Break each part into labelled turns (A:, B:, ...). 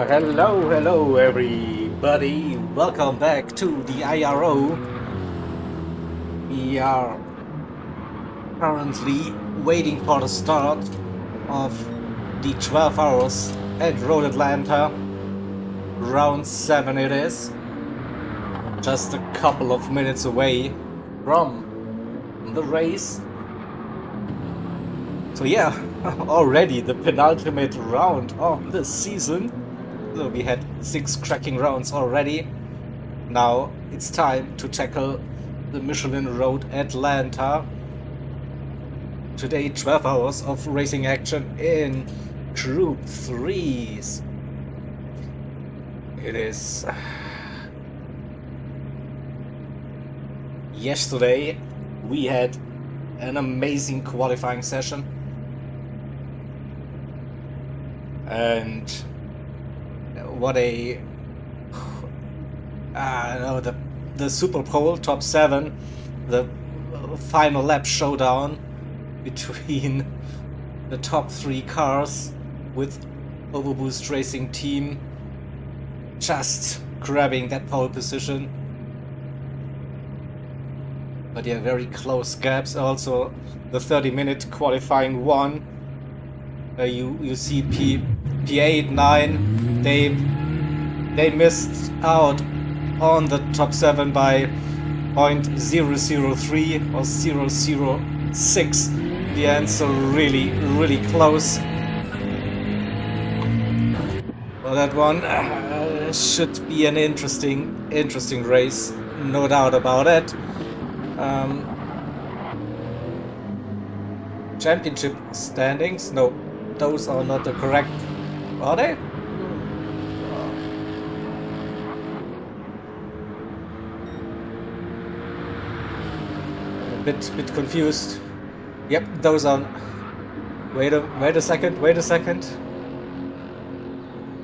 A: Hello everybody. Welcome back to the IRO. We are currently waiting for the start of the 12 hours at Road Atlanta. Round 7 it is. Just a couple of minutes away from the race. So yeah, already the penultimate round of the season. So we had 6 cracking rounds already. Now it's time to tackle the Michelin Road Atlanta. Today 12 hours of racing action in Group 3s. It is... Yesterday we had an amazing qualifying session. And what a the Super Pole top 7, the final lap showdown between the top 3 cars with Overboost Racing Team just grabbing that pole position. But yeah, very close gaps. Also the 30-minute qualifying one. You see P8, 9, they missed out on the top 7 by 0.003 or 0.006 the end, so really close. Well, that one should be an interesting race, no doubt about it. Championship standings, no, those are not the correct, are they? Bit confused. Yep, those are. Wait a second.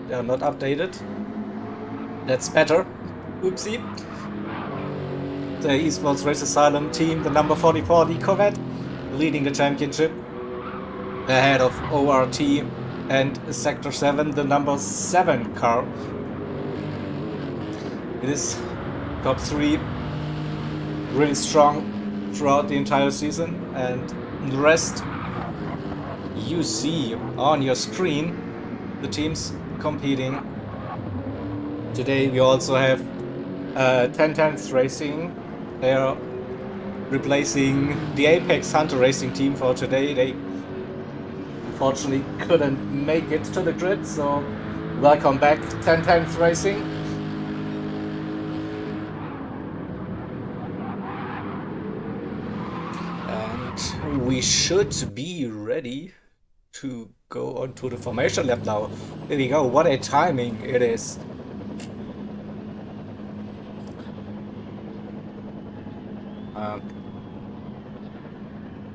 A: They are not updated. That's better. Oopsie. The Esports Race Asylum team, the number 44, the Corvette, leading the championship ahead of ORT and Sector 7, the number 7 car. It is top 3, really strong throughout the entire season, and the rest you see on your screen, the teams competing. Today we also have 1010th Racing. They are replacing the Apex Hunter Racing team for today. They unfortunately couldn't make it to the grid, so welcome back 1010th Racing. We should be ready to go on to the formation lap now. There we go, what a timing it is.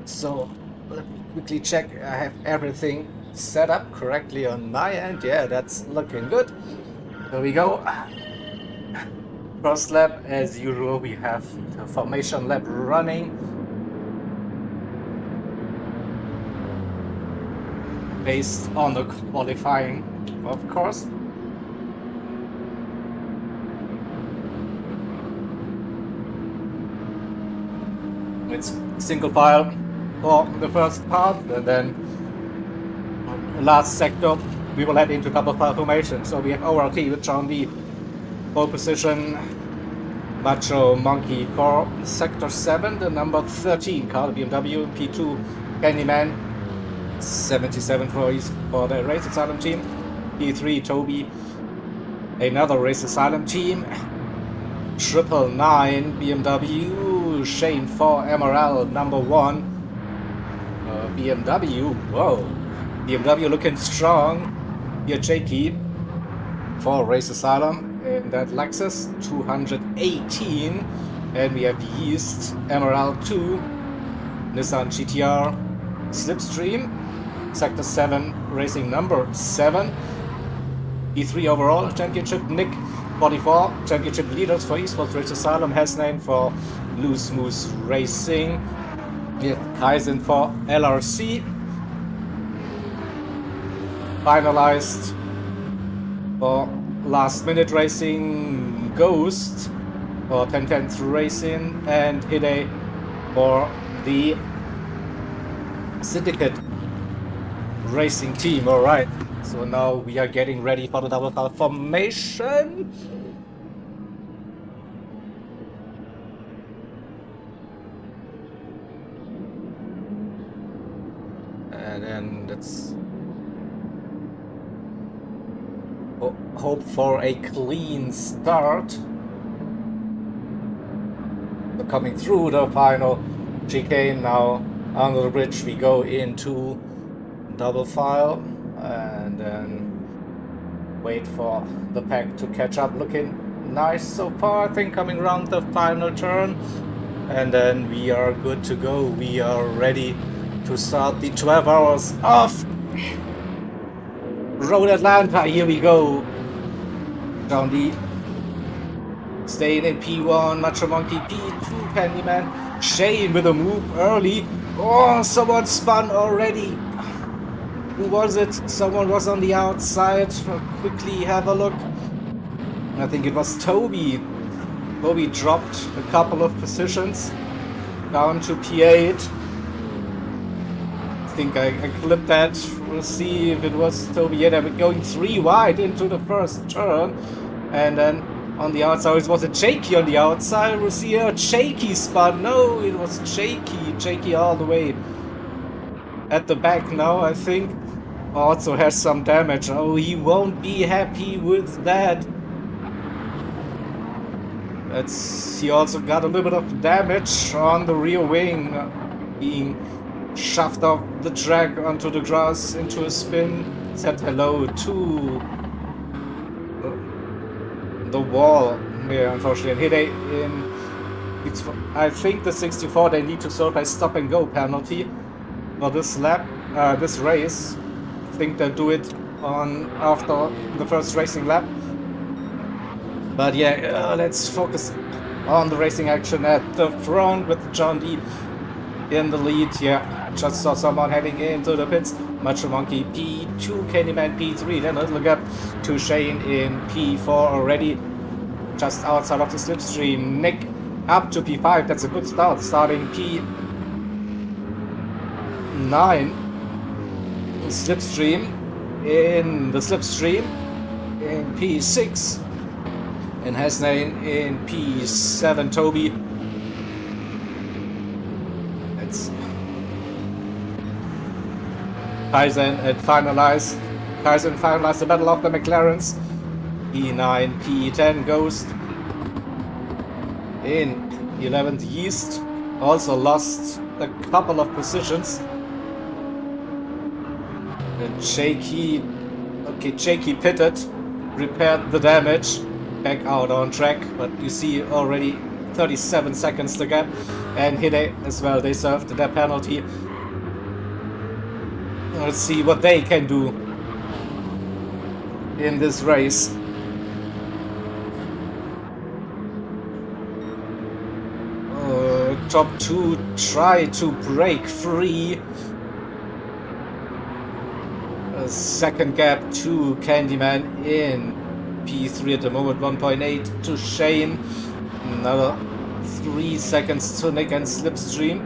A: So let me quickly check I have everything set up correctly on my end. Yeah, that's looking good. There we go. First lap, as usual, we have the formation lap running. Based on the qualifying, of course. It's single file for the first part, and then last sector we will head into double file formation. So we have ORT with John D, pole position, Macho Monkey for Sector 7, the number 13 car, BMW, P2 Candyman, 77 for the Race Asylum team, P3 Toby, another Race Asylum team, 999 BMW, Shane for MRL, number 1, BMW, whoa, BMW looking strong, here Jakey for Race Asylum in that Lexus, 218, and we have Yeast, MRL 2, Nissan GTR, Slipstream, Sector 7 Racing number 7, E3 overall championship, Nick 44, championship leaders for Esports Race Asylum, Hasnain for Loose Moose Racing, we have Kaizen for LRC, finalized For last minute racing, Ghost for 1010 Racing, and Hide for the Syndicate Racing team. Alright, so now we are getting ready for the double foul formation. And then let's hope for a clean start. So coming through the final chicane now, under the bridge we go into double file and then wait for the pack to catch up. Looking nice so far, I think, coming around the final turn, and then we are good to go. We are ready to start the 12 hours of Road Atlanta. Here we go. Down the staying in P1, Macho Monkey P2, Candyman, Shane with a move early. Oh, someone spun already. Who was it? Someone was on the outside. I'll quickly have a look. I think it was Toby. Toby dropped a couple of positions down to P8. I think I clipped that. We'll see if it was Toby. Yeah, they were going 3 wide into the first turn. And then on the outside, it was a Jakey on the outside. We'll see a Jakey spot. No, it was Jakey. Jakey all the way at the back now, I think. Also has some damage. Oh, he won't be happy with that. He also got a little bit of damage on the rear wing, being shoved off the track onto the grass into a spin. Said hello to the wall. Yeah, unfortunately. And here I think the 64, they need to serve a stop and go penalty for this lap, this race. I think they'll do it after the first racing lap. But yeah, let's focus on the racing action at the front with John D in the lead. Yeah, just saw someone heading into the pits. Macho Monkey P2, Candyman P3, then a little gap to Shane in P4 already, just outside of the slipstream. Nick up to P5, that's a good start, starting P9 slipstream in P6, and Hasnain in P7. Toby, it's Kaizen finalized the battle of the McLarens. P9, P10 Ghost in 11th East, also lost a couple of positions. And Jakey pitted, repaired the damage, back out on track, but you see already 37 seconds to gap. And Hide as well, they served their penalty. Let's see what they can do in this race. Top 2 try to break free. A second gap to Candyman in P3 at the moment, 1.8 to Shane. Another 3 seconds to Nick and Slipstream.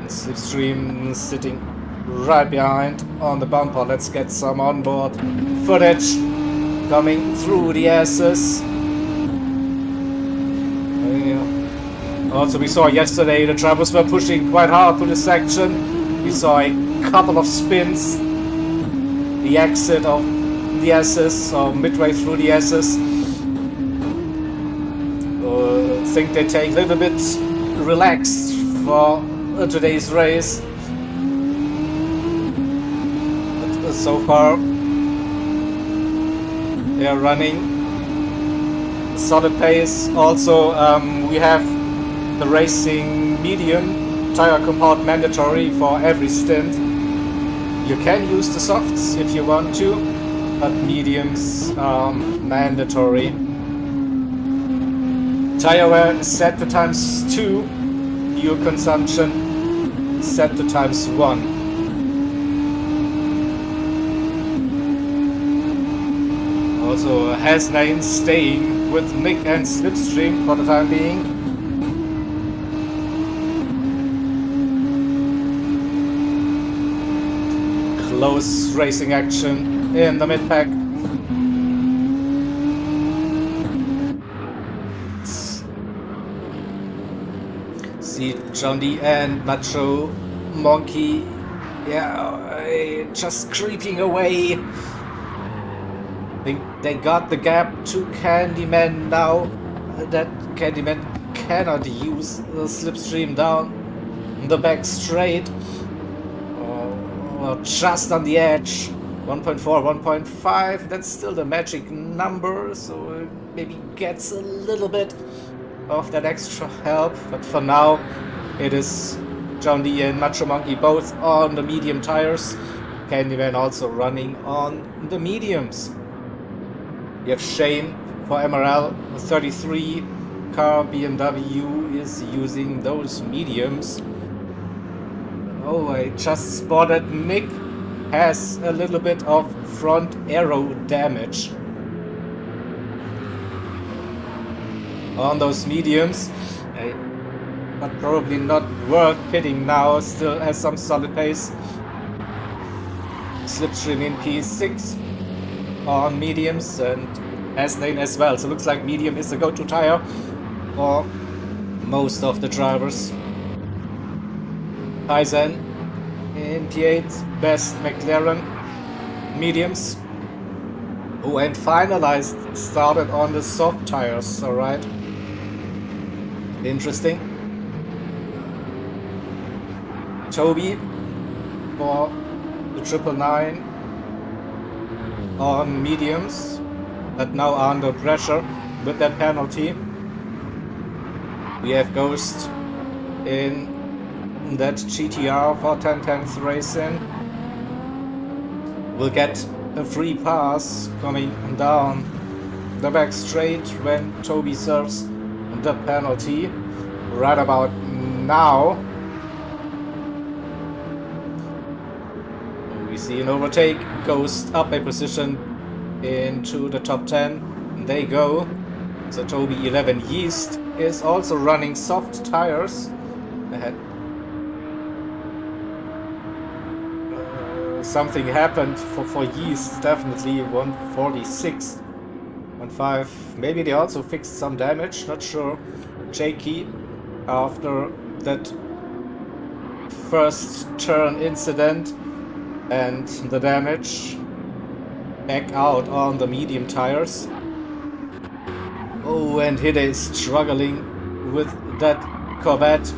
A: And Slipstream sitting right behind on the bumper. Let's get some onboard footage coming through the S's. Also, we saw yesterday the drivers were pushing quite hard through the section. We saw a couple of spins. The exit of the S's, or midway through the S's. I think they take a little bit relaxed for today's race. But so far, they are running solid pace. Also, we have the racing medium tire compound mandatory for every stint. You can use the softs if you want to, but mediums are mandatory. Tire wear is set to ×2. Fuel consumption set to ×1. Also, Hasnain staying with Mick and Slipstream for the time being. Close racing action in the mid-pack. See John D and Macho Monkey, yeah, just creeping away. I think they got the gap to Candyman now. That Candyman cannot use the Slipstream down the back straight. Just on the edge. 1.4, 1.5. That's still the magic number, so it maybe gets a little bit of that extra help. But for now, it is John D and Macho Monkey both on the medium tires. Candyman also running on the mediums. You have Shane for MRL 33 car. BMW is using those mediums. Oh, I just spotted Mick has a little bit of front aero damage on those mediums, but probably not worth pitting now. Still has some solid pace. Slipstream in P6 on mediums and S-Lane as well. So looks like medium is the go-to tire for most of the drivers. Tyson in P8, best McLaren mediums. Oh, and finalized started on the soft tires, alright. Interesting. Toby for the 999 on mediums, but now under pressure with that penalty. We have Ghost in that GTR for 1010th Racing. Will get a free pass coming down the back straight when Toby serves the penalty right about now. We see an overtake, Ghost up a position into the top 10. They go. So Toby 11 Yeast is also running soft tires ahead. Something happened for Yeast, definitely 146, 1.5. Maybe they also fixed some damage, not sure. Jakey, after that first turn incident and the damage, back out on the medium tires. Oh, and Hide is struggling with that Corvette.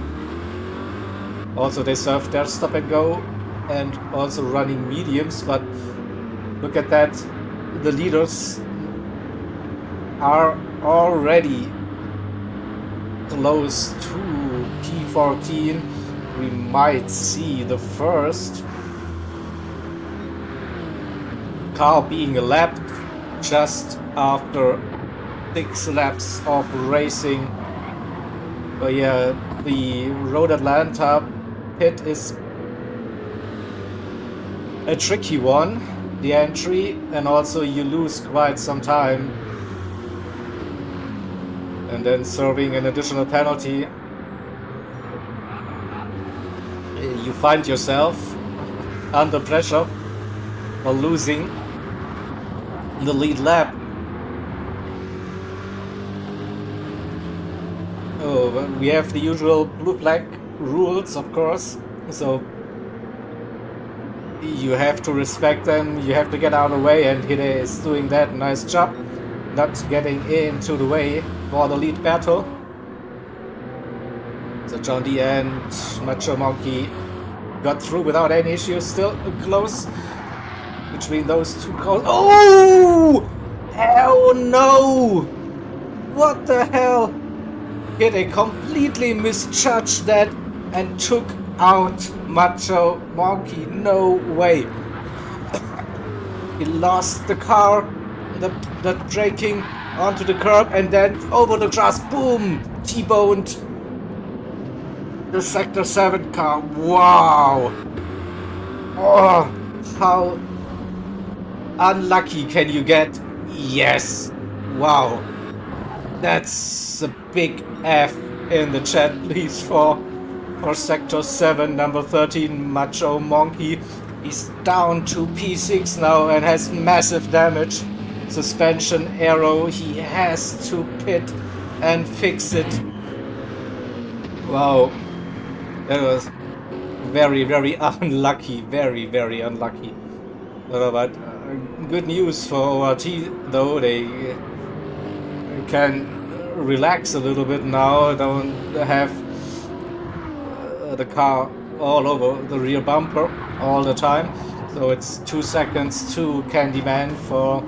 A: Also, they served their stop and go and also running mediums, but look at that. The leaders are already close to P14. We might see the first car being lapped just after 6 laps of racing. But yeah, the Road Atlanta pit is a tricky one, the entry, and also you lose quite some time. And then serving an additional penalty, you find yourself under pressure or losing the lead lap. Oh, well, we have the usual blue-black rules, of course, so you have to respect them, you have to get out of the way, and Hide is doing that. Nice job not getting into the way for the lead battle. So John D and Macho Monkey got through without any issues. Still close between those two cars. Oh! Hell no! What the hell? Hide completely misjudged that and took out Macho Monkey. No way. He lost the car, the braking onto the curb, and then over the grass, boom, T-boned the Sector 7 car. Wow. Oh, how unlucky can you get? Yes! Wow! That's a big F in the chat, please, for Sector 7, number 13, Macho Monkey. He's down to P6 now and has massive damage. Suspension arrow, he has to pit and fix it. Wow. That was very, very unlucky. Very, very unlucky. But good news for ORT, though. They can relax a little bit now. Don't have the car all over the rear bumper all the time. So it's 2 seconds to Candyman for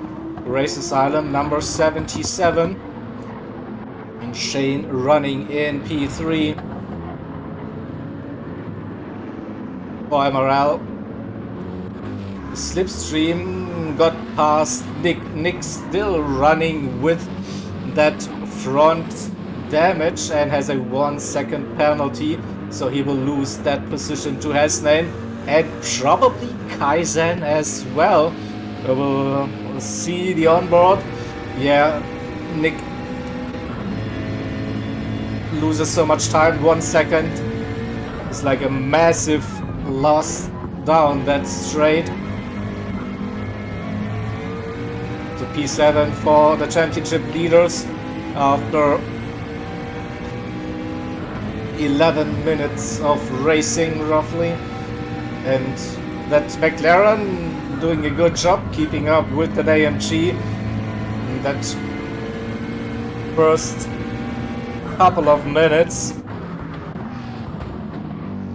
A: Race Asylum number 77. And Shane running in P3 for MRL. Slipstream got past Nick. Nick still running with that front damage and has a 1 second penalty, so he will lose that position to Hasnain and probably Kaizen as well. We'll see the onboard. Yeah, Nick loses so much time. 1 second. It's like a massive loss down that straight. To P7 for the championship leaders after 11 minutes of racing roughly. And that McLaren doing a good job keeping up with the AMG. That first couple of minutes.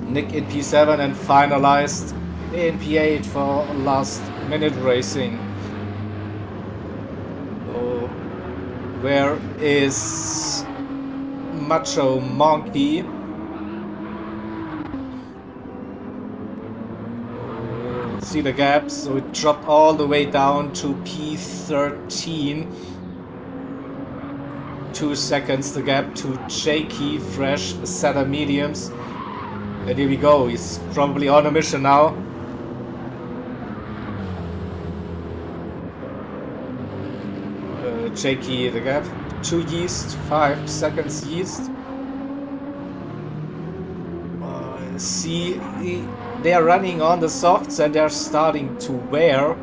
A: Nick in P7 and finalized in P8 for last minute racing. So, where is Macho Monkey? See the gap, so it dropped all the way down to P13. 2 seconds the gap to Jakey, fresh set of mediums. And here we go, he's probably on a mission now. Jakey the gap, 2 yeast, 5 seconds yeast. See, they are running on the softs and they're starting to wear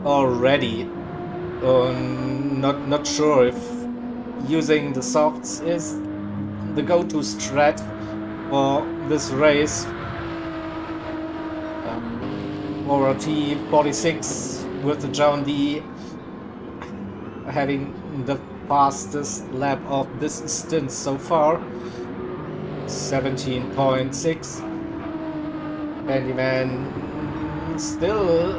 A: already. Not sure if using the softs is the go-to strat for this race. ORT 46 with the John D having the fastest lap of this stint so far. 17.6. Candyman still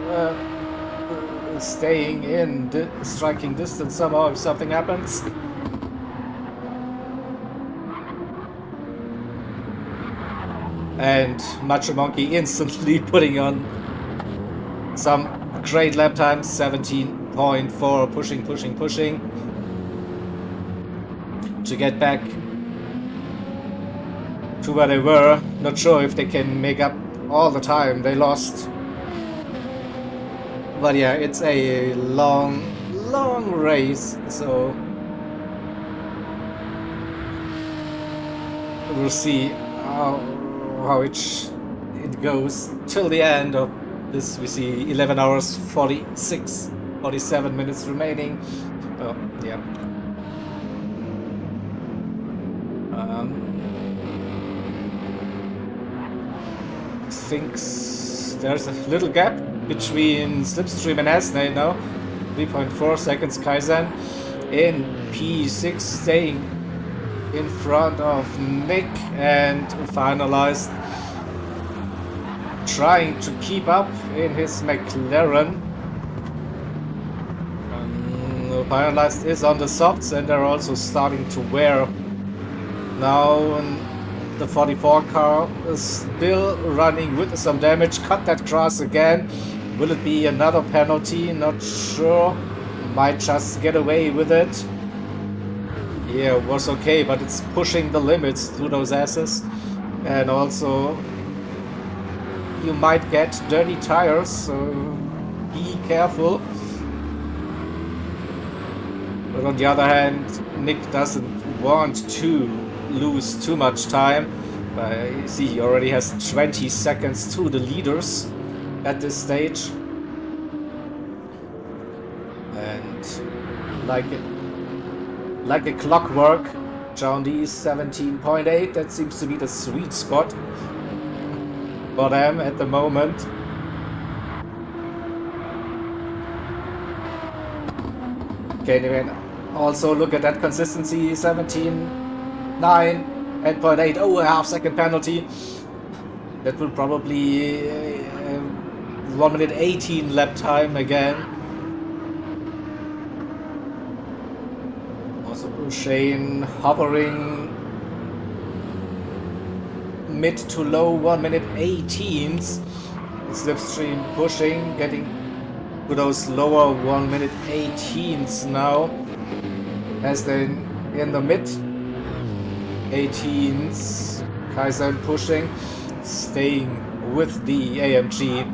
A: staying in striking distance somehow if something happens. And Macho Monkey instantly putting on some great lap times. 17.4, pushing to get back to where they were. Not sure if they can make up all the time they lost. But yeah, it's a long race, so we'll see how it goes till the end of this. We see 11 hours 47 minutes remaining. Yeah. Thinks there's a little gap between Slipstream and Hasnain now. 3.4 seconds. Kaizen in P6, staying in front of Nick and finalized, trying to keep up in his McLaren. Finalized is on the softs and they're also starting to wear now. The 44 car is still running with some damage. Cut that grass again. Will it be another penalty? Not sure. Might just get away with it. Yeah, it was okay, but it's pushing the limits through those asses. And also, you might get dirty tires, so be careful. But on the other hand, Nick doesn't want to lose too much time. You see, he already has 20 seconds to the leaders at this stage. And like a clockwork, John D 17.8, that seems to be the sweet spot for them at the moment. Can you also look at that consistency? 17.9 and 0.8. Oh, a half-second penalty. That will probably 1 minute 18 lap time again. Also Shane hovering mid to low 1 minute 18s. Slipstream pushing, getting to those lower 1 minute 18s now, as then in the mid 18s. Kaizen pushing, staying with the AMG.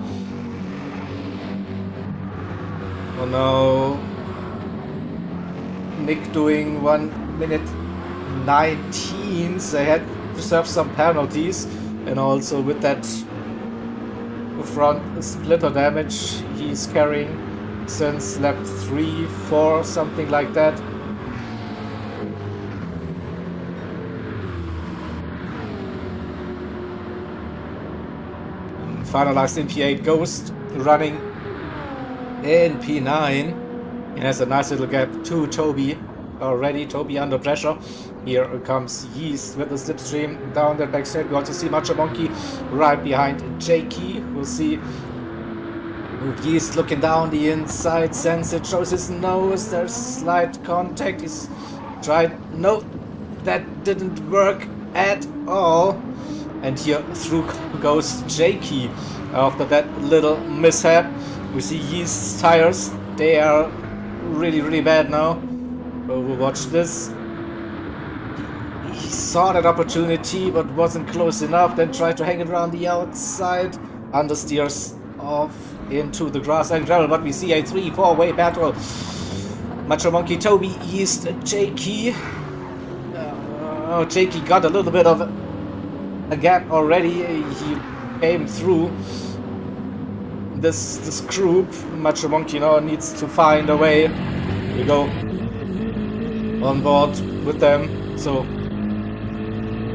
A: Oh no, Nick doing 1 minute 19s. They had to serve some penalties, and also with that front splitter damage he's carrying since lap 3, 4, something like that. And finalized in P8, Ghost running in P9. He has a nice little gap to Toby already. Toby under pressure. Here comes Yeast with the slipstream down the backside. We also see Macho Monkey right behind Jakey. We'll see Yeast looking down the inside. Sense it, shows his nose. There's slight contact. He's tried. No, that didn't work at all. And here through goes Jakey after that little mishap. We see Yeast's tires. They are really, really bad now. We'll watch this. He saw that opportunity but wasn't close enough, then tried to hang it around the outside. Understeers off into the grass and gravel, but we see a 3-4-way battle. Macho Monkey, Toby, Yeast, Jakey. Jakey got a little bit of a gap already. He came through this group. Macho Monkey now needs to find a way. Here we go on board with them. So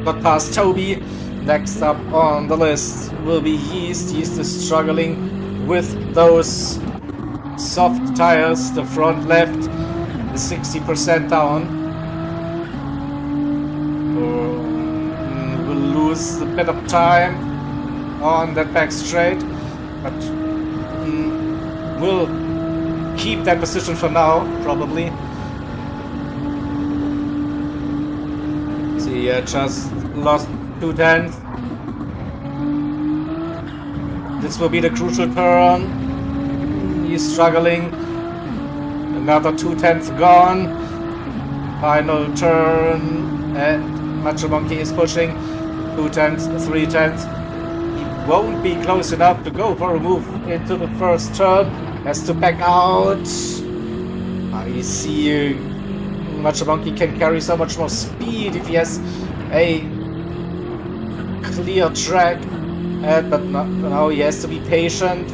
A: got past Toby. Next up on the list will be Yeast. Yeast is struggling with those soft tires. The front left is 60% down. We'll lose a bit of time on that back straight, but we'll keep that position for now, probably. See, just lost 2/10. This will be the crucial turn. He's struggling. Another 2/10 gone. Final turn, and Macho Monkey is pushing. 2/10, 3/10. He won't be close enough to go for a move into the first turn. Has to back out. I see Macho Monkey can carry so much more speed if he has a clear track, but now he has to be patient,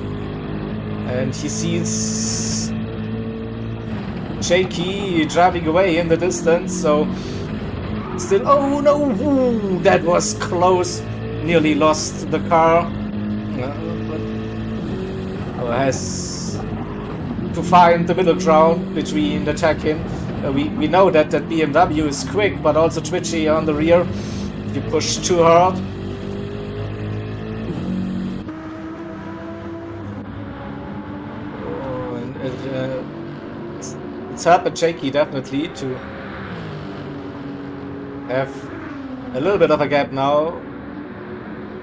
A: and he sees Jakey driving away in the distance. So still, oh no, ooh, that was close, nearly lost the car. Has to find the middle ground between attacking. We know that BMW is quick, but also twitchy on the rear if you push too hard. It's helped Jakey definitely to have a little bit of a gap now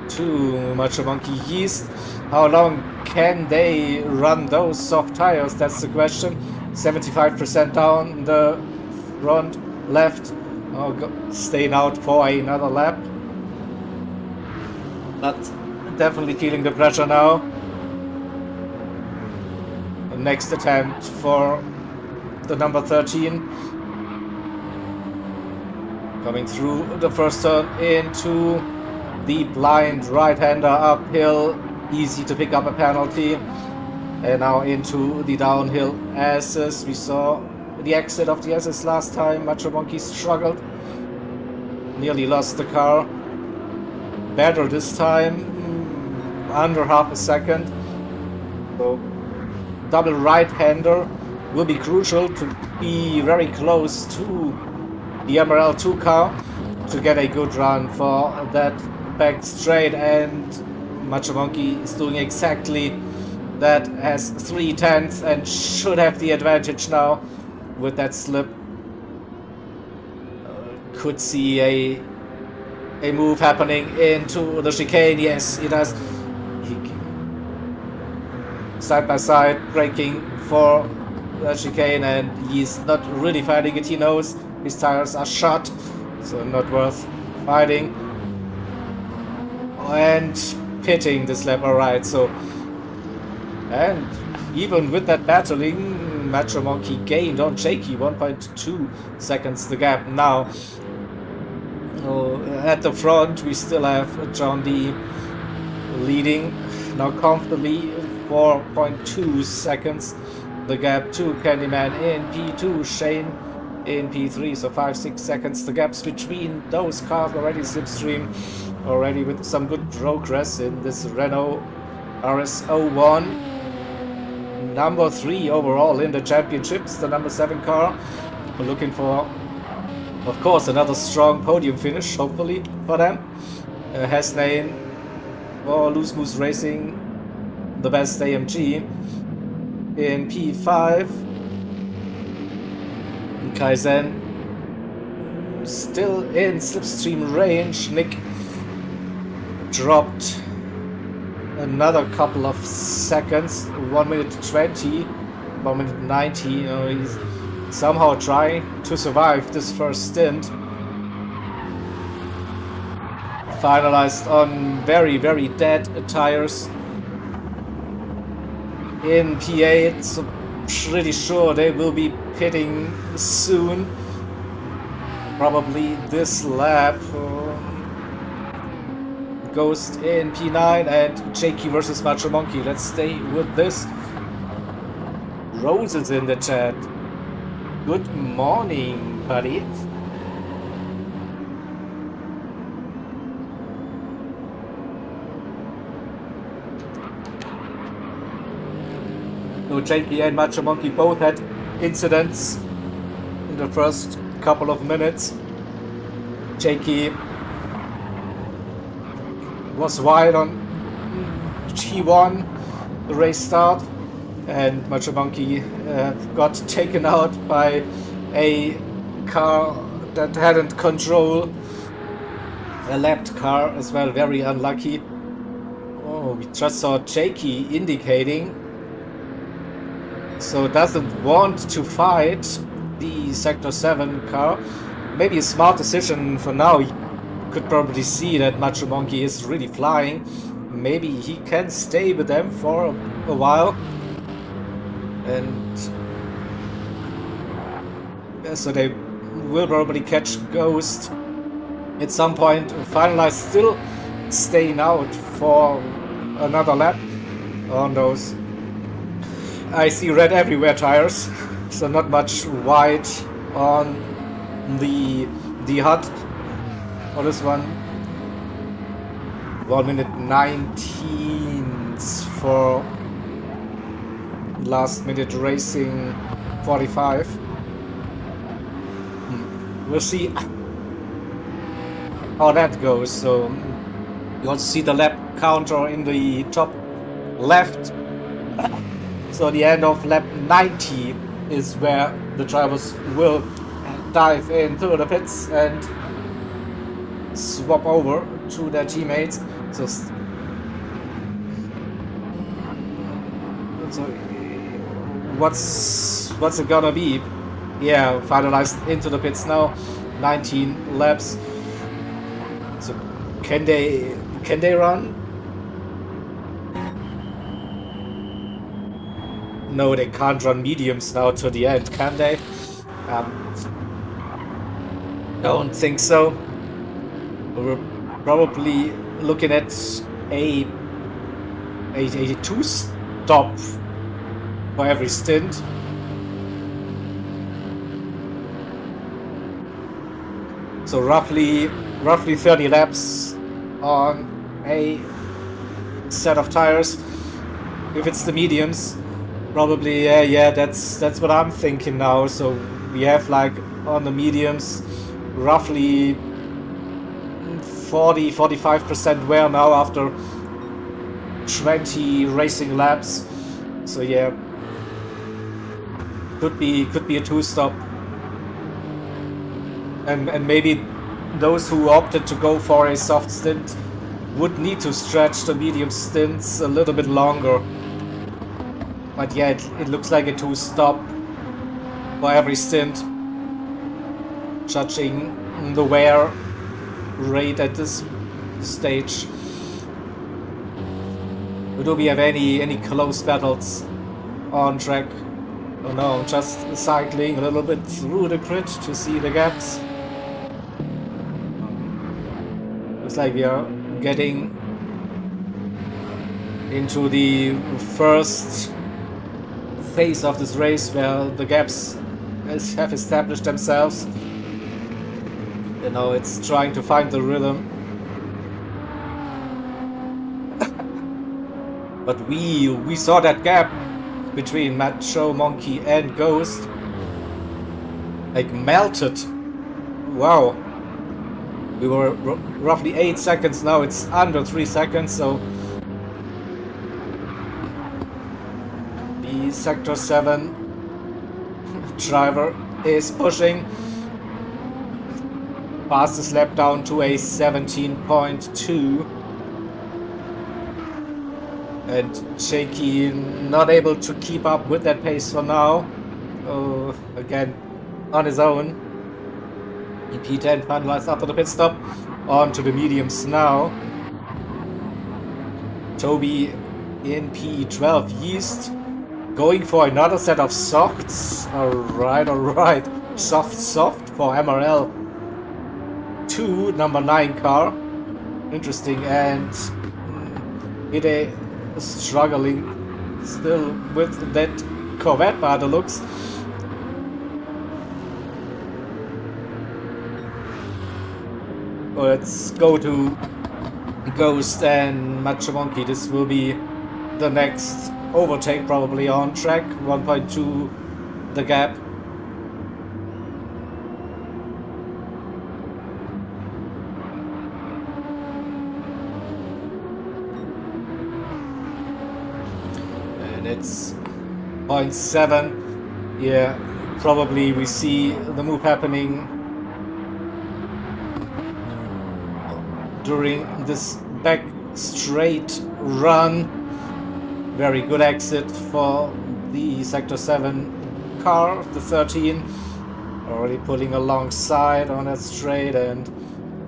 A: to Macho Monkey. Yeast, how long can they run those soft tires? That's the question. 75% down the front left. Staying out for another lap. But definitely feeling the pressure now. The next attempt for the number 13. Coming through the first turn into the blind right-hander uphill. Easy to pick up a penalty. And now into the downhill S's. We saw the exit of the S's last time. Macho Monkey struggled. Nearly lost the car. Better this time. Under half a second. So double right-hander will be crucial to be very close to the MRL2 car to get a good run for that back straight, and Macho Monkey is doing exactly that, has 3/10 and should have the advantage now with that slip. Could see a move happening into the chicane. Yes, he does. Side by side, braking for the chicane, and he's not really fighting it. He knows his tires are shot, so not worth fighting. And pitting this lap, alright. So, and even with that battling, Macho Monkey gained on Jakey 1.2 seconds the gap. Now, at the front, we still have John D leading now comfortably, 4.2 seconds the gap to Candyman in P2, Shane in P3, so 5-6 seconds the gaps between those cars. Already slipstream, already with some good progress in this Renault RS01. Number 3 overall in the championships, the number 7 car. We're looking for, of course, another strong podium finish, hopefully, for them. Hasnain for Loose Moose Racing, the best AMG in P5. Kaizen still in slipstream range. Nick dropped another couple of seconds, 1 minute 20, 1 minute 90. You know, he's somehow trying to survive this first stint. Finalized on very, very dead tires in P8, so pretty sure they will be pitting soon. Probably this lap. Ghost in P9 and Jakey versus Macho Monkey. Let's stay with this. Roses in the chat. Good morning, buddy. So Jakey and Macho Monkey both had incidents in the first couple of minutes. Jakey was wide on G1, the race start, and Macho Monkey got taken out by a car that hadn't control, a lapped car as well, very unlucky. Oh, we just saw Jakey indicating, so doesn't want to fight the Sector 7 car. Maybe a smart decision for now. You could probably see that Macho Monkey is really flying. Maybe he can stay with them for a while. And yeah, so they will probably catch Ghost at some point. Finalized still staying out for another lap on those. I see red everywhere tires, so not much white on the HUD for this one. 1 minute 19 for last minute racing 45. We'll see how that goes. So you also see the lap counter in the top left. So the end of lap 90 is where the drivers will dive into the pits and swap over to their teammates. So what's it gonna be? Yeah, finalized into the pits now. 19 laps. So can they run? No, they can't run mediums now to the end, can they? Don't think so. We're probably looking at a 2-stop for every stint. So roughly 30 laps on a set of tires. If it's the mediums, probably yeah, that's what I'm thinking now. So we have like on the mediums roughly 40-45% wear now after 20 racing laps. So yeah, could be a 2-stop. And maybe those who opted to go for a soft stint would need to stretch the medium stints a little bit longer. But yeah, it looks like a 2-stop for every stint, judging the wear rate at this stage. Do we have any close battles on track? Oh no, I'm just cycling a little bit through the grid to see the gaps. Looks like we are getting into the first phase of this race where the gaps have established themselves. You know, it's trying to find the rhythm. But we saw that gap between Macho Monkey and Ghost like melted. Wow. We were roughly 8 seconds, now it's under 3 seconds, so the Sector 7 driver is pushing. Fastest lap down to a 17.2. And Shaky not able to keep up with that pace for now. Oh, again, on his own. P10 finalized after the pit stop. On to the mediums now. Toby in P12 Yeast going for another set of softs. Alright. Soft for MRL 2, number 9 car. Interesting. And Hide struggling still with that Corvette by the looks. Let's go to Ghost and Macho Monkey. This will be the next overtake, probably on track. 1.2 the gap. And it's 0.7. Yeah, probably we see the move happening during this back straight run. Very good exit for the Sector 7 car, the 13. Already pulling alongside on that straight, and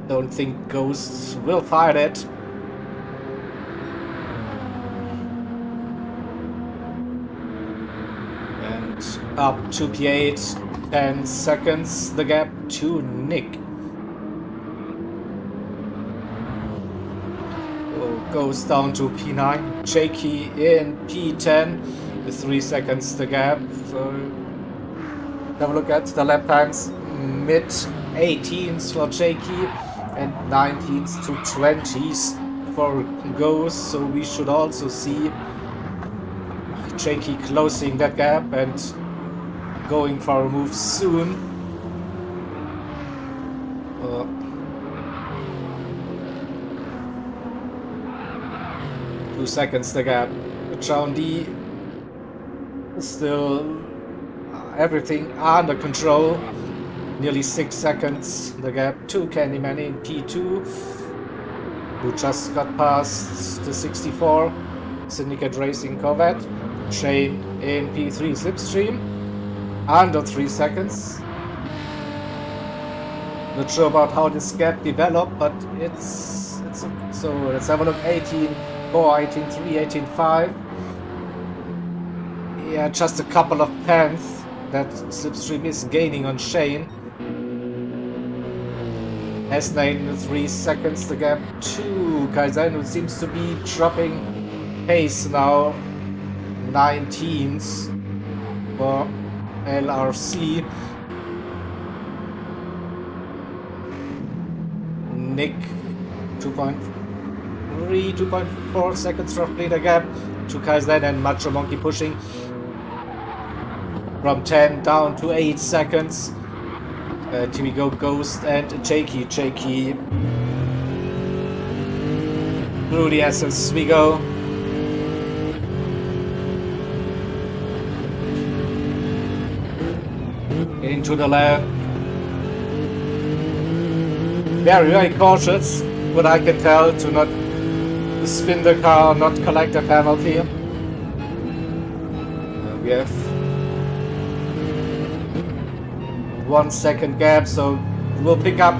A: don't think Ghost will fight it. And up to P8, 10 seconds the gap to Nick. Goes down to P9. Jakey in P10 with 3 seconds the gap. So have a look at the lap times. Mid-18s for Jakey and 19s to 20s for Ghost. So we should also see Jakey closing that gap and going for a move soon. 2 seconds the gap. John D still everything under control. Nearly 6 seconds the gap to Candyman in P2, who just got past the 64 Syndicate Racing Corvette. Shane in P3 Slipstream, under 3 seconds. Not sure about how this gap developed, but it's so let's have a look. 18.4, 18.3, 18.5 Yeah, just a couple of tenths that Slipstream is gaining on Shane. S9 3 seconds, the gap to Kaizen, who seems to be dropping pace now. 19s for LRC. Nick 2.3, 2.4 seconds roughly the gap to Kaizen, and Macho Monkey pushing from 10 down to 8 seconds. Here we go, Ghost and Jakey. Jakey through the essence we go. Into the left. Very, very cautious, what I can tell, to not spin the car, not collect a penalty. We have 1 second gap, so we'll pick up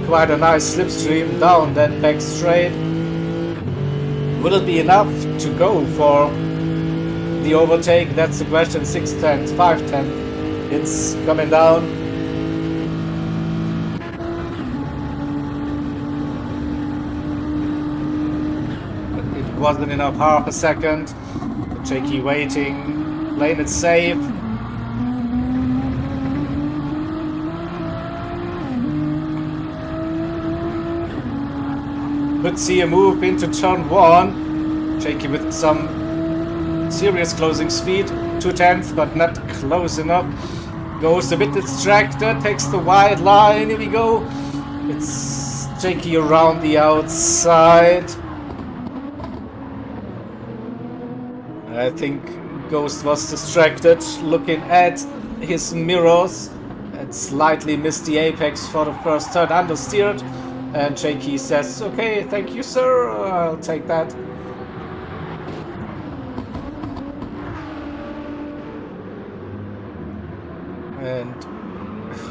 A: quite a nice slipstream down, then back straight. Will it be enough to go for the overtake? That's the question. 610, 510. It's coming down. But it wasn't enough, half a second. Jakey waiting, playing it safe. Could see a move into turn 1. Jakey with some serious closing speed. 2/10, but not close enough. Goes a bit distracted, takes the wide line. Here we go. It's Jakey around the outside. I think Ghost was distracted, looking at his mirrors, and slightly missed the apex for the first turn, understeered. And Jakey says, "Okay, thank you, sir. I'll take that." And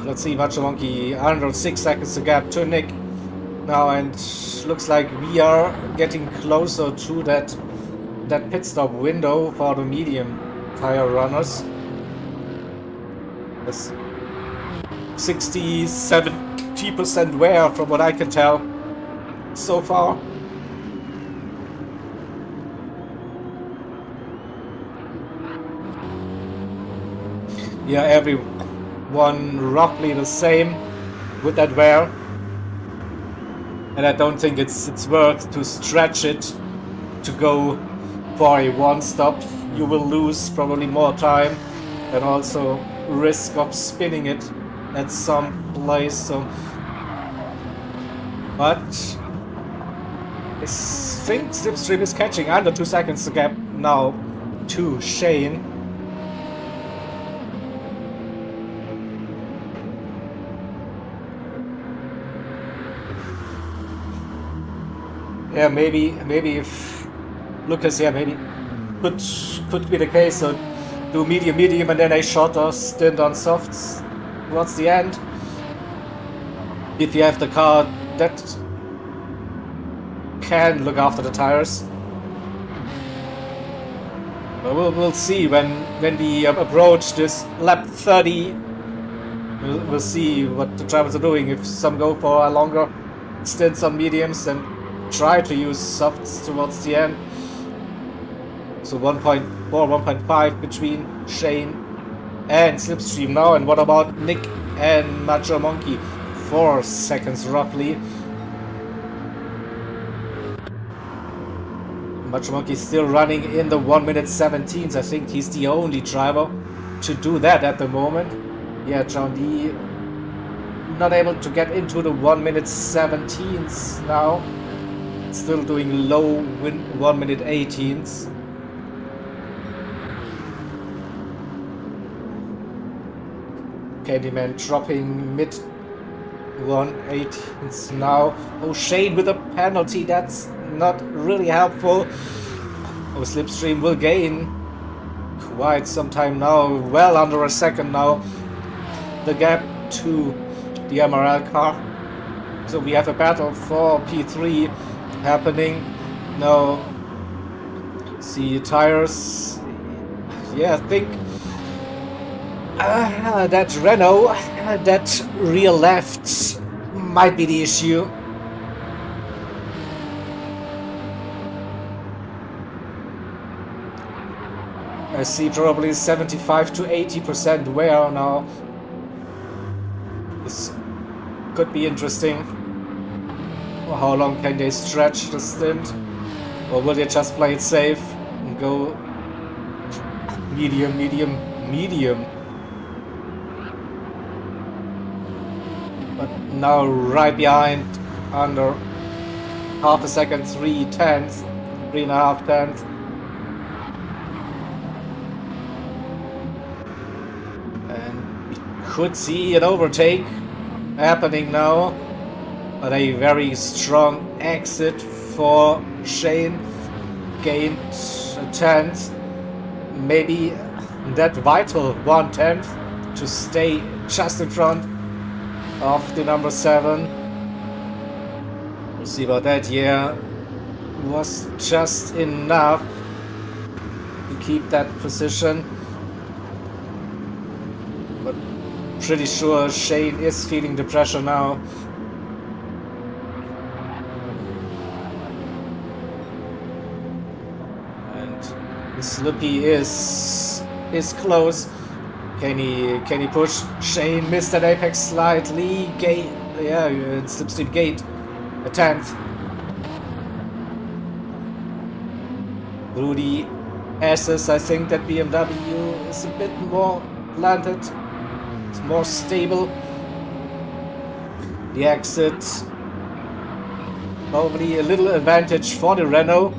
A: let's see, Macho Monkey under 6 seconds to gap to Nick now, and looks like we are getting closer to that pit stop window for the medium tire runners. That's 60-70% wear from what I can tell so far. Yeah, everyone roughly the same with that wear, and I don't think it's worth to stretch it to go for a one stop. You will lose probably more time and also risk of spinning it at some place. So, but I think Slipstream is catching under 2 seconds the gap now to Shane. Yeah, maybe if Lucas, yeah, maybe could be the case. So do medium, and then a shorter stint on softs towards the end. If you have the car that can look after the tires. But we'll see when we approach this lap 30. We'll see what the drivers are doing. If some go for a longer stints on mediums and try to use softs towards the end. So 1.4, 1.5 between Shane and Slipstream now. And what about Nick and Macho Monkey? 4 seconds roughly. Macho Monkey still running in the 1 minute 17s. I think he's the only driver to do that at the moment. Yeah, John D not able to get into the 1 minute 17s now. Still doing low 1 minute 18s. Candyman dropping mid 118s now. Oh, Shane with a penalty. That's not really helpful. Oh, Slipstream will gain quite some time now. Well under a second now. The gap to the MRL car. So we have a battle for P3 happening now. See tires. yeah, I think that Renault, that rear left might be the issue. I see probably 75 to 80% wear now. This could be interesting. How long can they stretch the stint? Or will they just play it safe and go medium, medium, medium? But now right behind, under half a second, 3/10, 3.5 tenths. And we could see an overtake happening now. But a very strong exit for Shane. Gained a tenth. Maybe that vital 1/10 to stay just in front of the number 7. We'll see about that. Yeah, was just enough to keep that position. But pretty sure Shane is feeling the pressure now. Slippy is close. Can he push? Shane missed that apex slightly. Gate, yeah, slipstream gate, a 10th. Rudy S's, I think that BMW is a bit more planted. It's more stable. The exit, probably a little advantage for the Renault.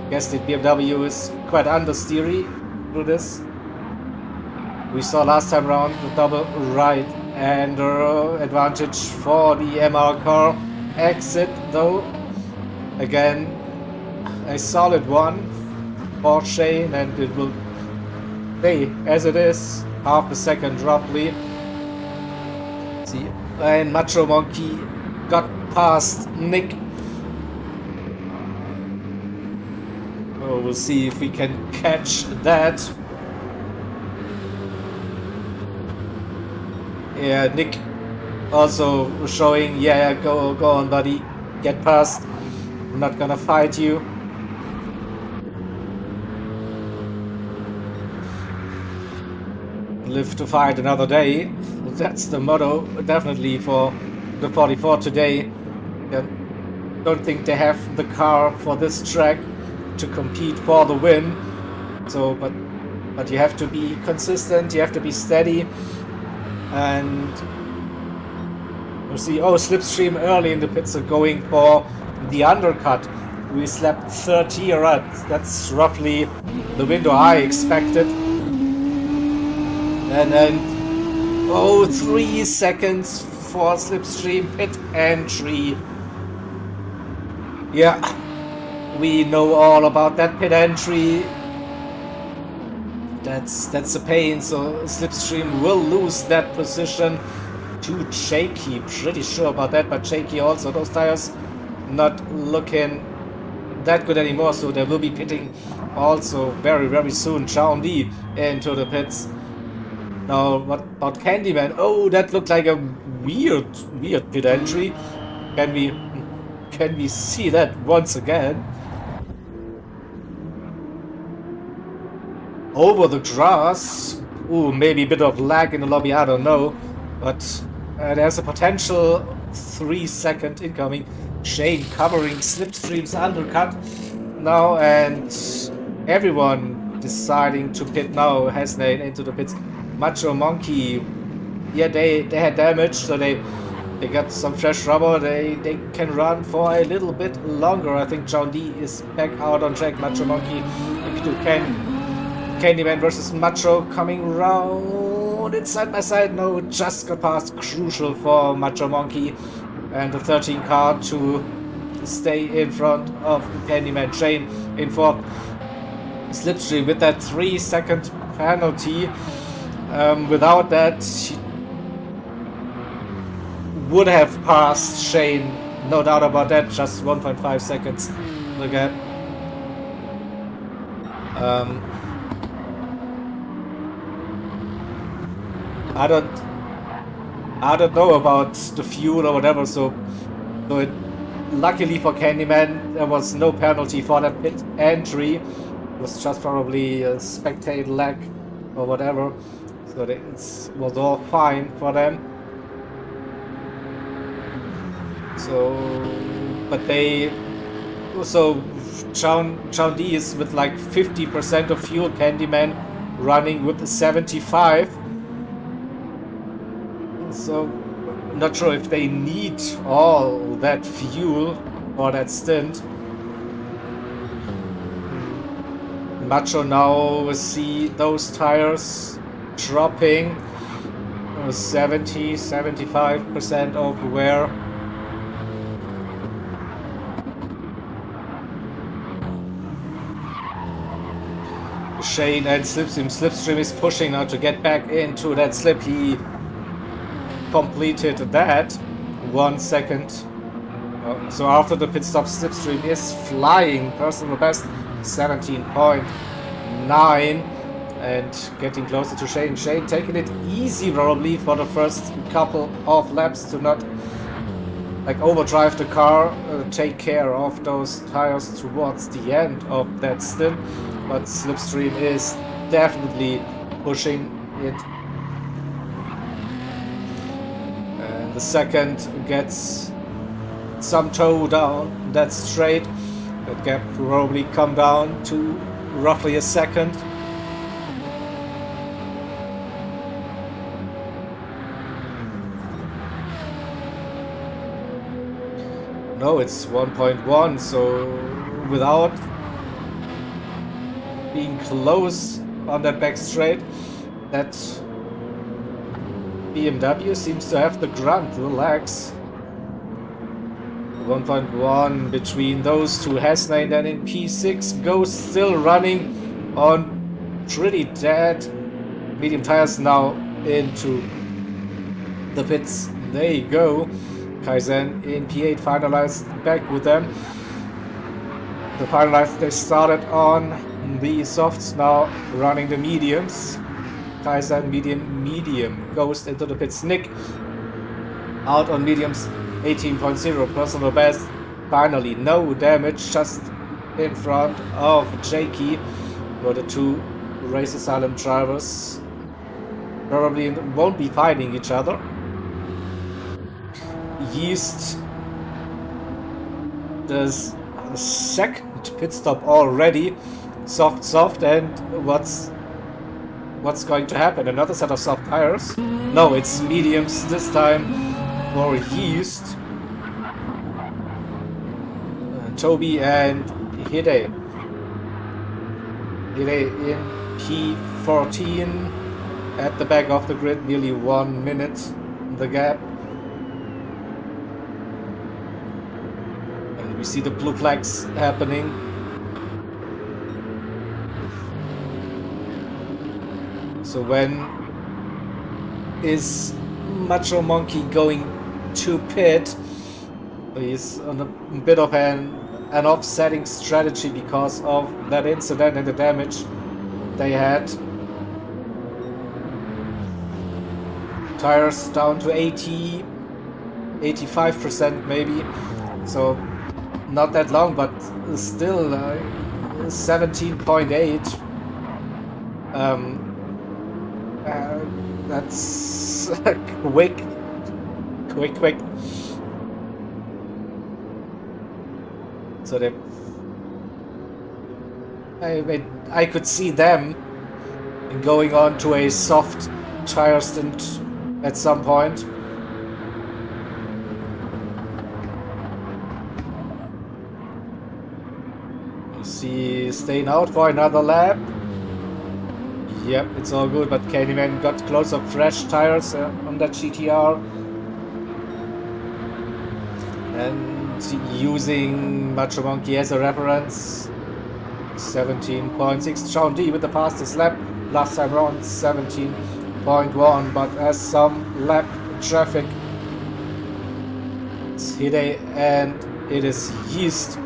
A: Guess the BMW is quite understeery through this. We saw last time around the double right and advantage for the MR car. Exit though, again a solid one for Shane, and it will stay as it is, half a second roughly. See, and Macho Monkey got past Nick. We'll see if we can catch that. Yeah, Nick also showing, yeah, go on buddy, get past, I'm not gonna fight you. Live to fight another day. That's the motto definitely for the 44 today. Yeah, don't think they have the car for this track to compete for the win. So, but you have to be consistent, you have to be steady, and we'll see. Oh, slipstream early in the pits are going for the undercut. We slapped 30 right. That's roughly the window I expected. And then 3 seconds for slipstream pit entry. Yeah. We know all about that pit entry. That's a pain. So slipstream will lose that position to Shaky. Pretty sure about that, but Shaky also, those tires not looking that good anymore. So they will be pitting also very, very soon. Chaundi into the pits. Now what about Candyman? Oh, that looked like a weird pit entry. Can we see that once again? Over the grass. Ooh, maybe a bit of lag in the lobby, I don't know. But there's a potential 3 second incoming. Shane covering slipstream's undercut now, and everyone deciding to pit now. Hasnane into the pits. Macho Monkey, yeah, they had damage, so they got some fresh rubber. They can run for a little bit longer. I think John D is back out on track. Macho Monkey into Candyman versus Macho coming round. It's side by side. No, just got past. Crucial for Macho Monkey and the 13 car to stay in front of Candyman. Shane in fourth. Slipstream with that 3 second penalty. Without that, he would have passed Shane. No doubt about that. Just 1.5 seconds. Look at. I don't know about the fuel or whatever, so luckily for Candyman, there was no penalty for that pit entry. It was just probably a spectate lag or whatever, so it was all fine for them. So, but they also Chown D is with like 50% of fuel, Candyman running with 75. So, not sure if they need all that fuel for that stint. Macho now see those tires dropping 75% of wear. Shane and Slipstream is pushing now to get back into that slip. He completed that 1 second. So after the pit stop, Slipstream is flying. Personal best 17.9 and getting closer to Shane. Shane taking it easy probably for the first couple of laps to not like overdrive the car, take care of those tires towards the end of that stint. But Slipstream is definitely pushing it. And the second gets some toe down that straight. That gap probably come down to roughly a second. No, it's 1.1, so without being close on that back straight, that BMW seems to have the grunt, the legs. 1.1 between those two. Hasnane then in P6 goes still running on pretty dead medium tires now into the pits. They go. Kaizen in P8 finalized back with them. The finalized they started on the softs, now running the mediums. Kaizen medium goes into the pits. Nick out on mediums 18.0 personal best. Finally no damage, just in front of Jakey were the two race asylum drivers. Probably won't be fighting each other. Yeast does a second pit stop already. Soft, and what's going to happen? Another set of soft tires? No, it's mediums this time for Yeast. Toby and Hide. Hide in P14 at the back of the grid, nearly 1 minute the gap. And we see the blue flags happening. So when is Macho Monkey going to pit? He's on a bit of an offsetting strategy because of that incident and the damage they had. Tires down to 85% maybe. So not that long, but still 17.8. That's quick. So I could see them going on to a soft tire stint at some point. You see staying out for another lap. Yep, it's all good, but Candyman got closer, fresh tires on that GTR. And using Macho Monkey as a reference, 17.6. Chown D with the fastest lap. Last time around 17.1, but as some lap traffic, it's Hide and it is Yeast.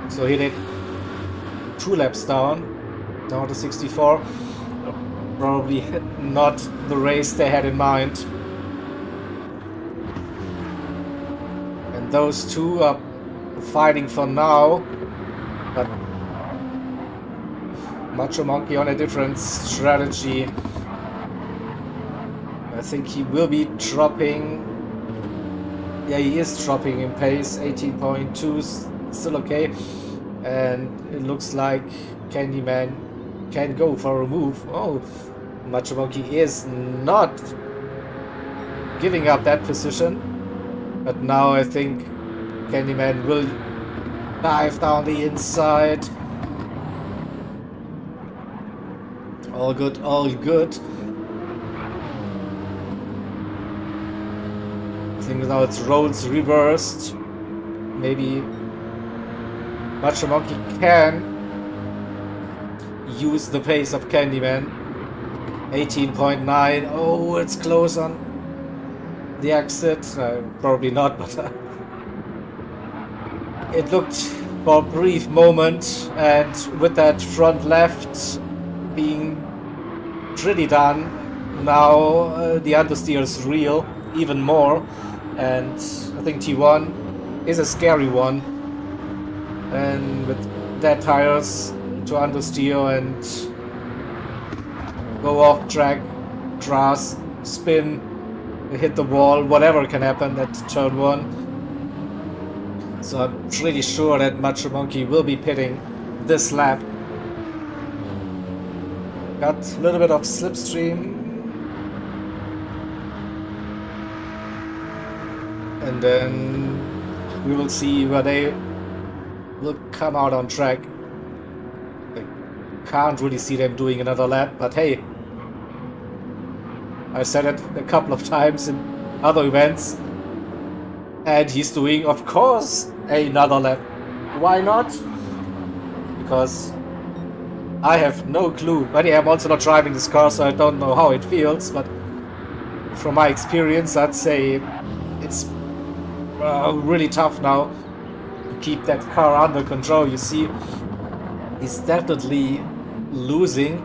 A: So Hide 2 laps down. Now the 64. Probably not the race they had in mind. And those two are fighting for now. But Macho Monkey on a different strategy. I think he will be dropping. Yeah, he is dropping in pace. 18.2, still okay. And it looks like Candyman can go for a move. Oh, Macho Monkey is not giving up that position. But now I think Candyman will dive down the inside. All good, all good. I think now it's roles reversed. Maybe Macho Monkey can use the pace of Candyman. 18.9. Oh, it's close on the exit. Probably not, but it looked for a brief moment, and with that front left being pretty done, now the understeer is real, even more, and I think T1 is a scary one, and with dead tires to understeer and go off track, grass, spin, hit the wall, whatever can happen at turn 1. So I'm pretty sure that Macho Monkey will be pitting this lap. Got a little bit of slipstream. And then we will see where they will come out on track. I can't really see them doing another lap, but hey, I said it a couple of times in other events. And he's doing, of course, another lap. Why not? Because I have no clue. But yeah, I'm also not driving this car, so I don't know how it feels. But from my experience, I'd say it's really tough now to keep that car under control. You see, he's definitely losing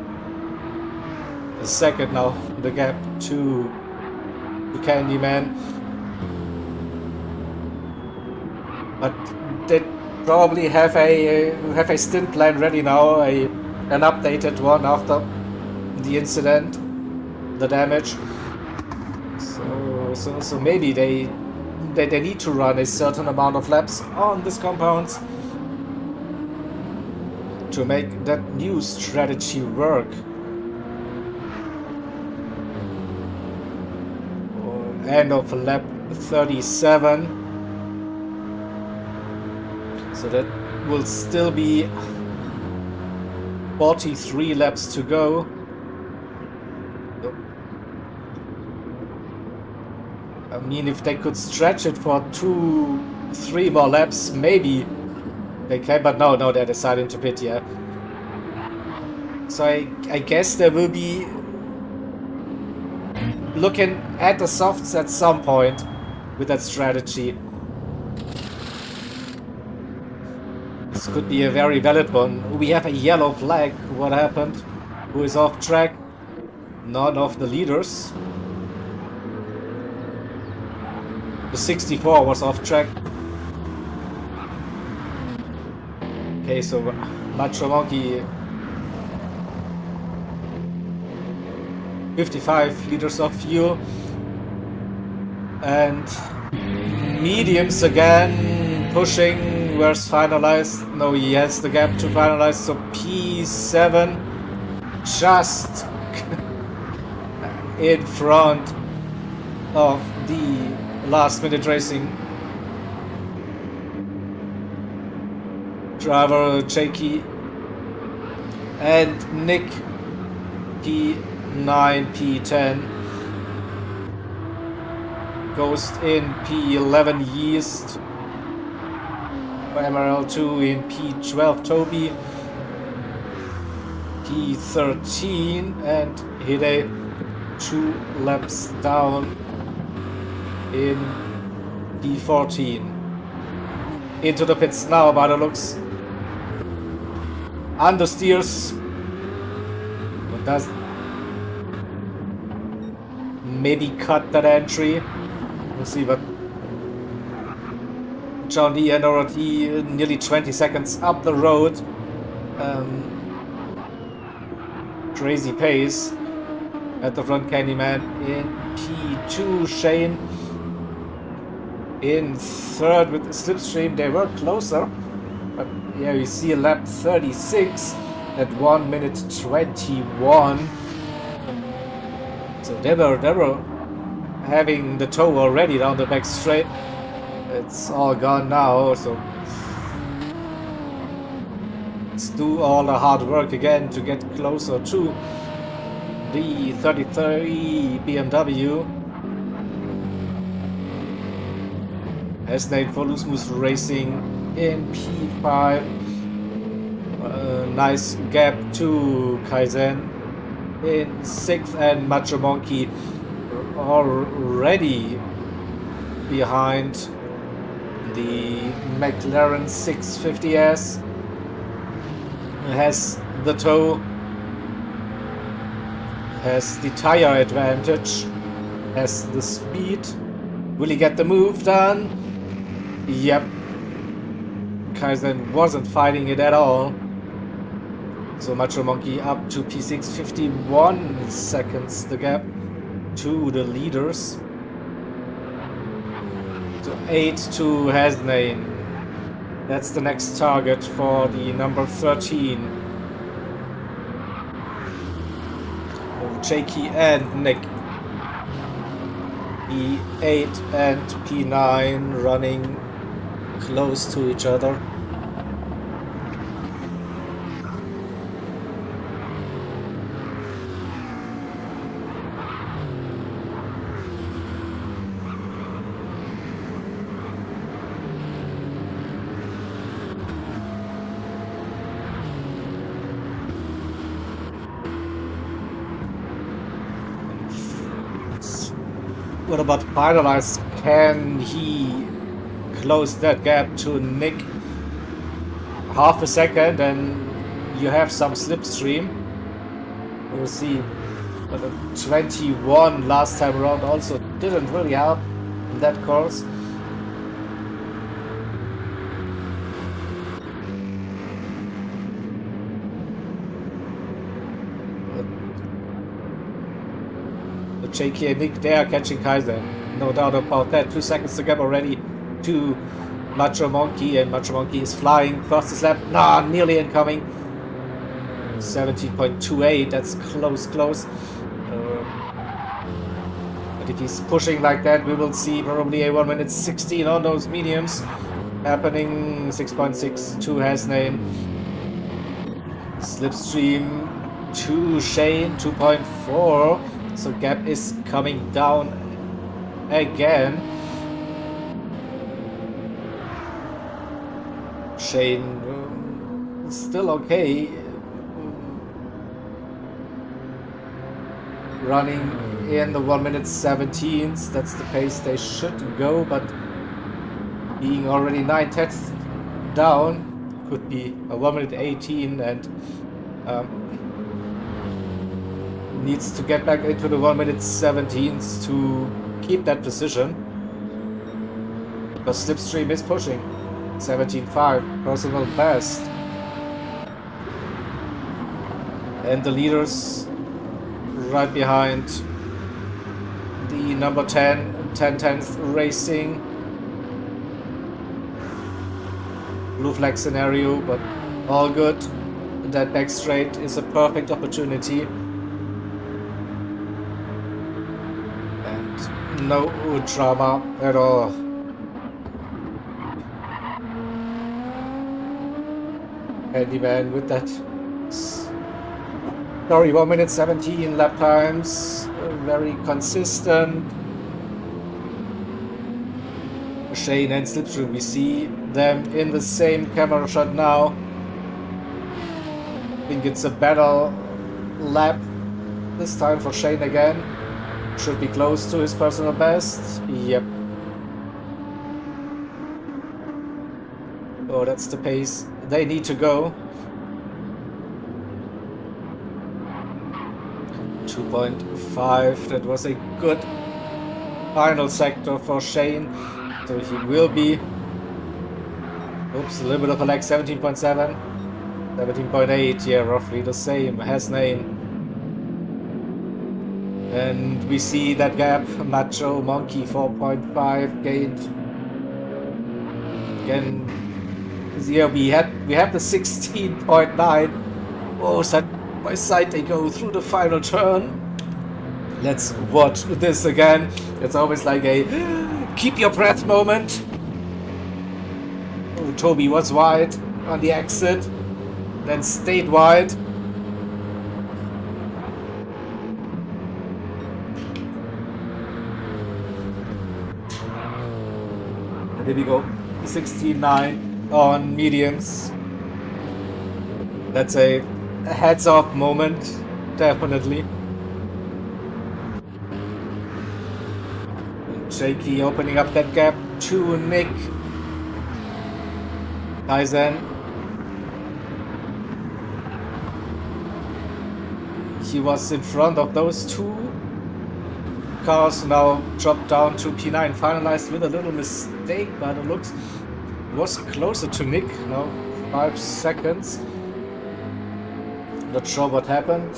A: a second now, the gap to Candyman. But they probably have a stint plan ready now, an updated one after the incident, the damage. So maybe they need to run a certain amount of laps on this compound to make that new strategy work. End of lap 37. So that will still be 43 laps to go. I mean, if they could stretch it for 2-3 more laps, maybe they can, but no, they're deciding to pit, yeah. So I guess they will be looking at the softs at some point with that strategy. This could be a very valid one. We have a yellow flag. What happened? Who is off track? None of the leaders. The 64 was off track. Okay, so Macho Monkey 55 liters of fuel. And mediums again pushing. Where's finalized? No, he has the gap to finalize. So P7 just in front of the last minute racing driver Jakey and Nick P9, P10 Ghost in P11 Yeast, MRL2 in P12 Toby, P13 and Hide 2 laps down in P14. Into the pits now by the looks. Understeers does maybe cut that entry. We'll see, but John D and Dorothy nearly 20 seconds up the road. Crazy pace at the front. Candyman in P2. Shane in third with the slipstream. They were closer, but yeah, you see a lap 36 at 1 minute 21. So they were having the tow already down the back straight. It's all gone now, so let's do all the hard work again to get closer to the 33 BMW. Hasnane for Loose Moose Racing in P5. Nice gap to Kaizen in 6th, and Macho Monkey already behind the McLaren 650S. Has the tow, has the tire advantage, has the speed. Will he get the move done? Yep. Kaizen wasn't fighting it at all. So Macho Monkey up to P6, 51 seconds the gap to the leaders. So 8 to Hasnane. That's the next target for the number 13. Jakey and Nick. P8 and P9 running close to each other. What about finalize? Can he close that gap to Nick? Half a second and you have some slipstream. We'll see. But a 21 last time around also didn't really help in that course. Jakey and Nick, they are catching Kaizen. No doubt about that. 2 seconds to gap already to Macho Monkey, and Macho Monkey is flying. Fastest lap, nearly incoming. 17.28, that's close. But if he's pushing like that, we will see probably a 1 minute 16 on those mediums happening. 6.6 to Hasnane. Slipstream to Shane, 2.4. So gap is coming down again. Shane still okay. Running in the 1 minute 17s. That's the pace they should go, but being already 9/10 down could be a 1 minute 18, and needs to get back into the 1 minute 17s to keep that position. Because slipstream is pushing. 17.5, personal best. And the leaders right behind the number 10, 10/10th Racing. Blue flag scenario, but all good. That back straight is a perfect opportunity. No drama at all. Candyman with that. Sorry, 1 minute 17 lap times. Very consistent. Shane and Slipstream, we see them in the same camera shot now. I think it's a better lap this time for Shane again. Should be close to his personal best. Yep. Oh, that's the pace they need to go. 2.5. That was a good final sector for Shane. So he will be, oops, a little bit of a lag, 17.7. 17.8, yeah, roughly the same. Hasnane. And we see that gap. Macho Monkey 4.5 gained. Again, here we have the 16.9. Oh, side by side they go through the final turn. Let's watch this again. It's always like a keep your breath moment. Oh, Toby was wide on the exit, then stayed wide. And here we go, 16.9 on mediums. That's a heads-up moment, definitely. And Jakey opening up that gap to Nick. Kaizen. He was in front of those two cars, now dropped down to P9, finalized with a little mistake, but it looks was closer to Nick. Now 5 seconds. Not sure what happened.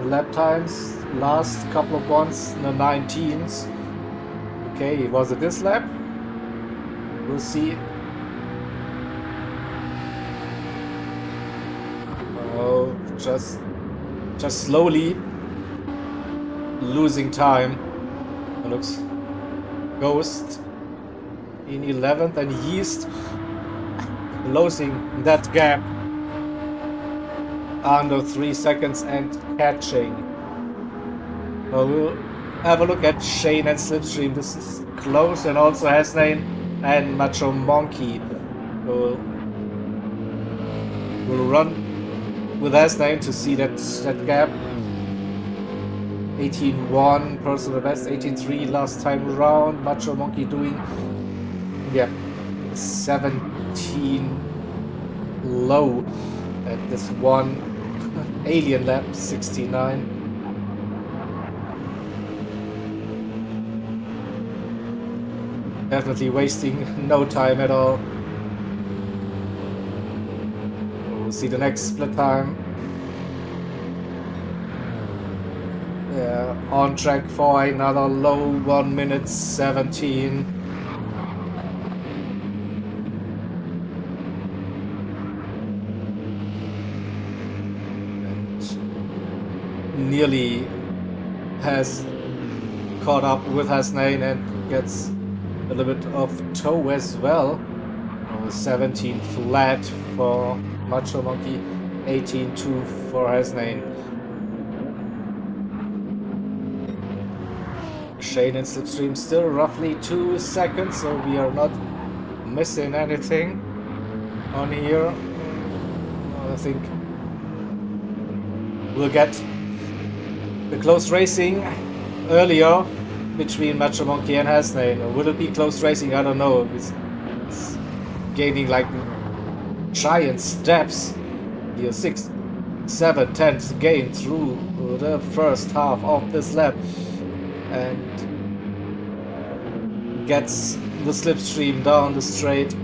A: Lap times, last couple of ones in the 19s. Okay, was it this lap? We'll see. Oh, just slowly losing time. It looks Ghost in 11th and Yeast closing that gap under 3 seconds and catching. So we'll have a look at Shane and Slipstream. This is close, and also Hasnane and Macho Monkey. We'll run with Hasnane to see that gap. 18.1 personal best, 18.3 last time around. Macho Monkey doing 17 low at this one alien lap, 69. Definitely wasting no time at all. We'll see the next split time. Yeah, on track for another low 1 minute 17. Nearly has caught up with Hasnane and gets a little bit of toe as well. 17 flat for Macho Monkey, 18.2 for Hasnane. Shane and Slipstream still roughly 2 seconds, so we are not missing anything on here. I think we'll get the close racing earlier between Macho Monkey and Hasnane. Or will it be close racing? I don't know. It's gaining like giant steps here. 6, 7, 10 gain through the first half of this lap, and gets the Slipstream down the straight.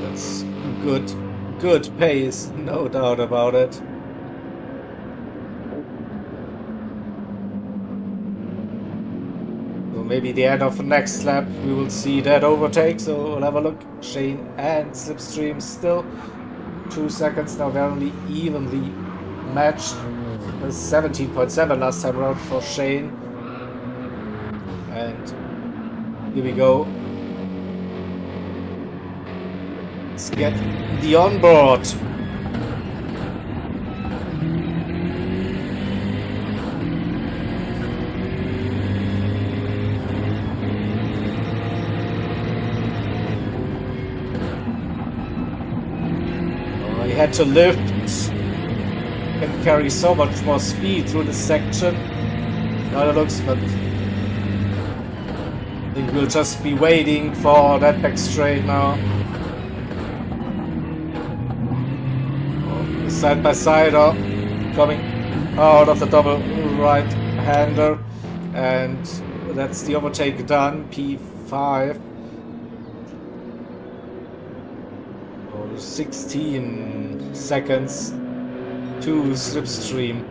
A: That's good pace, no doubt about it. So maybe the end of the next lap we will see that overtake, so we'll have a look. Shane and Slipstream still 2 seconds now, very evenly matched. 17.7 last time around for Shane. And here we go. Let's get the onboard. Oh, he had to lift and carry so much more speed through this section. Now it looks, but I think we'll just be waiting for that back straight now. side by side or coming out of the double right-hander, and that's the overtake done. P5. 16 seconds to slipstream.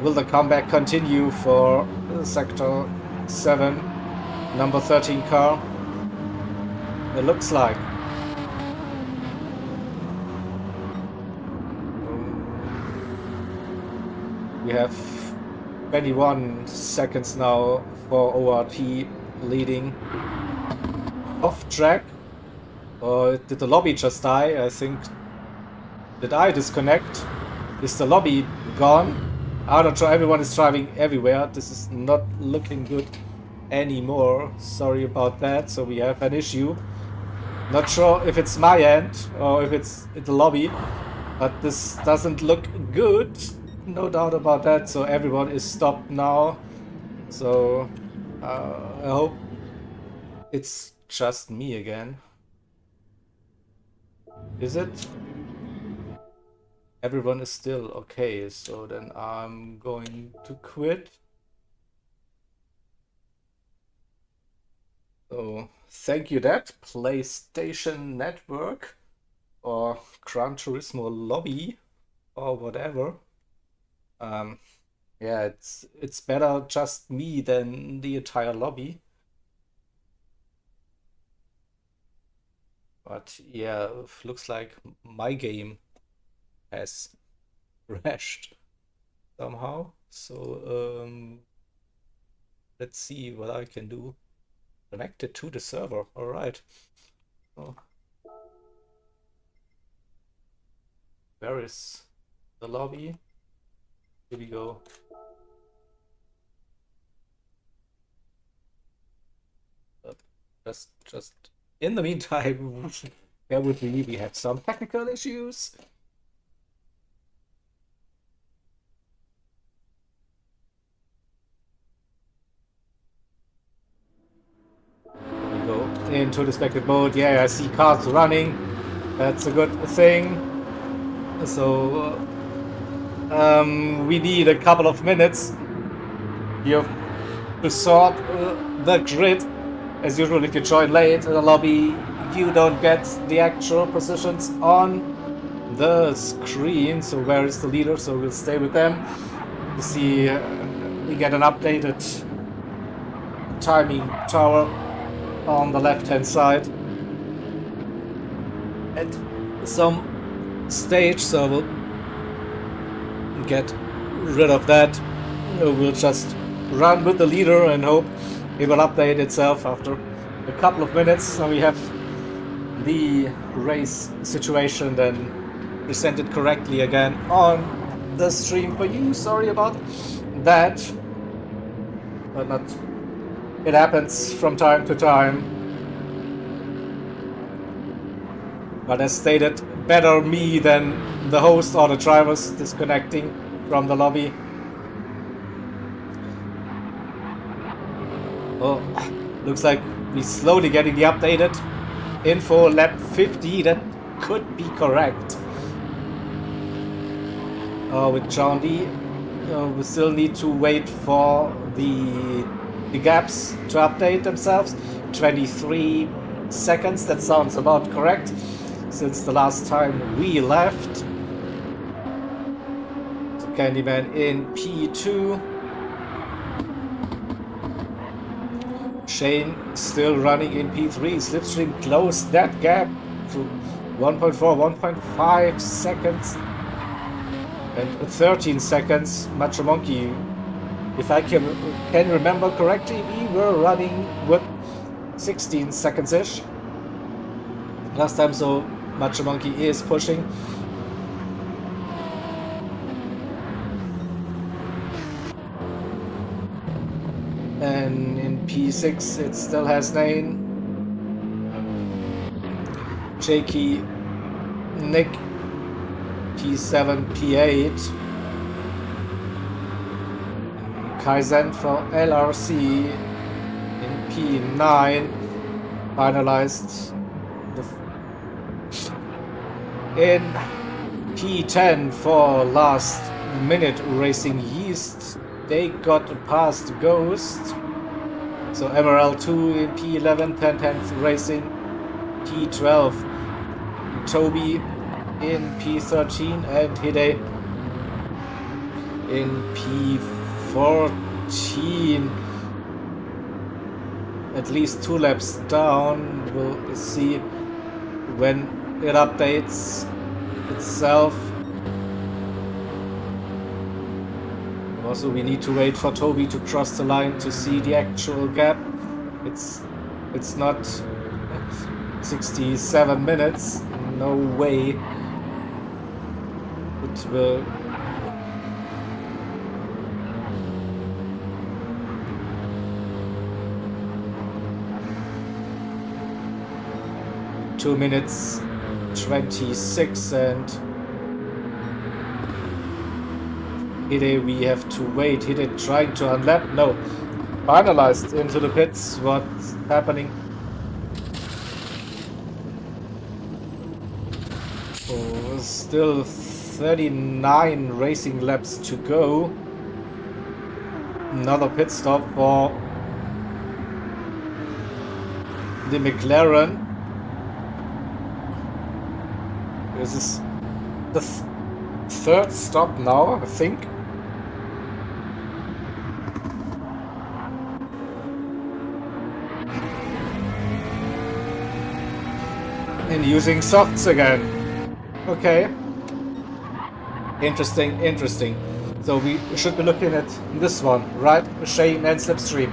A: Will the comeback continue for Sector 7, number 13 car? It looks like. We have 21 seconds now for ORT leading. Off track. Or did the lobby just die? I think. Did I disconnect? Is the lobby gone? I'm not sure. Everyone is driving everywhere. This is not looking good anymore. Sorry about that. So we have an issue. Not sure if it's my end or if it's in the lobby. But this doesn't look good. No doubt about that. So everyone is stopped now. So I hope it's just me again. Is it? Everyone is still okay, so then I'm going to quit. So thank you that PlayStation Network or Gran Turismo Lobby or whatever. Yeah, it's better just me than the entire lobby. But yeah, looks like my game has crashed somehow. So let's see what I can do. Connected to the server. All right. Oh. Where is the lobby? Here we go. Just in the meantime, bear with me. We have some technical issues. Into the spectator mode. Yeah, I see cars running. That's a good thing. So we need a couple of minutes here to sort the grid. As usual, if you join late in the lobby, you don't get the actual positions on the screen. So where is the leader? So we'll stay with them to see we get an updated timing tower on the left-hand side at some stage, so we'll get rid of that. We'll just run with the leader and hope it will update itself after a couple of minutes. So we have the race situation then presented correctly again on the stream for you. Sorry about that, but not. It happens from time to time. But as stated, better me than the host or the drivers disconnecting from the lobby. Oh, looks like we're slowly getting the updated info. Lap 50, that could be correct. With John D, we still need to wait for the gaps to update themselves. 23 seconds, that sounds about correct since the last time we left. So Candyman in P2. Shane still running in P3. Slipstream closed that gap to 1.4, 1.5 seconds and 13 seconds. Macho Monkey, if I can remember correctly, we were running with 16 seconds-ish last time, so Macho Monkey is pushing. And in P6 it still has Nane, Jakey, Nick, P7, P8, Kaizen for LRC in P9, finalized in P10 for last minute racing Yeast. They got past Ghost. So MRL2 in P11, 10th racing. P12 Toby in P13 and Hide in P14. At least 2 laps down. We'll see when it updates itself. Also, we need to wait for Toby to cross the line to see the actual gap. It's not 67 minutes. No way it will. Two minutes 26 and Hide, we have to wait. Hide trying to unlap. No. Finalized into the pits. What's happening? Oh, still 39 racing laps to go. Another pit stop for the McLaren. This is the third stop now, I think. And using softs again. Okay. Interesting, interesting. So we should be looking at this one, right? Shane and Slipstream.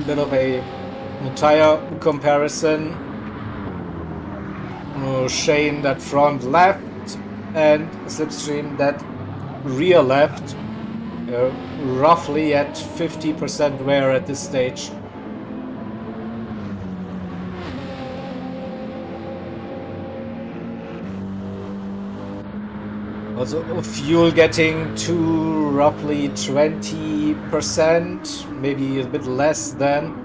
A: Bit of a tire comparison. Shane that front left and Slipstream that rear left, roughly at 50% wear at this stage. Also fuel getting to roughly 20%, maybe a bit less than.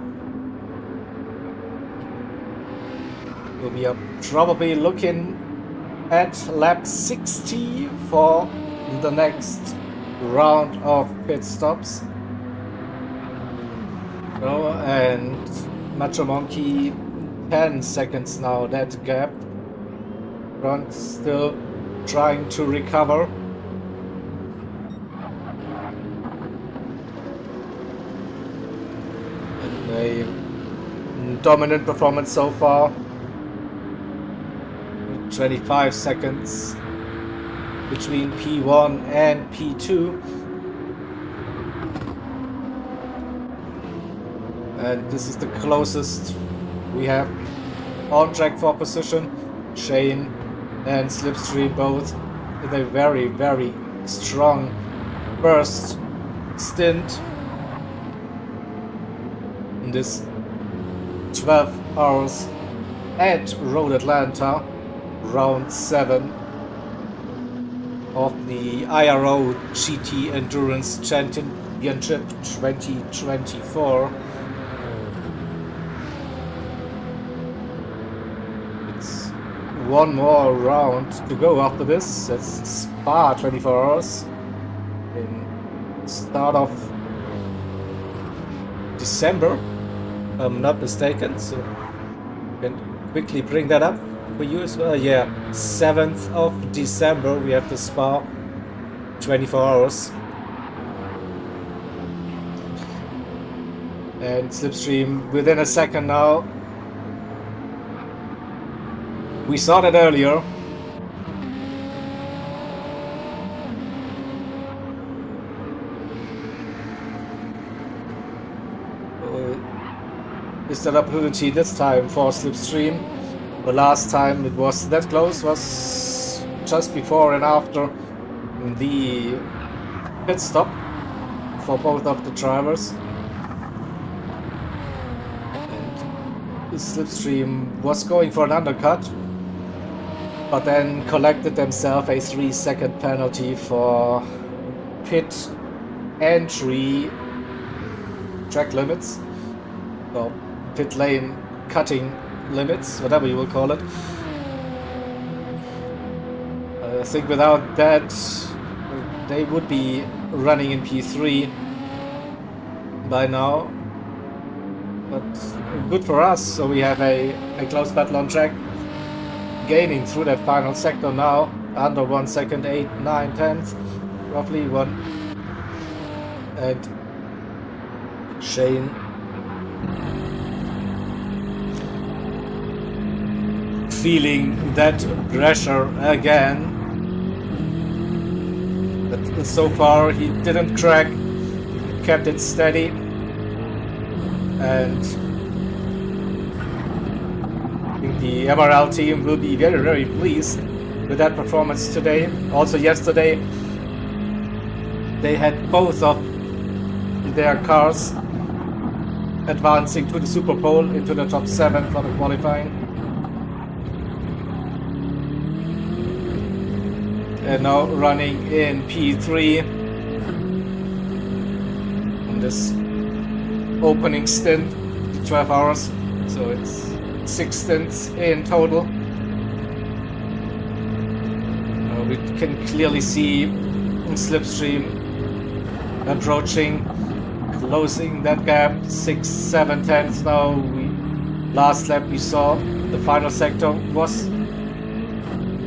A: We are probably looking at lap 60 for the next round of pit stops. Oh, and Macho Monkey 10 seconds now, that gap. Front still trying to recover. And a dominant performance so far. 25 seconds between P1 and P2. And this is the closest we have on track for position. Shane and Slipstream both with a very, very strong first stint in this 12 hours at Road Atlanta, round 7 of the IRO GT Endurance Championship 2024. It's one more round to go after this. That's Spa 24 hours in start of December, if I'm not mistaken, so you can quickly bring that up for you as well. Yeah, 7th of December we have the Spa 24 hours. And Slipstream within a second now. We saw that earlier. Is that opportunity this time for Slipstream? The last time it was that close was just before and after the pit stop for both of the drivers. Slipstream was going for an undercut, but then collected themselves a 3-second penalty for pit entry track limits, or pit lane cutting limits, whatever you will call it. I think without that they would be running in P3 by now, but good for us. So we have a close battle on track, gaining through that final sector now, under 1 second, 8, 9, 10th, roughly 1. And Shane feeling that pressure again, but so far he didn't crack, kept it steady, and I think the MRL team will be very, very pleased with that performance today. Also yesterday they had both of their cars advancing to the Super Pole into the top 7 for the qualifying. And now running in P3 on this opening stint, 12 hours, so it's 6 stints in total. We can clearly see Slipstream approaching, closing that gap, 6, 7 tenths now. Last lap we saw the final sector was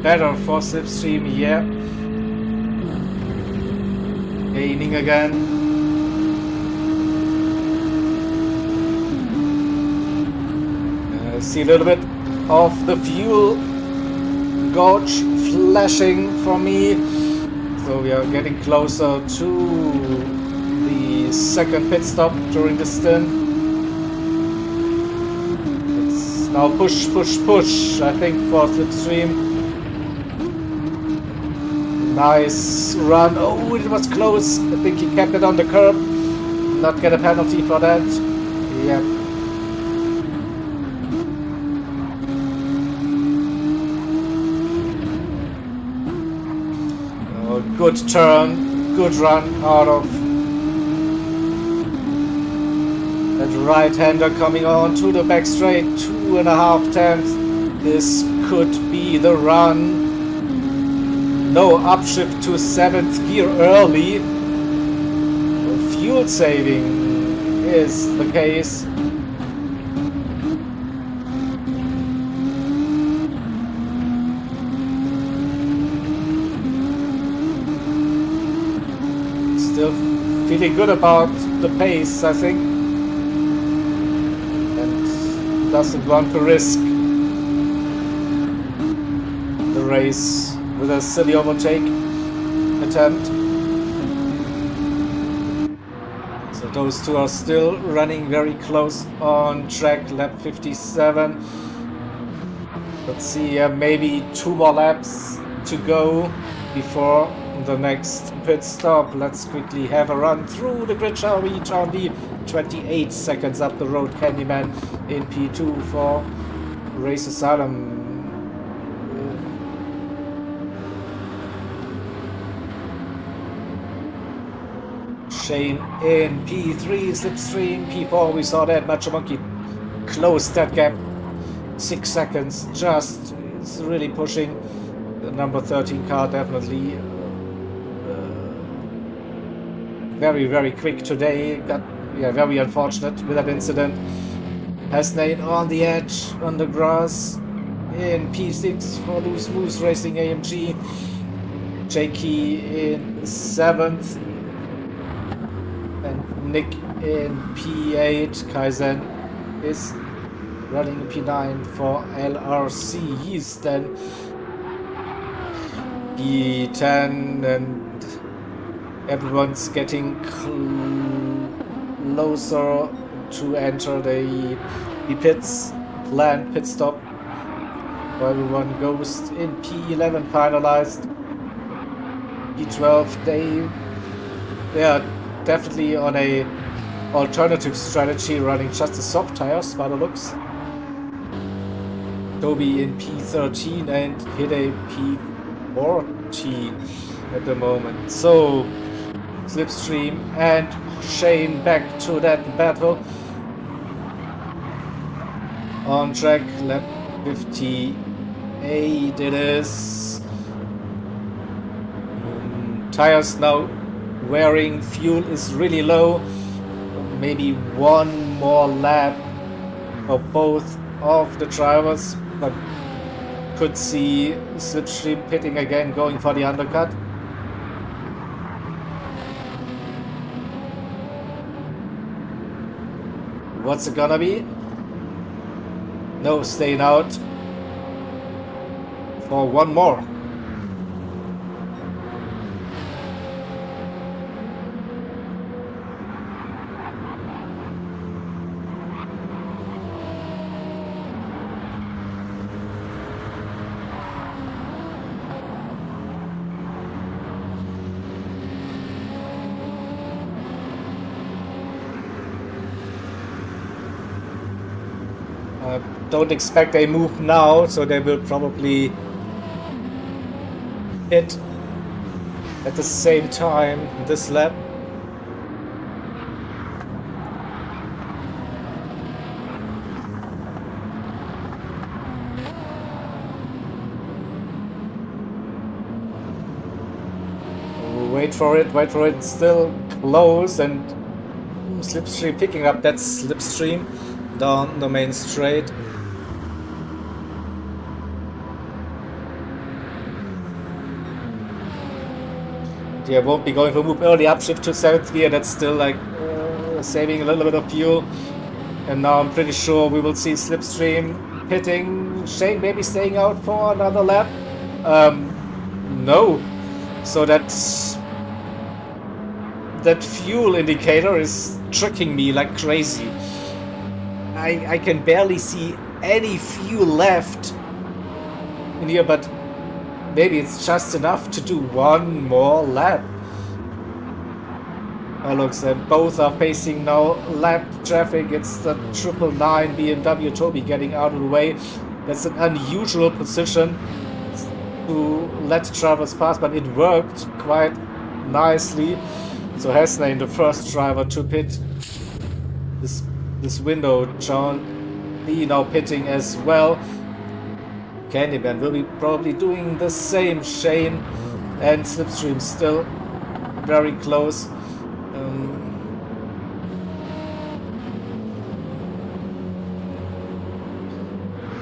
A: better for Slipstream here. Gaining again. See a little bit of the fuel gauge flashing for me. So we are getting closer to the second pit stop during the stint. It's now push, push, push, I think, for Slipstream. Nice run. Oh, it was close. I think he kept it on the curb. Not get a penalty for that. Yeah. Oh, good turn. Good run out of that right-hander coming on to the back straight. 2.5 tenths. This could be the run. No upshift to 7th gear early. Fuel saving is the case. Still feeling good about the pace, I think. And doesn't want to risk the race with a silly overtake attempt. So those two are still running very close on track, lap 57. Let's see, maybe 2 more laps to go before the next pit stop. Let's quickly have a run through the grid, shall we? Only 28 seconds up the road. Candyman in P2 for Race Asylum. Shane in P3, Slipstream P4. We saw that Macho Monkey closed that gap. 6 seconds, just, it's really pushing. The number 13 car definitely very, very quick today. Got, yeah, very unfortunate with that incident. Hasnain on the edge, on the grass in P6 for Loose Moose Racing AMG. Jakey in 7th. And Nick in P8. Kaizen is running in P9 for LRC. He's then P10, and everyone's getting closer to enter the pits, planned pit stop. Everyone goes in P11 finalized. P12, they are definitely on a alternative strategy, running just the soft tires by the looks. Toby in P13 and Hide P14 at the moment. So Slipstream and Shane back to that battle. On track, lap 58 it is. Tires now wearing, fuel is really low. Maybe one more lap for both of the drivers, but could see Slipstream pitting again, going for the undercut. What's it gonna be? No, staying out for one more. Don't expect a move now, so they will probably hit at the same time this lap. Wait for it, it's still close, and Slipstream picking up that Slipstream down the main straight. Yeah, won't be going for a move early, upshift to 7th gear, that's still like saving a little bit of fuel. And now I'm pretty sure we will see Slipstream hitting. Shane maybe staying out for another lap. No. So that fuel indicator is tricking me like crazy. I can barely see any fuel left in here, but maybe it's just enough to do one more lap. Oh, looks like both are facing now lap traffic. It's the 999 BMW Toby getting out of the way. That's an unusual position to let travelers pass, but it worked quite nicely. So Hasnain, the first driver to pit this window. John Lee now pitting as well. Candyman will be probably doing the same. Shane and Slipstream still very close.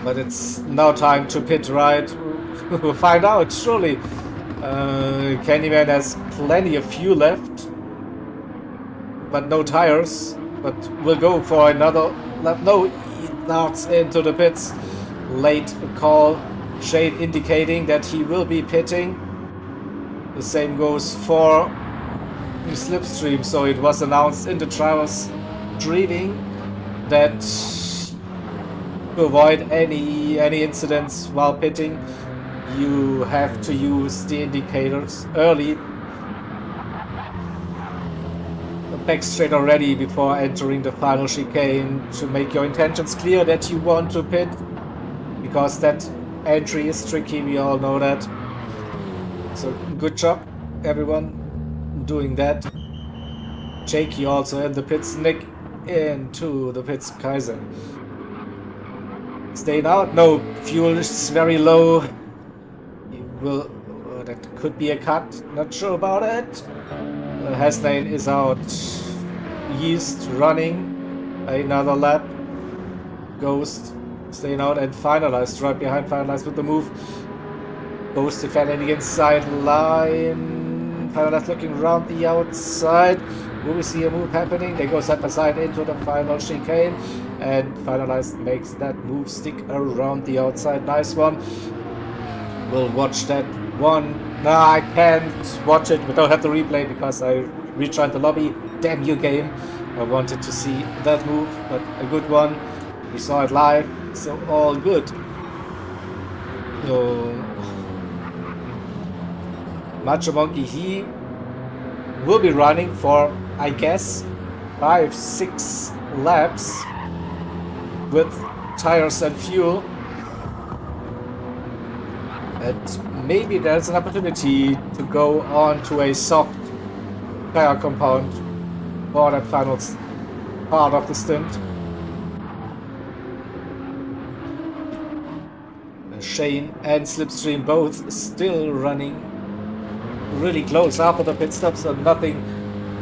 A: But it's now time to pit, right? We'll find out, surely. Candyman has plenty of fuel left, but no tires. But we'll go for another lap. No, he darts into the pits. Late call. Shane indicating that he will be pitting. The same goes for Slipstream. So it was announced in the drivers briefing that to avoid any incidents while pitting, you have to use the indicators early. Back straight already before entering the final chicane to make your intentions clear that you want to pit, because that entry is tricky, we all know that. So good job everyone doing that. Jakey also in the pits, Nick into the pits, Kaiser staying out. No, fuel is very low. He will, that could be a cut, not sure about it. Hasnain is out. Yeast running another lap. Ghost staying out, and Finalized right behind Finalized with the move. Ghost defending the inside line. Finalized looking around the outside. Will we see a move happening? They go side by side into the final chicane, and Finalized makes that move stick around the outside. Nice one. We'll watch that one. No, I can't watch it. We don't have the replay because I retried the lobby. Damn you, game. I wanted to see that move, but a good one. We saw it live, so all good. So Macho Monkey, he will be running for, I guess, 5-6 laps with tires and fuel. And maybe there's an opportunity to go on to a soft tire compound for that final part of the stint. Shane and Slipstream both still running really close after the pit stop, so nothing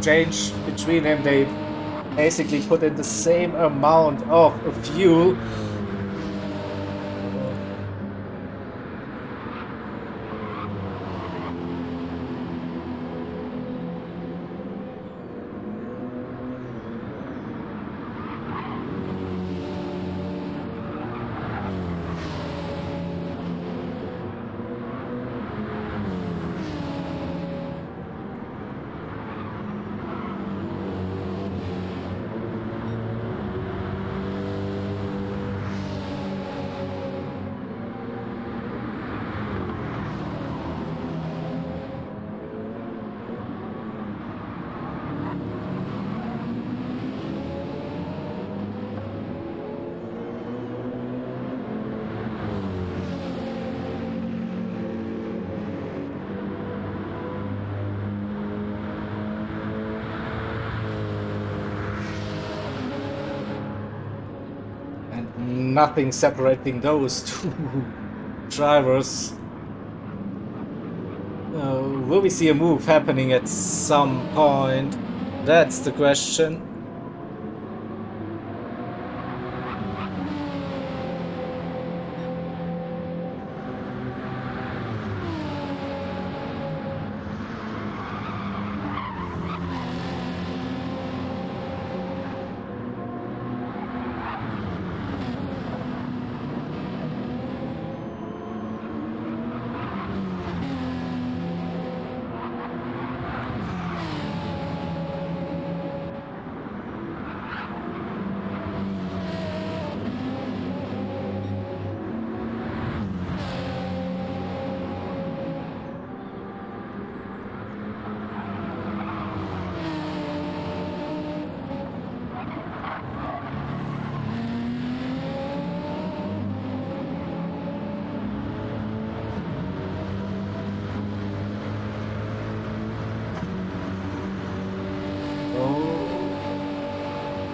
A: changed between them. They basically put in the same amount of fuel. Nothing separating those two drivers. Will we see a move happening at some point? That's the question.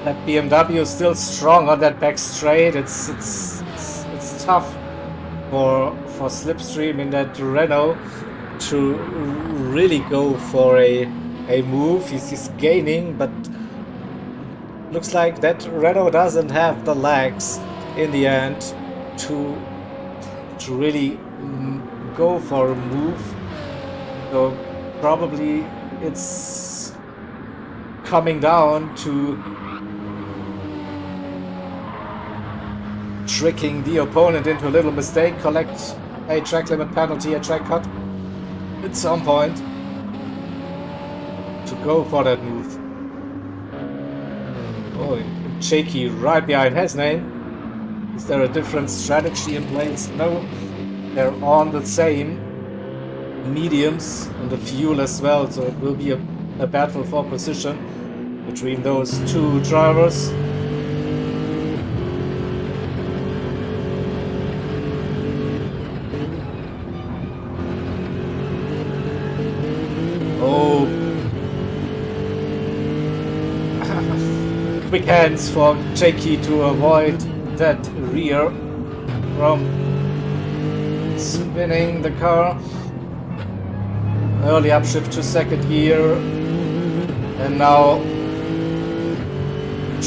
A: That BMW is still strong on that back straight. It's tough for Slipstream in that Renault to really go for a move. He's gaining, but looks like that Renault doesn't have the legs in the end to really go for a move. So probably it's coming down to tricking the opponent into a little mistake, collect a track limit penalty, a track cut at some point to go for that move. Oh, Shaky right behind Hasnane. Is there a different strategy in place? No, they're on the same mediums and the fuel as well, so it will be a battle for position between those two drivers. Quick hands for Jakey to avoid that rear from spinning the car. Early upshift to second gear, and now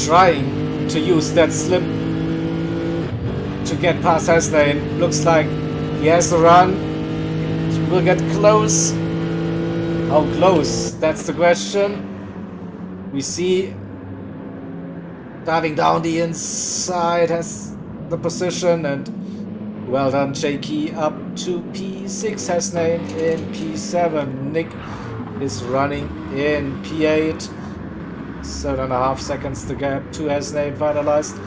A: trying to use that slip to get past Hasnane. Looks like he has to run. We'll get close. How close? That's the question. We see diving down the inside has the position, and well done Jakey, up to P6, Hasnane in P7. Nick is running in P8. 7.5 seconds the gap to Hasnane, finalized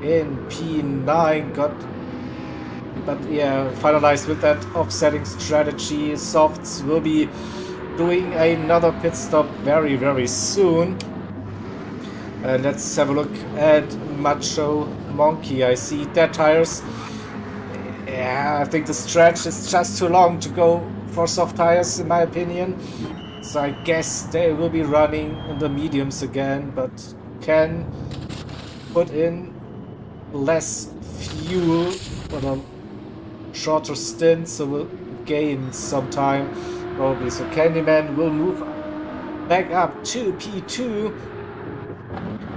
A: in P9. Finalized with that offsetting strategy. Softs will be doing another pit stop very, very soon. Let's have a look at Macho Monkey. I see dead tires Yeah, I think the stretch is just too long to go for soft tires, in my opinion. So I guess they will be running in the mediums again, but can put in less fuel for the shorter stint, so we'll gain some time probably. So Candyman will move back up to P2.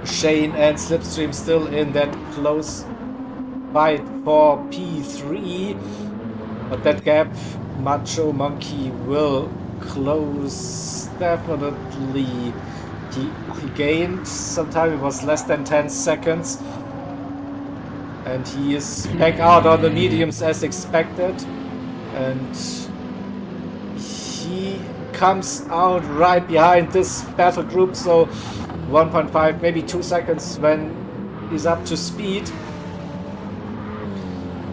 A: Shane and Slipstream still in that close fight for P3, but that gap Macho Monkey will close definitely. He gained some time, it was less than 10 seconds, and he is back out on the mediums as expected, and he comes out right behind this battle group, so 1.5 maybe 2 seconds when he's up to speed.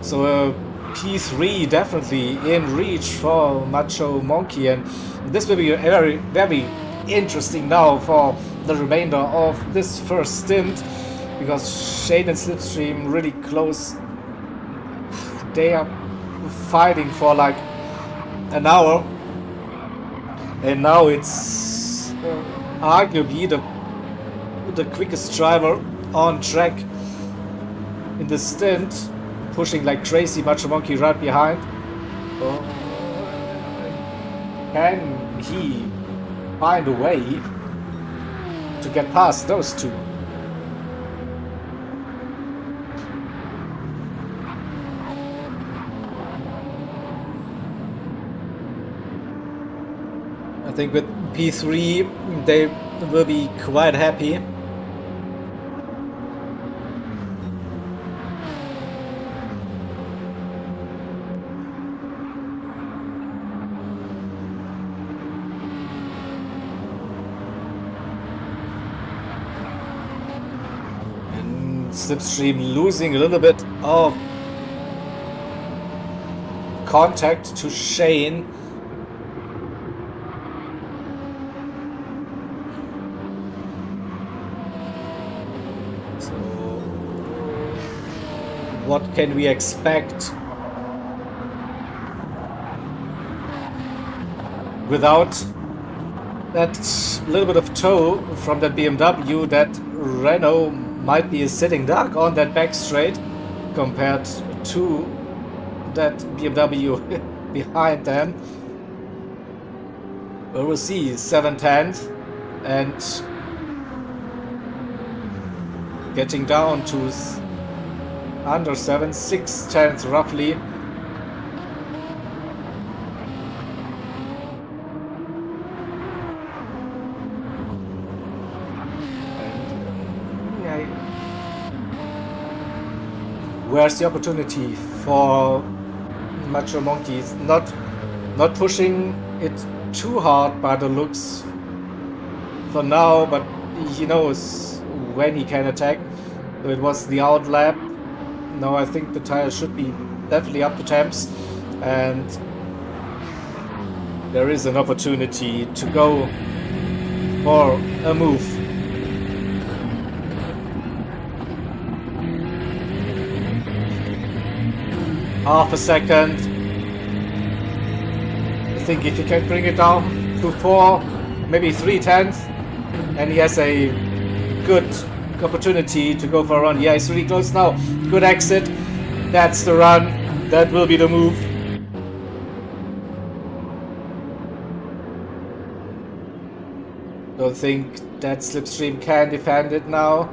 A: So P3 definitely in reach for Macho Monkey, and this will be very, very interesting now for the remainder of this first stint, because Shane and Slipstream really close. They are fighting for like an hour, and now it's arguably the quickest driver on track in the stint, pushing like crazy. Macho Monkey right behind. Oh. Can he find a way to get past those two? I think with P3 they will be quite happy. Slipstream losing a little bit of contact to Shane. So what can we expect without that little bit of tow from that BMW? That Renault might be a sitting duck on that back straight compared to that BMW behind them. But we'll see. 7/10 and getting down to under 7, 6/10 roughly. Where's the opportunity for Macho Monkey? Not pushing it too hard by the looks for now, but he knows when he can attack. So it was the out lap. Now I think the tire should be definitely up to temps, and there is an opportunity to go for a move. Half a second. I think if you can bring it down to 4, maybe 3/10, and he has a good opportunity to go for a run. Yeah, he's really close now. Good exit. That's the run. That will be the move. Don't think that Slipstream can defend it now.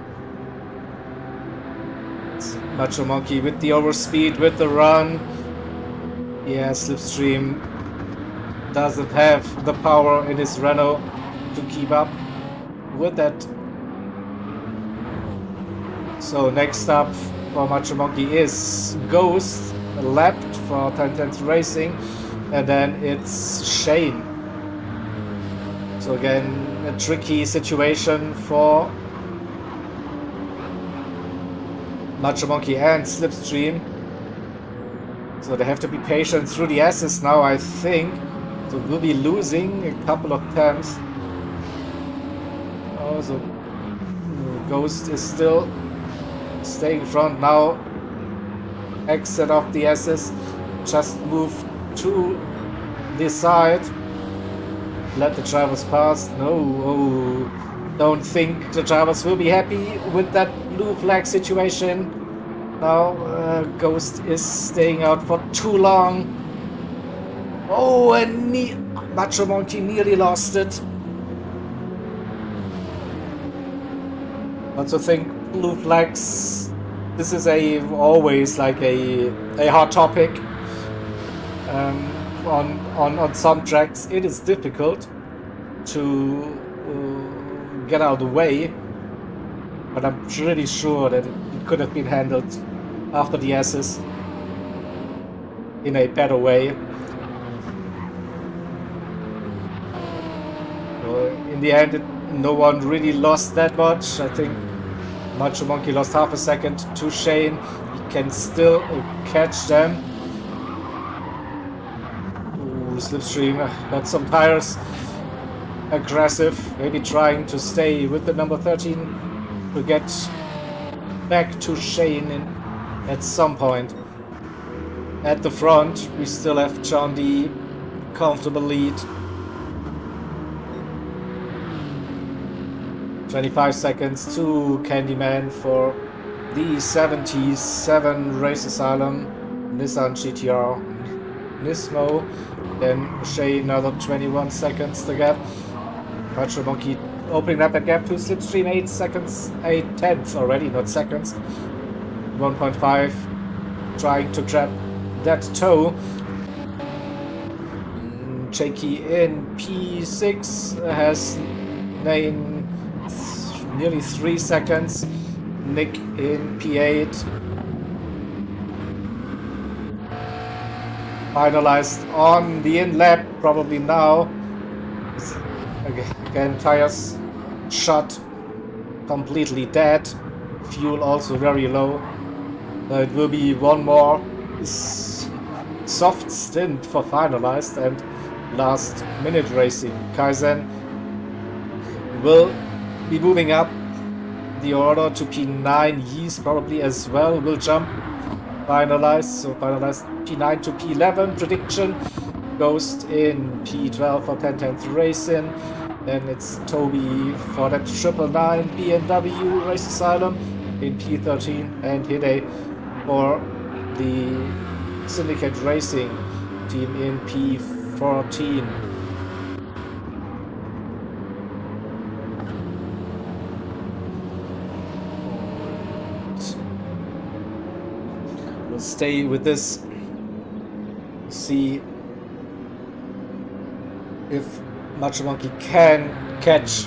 A: Macho Monkey with the overspeed, with the run. Yeah, Slipstream doesn't have the power in his Renault to keep up with that. So next up for Macho Monkey is Ghost, lapped for 10/10 Racing, and then it's Shane. So again, a tricky situation for Macho Monkey and Slipstream. So they have to be patient through the S's now, I think. So we'll be losing a couple of times. Oh, so Ghost is still staying front now. Exit of the S's. just move to the side. Let the drivers pass. No, oh, don't think the drivers will be happy with that blue flag situation. Now Ghost is staying out for too long. Oh, and Macho Monkey nearly lost it. Also think blue flags, this is always like a hot topic. On some tracks it is difficult to get out of the way, but I'm pretty sure that it could have been handled after the S's in a better way. In the end, no one really lost that much. I think Macho Monkey lost half a second to Shane. He can still catch them. Ooh, Slipstream got some tires. Aggressive, maybe trying to stay with the number 13 to get back to Shane at some point. At the front, we still have John D. Comfortable lead. 25 seconds to Candyman for the 77 Race Asylum, Nissan GTR, Nismo. Then Shane another 21 seconds to gap. Macho Monkey opening up that gap to Slipstream 8 seconds, 8 tenths already, not seconds. 1.5 trying to grab that toe. Jakey in P6 has nearly 3 seconds. Nick in P8. Finalized on the in lap, probably now. Again, tires shot, completely dead. Fuel also very low. It will be one more soft stint for finalized and last minute racing. Kaizen will be moving up the order to P9. Yeast probably as well will jump. Finalized, so finalized P9 to P11 prediction. Ghost in P12 for 10-10th racing. Then it's Toby for that 999 BMW Race Asylum in P13, and Hide for the Syndicate Racing team in P14. We'll stay with this, see if Macho Monkey can catch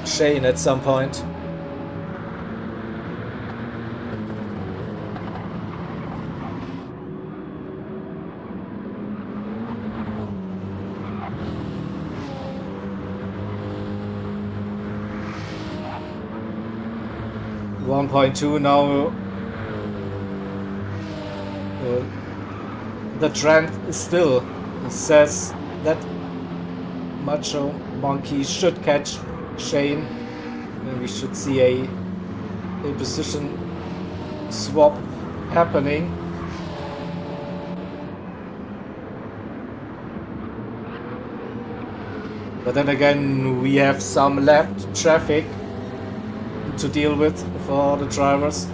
A: Shane at some point. .2 now. The trend still says that Macho Monkey should catch Shane, and we should see a position swap happening. But then again, we have some lapped traffic to deal with for the drivers.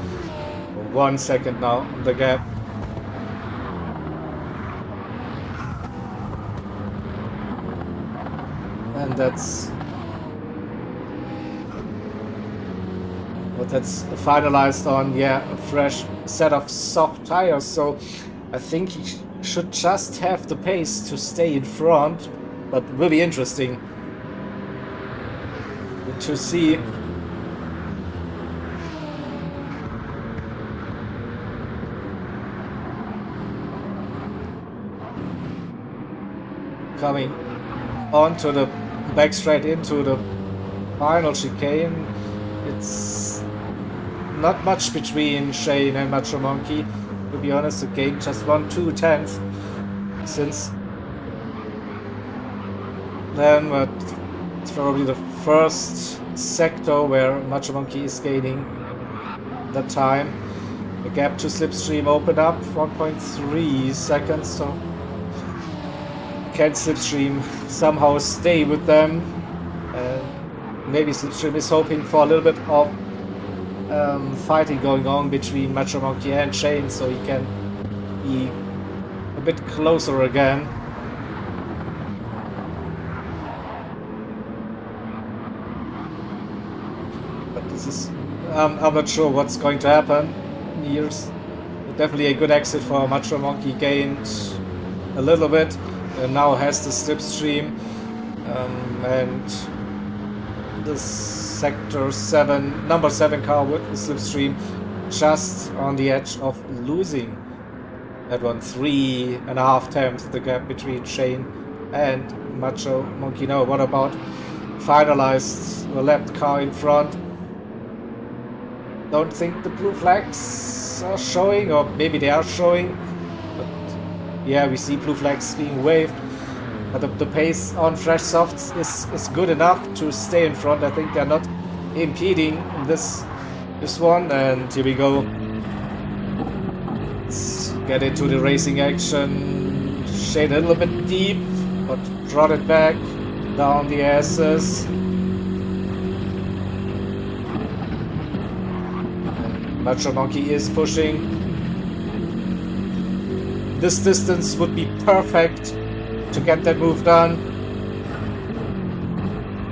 A: 1 second now on the gap. And that's what that's finalized on. Yeah, a fresh set of soft tires. So I think he should just have the pace to stay in front, but will be interesting to see. Coming onto the back straight into the final chicane. It's not much between Shane and Macho Monkey. To be honest, the game just won 2/10 since then, but it's probably the first sector where Macho Monkey is gaining the time. gap to slipstream opened up, 1.3 seconds, so can slipstream somehow stay with them? Maybe slipstream is hoping for a little bit of fighting going on between Macho Monkey and Shane, so he can be a bit closer again. But this is, I'm not sure what's going to happen. Here's definitely a good exit for Macho Monkey, gained a little bit, and now has the slipstream, and the sector 7, number 7 car with the slipstream just on the edge of losing that one. 3.5 times the gap between Shane and Macho Monkey. Now what about finalized the left car in front? Don't think the blue flags are showing, or maybe they are showing, but yeah, we see blue flags being waved. But the pace on fresh softs is good enough to stay in front. I think they're not impeding this one, and here we go. Let's get into the racing action. Shade a little bit deep, but brought it back down the S's. Macho Monkey is pushing. This distance would be perfect to get that move done.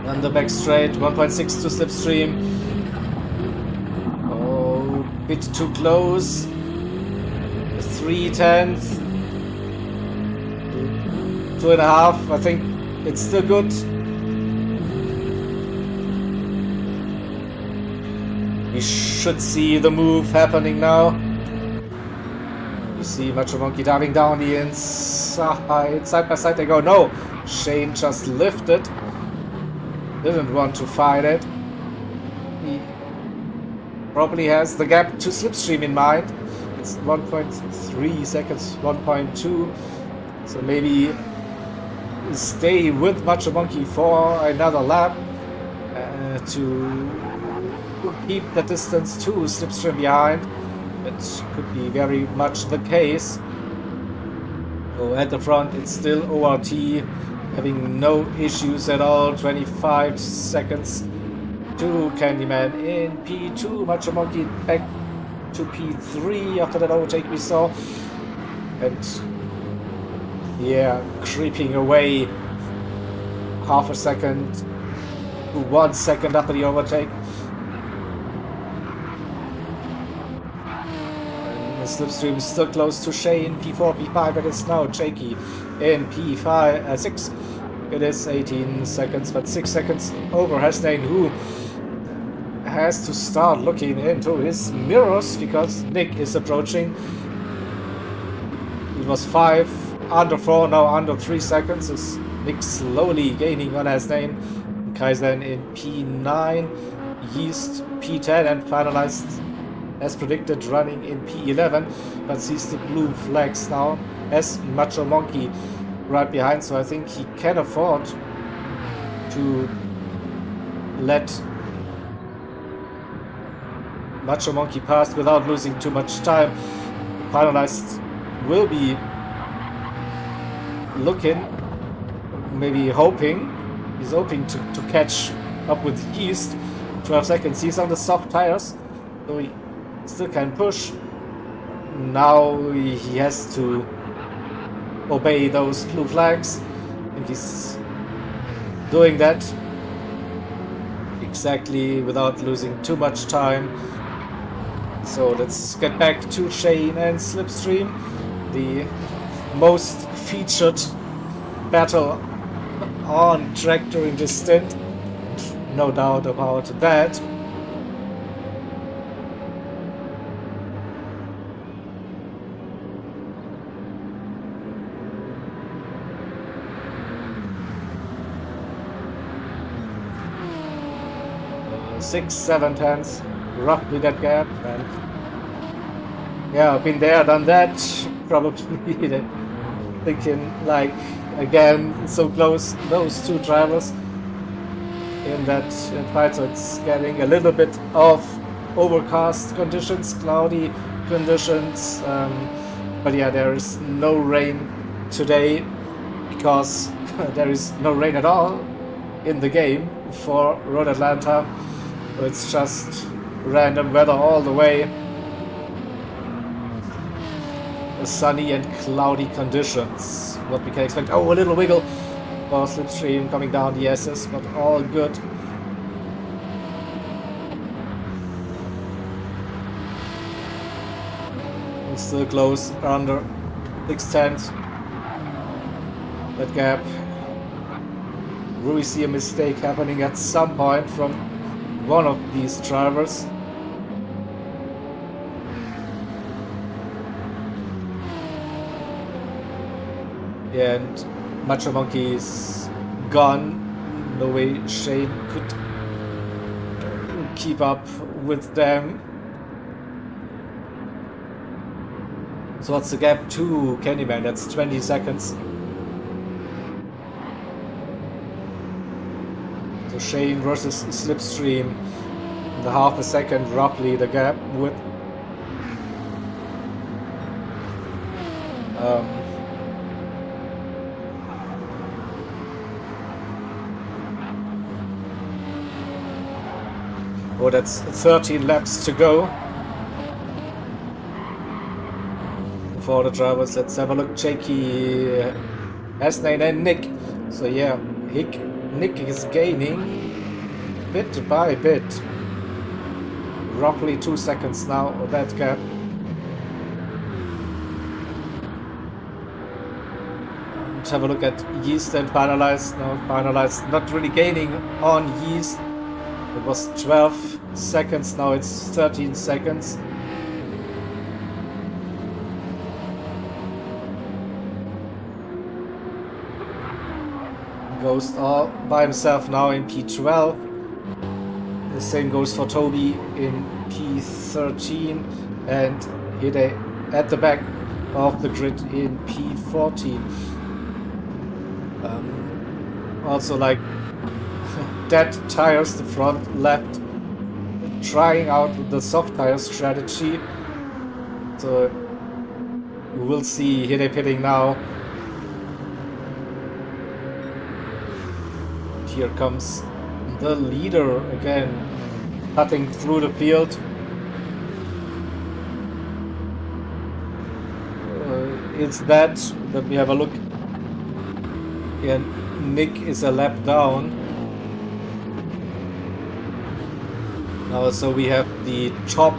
A: On the back straight, 1.6 to slipstream. Oh, bit too close. 3/10. 2.5. I think it's still good. We should see the move happening now. You see Macho Monkey diving down the inside. Side by side they go. No! Shane just lifted. Didn't want to fight it. He probably has the gap to slipstream in mind. It's 1.3 seconds, 1.2. So maybe stay with Macho Monkey for another lap to keep the distance to slipstream behind. It could be very much the case. So at the front it's still ORT, having no issues at all. 25 seconds to Candyman in P2. Macho Monkey back to P3 after that overtake we saw. And yeah, creeping away half a second to 1 second after the overtake. Slipstream is still close to Shane. P4, P5, it is now Jakey in P5, 6. It is 18 seconds, but 6 seconds over Hasnain, who has to start looking into his mirrors because Nick is approaching. It was 5, under 4, now under 3 seconds. Is Nick slowly gaining on Hasnain. Kaizen in P9, Yeast P10, and finalized as predicted, running in P11, but sees the blue flags now as Macho Monkey right behind, so I think he can afford to let Macho Monkey pass without losing too much time. Finalized will be looking, maybe hoping, he's hoping to catch up with Yeast. 12 seconds, he's on the soft tires, so he still can push. Now he has to obey those blue flags. I think he's doing that exactly without losing too much time. So let's get back to Shane and Slipstream, the most featured battle on track during this stint. No doubt about that. Six, 7 tenths, roughly that gap, and yeah, I've been there, done that. Probably thinking like again, so close, those two drivers in that fight. So it's getting a little bit of overcast conditions, cloudy, conditions. But yeah, there is no rain today because there is no rain at all in the game for Road Atlanta. It's just random weather all the way. Sunny and cloudy conditions. What we can expect. Oh, a little wiggle for slipstream coming down the S's, but all good. We're still close, under 6/10. That gap. Will we see a mistake happening at some point from one of these drivers? And Macho Monkey is gone. No way Shane could keep up with them. So what's the gap to Candyman? That's 20 seconds. So Shane versus Slipstream. The half a second roughly the gap with oh, that's 13 laps to go for the drivers. Let's have a look. Jakey, S9 and Nick. So yeah, Nick is gaining bit by bit. Roughly 2 seconds now of that gap. Let's have a look at Yeast and Finalized. No, Finalized not really gaining on Yeast. It was 12 seconds, now it's 13 seconds. Ghost all by himself now in P12. The same goes for Toby in P13 and Hide at the back of the grid in P14. Also like dead tires, the front left, trying out the soft tire strategy. So we will see Hide pitting now. Here comes the leader again, cutting through the field. It's that. Let me have a look. And Nick is a lap down. Now, so we have the top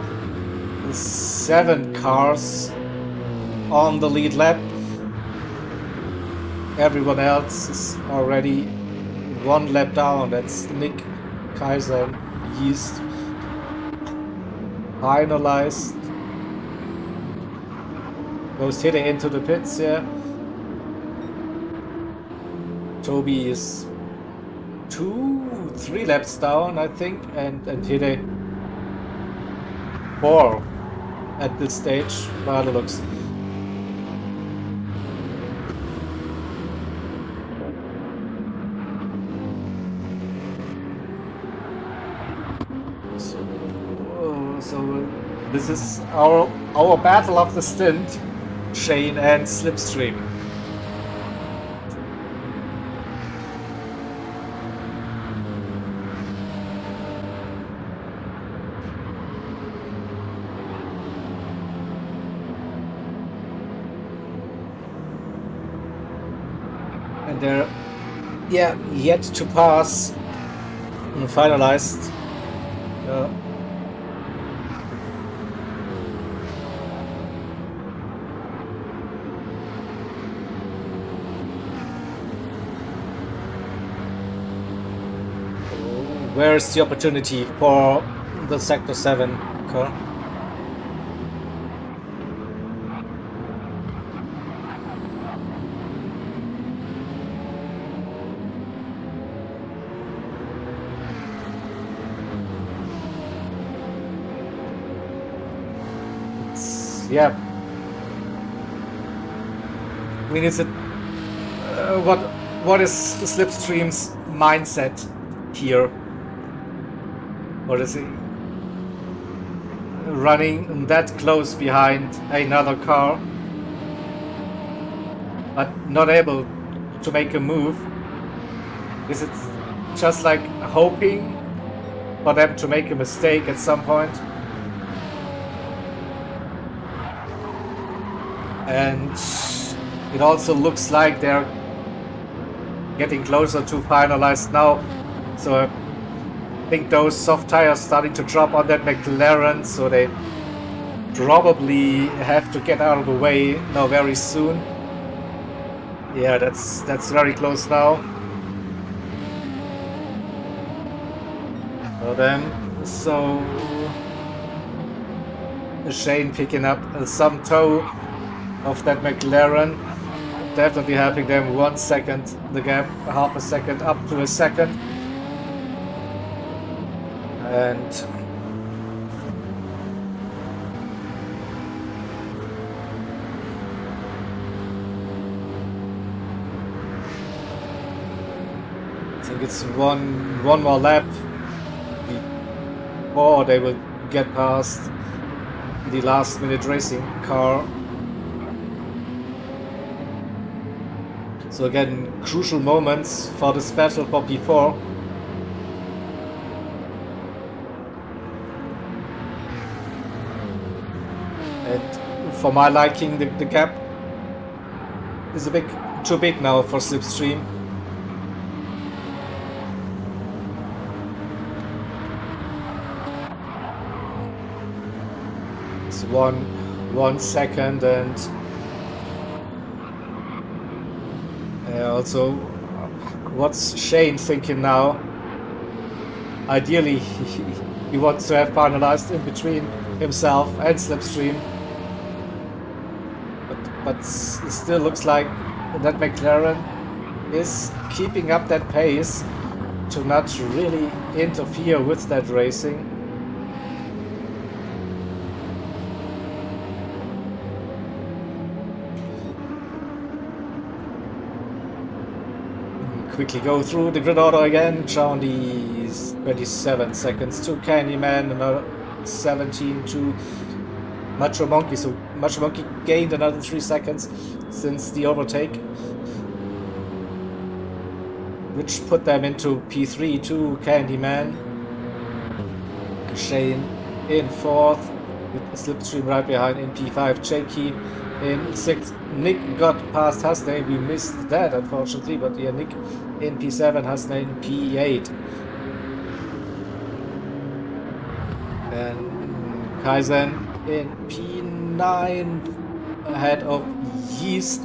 A: 7 cars on the lead lap. Everyone else is already 1 lap down. That's Nick, Kaiser, and Yeast. Finalized. Goes hitting into the pits here. Toby is 2-3 laps down, I think, and Hide 4 at this stage by the looks. So this is our battle of the stint, Shane and Slipstream. And they're yet to pass and finalized. Where is the opportunity for the Sector 7 car? Yeah. I mean, what is Slipstream's mindset here? What is it? running that close behind another car, but not able to make a move. Is it just like hoping for them to make a mistake at some point? And it also looks like they're getting closer to finalized now. So I think those soft tires starting to drop on that McLaren, so they probably have to get out of the way now very soon. Yeah, that's very close now. For them. So Shane picking up some toe of that McLaren, definitely helping them 1 second, the gap, half a second up to a second. And I think it's one more lap before they will get past the last minute racing car. So again, crucial moments for this battle for P4. And for my liking, the gap is a bit too big now for Slipstream. It's 1 second, and also, what's Shane thinking now? Ideally, he wants to have finalized in between himself and Slipstream, but it still looks like that McLaren is keeping up that pace to not really interfere with that racing. Quickly go through the grid order again. Johnny 27 seconds to Candyman, another 17 to Macho Monkey. So Macho Monkey gained another 3 seconds since the overtake, which put them into P3 to Candyman. Shane in 4th, with Slipstream right behind in P5. Jakey in 6th. Nick got past Hasney. We missed that, unfortunately, but yeah, Nick in P7, Hasney in P8. And Kaizen in P9 ahead of Yeast,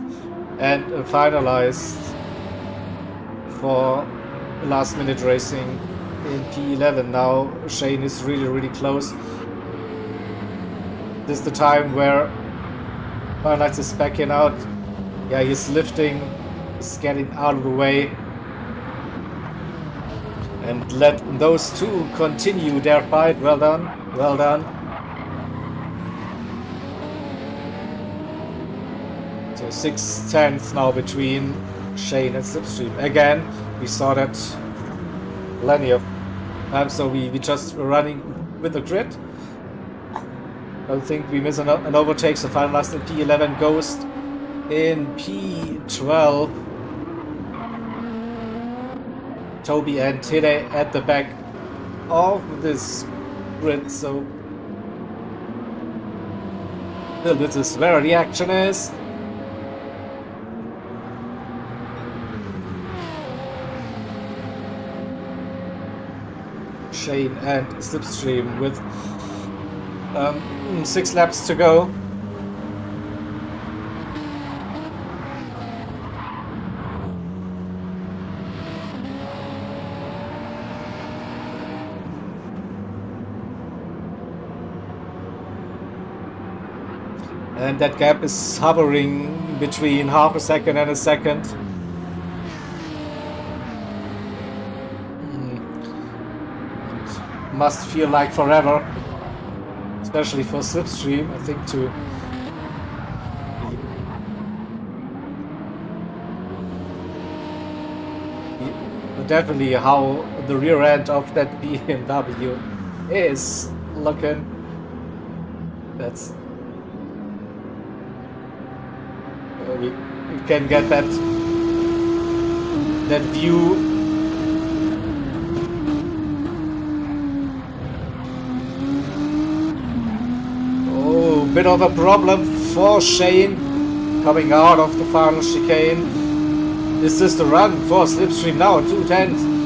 A: and finalized for last minute racing in P11. Now Shane is really close. This is the time where Finalize is backing out. Yeah, he's lifting, he's getting out of the way. And let those two continue their fight. Well done, well done. So 6/10 now between Shane and Slipstream. Again, we saw that plenty of times, so we just were running with the grid. I don't think we miss an overtake, so finalized in P11, Ghost in P12. Toby and Tide at the back of this grid, so this is where the action is. Shane and Slipstream with 6 laps to go. And that gap is hovering between half a second and a second. Must feel like forever, especially for Slipstream, I think, to definitely how the rear end of that BMW is looking. That's we can get that view. Oh, bit of a problem for Shane coming out of the final chicane. Is this the run for Slipstream now? 210.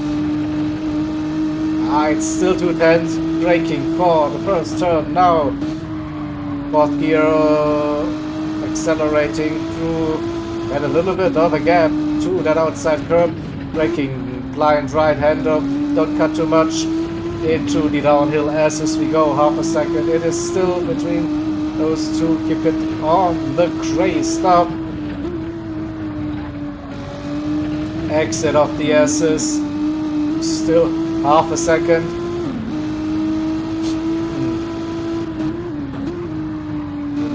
A: It's still 210. Braking for the first turn now. Fourth gear accelerating through. Get a little bit of a gap to that outside curb. Braking blind right-hander. Don't cut too much into the downhill as we go. Half a second. It is still between those two. Keep it on the gray stop. Exit of the S's. Still half a second.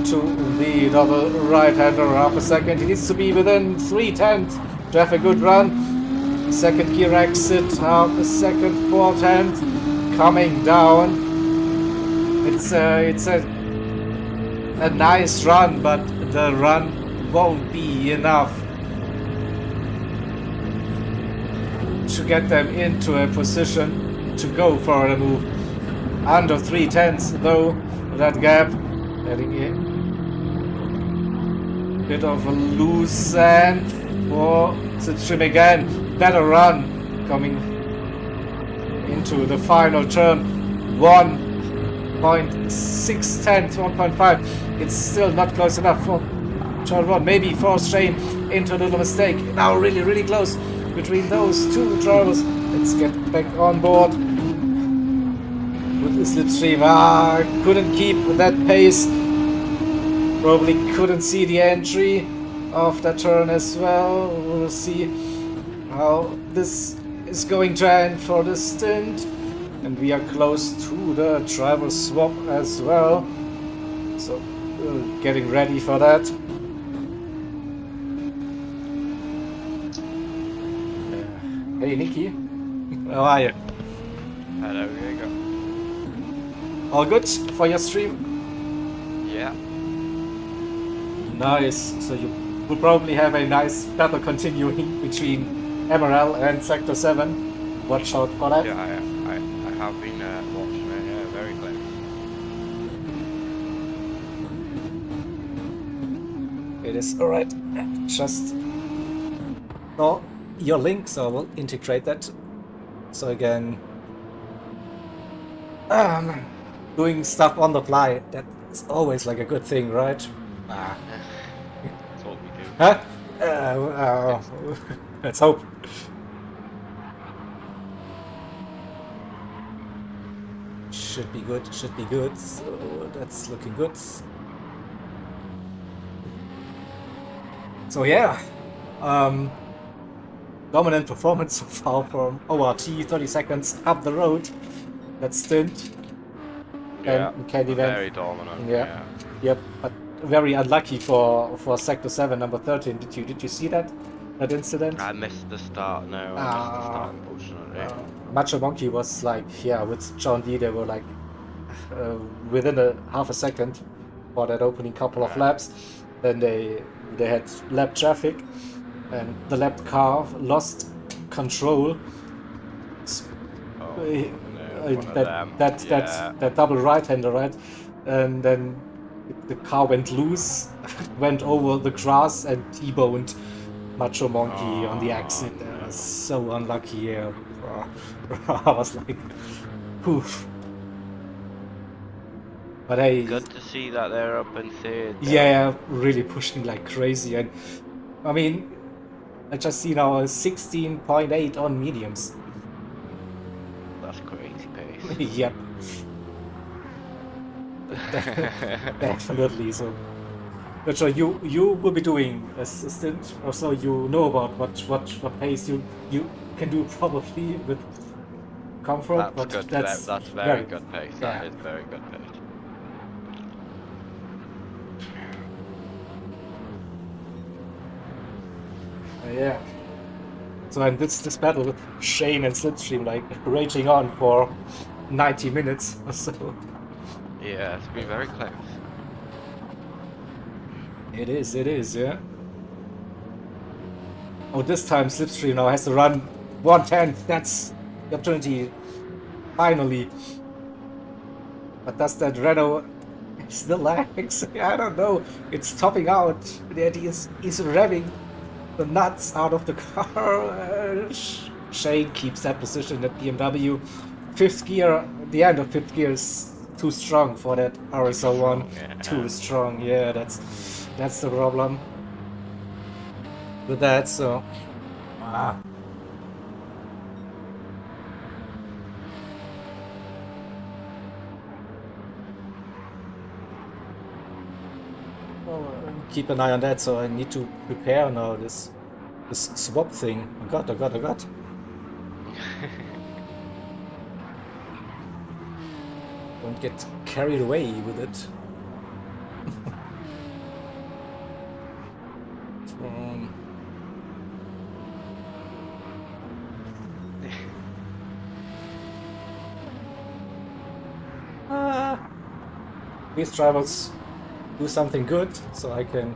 A: To the double right-hander, half a second. He needs to be within 3/10 to have a good run. Second gear exit, half a second, 4/10 coming down. It's a nice run, but the run won't be enough to get them into a position to go for a move. Under 3/10 though, that gap heading in. Bit of a loose end for Slipstream again. Better run coming into the final turn. 1.610 to 1.5. It's still not close enough for turn 1. Maybe force Shane into a little mistake. Now really, really close between those two drivers. Let's get back on board with the Slipstream. Couldn't keep that pace. Probably couldn't see the entry of that turn as well. We'll see how this is going to end for the stint. And we are close to the driver swap as well. So we're getting ready for that. Hey Nikki, how are you?
B: Hello, Diego.
A: All good for your stream?
B: Yeah.
A: Nice. So you will probably have a nice battle continuing between MRL and Sector 7. Watch out for that.
B: Yeah, I have been watching it. Yeah, very close.
A: It is alright. Just no. Your link, so I will integrate that. So again, doing stuff on the fly, that's always like a good thing, right?
B: That's what we do.
A: Huh? Let's hope. Should be good, should be good. So that's looking good. So yeah, dominant performance so far from ORT, 30 seconds up the road. That stint.
B: Yeah,
A: and can't even.
B: very dominant.
A: Yeah. Yep, but very unlucky for Sector 7, number 13. Did you see that incident?
B: I missed the start. No, I missed the start, unfortunately.
A: Macho Monkey was like, yeah, with John D, they were like within a half a second for that opening couple of laps. Then they had lap traffic, and the lap car lost control. That double right-hander, right? And then the car went loose, went over the grass and T-boned Macho Monkey on the exit. That was so unlucky. Yeah. I was like, poof. But hey,
B: good to see that they're up in third.
A: Yeah, really pushing like crazy. And I mean, I just see now a 16.8 on mediums.
B: That's crazy pace.
A: Yep. Definitely. So, but so you will be doing a stint, or so you know about what pace you can do probably with comfort.
B: That's
A: but
B: good. That's very good pace.
A: Yeah.
B: That is very good pace.
A: Yeah. So and this battle with Shane and Slipstream like raging on for 90 minutes or so.
B: Yeah, it's been very close.
A: It is, yeah. Oh, this time Slipstream now has to run 1/10. That's the opportunity, finally. But does that Renault still lags? I don't know. It's topping out. That he's revving the nuts out of the car. Shane keeps that position at BMW. Fifth gear, the end of fifth gear is too strong for that RSL1. Too strong, yeah, that's the problem with that, so well, keep an eye on that, so I need to prepare now this swap thing. I got. Don't get carried away with it. These drivers do something good, so I can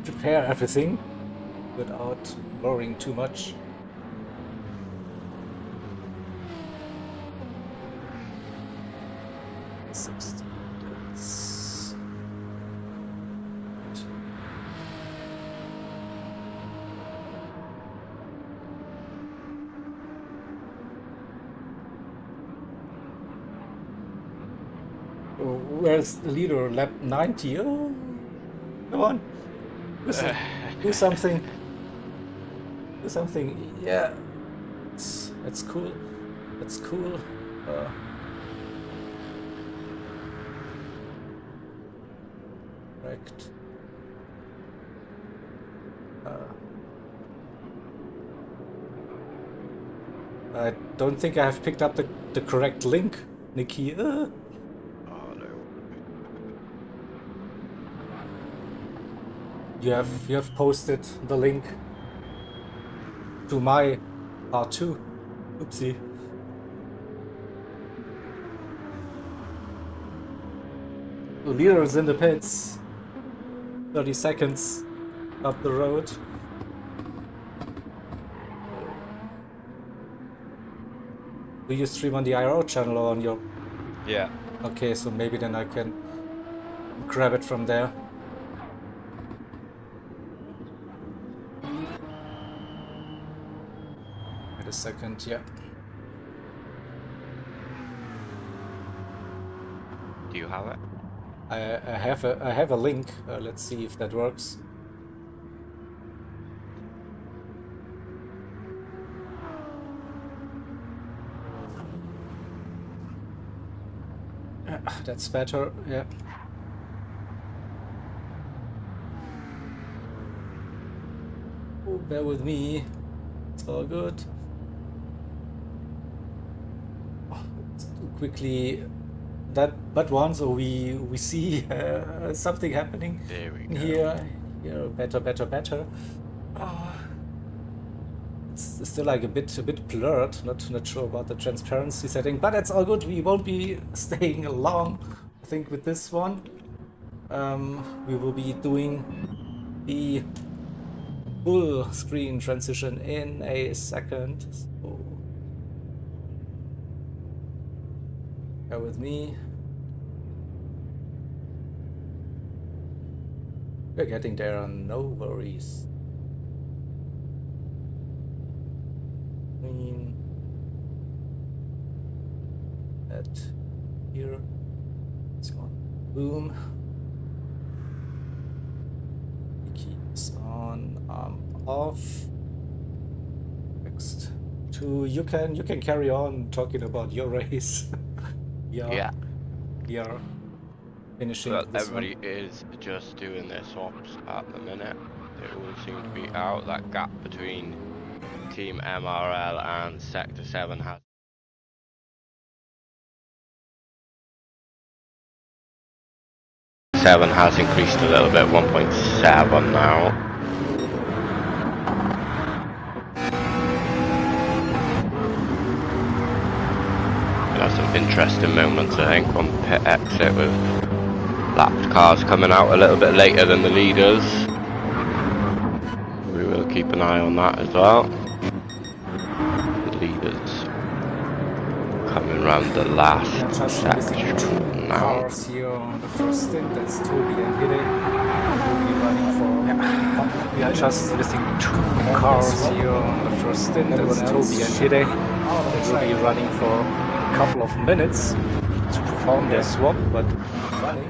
A: prepare everything without worrying too much. Where's the leader? Lap 90? Oh, come on. Do something. Do something. Yeah. That's cool. That's cool. Correct. I don't think I have picked up the correct link, Nikki. You have posted the link to my R2. Oopsie. The leader is in the pits. 30 seconds up the road. Do you stream on the IRO channel or on your...
B: Yeah.
A: Okay, so maybe then I can grab it from there. Wait a second, yeah.
B: Do you have it?
A: I have a link. Let's see if that works. That's better, yeah. Oh, bear with me. It's all good. Quickly, that but one, so we see something happening.
B: There we go.
A: Here, better. Oh, it's still like a bit blurred. Not sure about the transparency setting, but it's all good. We won't be staying long. I think with this one, we will be doing the full screen transition in a second. So bear with me. We're getting there, no worries. That here. It's on. Boom. Keys on, off. Next. You can carry on talking about your race.
B: Yeah.
A: We are finishing.
B: Well,
A: this
B: everybody
A: one.
B: is just doing their swaps at the minute. They all seem to be out. That gap between Team MRL and Sector 7 has increased a little bit, 1.7 now. That's a interesting moments, I think, on pit exit with lapped cars coming out a little bit later than the leaders. We will keep an eye on that as well. The leaders coming round the last section now.
A: Cars here on the first stint. That's Toby and Hide. Toby running for
C: we are just missing 2 cars here on the first stint. That's Toby and Hide. They will be running for a couple of minutes to perform their swap, but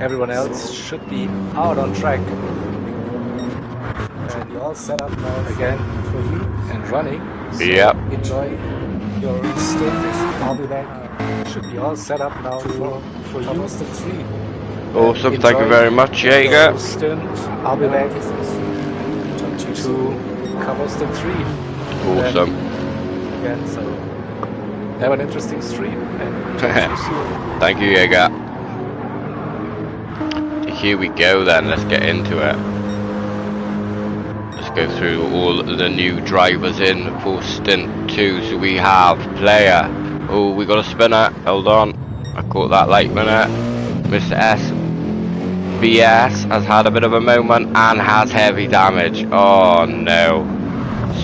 C: everyone else should be out on track.
A: Should be all set up now
C: again
A: for you
C: and running.
B: So yep.
A: Enjoy your stint. I'll be back.
C: Should be all set up now for you.
B: Awesome, thank you very much, Jaeger.
C: Stint. I'll be back to cover stint 3.
B: Awesome.
C: Again, so have an interesting stream and talk to you soon.
B: Thank you, Jaeger. Here we go then, let's get into it. Let's go through all the new drivers in for stint 2. So we have player. Oh, we got a spinner. Hold on. I caught that late minute. Mr. SBS has had a bit of a moment and has heavy damage. Oh no.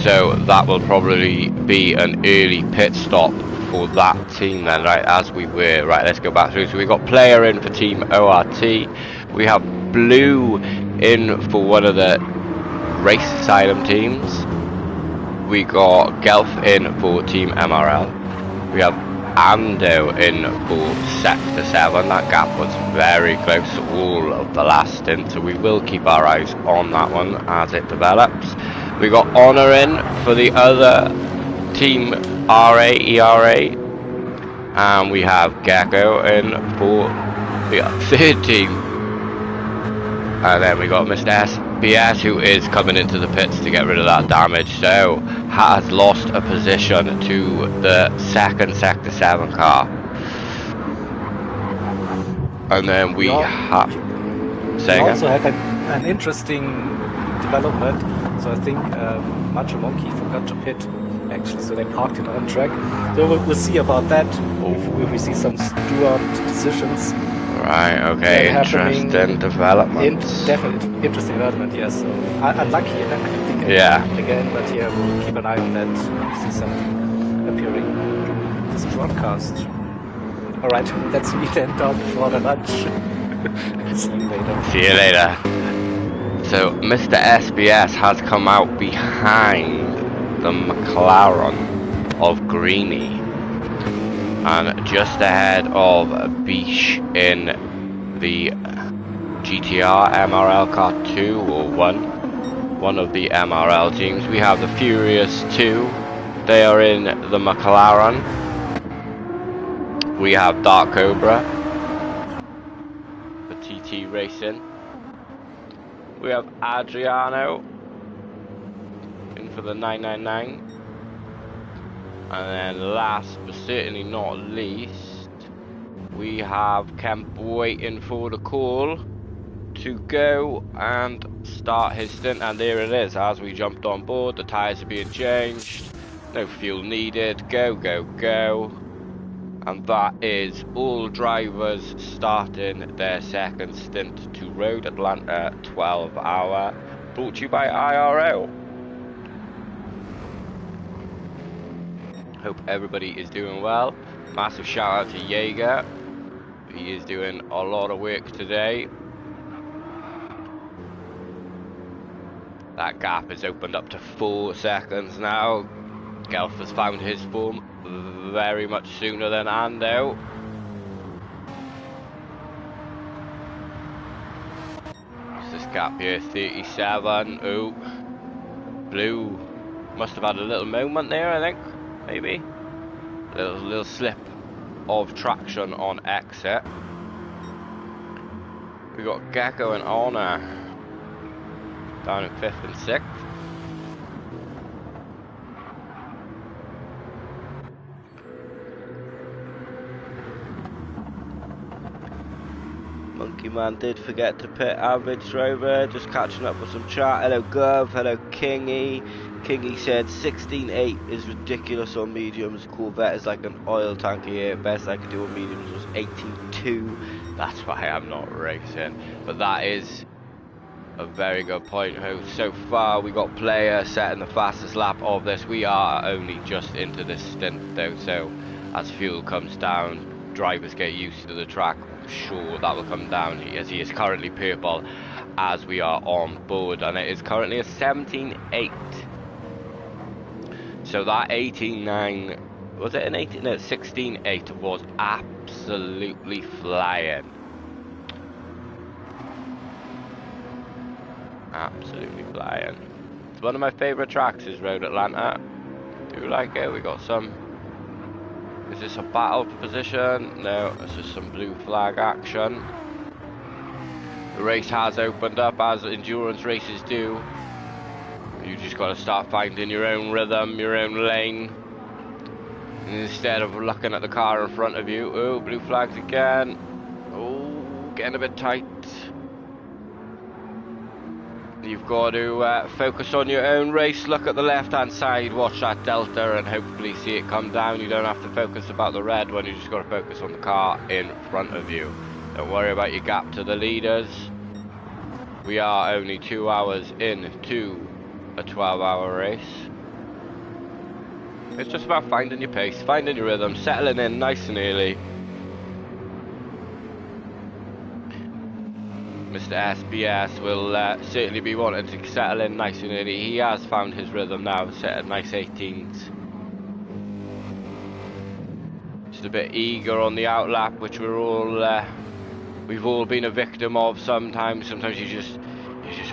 B: So that will probably be an early pit stop for that team then, right, as we were. Right, let's go back through. So we got player in for team ORT. We have blue in for one of the race asylum teams. We got Gelf in for team MRL. We have Ando in for sector 7. That gap was very close all of the last stint, so we will keep our eyes on that one as it develops. We got Honor in for the other team ERA, and we have Gecko in for the third team. And then we got Mr. SBS, who is coming into the pits to get rid of that damage, so has lost a position to the second sector 7 car. And then we have
C: also had an interesting development. So I think Macho Monkey forgot to pit actually, so they parked it on track. So we'll see about that. If we see some steward decisions.
B: Right, okay, interesting development.
C: Definitely interesting development, yes. So, unlucky, I think, again, but yeah, we'll keep an eye on that. See something appearing in this broadcast. Alright, that's me then done for the lunch. See you later.
B: See you later. So, Mr. SBS has come out behind the McLaren of Greeny, and just ahead of Bish in the GTR MRL car 2 or 1 of the MRL teams. We have the Furious 2, they are in the McLaren. We have Dark Cobra for TT Racing. We have Adriano in for the 999. And then last but certainly not least, we have Kemp waiting for the call to go and start his stint, and there it is. As we jumped on board, the tyres are being changed, no fuel needed, go, go, go. And that is all drivers starting their second stint to Road Atlanta 12 hour, brought to you by IRL. Hope everybody is doing well. Massive shout out to Jaeger. He is doing a lot of work today. That gap is opened up to 4 seconds now. Gelf has found his form very much sooner than Ando. What's this gap here? 37. Oh, blue must have had a little moment there, I think. Maybe a little slip of traction on exit. We got Gecko and Honor down in 5th and 6th. Monkey Man did forget to pit average driver. Just catching up with some chat. Hello Gov, hello Kingy. Kingy said 16.8 is ridiculous on mediums. Corvette is like an oil tanker here. Best I could do on mediums was 18.2. That's why I'm not racing. But that is a very good point. So far we got player setting the fastest lap of this. We are only just into this stint though, so as fuel comes down, drivers get used to the track, I'm sure that will come down, as he is currently purple as we are on board, and it is currently a 17.8. So that 18.9, was it an 18? No, 16.8 was absolutely flying. Absolutely flying. It's one of my favourite tracks is Road Atlanta. Do like it? We got some. Is this a battle position? No, this is some blue flag action. The race has opened up as endurance races do. You just got to start finding your own rhythm, your own lane. And instead of looking at the car in front of you. Oh, blue flags again. Oh, getting a bit tight. You've got to focus on your own race, look at the left hand side, watch that delta and hopefully see it come down. You don't have to focus about the red one, you just got to focus on the car in front of you. Don't worry about your gap to the leaders. We are only 2 hours into a 12-hour race. It's just about finding your pace, finding your rhythm, settling in nice and early. Mr. SBS will certainly be wanting to settle in nice and early. He has found his rhythm now, set at nice 18s. Just a bit eager on the outlap, which we've all been a victim of sometimes. Sometimes you just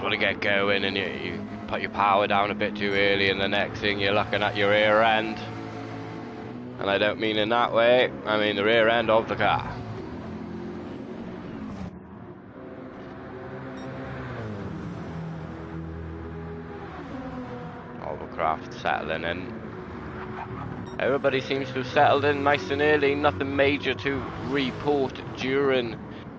B: want to get going and you put your power down a bit too early, and the next thing you're looking at your rear end. And I don't mean in that way, I mean the rear end of the car. Craft settling in. Everybody seems to have settled in nice and early. Nothing major to report during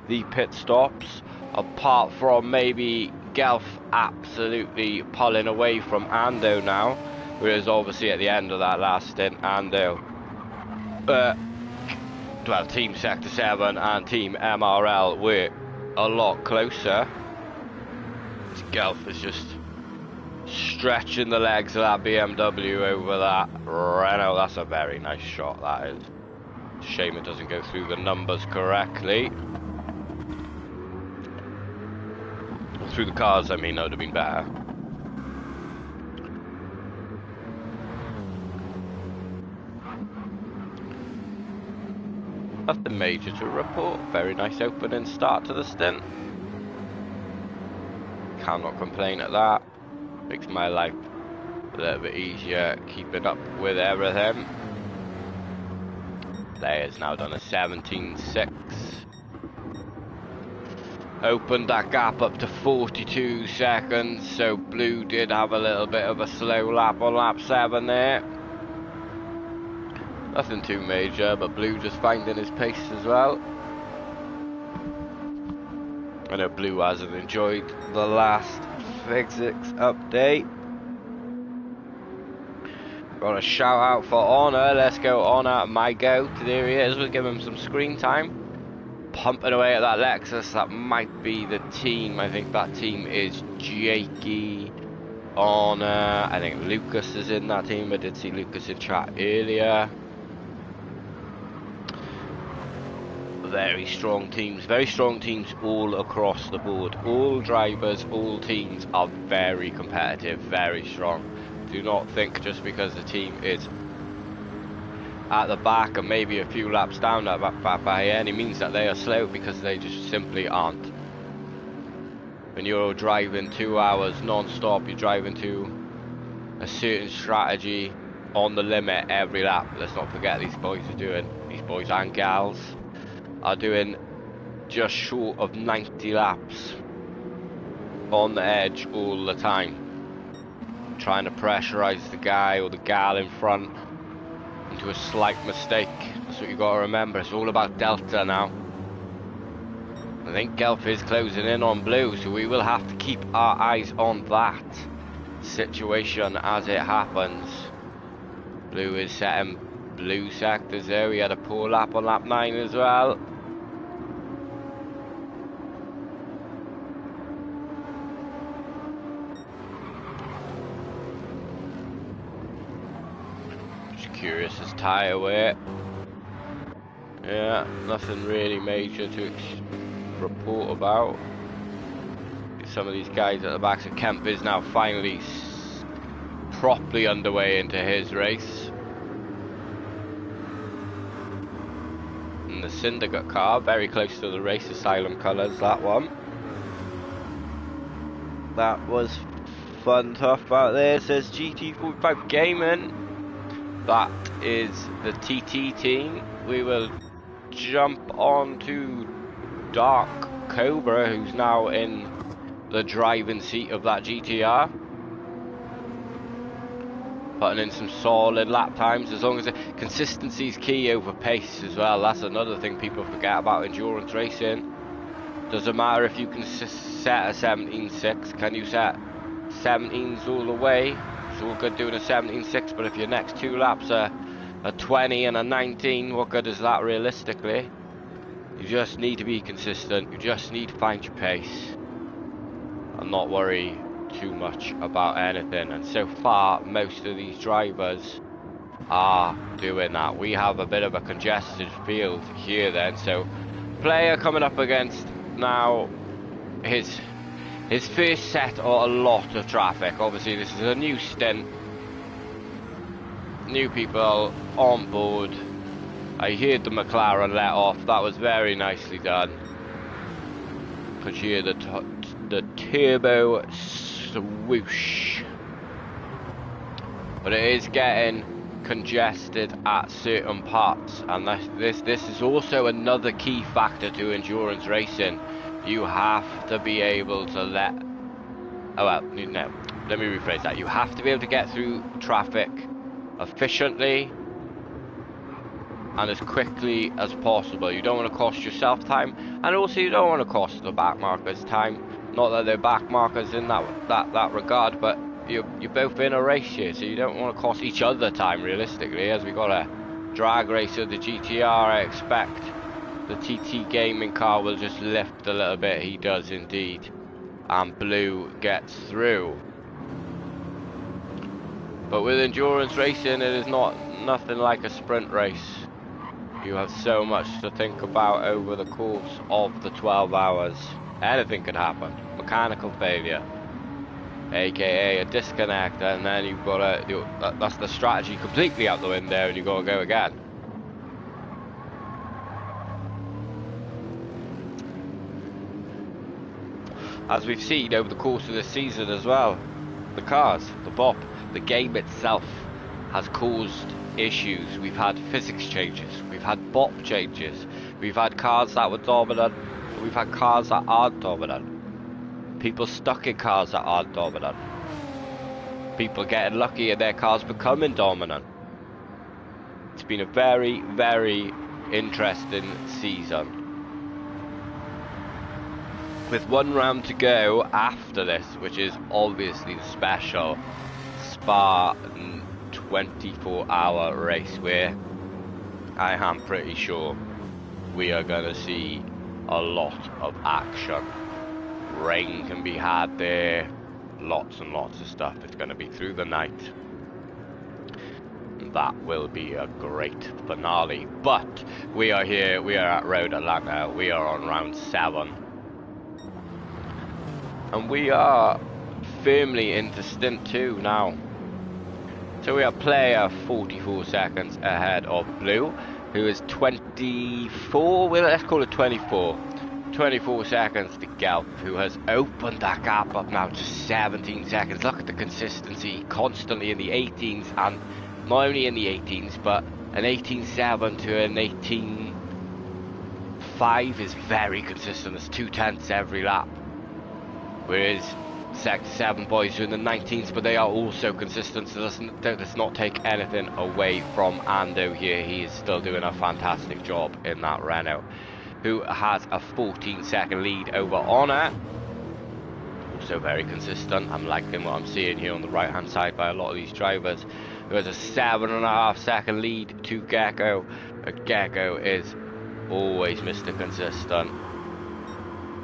B: the pit stops, apart from maybe Gelf absolutely pulling away from Ando now, whereas obviously at the end of that last stint, Ando, well, Team Sector 7 and Team MRL were a lot closer. Gelf is just stretching the legs of that BMW over that Renault. That's a very nice shot, that is. Shame it doesn't go through the numbers correctly. Through the cars, I mean, that would have been better. Nothing major to report. Very nice opening start to the stint. Cannot complain at that. Makes my life a little bit easier keeping up with everything. Player's now done a 17.6. Opened that gap up to 42 seconds, so Blue did have a little bit of a slow lap on lap 7 there. Nothing too major, but Blue just finding his pace as well. I know Blue hasn't enjoyed the last physics update. Got a shout out for Honor. Let's go Honor, my goat. There he is. We'll give him some screen time. Pumping away at that Lexus. That might be the team. I think that team is Jakey, Honor. I think Lucas is in that team. I did see Lucas in chat earlier. Very strong teams all across the board. All drivers, all teams are very competitive, very strong. Do not think just because the team is at the back and maybe a few laps down that back by any means that they are slow, because they just simply aren't. When you're driving 2 hours non-stop, you're driving to a certain strategy on the limit every lap. Let's not forget these boys and gals are doing just short of 90 laps on the edge all the time, trying to pressurize the guy or the gal in front into a slight mistake. That's what you got to remember. It's all about delta now. think Gelf is closing in on blue, so we will have to keep our eyes on that situation as it happens. Blue is setting blue sectors there. We had a poor lap on lap 9 as well. Just curious as tyre wear. Yeah, nothing really major to report about. Some of these guys at the back, so Kemp is now finally properly underway into his race. And the Syndicate car, very close to the Race Asylum colours, that one. That was fun stuff out there. It says GT45 Gaming. That is the TT team. We will jump on to Dark Cobra, who's now in the driving seat of that GTR. Putting in some solid lap times, as long as consistency is key over pace as well. That's another thing people forget about endurance racing. Doesn't matter if you can set a 17.6, can you set 17s all the way? It's all good doing a 17.6, but if your next 2 laps are a 20 and a 19, what good is that realistically? You just need to be consistent, you just need to find your pace and not worry too much about anything. And so far, most of these drivers are doing that. We have a bit of a congested field here then, so player coming up against now his first set or a lot of traffic. Obviously this is a new stint, new people on board. I heard the McLaren let off, that was very nicely done. Could you hear the turbo swoosh? But it is getting congested at certain parts, and this is also another key factor to endurance racing. You have to be able to let me rephrase that. You have to be able to get through traffic efficiently and as quickly as possible. You don't want to cost yourself time, and also you don't want to cost the back markers time. Not that they're back markers in that regard, but you're both in a race here, so you don't want to cost each other time realistically. As we got a drag race of the GTR, I expect the TT gaming car will just lift a little bit. He does indeed, and blue gets through. But with endurance racing, it is nothing like a sprint race. You have so much to think about over the course of the 12 hours. Anything could happen. Mechanical failure, aka a disconnect, and then you've got that's the strategy completely out the window, and you've got to go again. As we've seen over the course of this season as well, the cars, the BOP, the game itself has caused issues. We've had physics changes, we've had BOP changes, we've had cars that were dominant, we've had cars that aren't dominant, people stuck in cars that aren't dominant, people getting lucky and their cars becoming dominant. It's been a very, very interesting season. With one round to go after this, which is obviously the special Spa 24-hour race, where I am pretty sure we are going to see a lot of action. Rain can be had there, lots and lots of stuff. It's going to be through the night. That will be a great finale. But we are here, we are at Road Atlanta, we are on round 7. And we are firmly into stint 2 now. So we are player 44 seconds ahead of blue, who is 24, well, let's call it 24. 24 seconds to Gelp, who has opened that gap up now to 17 seconds. Look at the consistency, constantly in the 18s, and not only in the 18s, but an 18.7 to an 18.5 is very consistent. It's 2/10 every lap. Whereas Sector 7 boys are in the 19s, but they are also consistent, so let's not take anything away from Ando here. He is still doing a fantastic job in that Renault. who has a 14-second lead over Honor. Also very consistent. I'm liking what I'm seeing here on the right hand side by a lot of these drivers. There was a 7.5-second lead to Gecko, but Gecko is always Mr. Consistent.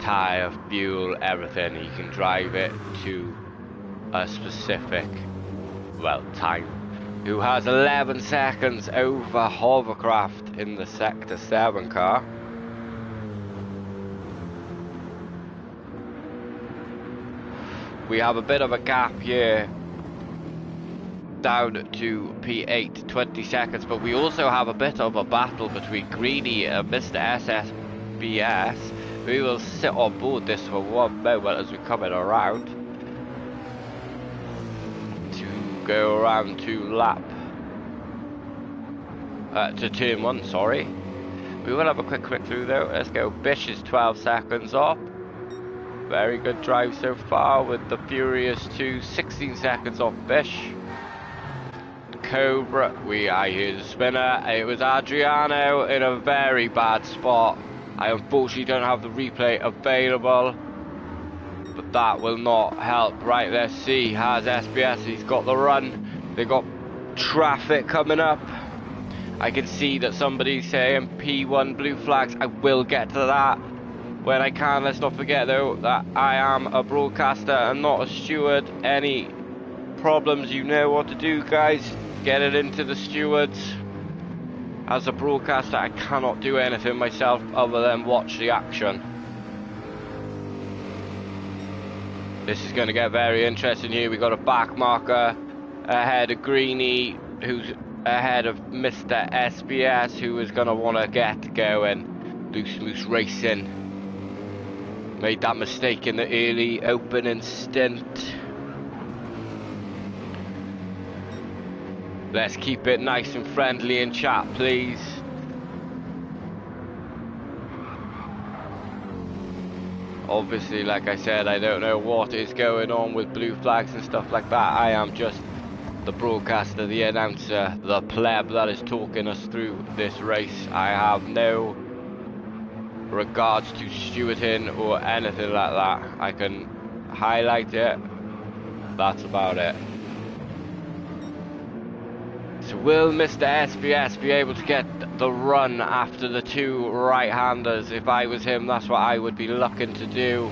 B: Tire, fuel, everything. He can drive it to a specific, well, time. Who has 11 seconds over Hovercraft in the Sector 7 car. We have a bit of a gap here down to P8, 20 seconds, but we also have a bit of a battle between Greeny and Mr. SSBS. We will sit on board this for one moment as we're coming around to go around to lap to turn 1, sorry. We will have a quick through though. Let's go. Bish is 12 seconds off. Very good drive so far with the Furious 2, 16 seconds off Bish. Cobra, I hear the spinner. It was Adriano in a very bad spot. I unfortunately don't have the replay available, but that will not help. Right, let's see. Has SBS, he's got the run. They got traffic coming up. I can see that somebody's saying P1 blue flags. I will get to that when I can. Let's not forget though that I am a broadcaster and not a steward. Any problems, you know what to do, guys. Get it into the stewards. As a broadcaster, I cannot do anything myself other than watch the action. This is going to get very interesting here. We got a back marker ahead of Greeny, who's ahead of Mr. SBS, who is going to want to get going. Loose Moose Racing made that mistake in the early opening stint. Let's keep it nice and friendly in chat, please. Obviously, like I said, I don't know what is going on with blue flags and stuff like that. I am just the broadcaster, the announcer, the pleb that is talking us through this race. I have no regards to stewarding or anything like that. I can highlight it. That's about it. So will Mr. SBS be able to get the run after the two right-handers? If I was him, that's what I would be looking to do.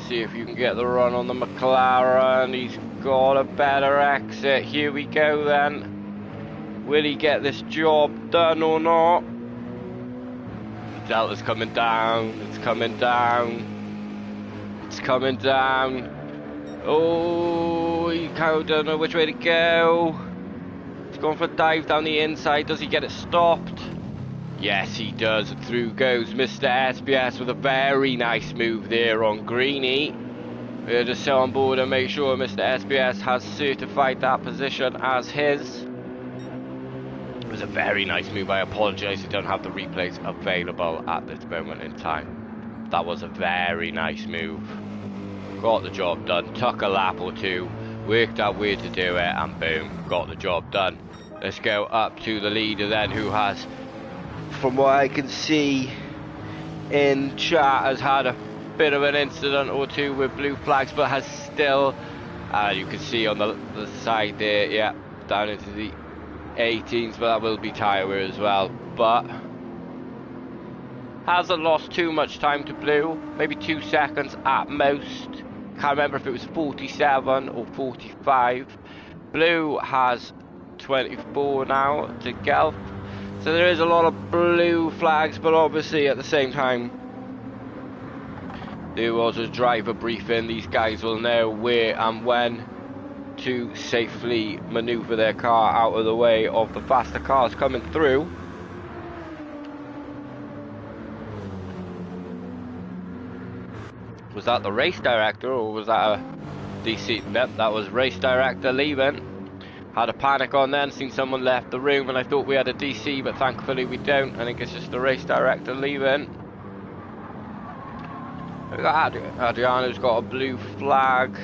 B: See if you can get the run on the McLaren. He's got a better exit. Here we go then. Will he get this job done or not? The Delta's coming down. It's coming down. It's coming down. Oh, he don't know which way to go. He's going for a dive down the inside. Does he get it stopped? Yes, he does. Through goes Mr. SBS with a very nice move there on Greeny. We'll just sit on board and make sure Mr. SBS has certified that position as his. It was a very nice move. I apologise I don't have the replays available at this moment in time. That was a very nice move. Got the job done, took a lap or two, worked out where to do it, and boom, got the job done. Let's go up to the leader then, who has, from what I can see in chat, has had a bit of an incident or two with blue flags, but has still, you can see on the side there, yeah, down into the 18s, but that will be tyre wear as well, but hasn't lost too much time to blue, maybe 2 seconds at most. Can't remember if it was 47 or 45. Blue has 24 now to Gelf. So there is a lot of blue flags, but obviously at the same time, there was a driver briefing. These guys will know where and when to safely maneuver their car out of the way of the faster cars coming through. Was that the race director or was that a DC? Yep, that was race director leaving. Had a panic on then, seen someone left the room and I thought we had a DC, but thankfully we don't. I think it's just the race director leaving. We got Adriano's got a blue flag.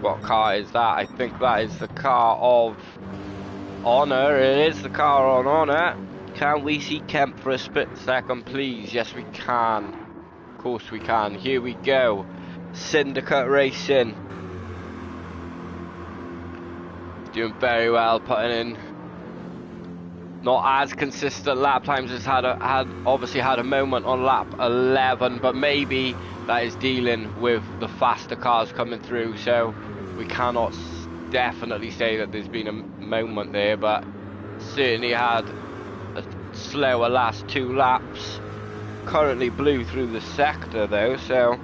B: What car is that? I think that is the car of Honor. It is the car on Honor. Can we see Kemp for a split second, please? Yes, we can. Of course we can. Here we go. Syndicate Racing. Doing very well, putting in not as consistent lap times. Has obviously had a moment on lap 11, but maybe that is dealing with the faster cars coming through, so we cannot definitely say that there's been a moment there, but certainly had a slower last 2 laps. Currently blew through the sector though, so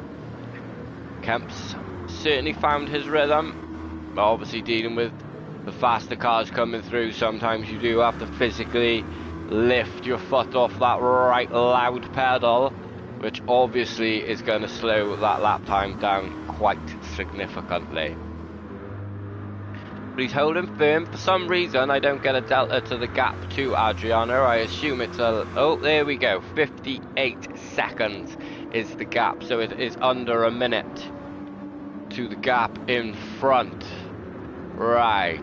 B: Kemp's certainly found his rhythm, but obviously dealing with the faster cars coming through, sometimes you do have to physically lift your foot off that right loud pedal, which obviously is going to slow that lap time down quite significantly. But he's holding firm. For some reason, I don't get a delta to the gap to Adriano. I assume it's a... Oh, there we go. 58 seconds is the gap, so it is under a minute to the gap in front. Right,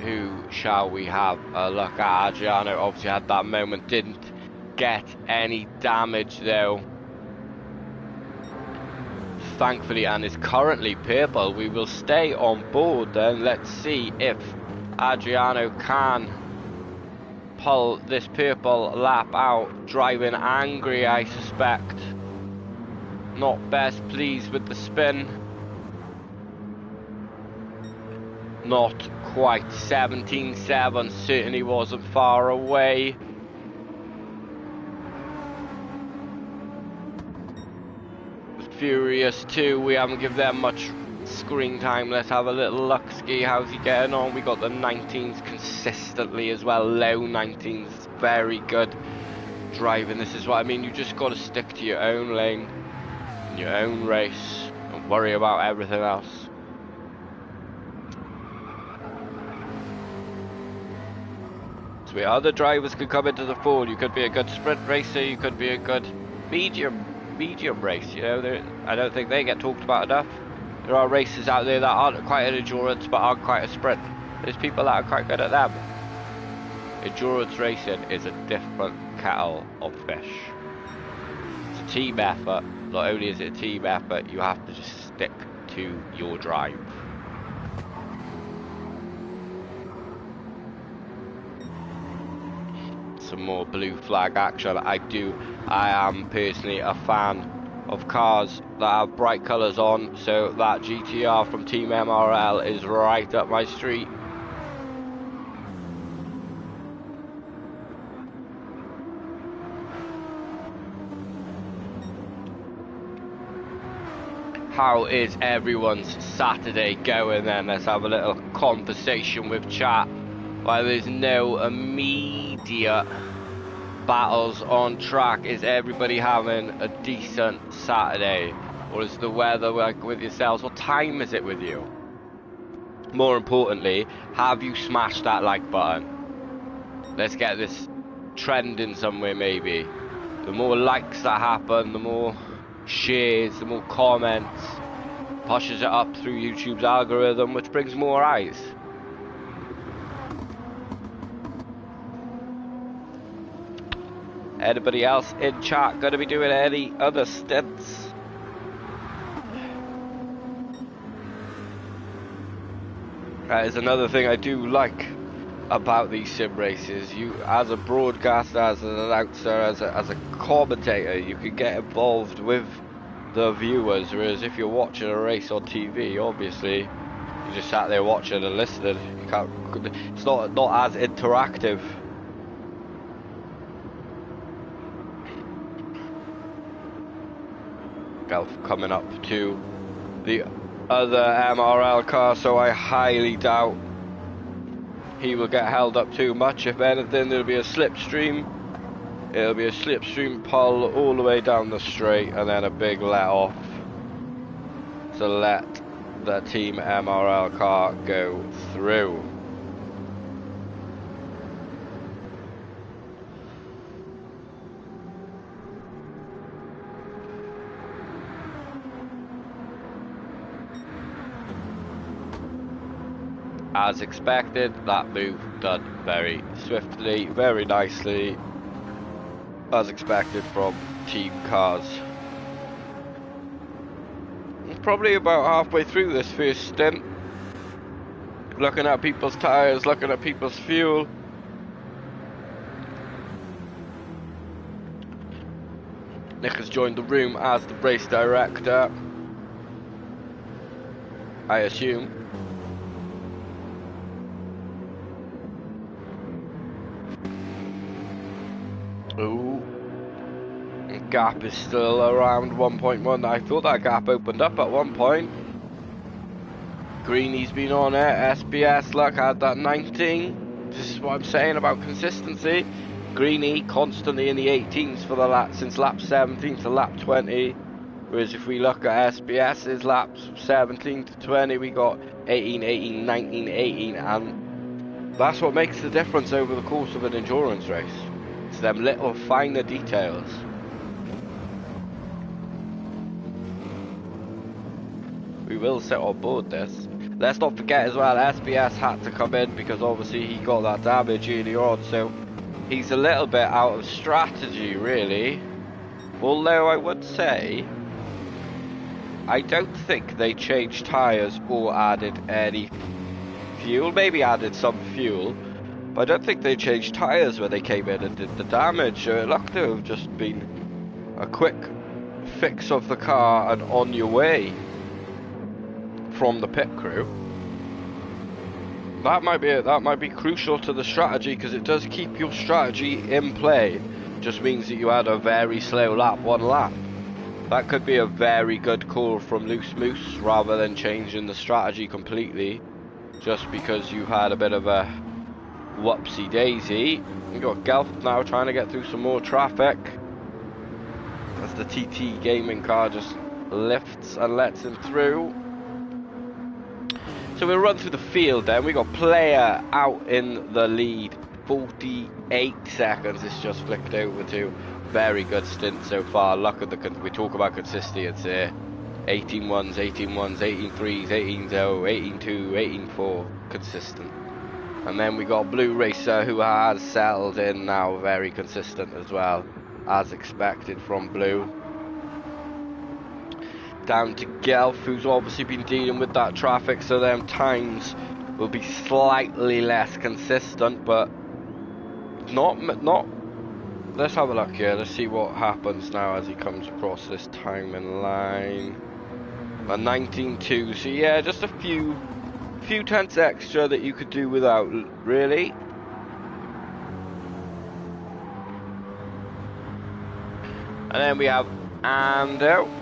B: who shall we have a look at? Adriano obviously had that moment, didn't get any damage though, thankfully, and is currently purple. We will stay on board then. Let's see if Adriano can pull this purple lap out. Driving angry, I suspect. Not best pleased with the spin. Not quite. 17.7 certainly wasn't far away. Furious too, we haven't given them much screen time. Let's have a little look, ski. How's he getting on? We got the 19s consistently as well, low 19s, very good driving. This is what I mean, you just got to stick to your own lane, your own race, and worry about everything else. So other drivers could come into the fold. You could be a good sprint racer, you could be a good medium race, you know. I don't think they get talked about enough. There are racers out there that aren't quite an endurance but aren't quite a sprint. There's people that are quite good at them. Endurance racing is a different kettle of fish. It's a team effort. Not only is it a team effort, you have to just stick to your drive. Some more blue flag action. I am personally a fan of cars that have bright colours on, so that GTR from Team MRL is right up my street. How is everyone's Saturday going then? Let's have a little conversation with chat. While there's no immediate battles on track, is everybody having a decent Saturday? Or is the weather like with yourselves? What time is it with you? More importantly, have you smashed that like button? Let's get this trending somewhere maybe. The more likes that happen, the more shares, the more comments, pushes it up through YouTube's algorithm, which brings more eyes. Anybody else in chat going to be doing any other stints? That is another thing I do like about these sim races. You, as a broadcaster, as an announcer, as a commentator, you can get involved with the viewers, whereas if you're watching a race on TV, obviously you just sat there watching and listening. You can't, it's not as interactive. Coming up to the other MRL car, so I highly doubt he will get held up too much. If anything, there'll be a slipstream. It'll be a slipstream pull all the way down the straight, and then a big let off to let the Team MRL car go through. as expected, that move done very swiftly, very nicely, as expected from team cars. Probably about halfway through this first stint, looking at people's tyres, looking at people's fuel. Nick has joined the room as the race director, I assume. Ooh. The gap is still around 1.1. I thought that gap opened up at one point. Greeny's been on it. SBS, look, had that 19. This is what I'm saying about consistency. Greeny constantly in the 18s for the lap since lap 17 to lap 20. Whereas if we look at SBS's laps 17 to 20, we got 18, 18, 19, 18, and that's what makes the difference over the course of an endurance race. It's them little finer details. We will sit on board this. Let's not forget as well, SBS had to come in because obviously he got that damage earlier on, so he's a little bit out of strategy really. Although I would say, I don't think they changed tyres or added any fuel. Maybe added some fuel, but I don't think they changed tyres when they came in and did the damage. So it looked to have just been a quick fix of the car and on your way from the pit crew. That might be crucial to the strategy, because it does keep your strategy in play. Just means that you had a very slow lap, one lap. That could be a very good call from Loose Moose, rather than changing the strategy completely just because you had a bit of a whoopsie daisy. You got Gelf now trying to get through some more traffic as the TT gaming car just lifts and lets him through. So we'll run through the field then. We got Player out in the lead, 48 seconds. It's just flicked over to. Very good stint so far. Look at we talk about consistency here. 18 1s, 18 1s, 18 3s, 18 0, 18 2, 18 4, consistent. And then we got Blue Racer, who has settled in now, very consistent as well, as expected from Blue. Down to Gelf, who's obviously been dealing with that traffic, so them times will be slightly less consistent, but not. Let's have a look here. Let's see what happens now as he comes across this timing line. A 19.2. So yeah, just a few tenths extra that you could do without, really. And then we have Ando.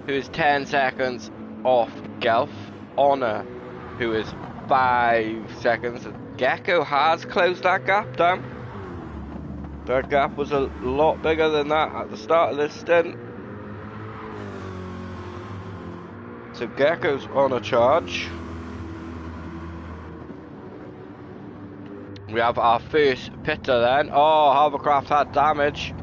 B: Who is 10 seconds off Gelf. Honor, who is 5 seconds. Gecko has closed that gap down. That gap was a lot bigger than that at the start of this stint. So Gecko's on a charge. We have our first pitter then. Oh, Hovercraft had damage.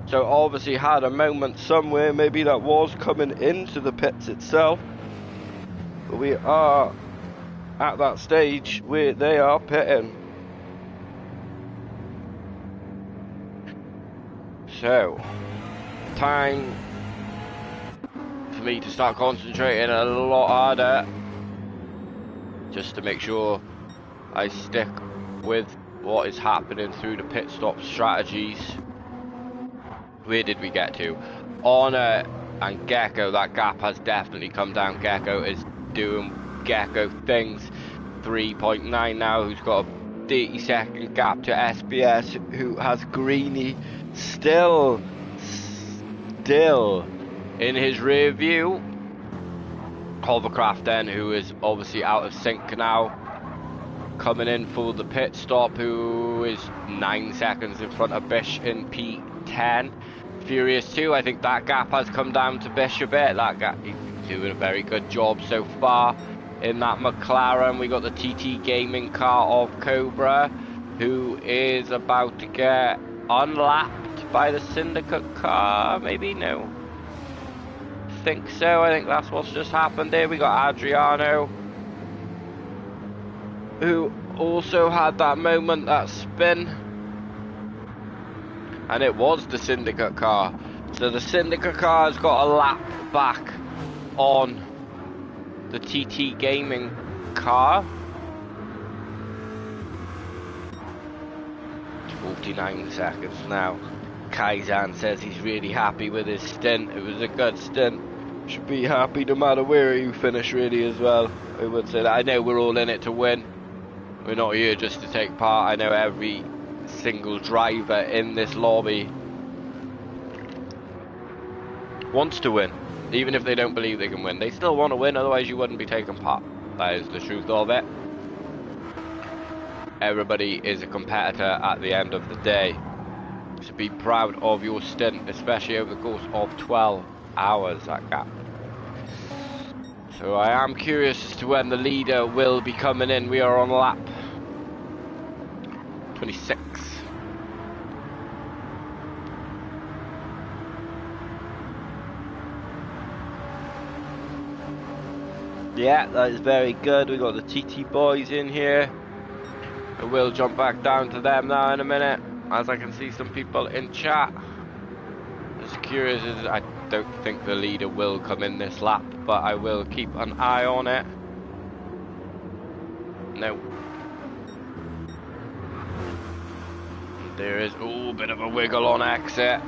B: So obviously had a moment somewhere, maybe that was coming into the pits itself. But we are at that stage where they are pitting. So, time for me to start concentrating a lot harder, just to make sure I stick with what is happening through the pit stop strategies. Where did we get to? Honor and Gecko, that gap has definitely come down. Gecko is doing Gecko things. 3.9 now, who's got a 30-second gap to SBS, who has Greeny still in his rear view. Hovercraft then, who is obviously out of sync now, coming in for the pit stop, who is 9 seconds in front of Bish in P10. Furious 2, I think that gap has come down to Bish a bit. That gap, he's doing a very good job so far in that McLaren. We got the TT Gaming car of Cobra, who is about to get unlapped by the Syndicate car. Maybe? No. I think so. I think that's what's just happened there. We got Adriano, who also had that moment, that spin. And it was the Syndicate car. So the Syndicate car has got a lap back on the TT Gaming car. 49 seconds now. Kaizan says he's really happy with his stint. It was a good stint. Should be happy no matter where you finish, really, as well. I would say that. I know we're all in it to win. We're not here just to take part. I know every single driver in this lobby wants to win. Even if they don't believe they can win, they still want to win, otherwise you wouldn't be taking part. That is the truth of it. Everybody is a competitor at the end of the day. So be proud of your stint, especially over the course of 12 hours, that gap. So I am curious as to when the leader will be coming in. We are on lap 26. Yeah, that is very good. We got the TT boys in here. I will jump back down to them now in a minute, as I can see some people in chat. Just curious, I don't think the leader will come in this lap, but I will keep an eye on it. No. There is a bit of a wiggle on exit.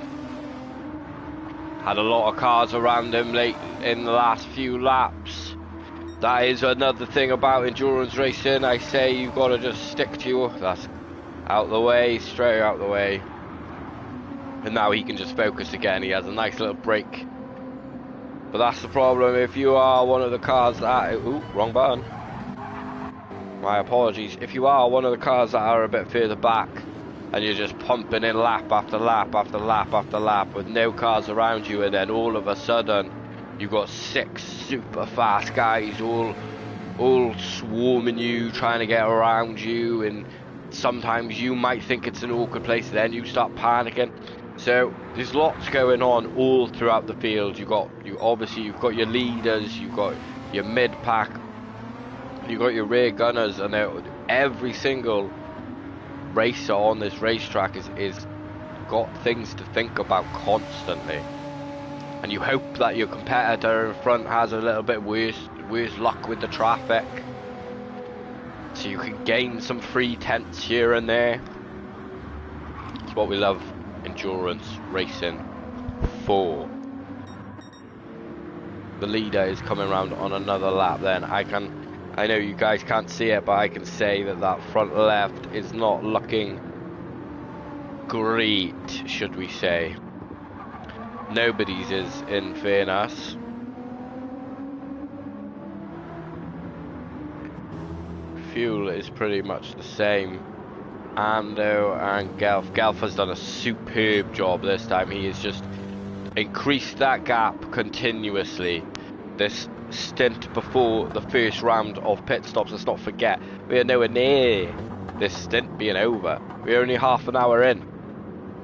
B: Had a lot of cars around him late in the last few laps. That is another thing about endurance racing. I say you've got to just stick to your... That's out the way, straight out the way. And now he can just focus again. He has a nice little break. But that's the problem. If you are one of the cars that... Ooh, wrong button. My apologies. If you are one of the cars that are a bit further back, and you're just pumping in lap after lap after lap after lap with no cars around you, and then all of a sudden you've got 6 super fast guys all swarming you, trying to get around you, and sometimes you might think it's an awkward place, then you start panicking. So there's lots going on all throughout the field. You've got your leaders, you've got your mid pack, you've got your rear gunners, and every single racer on this racetrack is got things to think about constantly. And you hope that your competitor in front has a little bit worse luck with the traffic, so you can gain some free tenths here and there. It's what we love endurance racing for. The leader is coming around on another lap. Then I know you guys can't see it, but I can say that front left is not looking great, should we say. Nobody's is, in fairness. Fuel is pretty much the same. Ando and Gelf. Gelf has done a superb job this time. He has just increased that gap continuously. This stint before the first round of pit stops, let's not forget, we are nowhere near this stint being over. We're only half an hour in.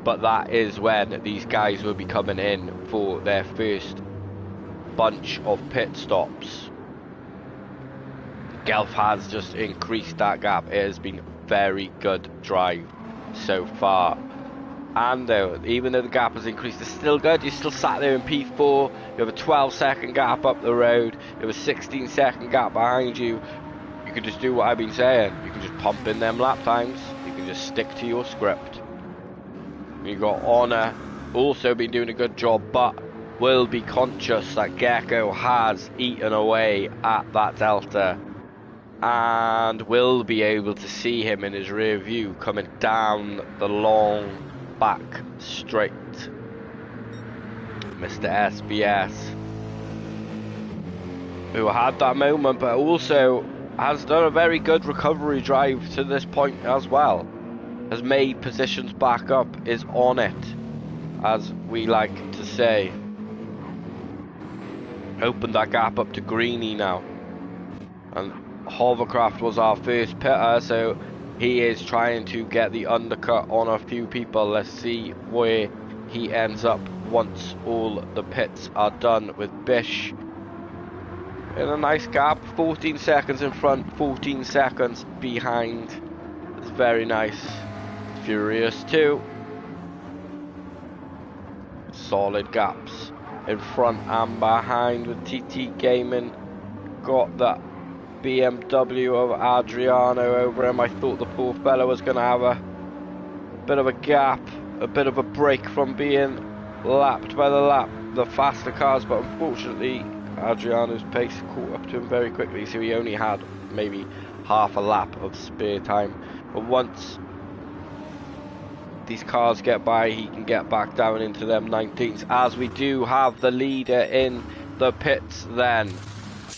B: But that is when these guys will be coming in for their first bunch of pit stops. Gelf has just increased that gap. It has been very good drive so far. And even though the gap has increased, it's still good. You're still sat there in P4. You have a 12-second gap up the road. You have a 16-second gap behind you. You can just do what I've been saying. You can just pump in them lap times. You can just stick to your script. You got Honor, also been doing a good job, but will be conscious that Gecko has eaten away at that Delta, and will be able to see him in his rear view coming down the long back straight. Mr. SBS, who had that moment, but also has done a very good recovery drive to this point as well. Has made positions back up, is on it, as we like to say. Open that gap up to Greeny now. And Hovercraft was our first pitter, so he is trying to get the undercut on a few people. Let's see where he ends up once all the pits are done with Bish. In a nice gap, 14 seconds in front, 14 seconds behind. It's very nice. Furious too. Solid gaps in front and behind with TT Gaming. Got that BMW of Adriano over him. I thought the poor fella was going to have a bit of a gap, a bit of a break from being lapped by the faster cars, but unfortunately Adriano's pace caught up to him very quickly, so he only had maybe half a lap of spare time. But once these cars get by, he can get back down into them 19s, as we do have the leader in the pits then.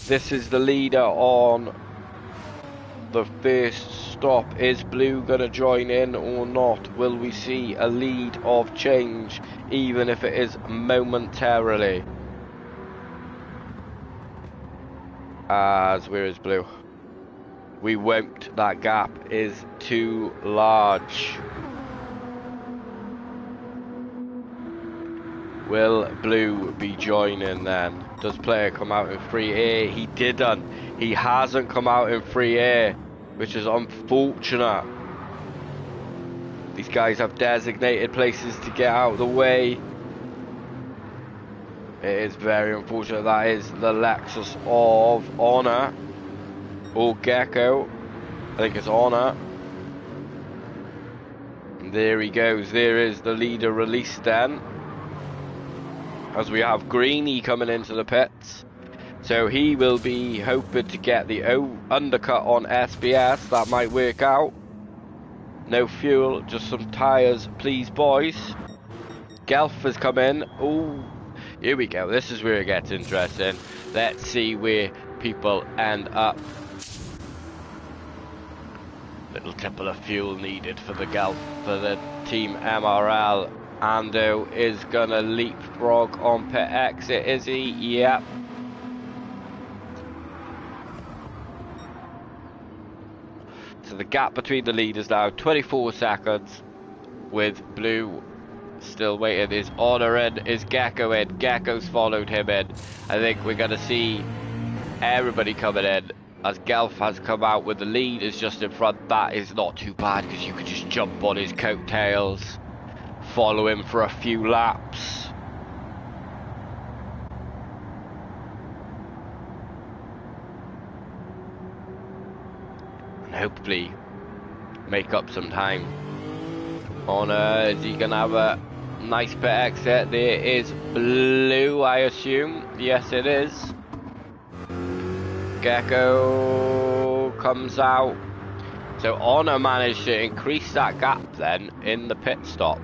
B: This is the leader on the first stop. Is Blue going to join in or not? Will we see a lead of change, even if it is momentarily? As where is Blue? We won't. That gap is too large. Will Blue be joining then? Does player come out in free air? He didn't. He hasn't come out in free air, which is unfortunate. These guys have designated places to get out of the way. It is very unfortunate. That is the Lexus of Honor. Or Gecko. I think it's Honor. And there he goes. There is the leader released then. As we have Greeny coming into the pits. So he will be hoping to get the undercut on SBS. That might work out. No fuel, just some tyres, please boys. Gelf has come in. Oh, here we go. This is where it gets interesting. Let's see where people end up. Little tipple of fuel needed for the Gelf, for the team MRL. Ando is gonna leapfrog on pit exit, is he? Yep. So the gap between the leaders now, 24 seconds, with Blue still waiting. Is Honor in? Is Gecko in? Gecko's followed him in. I think we're gonna see everybody coming in, as Gelf has come out with the lead, is just in front. That is not too bad, because you could just jump on his coattails. Follow him for a few laps. And hopefully make up some time. Is he gonna have a nice pit exit? There is Blue, I assume. Yes, it is. Gecko comes out. So Honor managed to increase that gap then in the pit stop.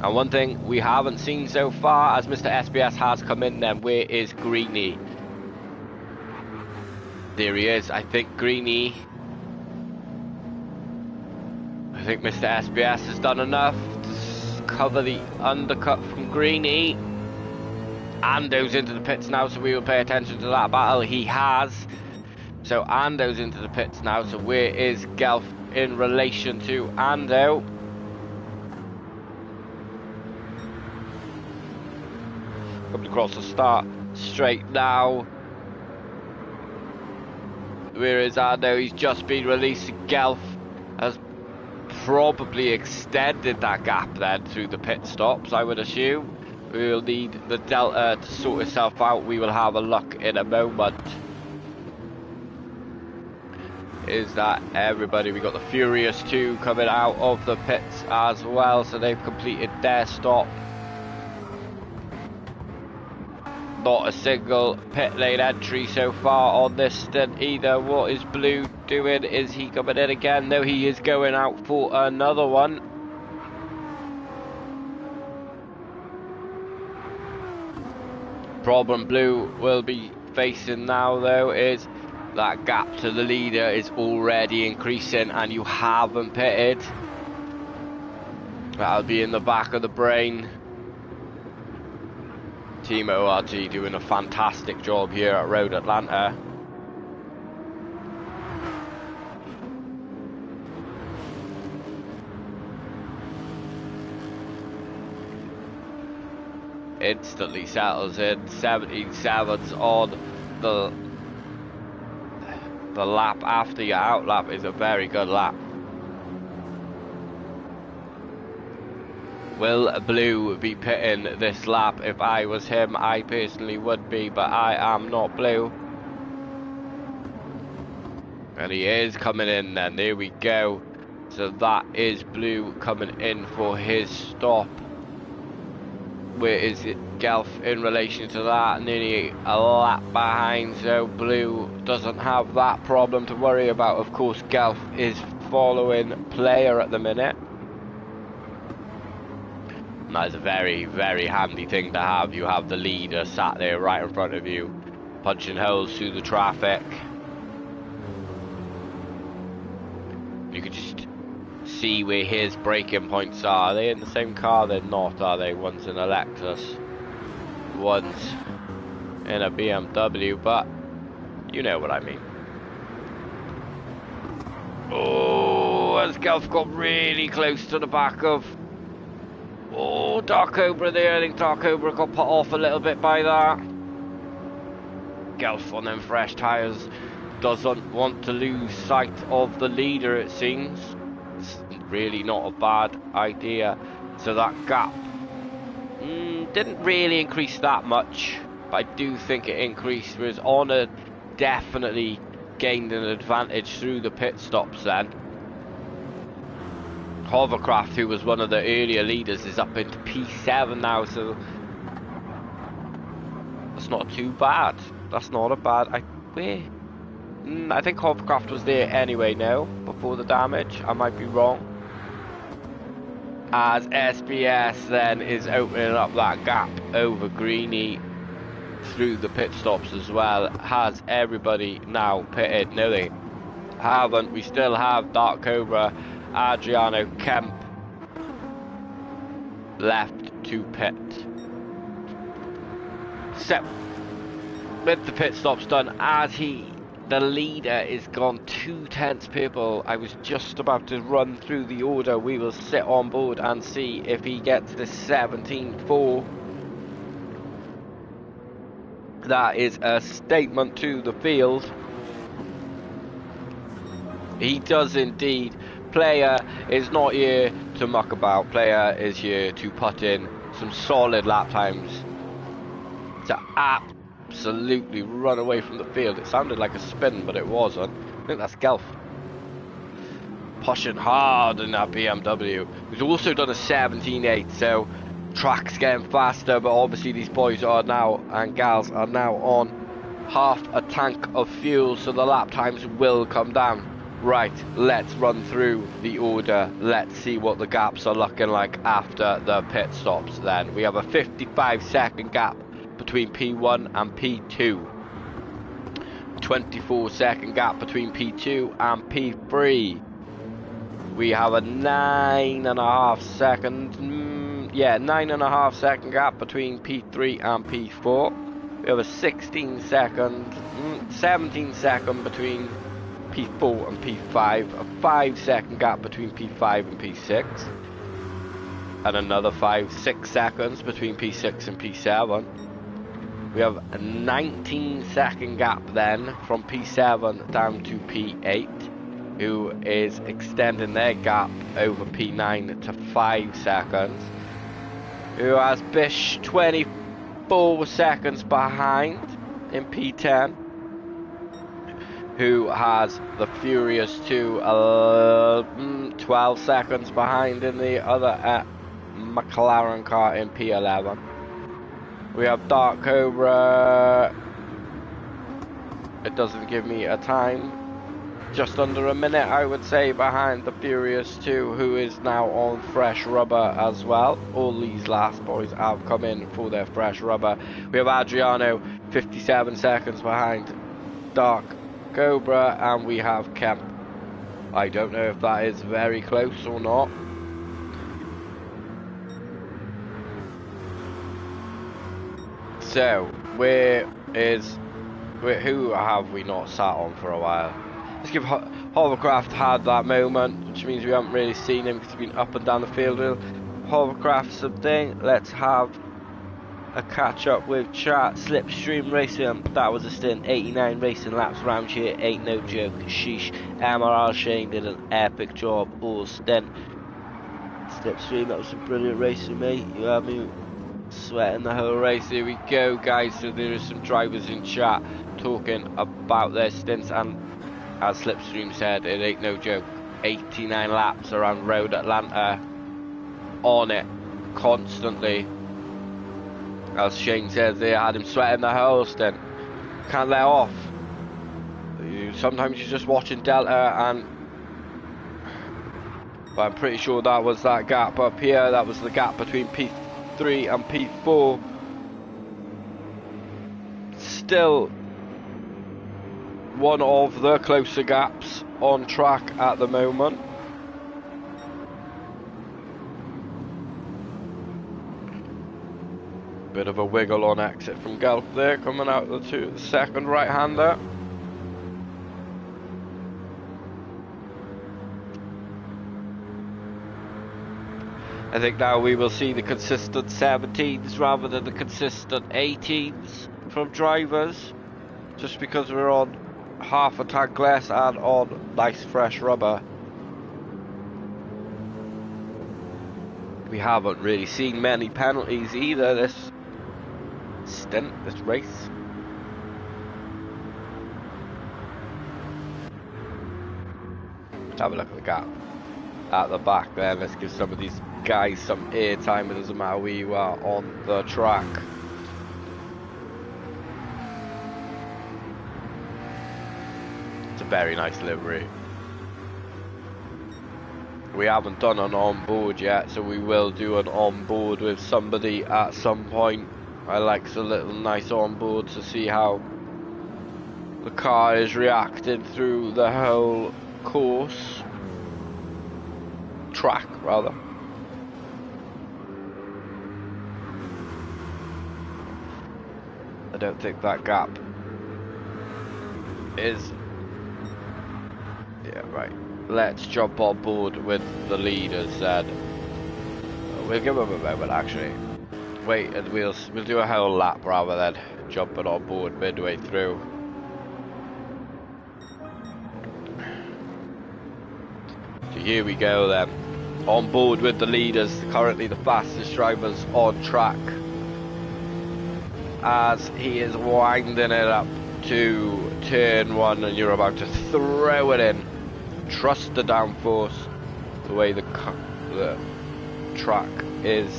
B: And one thing we haven't seen so far, as Mr. SBS has come in then, where is Greeny? There he is. I think Greeny... I think Mr. SBS has done enough to cover the undercut from Greeny. Ando's into the pits now, so we will pay attention to that battle. He has. So Ando's into the pits now, so where is Gelf in relation to Ando? Coming across the start straight now. Where is Ando? He's just been released. Gelf has probably extended that gap then through the pit stops, I would assume. We will need the Delta to sort itself out. We will have a look in a moment. Is that everybody? We got the Furious 2 coming out of the pits as well, so they've completed their stop. Not a single pit lane entry so far on this stint either. What is Blue doing? Is he coming in again? No, he is going out for another one. Problem Blue will be facing now though is that gap to the leader is already increasing and you haven't pitted. That'll be in the back of the brain. Team ORT doing a fantastic job here at Road Atlanta. Instantly settles in 17.7s on the lap after your out lap is a very good lap. Will Blue be pitting this lap? If I was him, I personally would be, but I am not Blue. And he is coming in then, there we go. So that is Blue coming in for his stop. Where is it, Gelf, in relation to that? Nearly a lap behind, so Blue doesn't have that problem to worry about. Of course, Gelf is following Player at the minute. And that is a very, very handy thing to have. You have the leader sat there right in front of you, punching holes through the traffic. You can just see where his braking points are. Are they in the same car? They're not, are they? One's in a Lexus, one's in a BMW, but you know what I mean. Oh, as Gelf got really close to the back of Dark Cobra there. I think Dark Cobra got put off a little bit by that. Gelf on them fresh tyres doesn't want to lose sight of the leader, it seems. It's really not a bad idea. So that gap didn't really increase that much, but I do think it increased. Whereas Honor definitely gained an advantage through the pit stops then. Hovercraft, who was one of the earlier leaders, is up into P7 now, so that's not too bad. That's not a bad. I think Hovercraft was there anyway now, before the damage. I might be wrong. As SBS then is opening up that gap over Greeny through the pit stops as well. Has everybody now pitted? No, they haven't. We still have Dark Cobra, Adriano, Kemp left to pit. So, with the pit stops done, as the leader is gone 2/10 purple. I was just about to run through the order. We will sit on board and see if he gets the 17.4. That is a statement to the field. He does indeed. Player is not here to muck about. Player is here to put in some solid lap times to absolutely run away from the field. It sounded like a spin, but it wasn't. I think that's Gelf pushing hard in that BMW. He's also done a 17.8, so track's getting faster, but obviously these boys are now, and gals are now on half a tank of fuel, so the lap times will come down. Right, let's run through the order. Let's see what the gaps are looking like after the pit stops then. We have a 55-second gap between P1 and P2. 24-second gap between P2 and P3. We have a 9.5 second gap between P3 and P4. We have a 17 second between P4 and P5, a 5-second gap between P5 and P6, and another 6 seconds between P6 and P7. We have a 19-second gap then from P7 down to P8, who is extending their gap over P9 to 5 seconds, who has Bish 24 seconds behind in P10, who has the Furious 2 12 seconds behind in the other McLaren car in P11. We have Dark Cobra, it doesn't give me a time, just under a minute I would say, behind the Furious 2, who is now on fresh rubber as well. All these last boys have come in for their fresh rubber. We have Adriano 57 seconds behind Dark Cobra, and we have Kemp. I don't know if that is very close or not. So, who have we not sat on for a while? Let's give Hovercraft had that moment, which means we haven't really seen him because he's been up and down the field. Hovercraft something. Let's have a catch up with chat. Slipstream Racing, that was a stint. 89 racing laps around here, ain't no joke. Sheesh. MRR Shane did an epic job all stint. Slipstream, that was some brilliant racing, mate. You had me sweating the whole race. Here we go, guys. So there are some drivers in chat talking about their stints, and as Slipstream said, it ain't no joke. 89 laps around Road Atlanta, on it constantly. As Shane says, they had him sweating the whole stint. Can't let off. Sometimes you're just watching Delta, and but I'm pretty sure that was that gap up here. That was the gap between P3 and P4. Still one of the closer gaps on track at the moment. Bit of a wiggle on exit from Gelp there, coming out the second right-hander. I think now we will see the consistent 17s rather than the consistent 18s from drivers, just because we're on half a tank less and on nice fresh rubber. We haven't really seen many penalties either this stint, this race. Let's have a look at the gap at the back there. Let's give some of these guys some air time. It doesn't matter where you are on the track. It's a very nice livery. We haven't done an on-board yet, so we will do an on-board with somebody at some point. I like a little nice on-board to see how the car is reacting through the whole course. Track, rather. I don't think that gap is... Yeah, right. Let's jump on board with the leaders then. We'll give them a moment actually. Wait, and we'll do a whole lap rather than jumping on board midway through. So here we go then. On board with the leaders, currently the fastest drivers on track. As he is winding it up to turn one, and you're about to throw it in. Trust the downforce, the way the track is.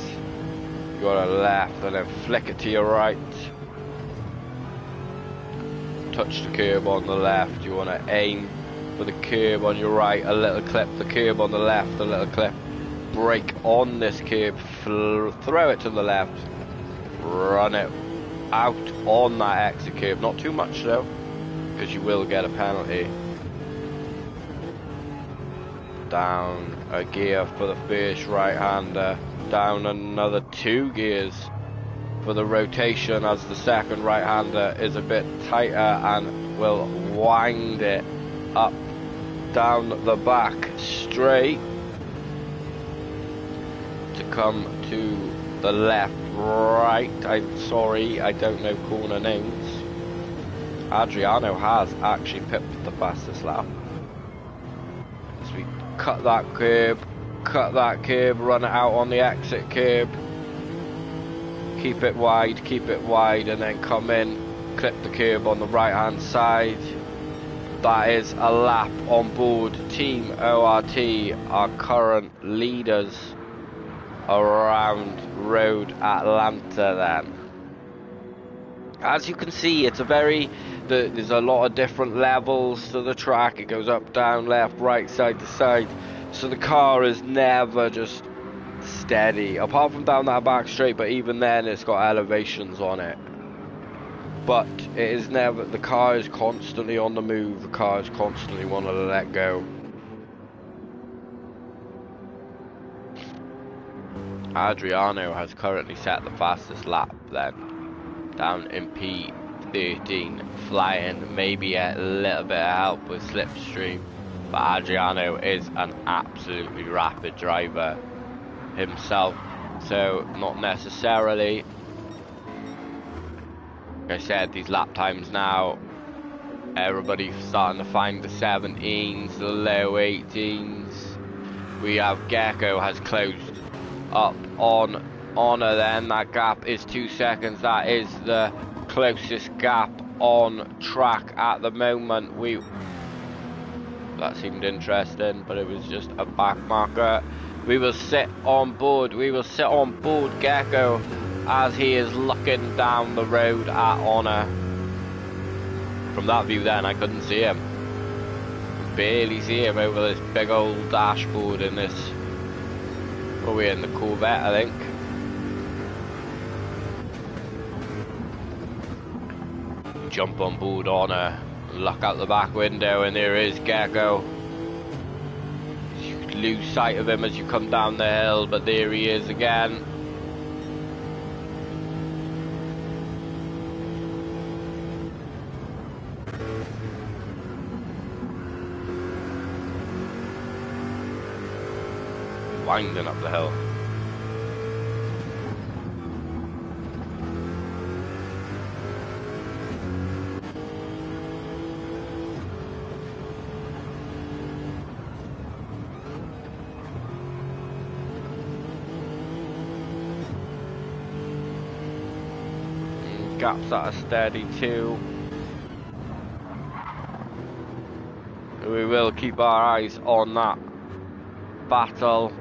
B: You got to left and then flick it to your right. Touch the curb on the left. You want to aim for the curb on your right, a little clip. The curb on the left, a little clip. Brake on this curb, throw it to the left. Run it out on that exit curb. Not too much though, because you will get a penalty. Down a gear for the first right-hander, down another 2 gears for the rotation, as the second right-hander is a bit tighter and will wind it up down the back straight to come to the left, right. I'm sorry, I don't know corner names. Adriano has actually pipped the fastest lap. As we cut that curb, run it out on the exit curb, keep it wide, and then come in, clip the curb on the right hand side. That is a lap on board. Team ORT, our current leaders around Road Atlanta then. As you can see, it's a there's a lot of different levels to the track. It goes up, down, left, right, side to side. So the car is never just steady, apart from down that back straight, but even then it's got elevations on it. But it is never, the car is constantly on the move, the car is constantly wanting to let go. Adriano has currently set the fastest lap then. down in P13, flying, maybe a little bit of help with slipstream, but Adriano is an absolutely rapid driver himself, so not necessarily. Like I said, these lap times now, everybody's starting to find the 17s, the low 18s. We have Gecko has closed up on Honor then. That gap is 2 seconds. That is the closest gap on track at the moment. That seemed interesting, but it was just a back marker. We will sit on board. We will sit on board Gecko as he is looking down the road at Honor. From that view then, I couldn't see him. Barely see him over this big old dashboard in this. Oh, we're in the Corvette, I think. Jump on board Honor. Look out the back window, and there is Gecko. You lose sight of him as you come down the hill, but there he is again. Winding up the hill. Gaps that are steady too. We will keep our eyes on that battle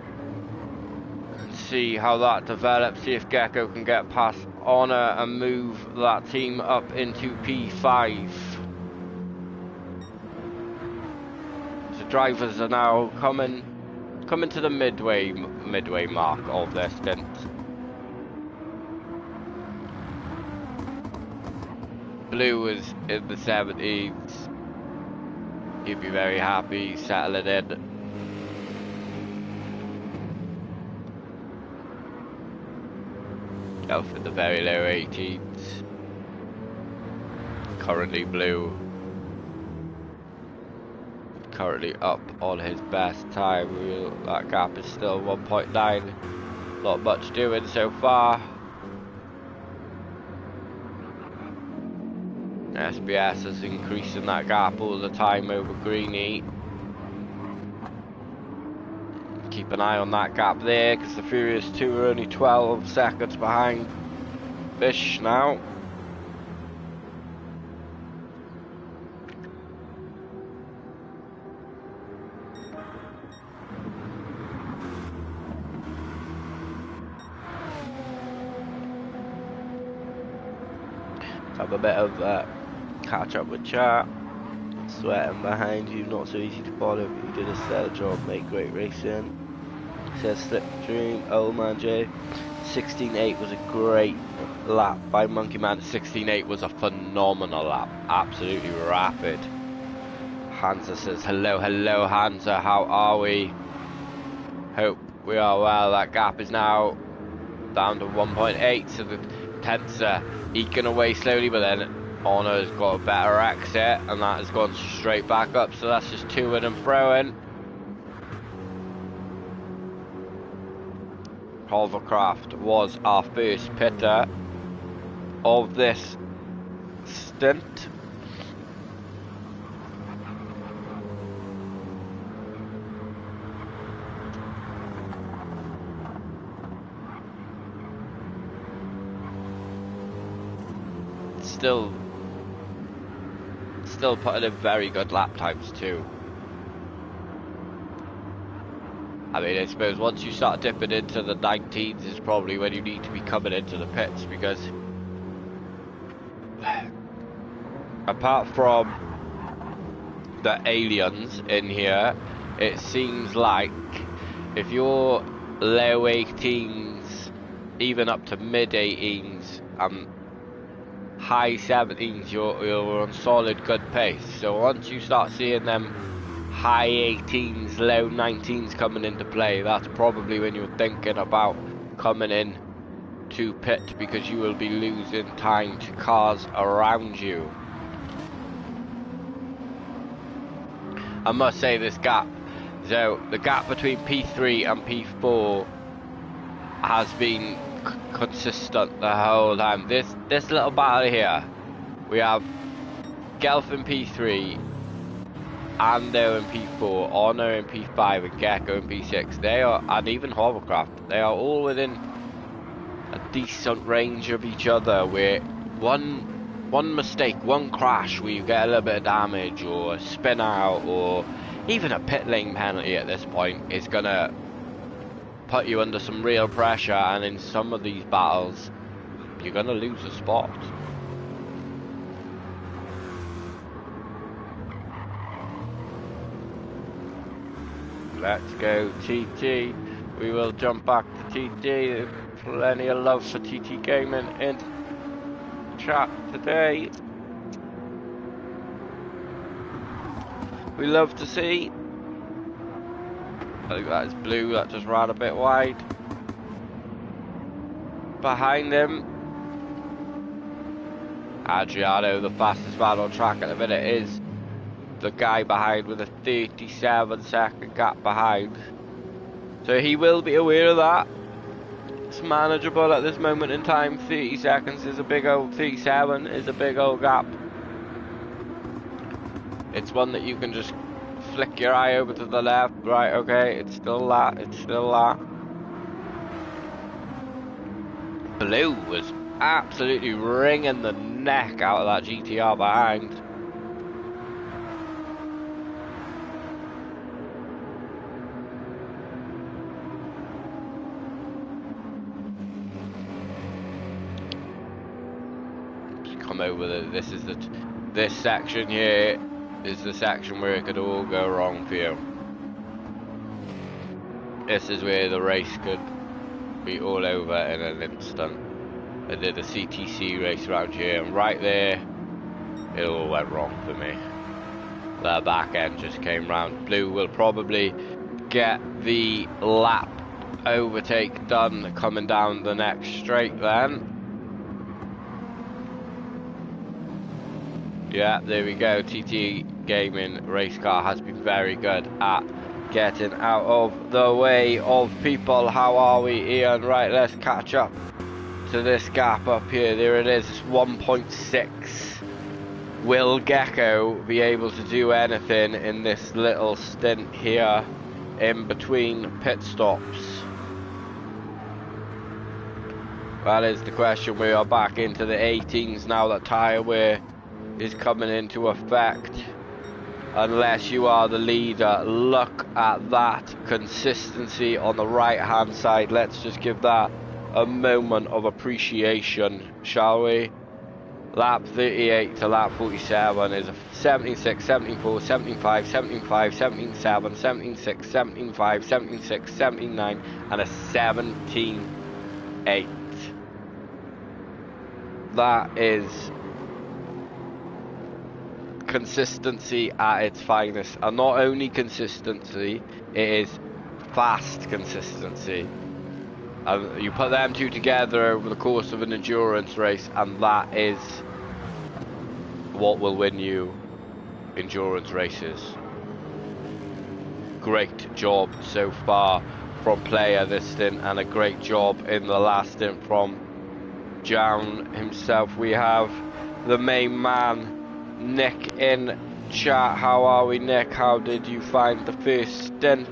B: and see how that develops, see if Gecko can get past Honor and move that team up into P5. So drivers are now coming to the midway mark of their stint. Blue is in the 70s. He'd be very happy settling in. Elf in the very low 18s. Currently Blue. Currently up on his best time. That gap is still 1.9. Not much doing so far. SBS is increasing that gap all the time over Greeny. Keep an eye on that gap there, because the Furious 2 are only 12 seconds behind Fish now. Have a bit of catch up with chat. Sweating behind you, not so easy to follow, but you did a stellar job, mate. Great racing. Says Slipstream. Oh man, Jay. 16.8 was a great lap by Monkey Man. 16.8 was a phenomenal lap. Absolutely rapid. Hansa says hello, hello Hansa. How are we? Hope we are well. That gap is now down to 1.8. So the tenths are eking away slowly, but then Honor's got a better exit, and that has gone straight back up, so that's just to and fro-in. Hovercraft was our first pitter of this stint. Still putting in very good lap times too. I mean, I suppose once you start dipping into the 19s is probably when you need to be coming into the pits, because apart from the aliens in here, it seems like if you're low 18s, even up to mid 18s, high 17s, you're on solid good pace. So once you start seeing them high 18s, low 19s coming into play, that's probably when you're thinking about coming in to pit because you will be losing time to cars around you. I must say this gap, so the gap between P3 and P4 has been consistent the whole time. This little battle here, we have Gelf in P3, Ando in P4, Honor in P5, and Gecko in P6. They are, and even Hovercraft, they are all within a decent range of each other, where one mistake, one crash where you get a little bit of damage, or a spin out, or even a pit lane penalty at this point is gonna put you under some real pressure, and in some of these battles you're gonna lose a spot. Let's go TT. We will jump back to TT. Plenty of love for TT Gaming in chat today. We love to see. I think that is Blue, that just ran a bit wide. Behind him, Adriano, the fastest man on track at the minute, is the guy behind with a 37-second gap behind. So he will be aware of that. It's manageable at this moment in time. 30 seconds is a big old, 37 is a big old gap. It's one that you can just flick your eye over to the left, right, okay, it's still that, it's still that. Blue was absolutely wringing the neck out of that GTR behind. Just come over this is this section here is the section where it could all go wrong for you. This is where the race could be all over in an instant. I did a CTC race around here, and right there, it all went wrong for me. The back end just came round. Blue will probably get the lap overtake done coming down the next straight then. Yeah, there we go. TT Gaming race car has been very good at getting out of the way of people. How are we, Ian? Right, let's catch up to this gap up here. There it is, it's 1.6. Will Gecko be able to do anything in this little stint here in between pit stops? That is the question. We are back into the 18s now that tyre wear is coming into effect. Unless you are the leader, look at that consistency on the right hand side. Let's just give that a moment of appreciation, shall we? Lap 38 to lap 47 is a 76, 74, 75, 75, 77, 76, 75, 76, 79 and a 17.8. That is consistency at its finest, and not only consistency, it is fast consistency. And you put them two together over the course of an endurance race, and that is what will win you endurance races. Great job so far from Player this stint, and a great job in the last stint from Jan himself. We have the main man Nick in chat. How are we, Nick? How did you find the first stint?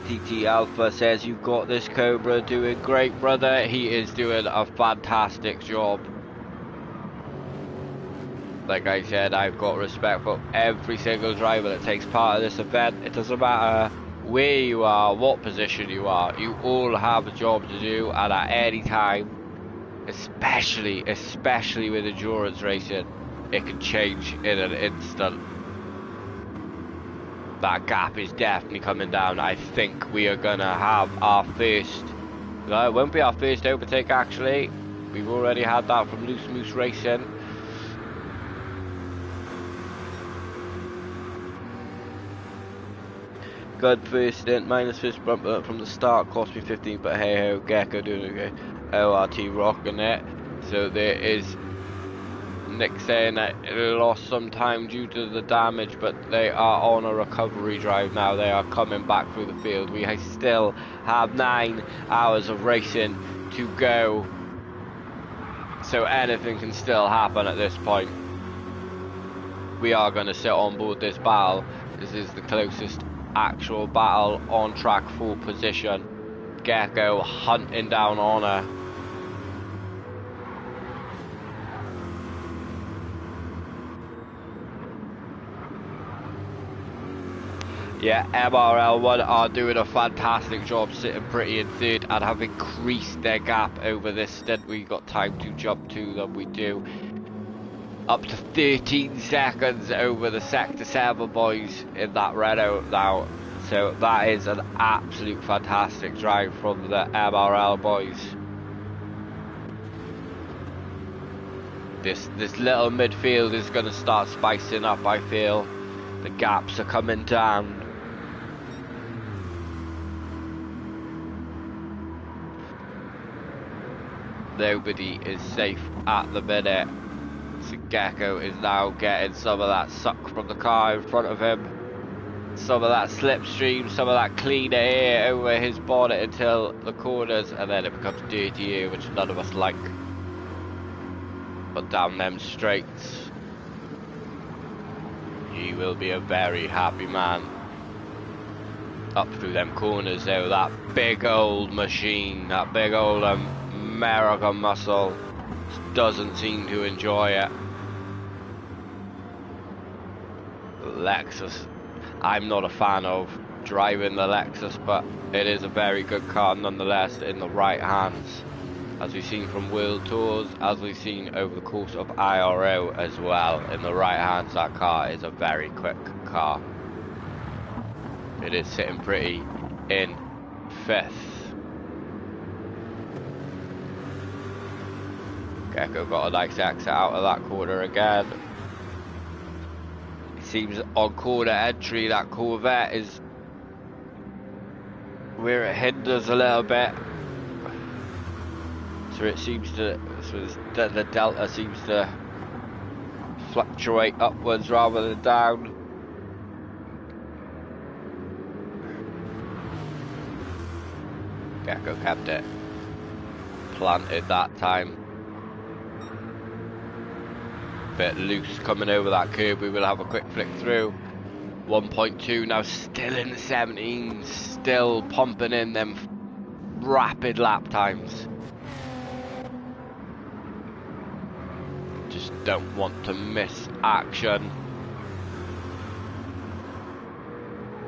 B: TT Alpha says, "You've got this, Cobra. Doing great, brother." He is doing a fantastic job. Like I said, I've got respect for every single driver that takes part of this event. It doesn't matter where you are, what position you are, you all have a job to do, and at any time, especially with endurance racing, it can change in an instant. That gap is definitely coming down. I think we are gonna have our first No, it won't be our first overtake actually. We've already had that from Loose Moose Racing. Good first stint, minus first bumper from the start, cost me 15, but hey ho, Gecko doing okay. ORT rocking it. So there is Nick saying that it lost some time due to the damage, but they are on a recovery drive now. They are coming back through the field. We still have 9 hours of racing to go. So anything can still happen at this point. We are going to sit on board this battle. This is the closest actual battle on track for position. Gecko hunting down Honor. Yeah, MRL1 are doing a fantastic job, sitting pretty in third and have increased their gap over this stint. We got time to jump to them, we do. Up to 13 seconds over the Sector 7 boys in that Renault now. So that is an absolute fantastic drive from the MRL boys. This little midfield is going to start spicing up, I feel. The gaps are coming down. Nobody is safe at the minute. So Gecko is now getting some of that suck from the car in front of him. Some of that slipstream, some of that cleaner air over his bonnet until the corners, and then it becomes dirty air, which none of us like. But down them straights, he will be a very happy man. Up through them corners though, that big old machine, that big old American muscle doesn't seem to enjoy it. Lexus, I'm not a fan of driving the Lexus, but it is a very good car nonetheless in the right hands, as we've seen from World Tours, as we've seen over the course of IRO as well. In the right hands, that car is a very quick car. It is sitting pretty in 5th. Gecko got a nice exit out of that corner again. It seems on corner entry that Corvette is where it hinders a little bit. So it seems to, the delta seems to fluctuate upwards rather than down. Gecko kept it planted that time. Bit loose coming over that curb. We will have a quick flick through. 1.2 now, still in the 17s, still pumping in them rapid lap times. Just don't want to miss action.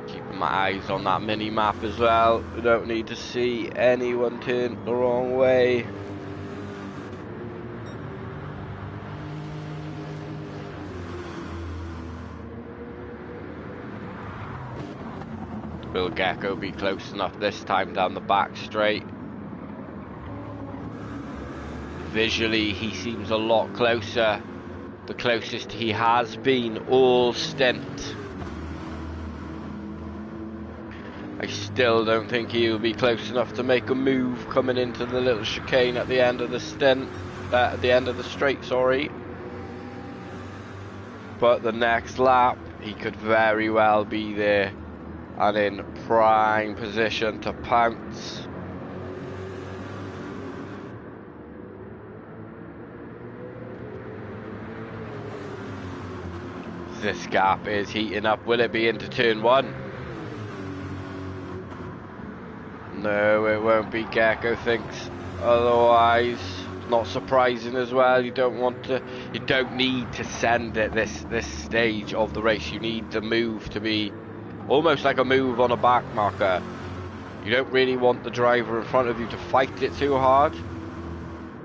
B: Keeping my eyes on that mini map as well. We don't need to see anyone turn the wrong way. Will Gecko be close enough this time down the back straight? Visually, he seems a lot closer. The closest he has been all stint. I still don't think he'll be close enough to make a move coming into the little chicane at the end of the stint. At the end of the straight, sorry. But the next lap, he could very well be there and in prime position to pounce. This gap is heating up. Will it be into turn 1? No, it won't be. Gecko thinks otherwise. Not surprising as well. You don't need to send it this stage of the race. You need the move to be almost like a move on a back marker. You don't really want the driver in front of you to fight it too hard.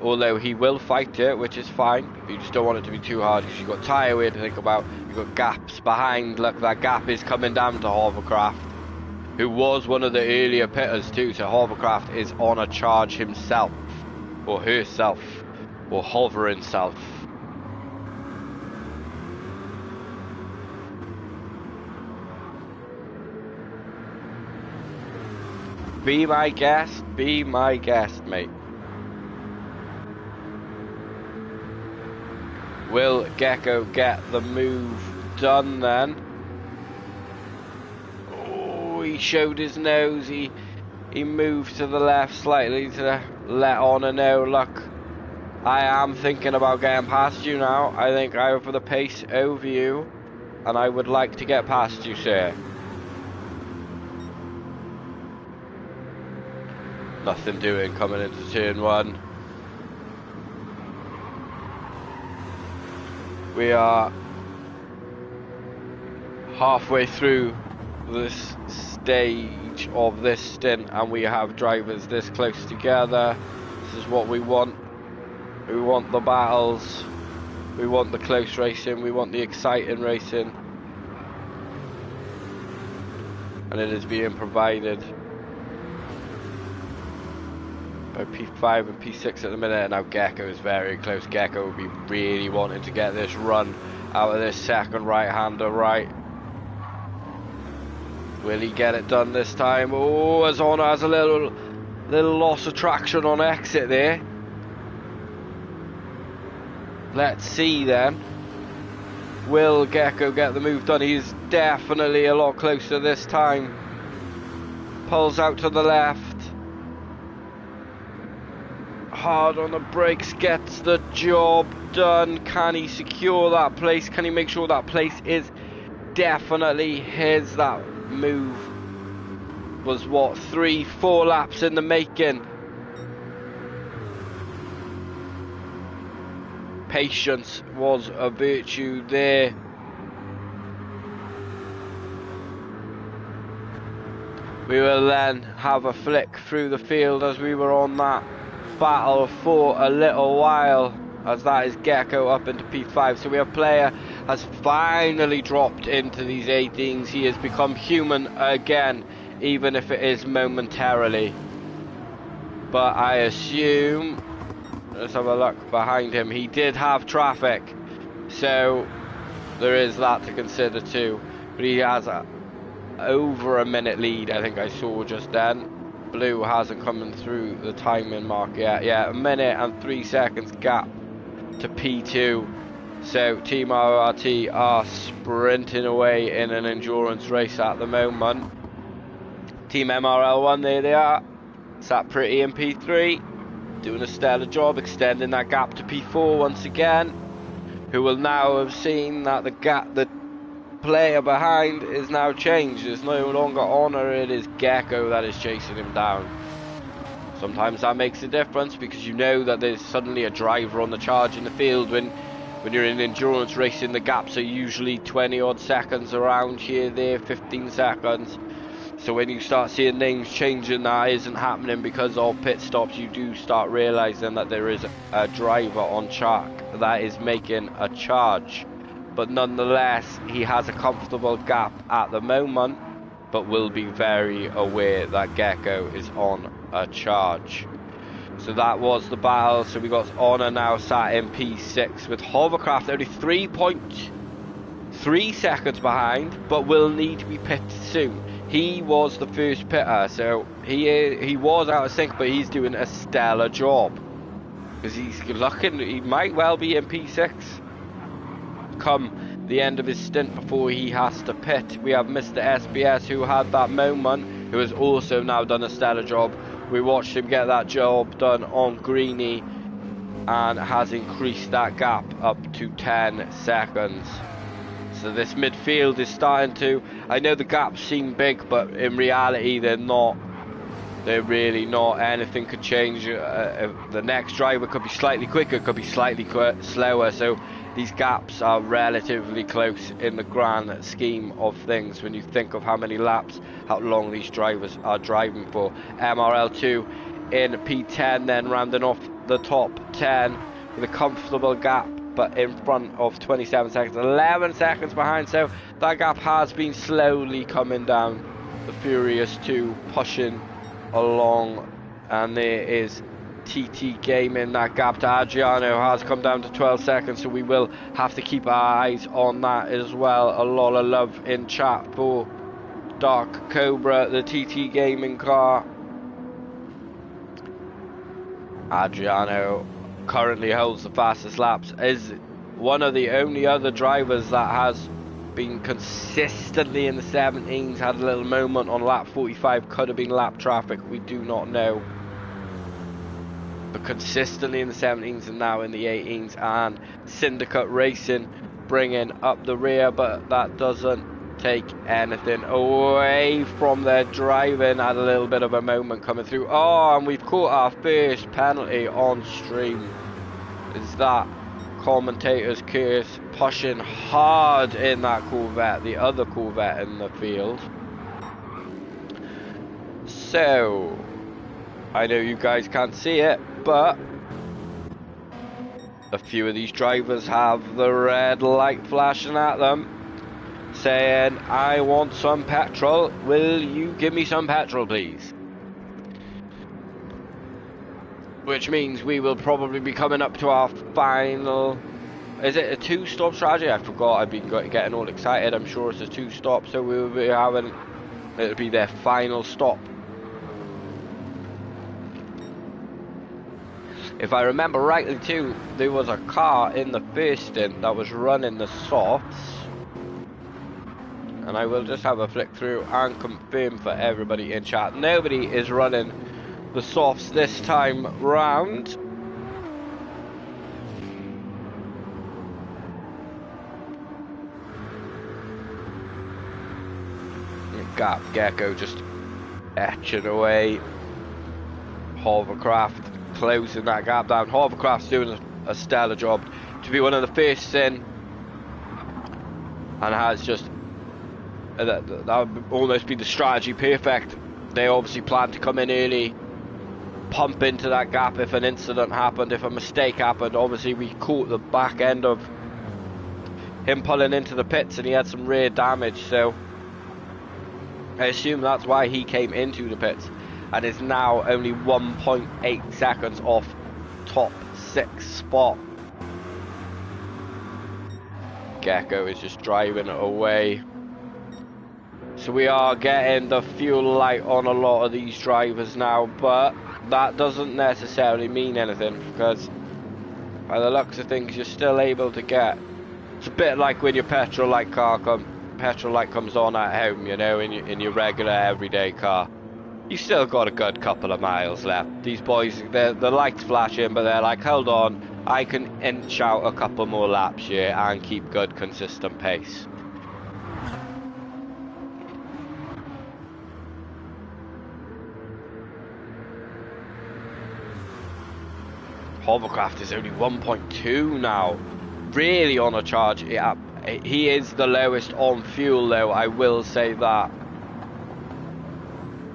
B: Although he will fight it, which is fine. You just don't want it to be too hard because you've got tyre wear to think about. You've got gaps behind. Look, that gap is coming down to Hovercraft. who was one of the earlier pitters too. So Hovercraft is on a charge himself, or herself, or hovering self. Be my guest, mate. Will Gecko get the move done then? Oh, he showed his nose. He moved to the left slightly to let Honor know, look, I am thinking about getting past you now. I think I have the pace over you, and I would like to get past you, sir. Nothing doing coming into turn 1. We are halfway through this stage of this stint, and we have drivers this close together. This is what we want. We want the battles. We want the close racing. We want the exciting racing. And it is being provided by P5 and P6 at the minute, and now Gecko is very close. Gecko will be really wanting to get this run out of this second right-hander right. Will he get it done this time? Oh, as Honor has a little loss of traction on exit there. Let's see then. Will Gecko get the move done? He's definitely a lot closer this time. Pulls out to the left. Hard on the brakes, gets the job done. Can he secure that place? Can he make sure that place is definitely his? That move was what, 3-4 laps in the making. Patience was a virtue there. We will then have a flick through the field as we were on that battle for a little while, as that is Gecko up into P5. So we have player has finally dropped into these 18s. He has become human again, even if it is momentarily. But I assume, let's have a look behind him, he did have traffic, so there is that to consider too. But he has over a minute lead, I think I saw just then. Blue hasn't come through the timing mark yet. Yeah, a minute and 3 seconds gap to P2. So Team RRT are sprinting away in an endurance race at the moment. Team MRL1, there they are. Sat pretty in P3. Doing a stellar job extending that gap to P4 once again. Who will now have seen that the player behind is now changed. It's no longer Honor, it is Gecko that is chasing him down. Sometimes that makes a difference, because you know that there's suddenly a driver on the charge in the field. When you're in endurance racing, the gaps are usually 20 odd seconds around here, there, 15 seconds. So when you start seeing names changing, that isn't happening because of pit stops. You do start realizing that there is a driver on track that is making a charge. But nonetheless, he has a comfortable gap at the moment, but will be very aware that Gecko is on a charge. So that was the battle. So we got Honor now sat in P6 with Hovercraft only 3.3 seconds behind, but will need to be pitted soon. He was the first pitter, so he was out of sync, but he's doing a stellar job, because he's looking, he might well be in P6 come the end of his stint before he has to pit. We have Mr. SBS, who had that moment, who has also now done a stellar job. We watched him get that job done on Greeny and has increased that gap up to 10 seconds. So this midfield is starting to, I know the gaps seem big, but in reality they're not. They're really not. Anything could change. The next driver could be slightly quicker, could be slightly slower. So these gaps are relatively close in the grand scheme of things when you think of how many laps, how long these drivers are driving for. MRL2 in P10, then rounding off the top 10 with a comfortable gap, but in front of 27 seconds, 11 seconds behind. So that gap has been slowly coming down. the Furious 2 pushing along, and there is TT Gaming. That gap to Adriano has come down to 12 seconds, so we will have to keep our eyes on that as well. A lot of love in chat for Dark Cobra, the TT Gaming car. Adriano currently holds the fastest laps, is one of the only other drivers that has been consistently in the 17s. Had a little moment on lap 45, could have been lap traffic, we do not know. But consistently in the 17s and now in the 18s, and Syndicate Racing bringing up the rear, but that doesn't take anything away from their driving. Had a little bit of a moment coming through. Oh, and we've caught our first penalty on stream. Is that commentator's curse, pushing hard in that Corvette, the other Corvette in the field. So, I know you guys can't see it, but a few of these drivers have the red light flashing at them, saying, I want some petrol, will you give me some petrol please? Which means we will probably be coming up to our final, is it a 2-stop strategy? I forgot, I've been getting all excited. I'm sure it's a 2-stop, so we will be having, it'll be their final stop. If I remember rightly too, there was a car in the first stint that was running the softs. And I will just have a flick through and confirm for everybody in chat. Nobody is running the softs this time round. Gap Gecko just etching away. Hovercraft closing that gap down. Hovercraft's doing a stellar job to be one of the first in, and has just that would almost be the strategy perfect. They obviously plan to come in early, pump into that gap if an incident happened, if a mistake happened. Obviously we caught the back end of him pulling into the pits and he had some rear damage, so I assume that's why he came into the pits, and is now only 1.8 seconds off top 6 spot. Gecko is just driving away. So we are getting the fuel light on a lot of these drivers now, but that doesn't necessarily mean anything, because by the looks of things you're still able to get, it's a bit like when your petrol light comes on at home, you know, in your regular everyday car. You still got a good couple of miles left. These boys, the lights flashing, but they're like, hold on, I can inch out a couple more laps here and keep good consistent pace. Hovercraft is only 1.2 now, really on a charge. Yeah, he is the lowest on fuel though, I will say that.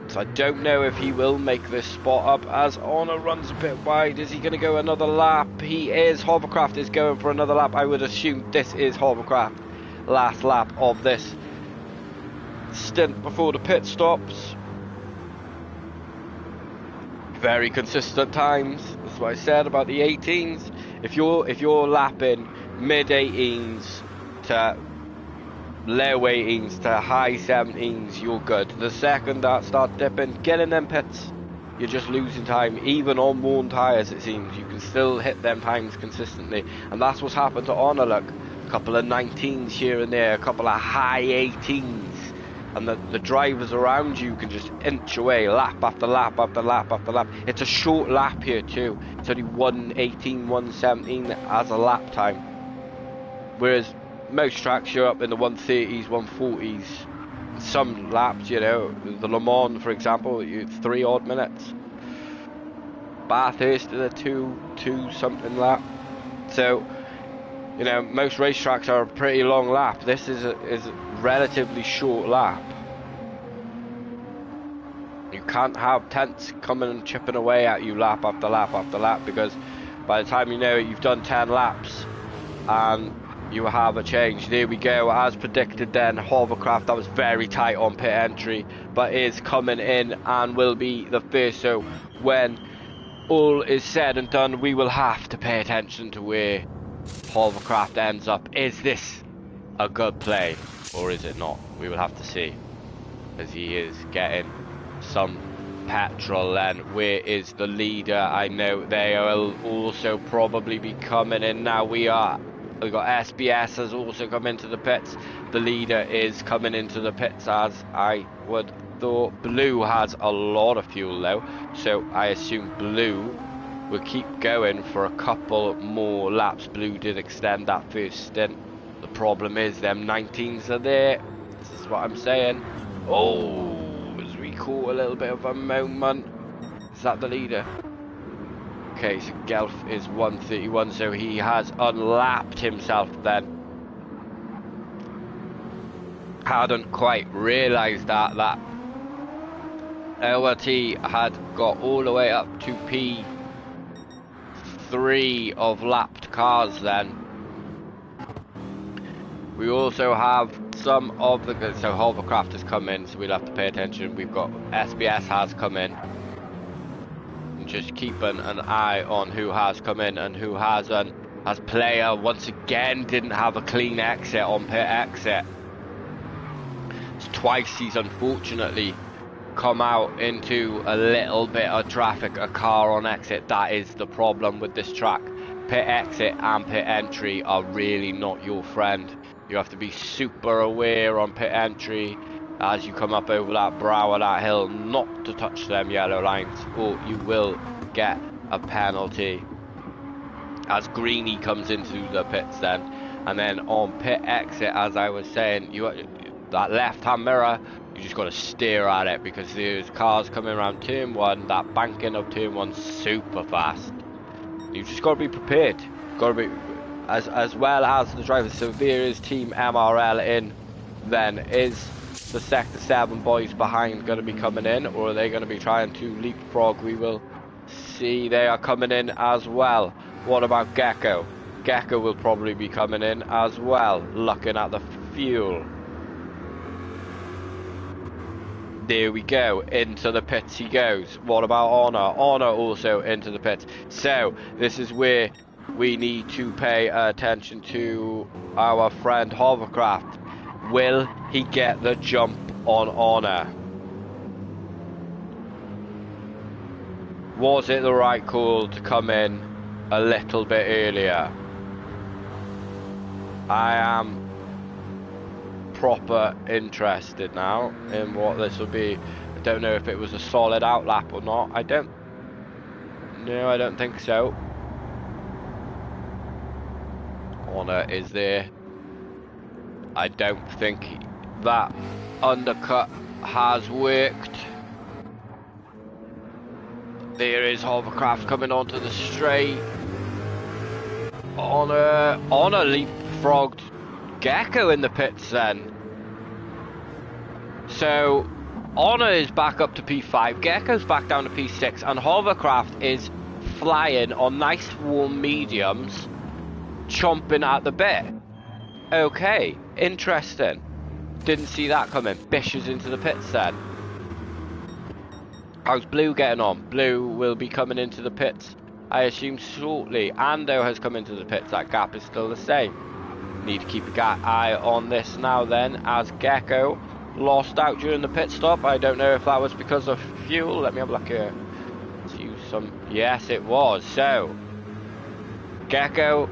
B: So I don't know if he will make this spot up as Honor runs a bit wide. Is he going to go another lap? He is. Hovercraft is going for another lap. I would assume this is Hovercraft last lap of this stint before the pit stops. Very consistent times. That's what I said about the 18s. If you're lapping mid 18s to low 18s to high 17s, you're good. The second that start dipping, get in them pits, you're just losing time. Even on worn tyres, it seems you can still hit them times consistently, and that's what's happened to Honor. Look, a couple of 19s here and there, a couple of high 18s, and the drivers around you can just inch away lap after lap after lap after lap. It's a short lap here too. It's only 118, 117 as a lap time, whereas most tracks you're up in the 130s, 140s. Some laps, you know, the Le Mans, for example, it's 3 odd minutes. Bathurst is a 2 something lap. So, you know, most racetracks are a pretty long lap. This is a relatively short lap. You can't have tents coming and chipping away at you lap after lap after lap, because by the time you know it, you've done 10 laps and you have a change. There we go, as predicted then, Hovercraft, that was very tight on pit entry, but is coming in and will be the first. So when all is said and done, we will have to pay attention to where Hovercraft ends up. Is this a good play or is it not? We will have to see, as he is getting some petrol. Then where is the leader? I know they will also probably be coming in now. We've got SBS has also come into the pits. The leader is coming into the pits, as I would thought. Blue has a lot of fuel though, so I assume Blue will keep going for a couple more laps. Blue did extend that first stint. The problem is them 19s are there. This is what I'm saying. Oh, as we caught a little bit of a moment. Is that the leader? Okay, so Gelf is 131, so he has unlapped himself then. Hadn't quite realised that LRT had got all the way up to P3 of lapped cars then. We also have some of the, so Hovercraft has come in, so we'll have to pay attention. We've got SBS has come in. Just keeping an eye on who has come in and who hasn't. As player once again didn't have a clean exit on pit exit. It's twice he's unfortunately come out into a little bit of traffic, a car on exit. That is the problem with this track. Pit exit and pit entry are really not your friend. You have to be super aware on pit entry as you come up over that brow of that hill, not to touch them yellow lines, or you will get a penalty. As Greeny comes into the pits then, and then on pit exit, as I was saying, that left hand mirror, you just got to stare at it, because there's cars coming around turn 1. That banking of turn 1 super fast. You've just got to be prepared. Got to be as well as the driver. So there is Team MRL in. Then is the Sector 7 boys behind going to be coming in, or are they going to be trying to leapfrog? We will see. They are coming in as well. What about Gecko? Gecko will probably be coming in as well, looking at the fuel. There we go, into the pits he goes. What about Honor? Honor also into the pits. So this is where we need to pay attention to our friend Hovercraft. Will he get the jump on Honor? Was it the right call to come in a little bit earlier? I am proper interested now in what this will be. I don't know if it was a solid outlap or not. I don't think so. Honor is there. I don't think that undercut has worked. There is Hovercraft coming onto the straight. Honor leapfrogged Gecko in the pits then. So Honor is back up to P5, Gecko's back down to P6, and Hovercraft is flying on nice warm mediums, chomping at the bit. Okay, interesting. Didn't see that coming. Bish is into the pits then. How's Blue getting on? Blue will be coming into the pits, I assume, shortly. Ando has come into the pits. That gap is still the same. Need to keep an eye on this now then, as Gecko lost out during the pit stop. I don't know if that was because of fuel. Let me have a look here. Let's use some. Yes, it was. So Gecko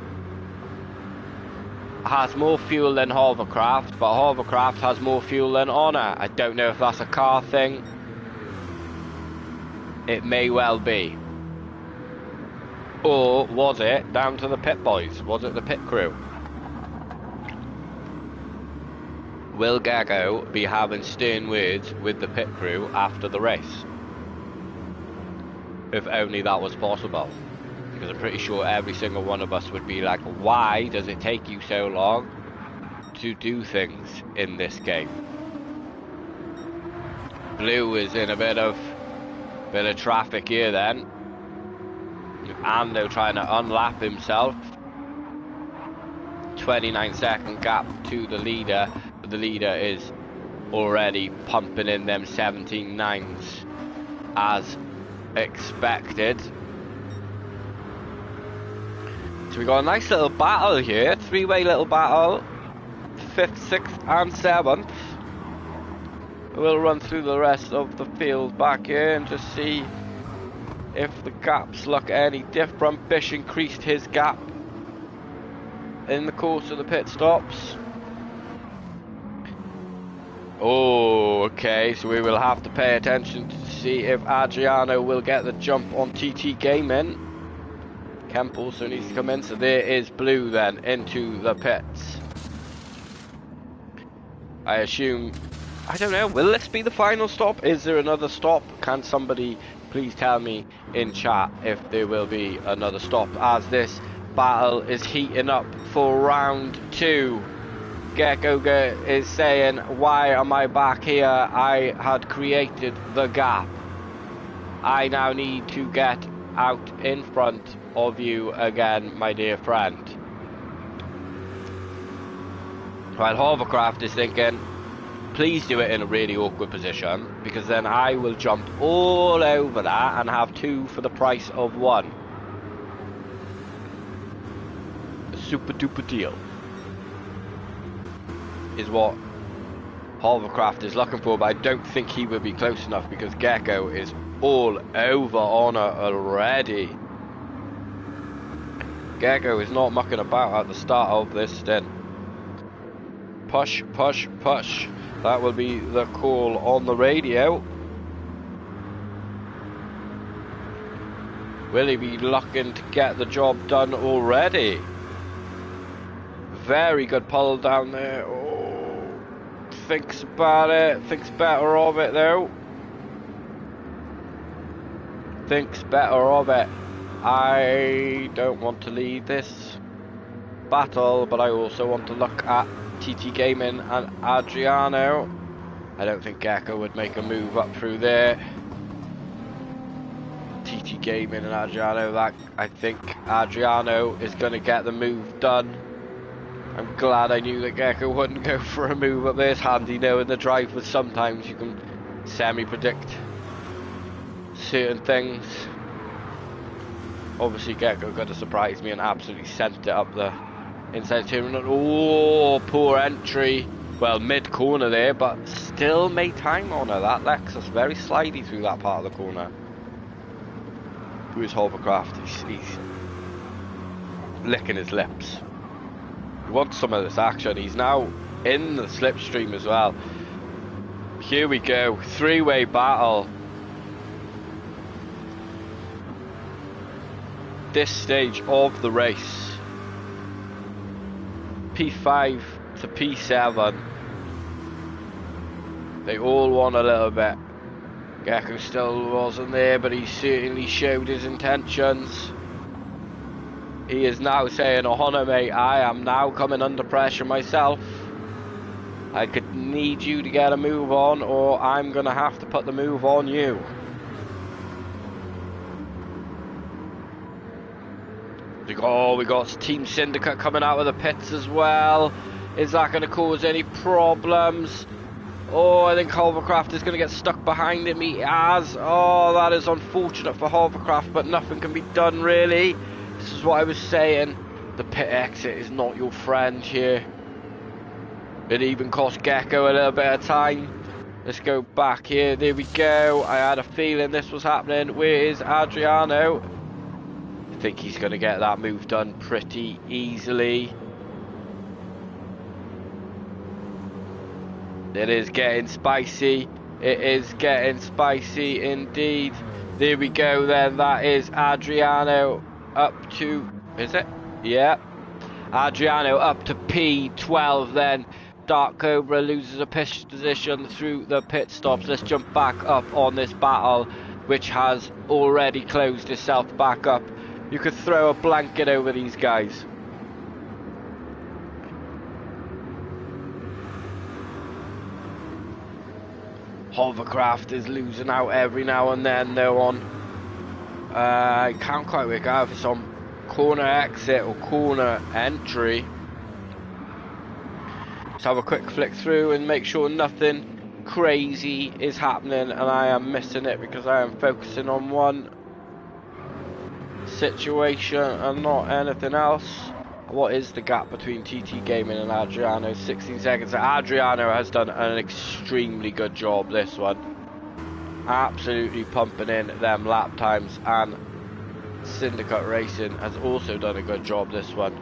B: has more fuel than Hovercraft, but Hovercraft has more fuel than Honor. I don't know if that's a car thing. It may well be. Or was it down to the pit boys? Was it the pit crew? Will Gecko be having stern words with the pit crew after the race? If only that was possible. Because I'm pretty sure every single one of us would be like, why does it take you so long to do things in this game? Blue is in a bit of traffic here then. Ando trying to unlap himself. 29-second gap to the leader. But the leader is already pumping in them 17.9s as expected. So we got a nice little battle here, three-way little battle, 5th, 6th and 7th. We'll run through the rest of the field back here and just see if the gaps look any different. Bish increased his gap in the course of the pit stops. Oh, okay, so we will have to pay attention to see if Adriano will get the jump on TT Gaming. Kemp also needs to come in, so there is Blue then into the pits. I assume, I don't know, will this be the final stop? Is there another stop? Can somebody please tell me in chat if there will be another stop, as this battle is heating up for round 2. Gecko is saying, why am I back here? I had created the gap. I now need to get out in front of you again, my dear friend. While Hovercraft is thinking, please do it in a really awkward position, because then I will jump all over that and have 2 for the price of 1. A super duper deal is what Hovercraft is looking for, but I don't think he will be close enough because Gecko is all over on her already. Gecko is not mucking about at the start of this stint. Push, push, push. That will be the call on the radio. Will he be looking to get the job done already? Very good pull down there. Oh, thinks about it. Thinks better of it though. Thinks better of it. I don't want to lead this battle, but I also want to look at TT Gaming and Adriano. I don't think Gecko would make a move up through there. TT Gaming and Adriano, that I think Adriano is going to get the move done. I'm glad I knew that Gecko wouldn't go for a move up there. It's handy knowing the driver. Sometimes you can semi-predict certain things. Obviously Gecko got to surprise me and absolutely sent it up the inside turn. Oh, poor entry. Well, mid-corner there, but still made time on her. That Lexus very slidey through that part of the corner. Who is Hovercraft? He's licking his lips. He wants some of this action. He's now in the slipstream as well. Here we go. Three-way battle. This stage of the race. P5 to P7. They all won a little bit. Gecko still wasn't there, but he certainly showed his intentions. He is now saying, oh, Honor, mate, I am now coming under pressure myself. I could need you to get a move on, or I'm going to have to put the move on you. Oh, we got Team Syndicate coming out of the pits as well. Is that going to cause any problems? Oh, I think Hovercraft is going to get stuck behind him. He has. Oh, that is unfortunate for Hovercraft, but nothing can be done really. This is what I was saying. The pit exit is not your friend here. It even cost Gecko a little bit of time. Let's go back here. There we go. I had a feeling this was happening. Where is Adriano? I think he's going to get that move done pretty easily. It is getting spicy. It is getting spicy indeed. There we go then. That is Adriano up to... Is it? Yeah. Adriano up to P12 then. Dark Cobra loses a position through the pit stops. Let's jump back up on this battle, which has already closed itself back up. You could throw a blanket over these guys. Hovercraft is losing out every now and then. They're on. I can't quite work out if it's on corner exit or corner entry. have a quick flick through and make sure nothing crazy is happening and I am missing it because I am focusing on one situation and not anything else. What is the gap between TT Gaming and Adriano? 16 seconds. Adriano has done an extremely good job this one. Absolutely pumping in them lap times, and Syndicate Racing has also done a good job this one.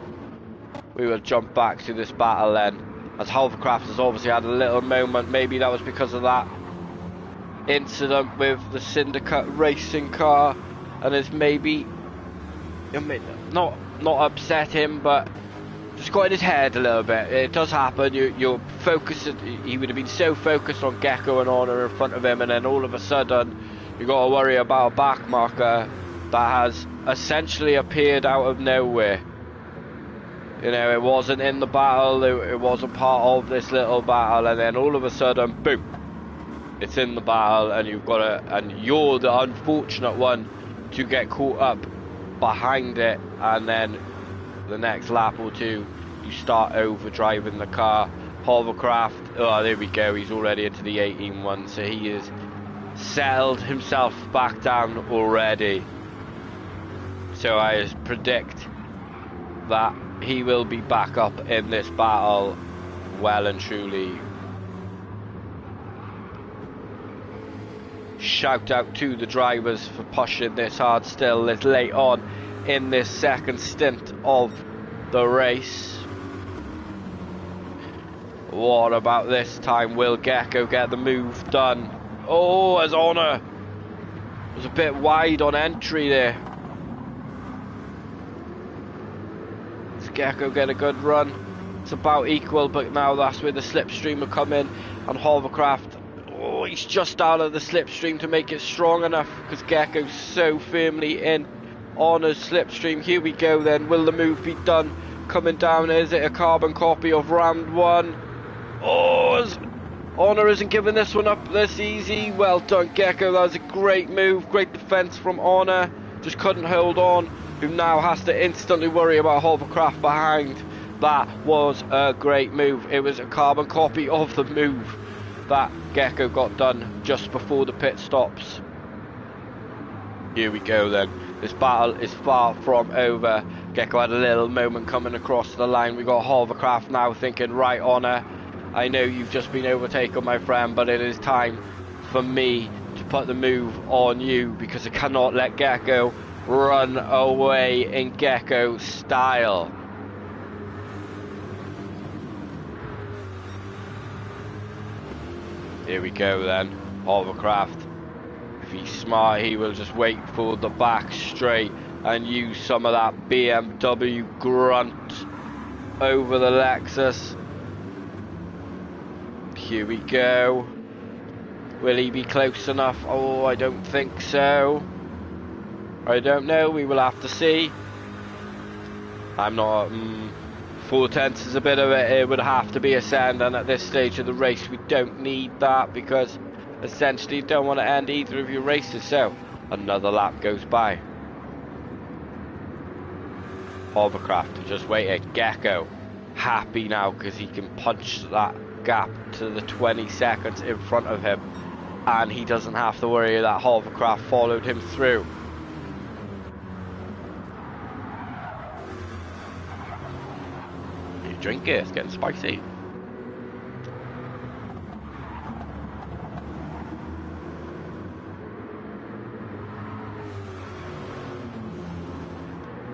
B: We will jump back to this battle then, as Hovercraft has obviously had a little moment. Maybe that was because of that incident with the Syndicate Racing car, and has maybe not upset him, but just got in his head a little bit. It does happen. You're focused. He would have been so focused on Gecko and Honor in front of him, and then all of a sudden you got to worry about a back marker that has essentially appeared out of nowhere. You know, it wasn't in the battle, it wasn't part of this little battle, and then all of a sudden, boom, it's in the battle, and you've got to, and you're the unfortunate one to get caught up behind it, and then the next lap or two, you start overdriving the car. Hovercraft, oh, there we go, he's already into the 18-1, so he has settled himself back down already. So I predict that he will be back up in this battle well and truly. Shout out to the drivers for pushing this hard still this late on in this second stint of the race. What about this time? Will Gecko get the move done? Oh, as Honor was a bit wide on entry there. Gecko get a good run. It's about equal, but now that's where the slipstream will come in, and Hovercraft, oh, he's just out of the slipstream to make it strong enough because Gecko's so firmly in on his slipstream. Here we go then. Will the move be done? Coming down, is it a carbon copy of round one? Oh, Honor isn't giving this one up this easy. Well done, Gecko. That was a great move, great defense from Honor. Just couldn't hold on, who now has to instantly worry about Hovercraft behind. That was a great move. It was a carbon copy of the move that Gecko got done just before the pit stops. Here we go then. This battle is far from over. Gecko had a little moment coming across the line. We got Hovercraft now thinking, right, Honor, I know you've just been overtaken, my friend, but it is time for me to put the move on you because I cannot let Gecko run away in Gecko style. Here we go then. Hovercraft, if he's smart, he will just wait for the back straight and use some of that BMW grunt over the Lexus. Here we go. Will he be close enough? Oh, I don't think so. I don't know, we will have to see. I'm not, 4/10 is a bit of it would have to be a send, and at this stage of the race we don't need that because essentially you don't want to end either of your races. So another lap goes by. Hovercraft just waiting. Gecko happy now because he can punch that gap to the 20 seconds in front of him, and he doesn't have to worry that Hovercraft followed him through. Drink it, it's getting spicy.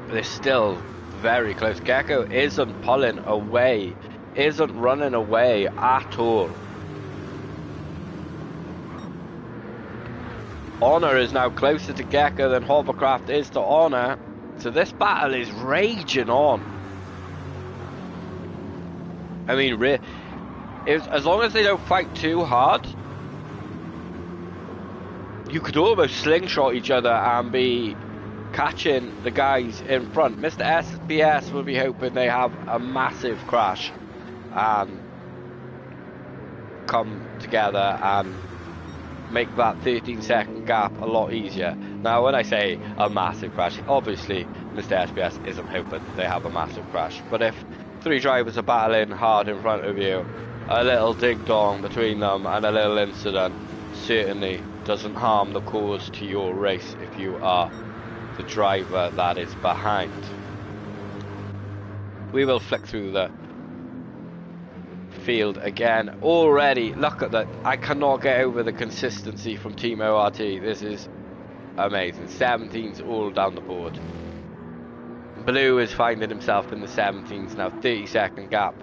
B: But it's still very close. Gecko isn't pulling away, isn't running away at all. Honor is now closer to Gecko than Hovercraft is to Honor, so this battle is raging on. I mean, as long as they don't fight too hard, you could almost slingshot each other and be catching the guys in front. Mr. SBS will be hoping they have a massive crash and come together and make that 13-second gap a lot easier. Now, when I say a massive crash, obviously Mr. SBS isn't hoping they have a massive crash, but if 3 drivers are battling hard in front of you. A little ding-dong between them and a little incident certainly doesn't harm the cause to your race if you are the driver that is behind. We will flick through the field again. Already, look at that. I cannot get over the consistency from Team ORT. This is amazing. 17s all down the board. Blue is finding himself in the 17s now, 30-second gap.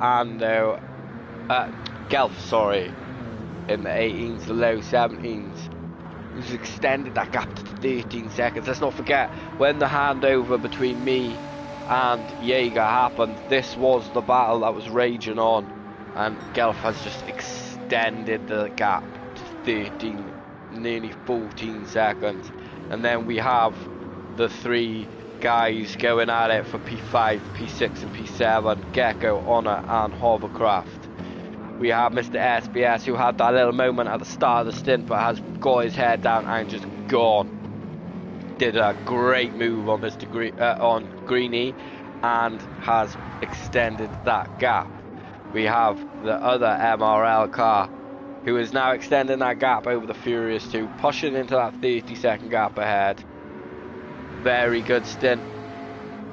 B: And Gelf, sorry, in the 18s, the low 17s. He's extended that gap to 13 seconds. Let's not forget, when the handover between me and Jaeger happened, this was the battle that was raging on, and Gelf has just extended the gap to 13, nearly 14 seconds. And then we have the 3 guys going at it for P5, P6 and P7, Gecko, Honor and Hovercraft. We have Mr. SBS, who had that little moment at the start of the stint but has got his head down and just gone. Did a great move on on Greenie and has extended that gap. We have the other MRL car who is now extending that gap over the Furious 2, pushing into that 30-second gap ahead. Very good stint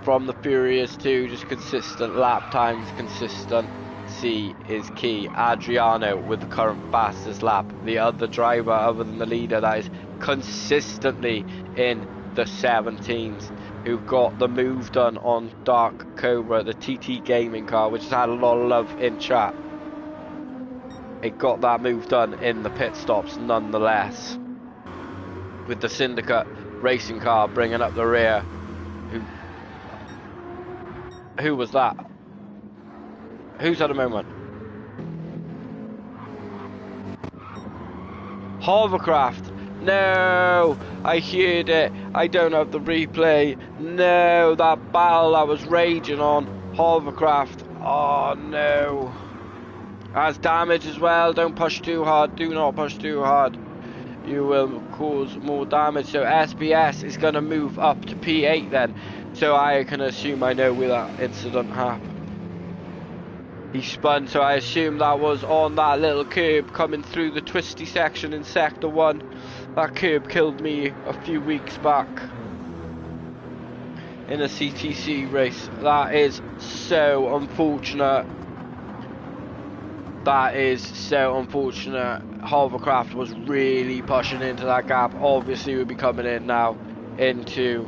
B: from the Furious 2, just consistent lap times, consistency is key. Adriano with the current fastest lap, the other driver other than the leader that is consistently in the 17s, who got the move done on Dark Cobra, the TT gaming car, which has had a lot of love in chat. It got that move done in the pit stops nonetheless, with the Syndicate racing car bringing up the rear. Who was that? Who's at the moment? Hovercraft. No, I heard it. I don't have the replay. No, that battle that was raging on Hovercraft. Oh no. Has damage as well. Don't push too hard. Do not push too hard. You will cause more damage. So SBS is going to move up to P8 then. So I can assume I know where that incident happened. He spun, so I assume that was on that little curb coming through the twisty section in Sector 1. That curb killed me a few weeks back in a CTC race. That is so unfortunate. That is so unfortunate. Hovercraft was really pushing into that gap. Obviously we'll be coming in now into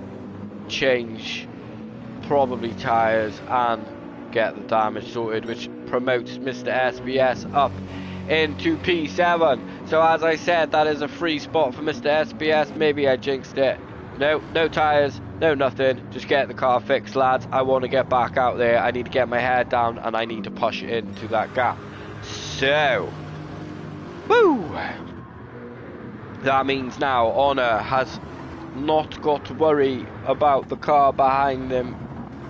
B: change probably tyres and get the damage sorted, which promotes Mr. SBS up into P7. So as I said, that is a free spot for Mr. SBS. Maybe I jinxed it. No tyres, no nothing. Just get the car fixed, lads. I want to get back out there. I need to get my head down and I need to push into that gap. So, woo! That means now Honor has not got to worry about the car behind him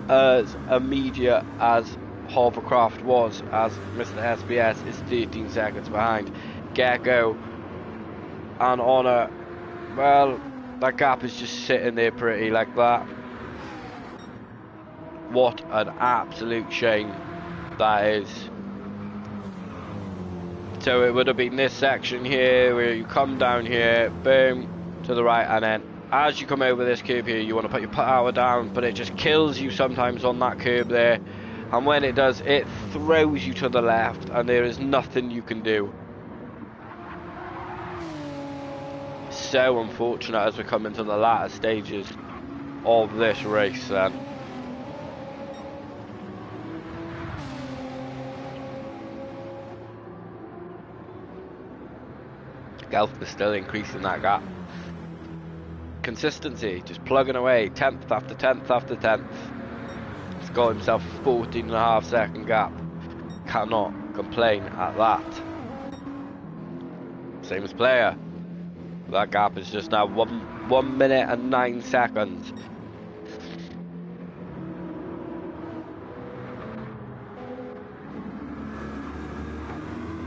B: as immediate as Hovercraft was, as Mr. SBS is 13 seconds behind. Gecko and Honor, well, that gap is just sitting there pretty like that. What an absolute shame that is. So it would have been this section here where you come down here, boom, to the right, and then as you come over this curb here, you want to put your power down, but it just kills you sometimes on that curb there. And when it does, it throws you to the left, and there is nothing you can do. So unfortunate as we come into the latter stages of this race then. Gelf is still increasing that gap. Consistency, just plugging away, 10th after 10th after 10th. He's got himself a 14.5 second gap. Cannot complain at that. Same as player. That gap is just now 1 minute and 9 seconds.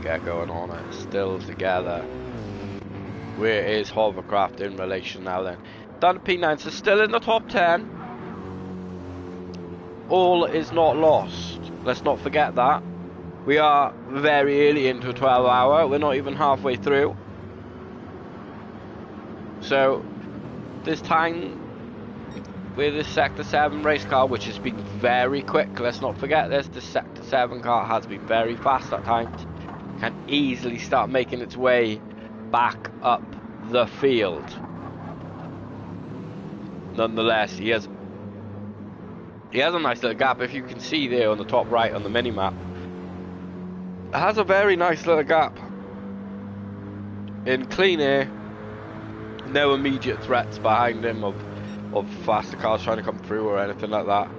B: Get going on it, still together. Where is Hovercraft in relation now then? Down to P9, so still in the top 10. all is not lost. Let's not forget that. We are very early into a 12-hour. We're not even halfway through. So, this time with this Sector 7 race car, which has been very quick, let's not forget this, the Sector 7 car has been very fast at times, can easily start making its way back up the field. Nonetheless, he has a nice little gap. If you can see there on the top right on the mini-map, it has a very nice little gap. In clean air, no immediate threats behind him of faster cars trying to come through or anything like that.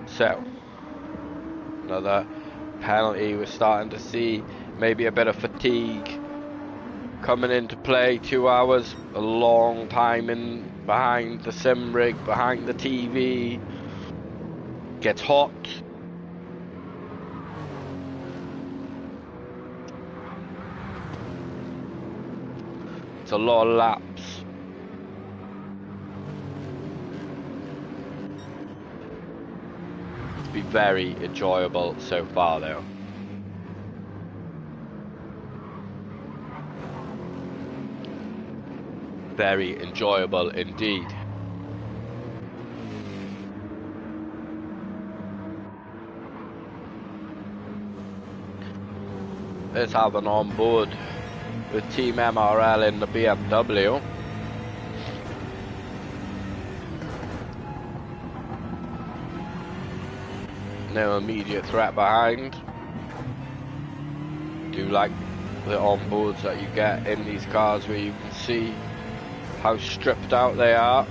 B: So, another penalty. We're starting to see maybe a bit of fatigue coming into play. 2 hours, a long time in behind the sim rig, behind the TV. Gets hot. It's a lot of laps. It's been very enjoyable so far though. Very enjoyable indeed. Let's have an on board with Team MRL in the BMW. No immediate threat behind. Do like the onboards that you get in these cars where you can see how stripped out they are.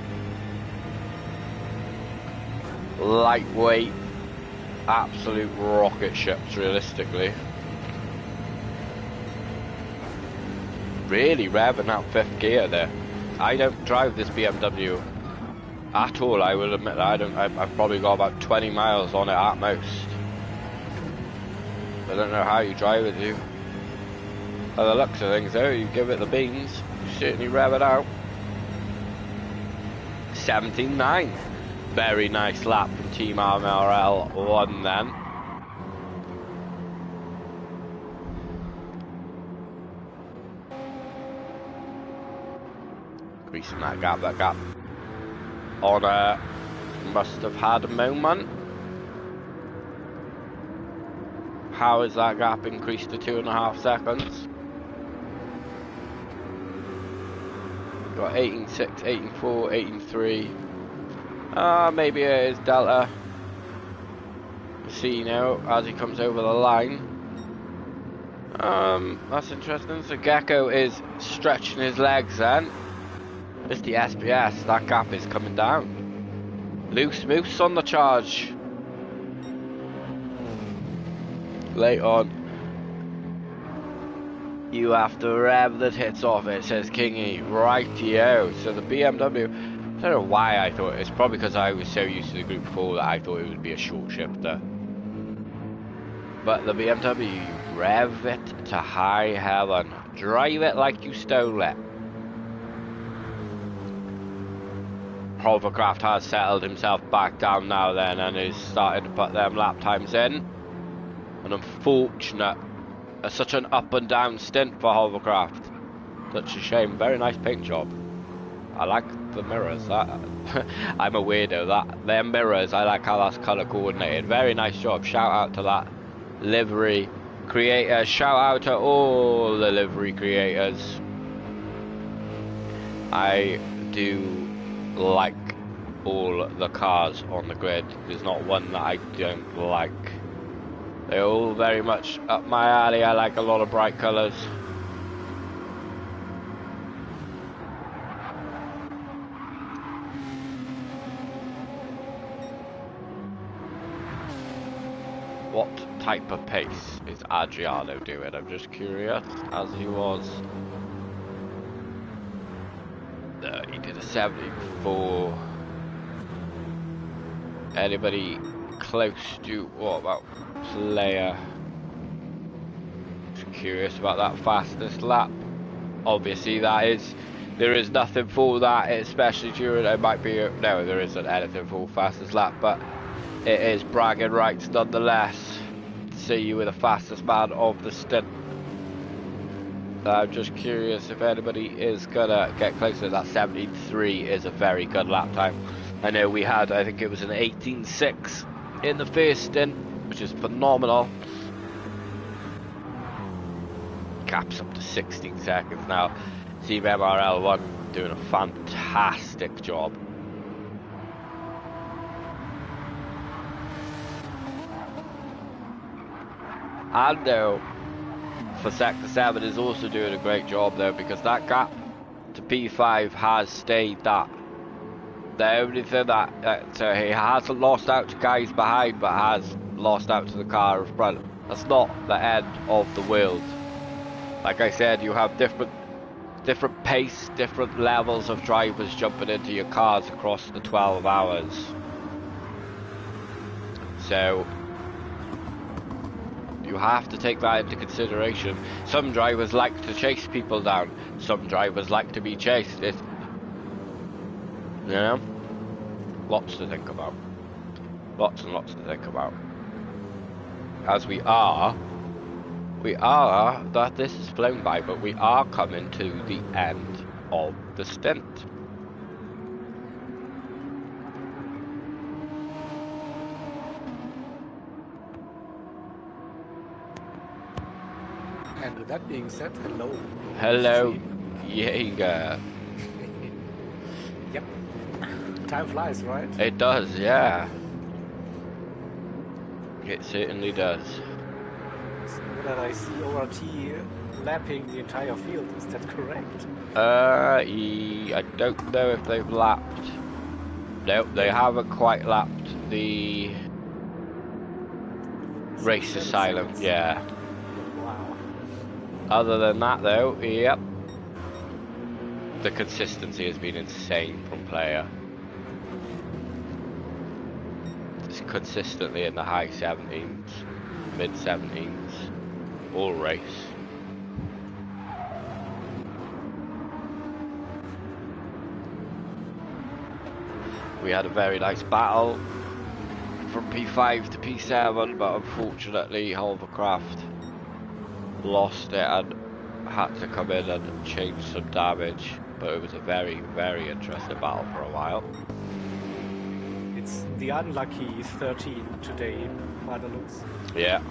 B: Lightweight, absolute rocket ships realistically. Really revving out fifth gear there. I don't drive this BMW at all, I will admit that. I've probably got about 20 miles on it at most. I don't know how you drive it, do you? By the looks of things though, you give it the beans, you certainly rev it out. 17.9. Very nice lap from Team MRL 1 then. Increasing that gap. Honor must have had a moment. How is that gap increased to 2.5 seconds? Got 18.6, 18.4, 18.3. Maybe it is Delta. See now as he comes over the line. That's interesting. So Gecko is stretching his legs then. It's the SPS, that gap is coming down. Loose Moose on the charge. Late on. You have to rev the tits off it, says Kingy. Rightio. So the BMW, I don't know why I thought, it's probably because I was so used to the Group 4 that I thought it would be a short shifter. But the BMW, rev it to high heaven. Drive it like you stole it. Hovercraft has settled himself back down now then and is starting to put them lap times in. An unfortunate, such an up and down stint for Hovercraft. Such a shame. Very nice paint job. I like the mirrors. I'm a weirdo. Them mirrors, I like how that's colour coordinated. Very nice job. Shout out to that livery creator. Shout out to all the livery creators. I do like all the cars on the grid. There's not one that I don't like. They're all very much up my alley. I like a lot of bright colours. What type of pace is Adriano doing? I'm just curious, as he was. He did a 74. Anybody close to, what about Player? Just curious about that fastest lap. Obviously there is nothing for that, especially during, it might be, no there isn't anything for fastest lap, but it is bragging rights nonetheless. See you with the fastest man of the stint. I'm just curious if anybody is gonna get closer. That 17.3 is a very good lap time. I know we had, I think it was an 18.6 in the first stint, which is phenomenal. Caps up to 16 seconds now. Team MRL1 doing a fantastic job. And though for Sector 7 is also doing a great job though, because that gap to P5 has stayed that. The only thing that so he hasn't lost out to guys behind, but has lost out to the car in front. That's not the end of the world. Like I said, you have different pace, different levels of drivers jumping into your cars across the 12 hours. So you have to take that into consideration. Some drivers like to chase people down. Some drivers like to be chased. It's, you know, lots to think about. Lots and lots to think about. As we are, that this is flown by, but we are coming to the end of the stint.
C: And with that being said, hello.
B: Hello, Jaeger.
C: Yep. Time flies, right?
B: It does, yeah. It certainly does.
C: So that I see ORT lapping the entire field, is that correct?
B: I don't know if they've lapped. Nope, they haven't quite lapped the race asylum, yeah.
C: Wow.
B: Other than that though, yep. The consistency has been insane from player. Just consistently in the high 17s, mid 17s, all race. We had a very nice battle from P5 to P7, but unfortunately Hovercraft lost it and had to come in and change some damage. But it was a very, very interesting battle for a while.
C: It's the unlucky 13 today, by the looks.
B: Yeah.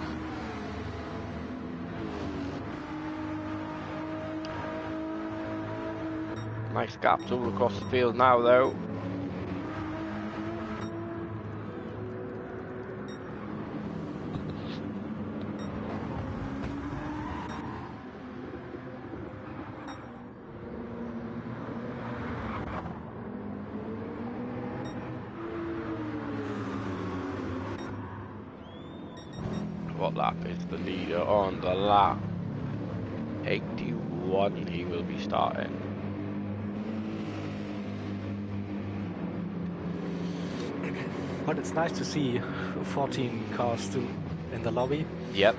B: Nice gaps all across the field now though. What lap is the leader on the lap? 81 he will be starting.
C: But it's nice to see 14 cars still in the lobby.
B: Yep.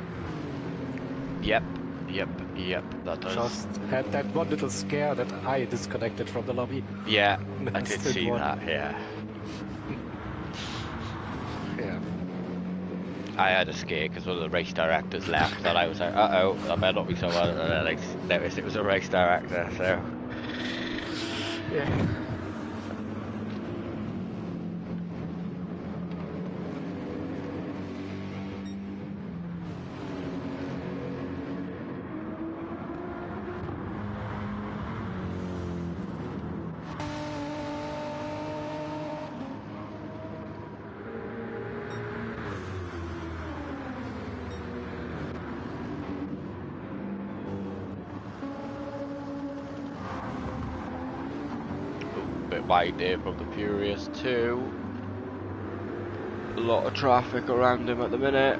B: That does.
C: Just had that one little scare that I disconnected from the lobby.
B: Yeah, I did see that, yeah.
C: Yeah.
B: I had a scare because one of the race directors left and I was like, uh-oh, I better not be someone, and then I noticed it was a race director, so...
C: Yeah.
B: Wide there from the Furious 2. A lot of traffic around him at the minute.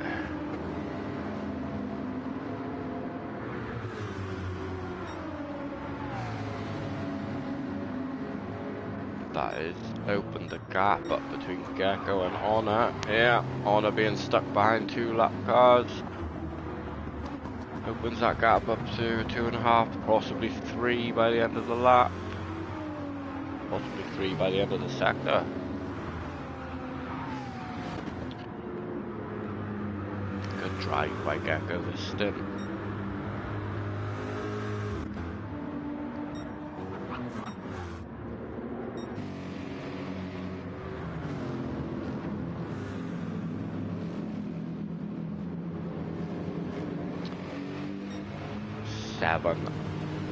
B: That is opened the gap up between Gecko and Honor. Yeah, Honor being stuck behind 2 lap cars. Opens that gap up to 2.5, possibly 3 by the end of the lap. Possibly 3 by the end of the sector. drive by Gecko this stint.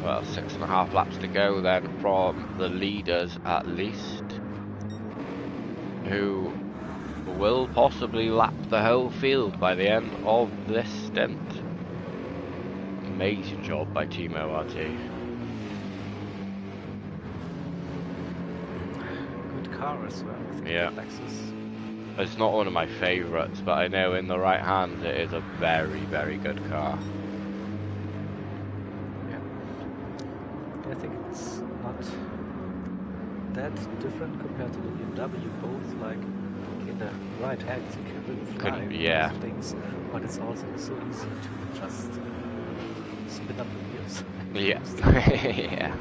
B: Well, 6.5 laps to go then from the leaders at least, who will possibly lap the whole field by the end of this stint. Amazing job by Team ORT.
C: Good car as well.
B: Yeah.
C: Lexus.
B: It's not one of my favourites, but I know in the right hands it is a very, very good car.
C: I think it's not that different compared to the BMW. Both like in the right hands, you can really fly with things, but it's also so easy to just spin up the wheels.
B: Yeah. Yeah.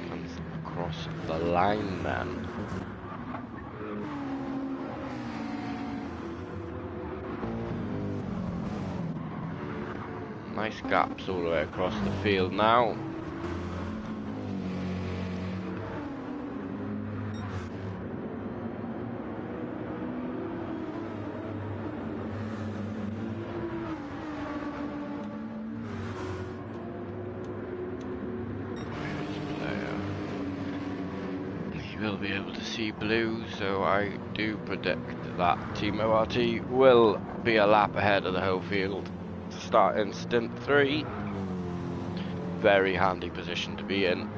B: Comes across the line then. Nice gaps all the way across the field now. You will be able to see blue, so I do predict that Team ORT will be a lap ahead of the whole field. Start in stint 3. Very handy position to be in.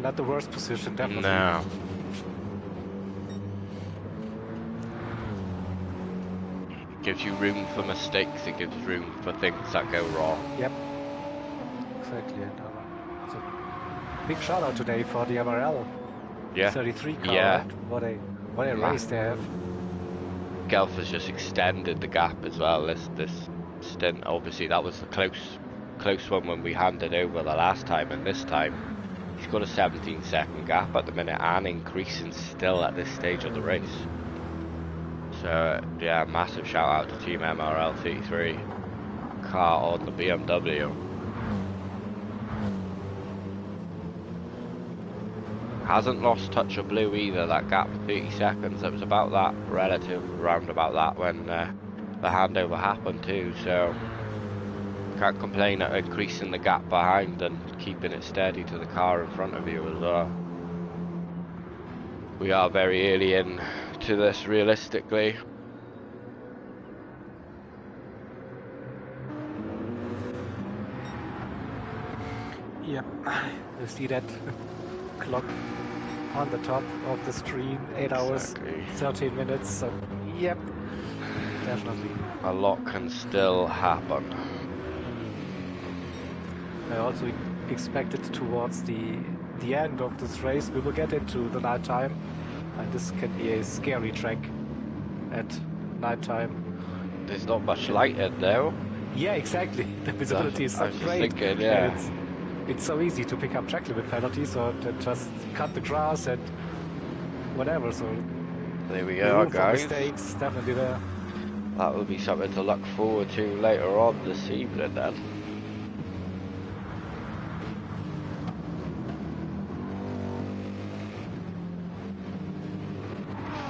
C: Not the worst position, definitely.
B: No. It gives you room for mistakes, it gives room for things that go wrong.
C: Yep. Exactly. And so big shout out today for the MRL 33 car.
B: Yeah.
C: Right? What a race they have.
B: Gelf has just extended the gap as well this stint. Obviously that was a close one when we handed over the last time, and this time he's got a 17-second gap at the minute and increasing still at this stage of the race. So yeah, massive shout out to Team MRL 33 car on the BMW. Hasn't lost touch of blue either, that gap 30 seconds. It was about that, relative round about that when the handover happened too, so can't complain at increasing the gap behind and keeping it steady to the car in front of you as well. We are very early in to this realistically.
C: Yep, you see that clock on the top of the screen, 8 hours, 13 minutes, so yep, definitely.
B: A lot can still happen.
C: I also expected towards the end of this race we will get into the night time, and this can be a scary track at night time.
B: There's not much light in there.
C: Yeah, exactly. The visibility is not great.
B: Thinking, yeah.
C: It's so easy to pick up track limit penalties or to just cut the grass and whatever. So
B: there we go, guys.
C: Mistakes definitely there.
B: That will be something to look forward to later on this evening then.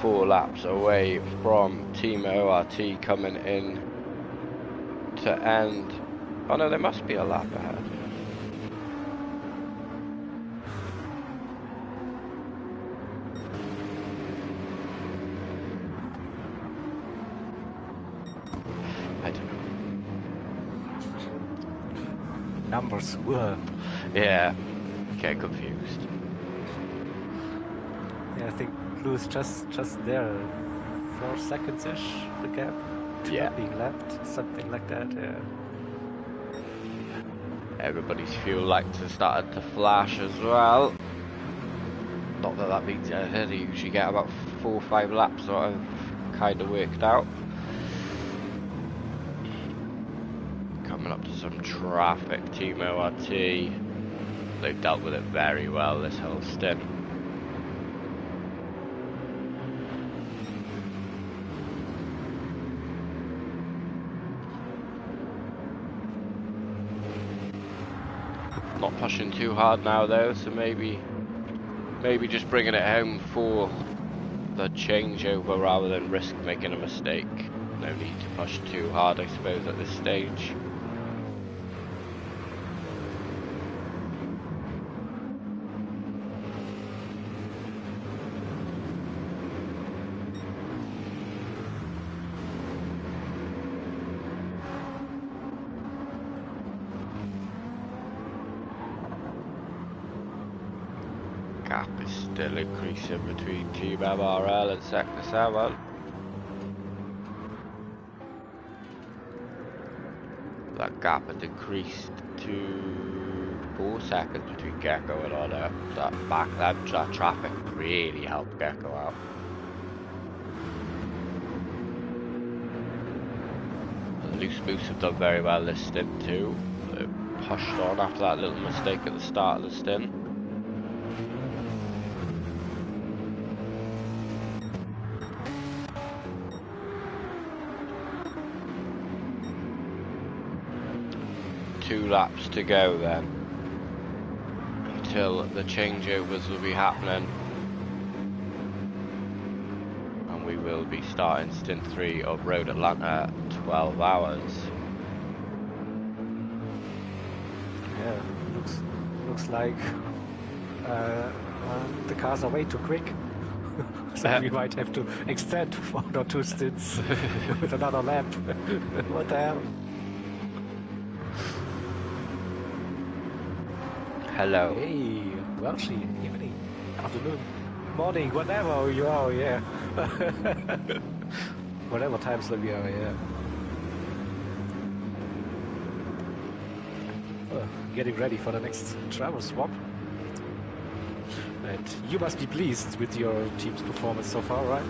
B: Four laps away from Team ORT coming in to end. Oh no, there must be a lap ahead. I don't know.
C: Numbers were.
B: Yeah, get confused.
C: Yeah, I think Blue is just there. 4 seconds-ish, the gap.
B: Yeah.
C: Being left, something like that, yeah.
B: Everybody's fuel lights have started to flash as well. Not that that means anything, they usually get about 4 or 5 laps sort of kind of worked out. Coming up to some traffic, Team ORT. They've dealt with it very well this whole stint. Not pushing too hard now though, so maybe just bringing it home for the changeover rather than risk making a mistake. No need to push too hard, I suppose, at this stage. Gap is still increasing between Team MRL and Sector 7. That gap has increased to 4 seconds between Gecko and Honor. That traffic really helped Gecko out. The Loose Moose have done very well this stint too. They pushed on after that little mistake at the start of the stint. Two laps to go then, until the changeovers will be happening, and we will be starting stint 3 of Road Atlanta 12 hours.
C: Yeah, looks like the cars are way too quick. So we might have to extend 1 or 2 stints with another lap. What the hell?
B: Hello.
C: Hey, Welshie, evening, afternoon, morning, whatever you are, yeah. Whatever time zone we are, yeah. Getting ready for the next travel swap. And you must be pleased with your team's performance so far, right?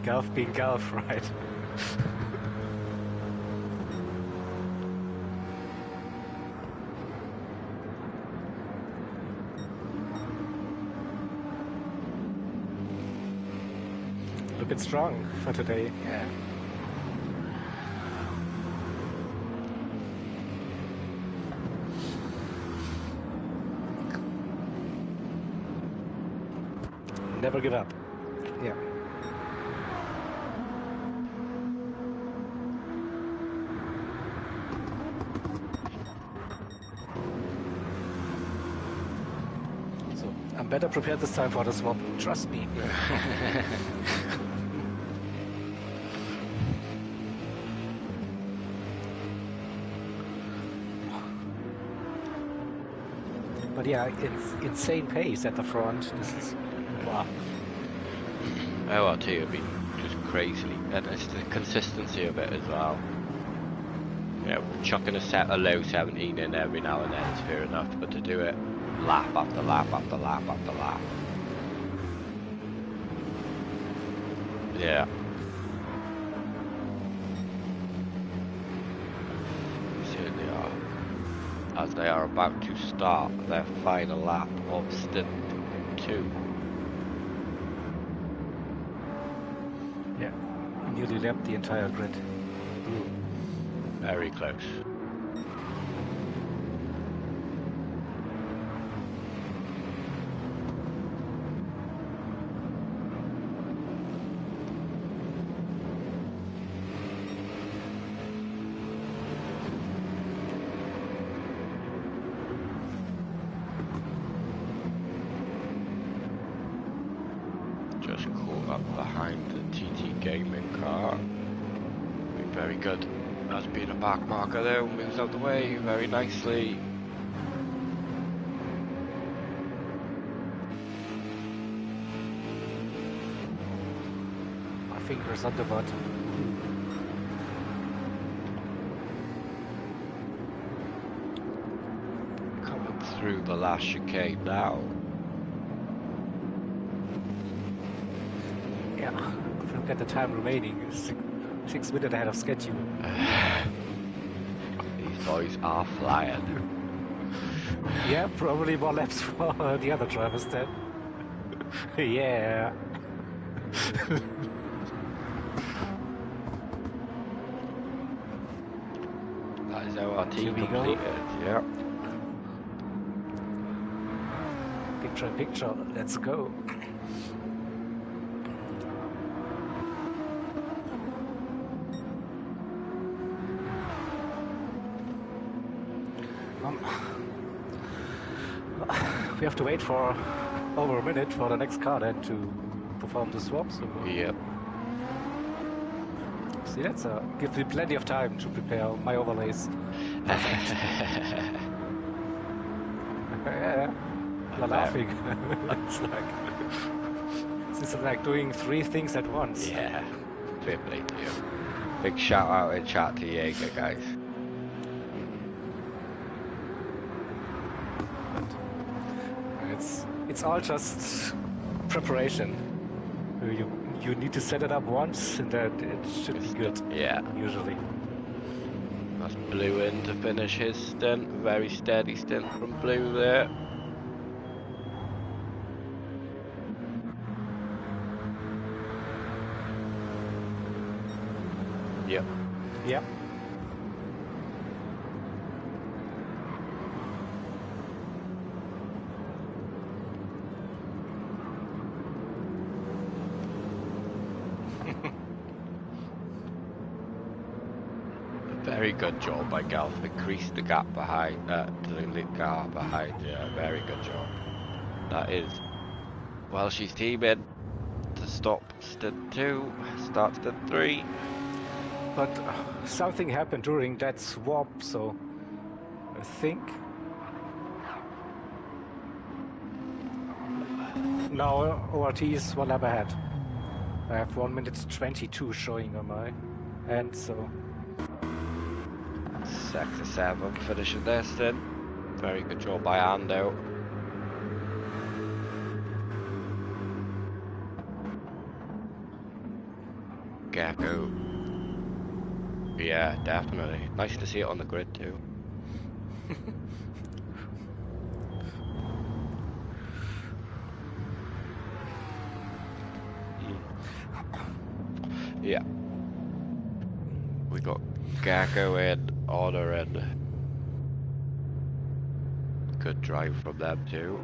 C: Golf being golf, right? Looking strong for today, yeah. Never give up. Yeah. I'm better prepared this time for the swap, trust me. But yeah, it's insane pace at the front. This is wow.
B: Oh, I'll tell you, it'd be just crazily, and it's the consistency of it as well. You know, chucking a low 17 in every now and then is fair enough, but to do it lap after lap after lap after lap. Yeah. They certainly are. As they are about to start their final lap of stint 2.
C: Yeah, nearly lapped the entire grid.
B: Very close. Just caught up behind the TT Gaming car. Been very good. Has been a back marker though, moves out the way very nicely.
C: My fingers on the button.
B: Coming through the last chicane now.
C: Yeah, Yeah, look at the time remaining. 6 minutes ahead of schedule.
B: These boys are flying.
C: Yeah, probably more laps for the other drivers then. Yeah.
B: That is ORT
C: Here we go.
B: completed. Yeah.
C: Picture in picture. Let's go. We have to wait for over a minute for the next car then to perform the swap. So
B: Yep.
C: see, that's gives me plenty of time to prepare my overlays. Yeah, you're laughing. It's like doing 3 things at once.
B: Yeah. Fair play to you. Big shout out in chat to Jaeger, guys.
C: It's all just preparation. You need to set it up once, and then it should be good.
B: Yeah.
C: Usually.
B: That's Blue in to finish his stint. Very steady stint from Blue there. Yep.
C: Yep.
B: Very good job by Galf. Increased the gap behind, to the lead car behind. Yeah, very good job. That is. Well, she's teaming to stop stint 2, start stint 3.
C: But something happened during that swap, so I think now ORT is 1 lap ahead. I have 1 minute 22 showing on my end, so
B: 6 to 7 finishing their stint. Very good job by Ando. Gecko. Yeah, definitely. Nice to see it on the grid too. Yeah. We got Gecko in, Honor in. Good drive from them too.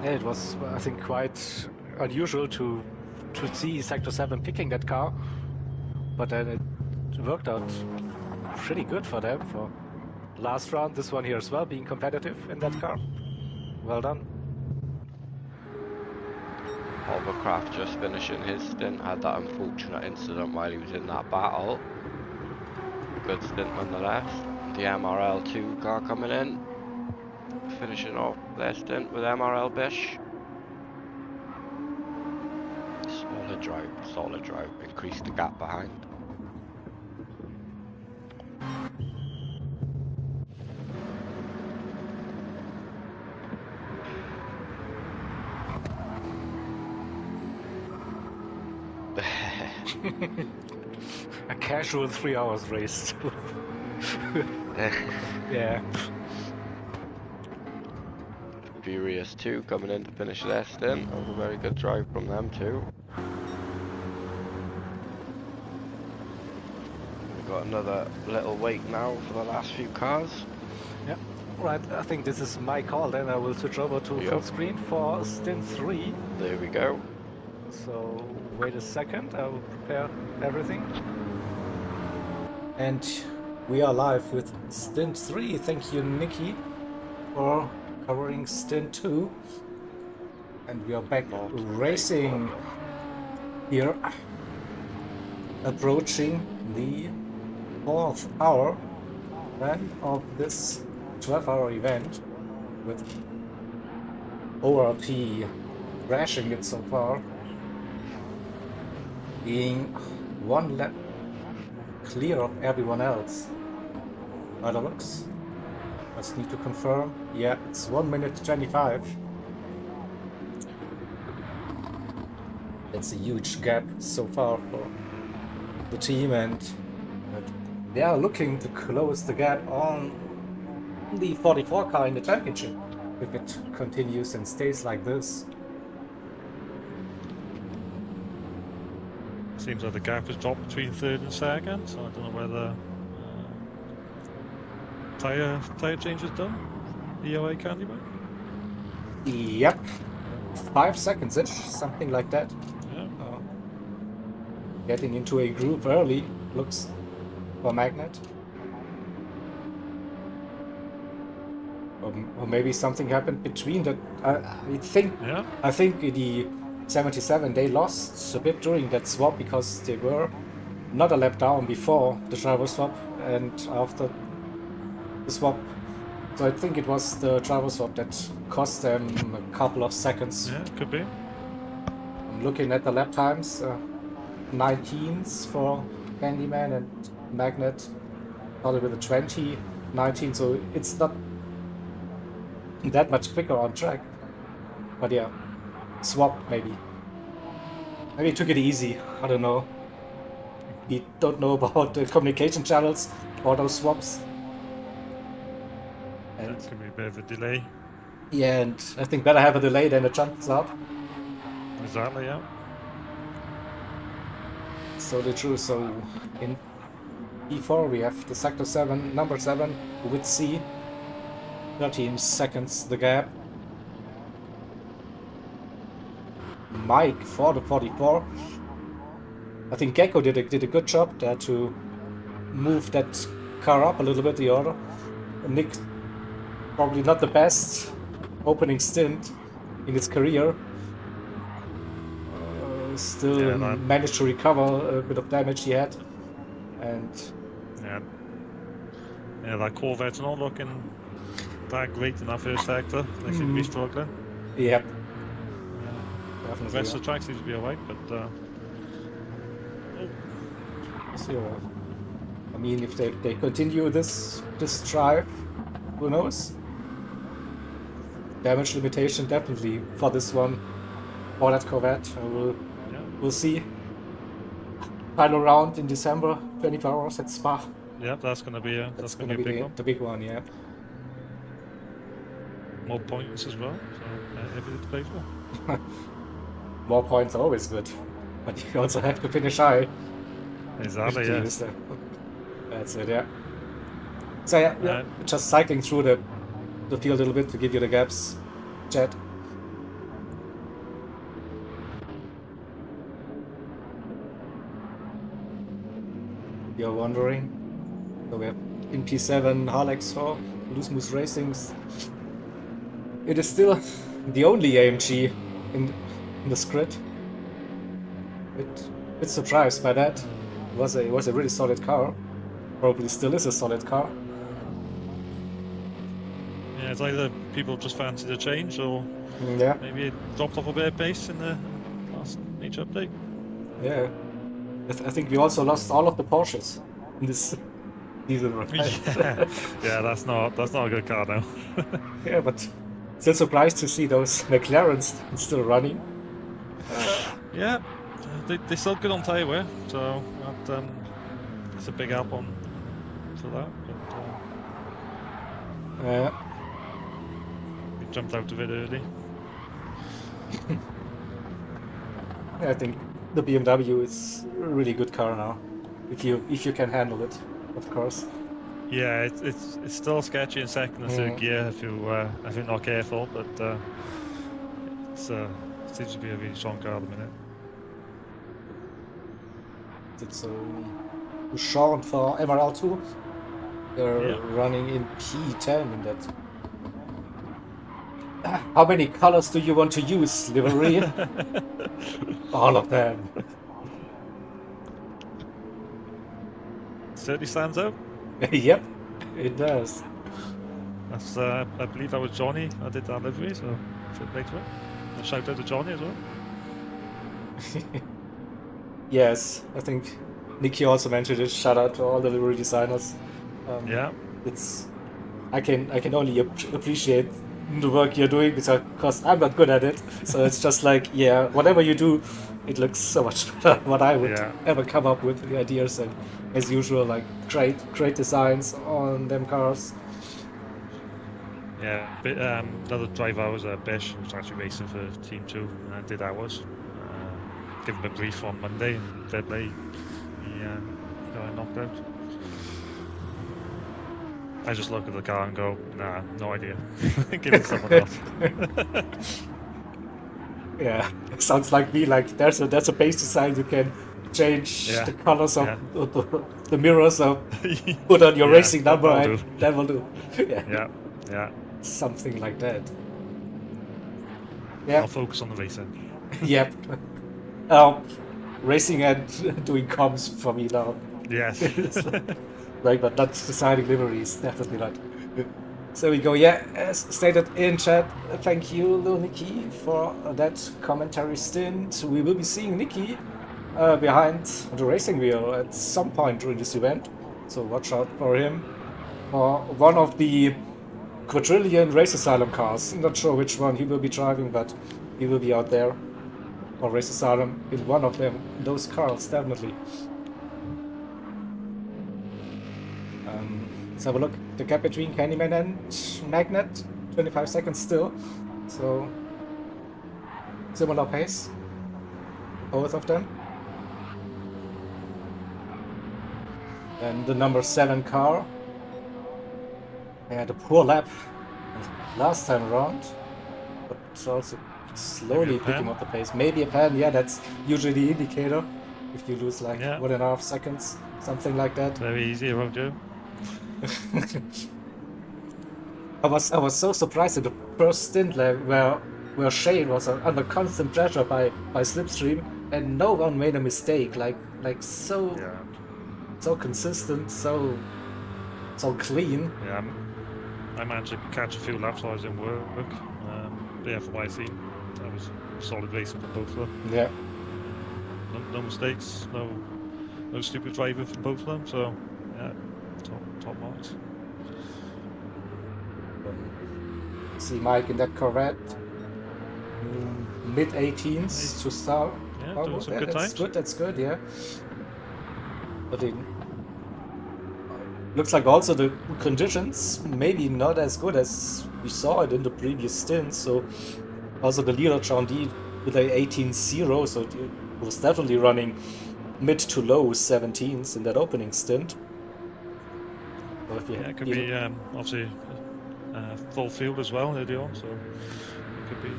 C: yeah, it was, I think, quite unusual to see Sector 7 picking that car, but then it worked out pretty good for them for last round. This one here as well, being competitive in that car. Well done.
B: Hovercraft just finishing his stint, had that unfortunate incident while he was in that battle. Good stint nonetheless. The MRL2 car coming in, finishing off their stint with MRL Bish. Solid drive, increase the gap behind.
C: A casual 3 hours race. Yeah.
B: Furious 2 coming in to finish their stint. That was a very good drive from them too. We've got another little wait now for the last few cars.
C: Yeah. Right, I think this is my call, then I will switch over to full screen for stint 3.
B: There we go.
C: So wait a second, I will prepare everything.
A: And we are live with stint 3. Thank you, Nikki, for covering stint 2. And we are back racing here, approaching the 4th hour then of this 12-hour event, with ORP crashing it so far, being 1 lap clear of everyone else by the looks. I Just need to confirm. Yeah, it's 1 minute 25. That's a huge gap so far for the team, and they are looking to close the gap on the 44 car in the championship if it continues and stays like this.
D: Seems like the gap has dropped between third and second, so I don't know whether tyre change is done. EOA Candyman.
A: Yep, 5 seconds-ish, something like that.
D: Yeah.
A: Getting into a groove early looks for Magnet. Or maybe something happened between that. I think the 77 they lost a bit during that swap because they were not a lap down before the driver swap and after the swap. So I think it was the driver swap that cost them a couple of seconds.
D: Yeah, could be.
A: I'm looking at the lap times. 19s for Candyman and Magnet started with a 20, 19, so it's not that much quicker on track. But yeah, swap maybe. Maybe took it easy, I don't know. We don't know about the communication channels or those swaps. And
D: That could be a bit of a delay.
A: yeah, and I think better have a delay than a jump start.
D: Exactly, yeah.
A: So true. So in P4 we have the sector 7, number 7 with C. 13 seconds the gap. Mike for the 44. I think Gecko did a good job there to move that car up a little bit the order. Nick probably not the best opening stint in his career. Still managed to recover a bit of damage he had, and
D: yeah, that Corvette's not looking that great in that first sector. They seem to be struggling.
A: Yep.
D: The rest of the track seems to be alright, but
A: I mean, if they continue this drive, who knows? Damage limitation definitely for this one, for that Corvette. We'll see. Final round in December, 24 hours at Spa.
D: Yeah, that's going to be a big one.
A: The big one, yeah.
D: More points as well, so everything to play for.
A: More points are always good, but you also have to finish high.
D: Exactly, yeah.
A: That's it, yeah. So yeah, just cycling through the field a little bit to give you the gaps, Jet. You're wondering? So we have in P7 Harlex4, Loose Moose Racings. It is still the only AMG in the script. Bit surprised by that. It was a really solid car. Probably still is a solid car.
D: Yeah, it's either people just fancy the change or maybe it dropped off a bit of pace in the last major update.
A: Yeah. I think we also lost all of the Porsches in this season, right?
D: Yeah, that's not a good car now.
A: Yeah, but still surprised to see those McLarens still running.
D: Yeah, they still good on tyre wear, so that it's a big help on for that. But we jumped out of it early.
A: Yeah, I think the BMW is a really good car now, if you can handle it, of course.
D: Yeah, it's still sketchy in second and third gear if you're not careful, but it seems to be a really strong car at the minute.
A: It's Sean for MRL2. They're running in P10 in that. How many colors do you want to use, livery? All of them.
D: Certainly stands out.
A: Yep, it does.
D: That's I believe that was Johnny. I did that livery, so later on. A shout out to Johnny as well.
A: Yes, I think Nicky also mentioned it. Shout out to all the livery designers.
D: Yeah,
A: it's I can only appreciate the work you're doing because I'm not good at it. So it's just like, yeah, whatever you do, it looks so much better than what I would ever come up with the ideas. And as usual, like great designs on them cars.
D: Yeah, but, another driver was Bish, who's actually racing for Team 2, did ours. Give him a brief on Monday, and fair play, he got knocked out. I just look at the car and go, nah, no idea. Give it to someone else.
A: Yeah, sounds like me. Like there's a base design you can change the colors of the mirrors or put on your racing number and that will do.
D: Yeah.
A: Something like that. Yeah.
D: I'll focus on the racing.
A: Yep. Racing and doing comms for me now.
D: Yes.
A: Right, but not deciding liveries, definitely not. So we go, yeah, as stated in chat, thank you, Lil Nikki, for that commentary stint. We will be seeing Nikki behind the racing wheel at some point during this event, so watch out for him. One of the quadrillion Race Asylum cars, I'm not sure which one he will be driving, but he will be out there. Or Race Asylum in one of them, those cars, definitely. Let's have a look. The gap between Candyman and Magnet, 25 seconds still. So, similar pace. Both of them. And the number 7 car. Had a poor lap last time around. But also slowly picking up the pace. Maybe a pan, yeah, that's usually the indicator. If you lose like 1.5 seconds, something like that.
D: Very easy, won't you?
A: I was so surprised at the first stint where Shane was under constant pressure by Slipstream and no one made a mistake. Like so consistent, so clean.
D: Yeah, I managed to catch a few laps while I was in work. Yeah, for my team, that was solid racing for both of them.
A: Yeah.
D: No mistakes, no stupid driving from both of them. So yeah. Top marks.
A: See Mike in that Corvette, mid-18s to start.
D: Yeah, doing some good times.
A: That's good, yeah. But it looks like also the conditions maybe not as good as we saw it in the previous stints. So also the leader John D with a 18-0, so it was definitely running mid to low 17s in that opening stint.
D: Yeah, it could be obviously full field as well early on, so it could be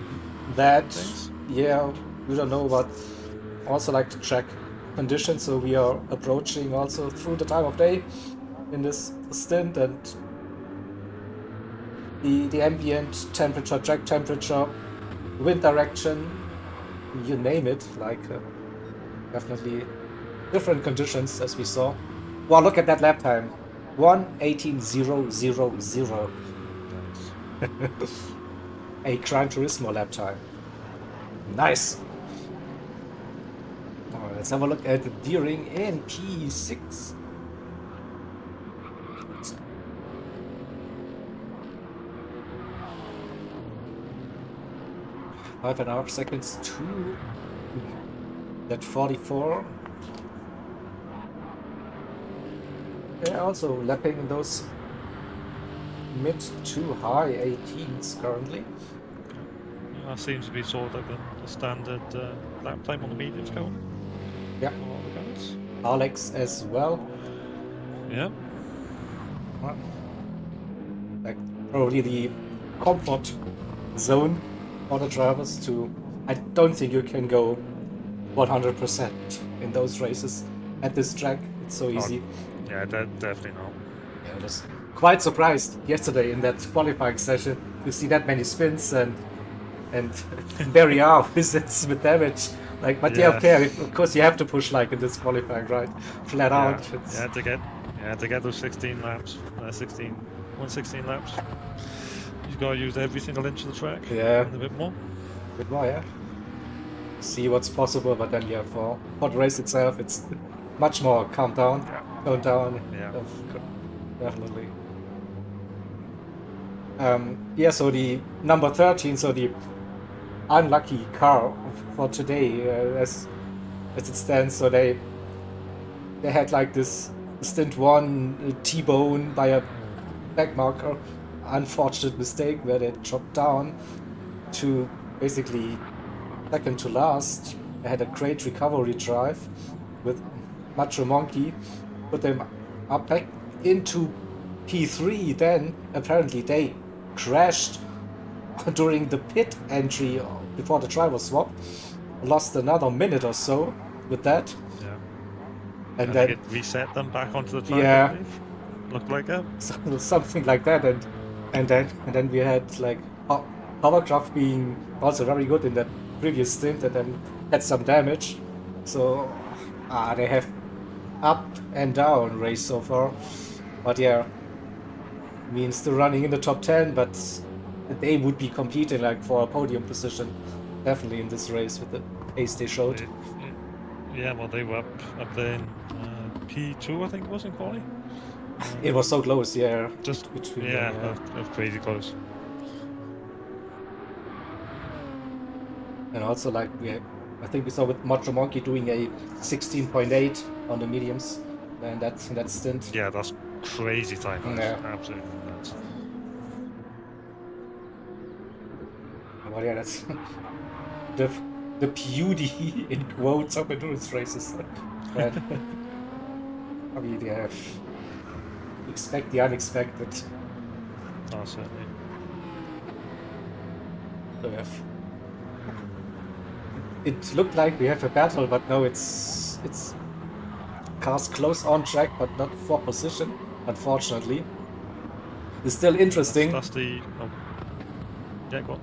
A: that things. Yeah, we don't know about also like to track conditions, so we are approaching also through the time of day in this stint, and the ambient temperature, track temperature, wind direction, you name it, like definitely different conditions as we saw. Wow, look at that lap time. 1:18.000. A Gran Turismo lap time. Nice. Alright, let's have a look at the Deering in P6. 5.5 seconds to that 44. Yeah, also lapping in those mid to high 18s currently.
D: That seems to be sort of the standard lap time on the mediums going.
A: Yeah. Alex as well.
D: Yeah.
A: Well, like probably the comfort zone for the drivers to. I don't think you can go 100% in those races at this track. It's so easy.
D: Yeah, definitely not.
A: Yeah, I was quite surprised yesterday in that qualifying session to see that many spins and there we are, visits with damage. Like, but yeah, okay, of course you have to push like in this qualifying, right? Flat out.
D: Yeah, to get those 16 laps, 116 laps. You've got to use every single inch of the track.
A: Yeah.
D: And a bit more.
A: A bit more, yeah. See what's possible, but then yeah, for the race itself, it's much more calm down, tone down.
D: Yeah.
A: Definitely. Yeah, so the number 13, so the unlucky car for today, as it stands. So they had like this stint 1 T-bone by a back marker, unfortunate mistake where they dropped down to basically second to last. They had a great recovery drive with Macho Monkey, put them up back into P3. Then apparently they crashed during the pit entry before the driver swap, lost another minute or so with that.
D: Yeah.
A: And
D: I
A: then
D: think it reset them back onto the track,
A: yeah,
D: I believe. Looked like it.
A: something like that. And then we had like Hovercraft being also very good in that previous stint, and then had some damage. So they have up and down race so far. But yeah, means still running in the top 10, but they would be competing like for a podium position definitely in this race with the pace they showed.
D: Yeah, well, they were up there in P2, I think it was in quali.
A: It was so close, yeah.
D: Just
A: between
D: yeah,
A: them,
D: of crazy close.
A: And also like I think we saw with Macho Monkey doing a 16.8 on the mediums and that stint.
D: Yeah, that's crazy time.
A: Yeah.
D: Absolutely nuts.
A: Well, yeah, that's the beauty in quotes of endurance races. But I mean, yeah, expect the unexpected.
D: Oh, certainly.
A: So it looked like we have a battle, but no, it's cars close on track, but not for position, unfortunately. It's still interesting.
D: That's the. Oh. Yeah, go on.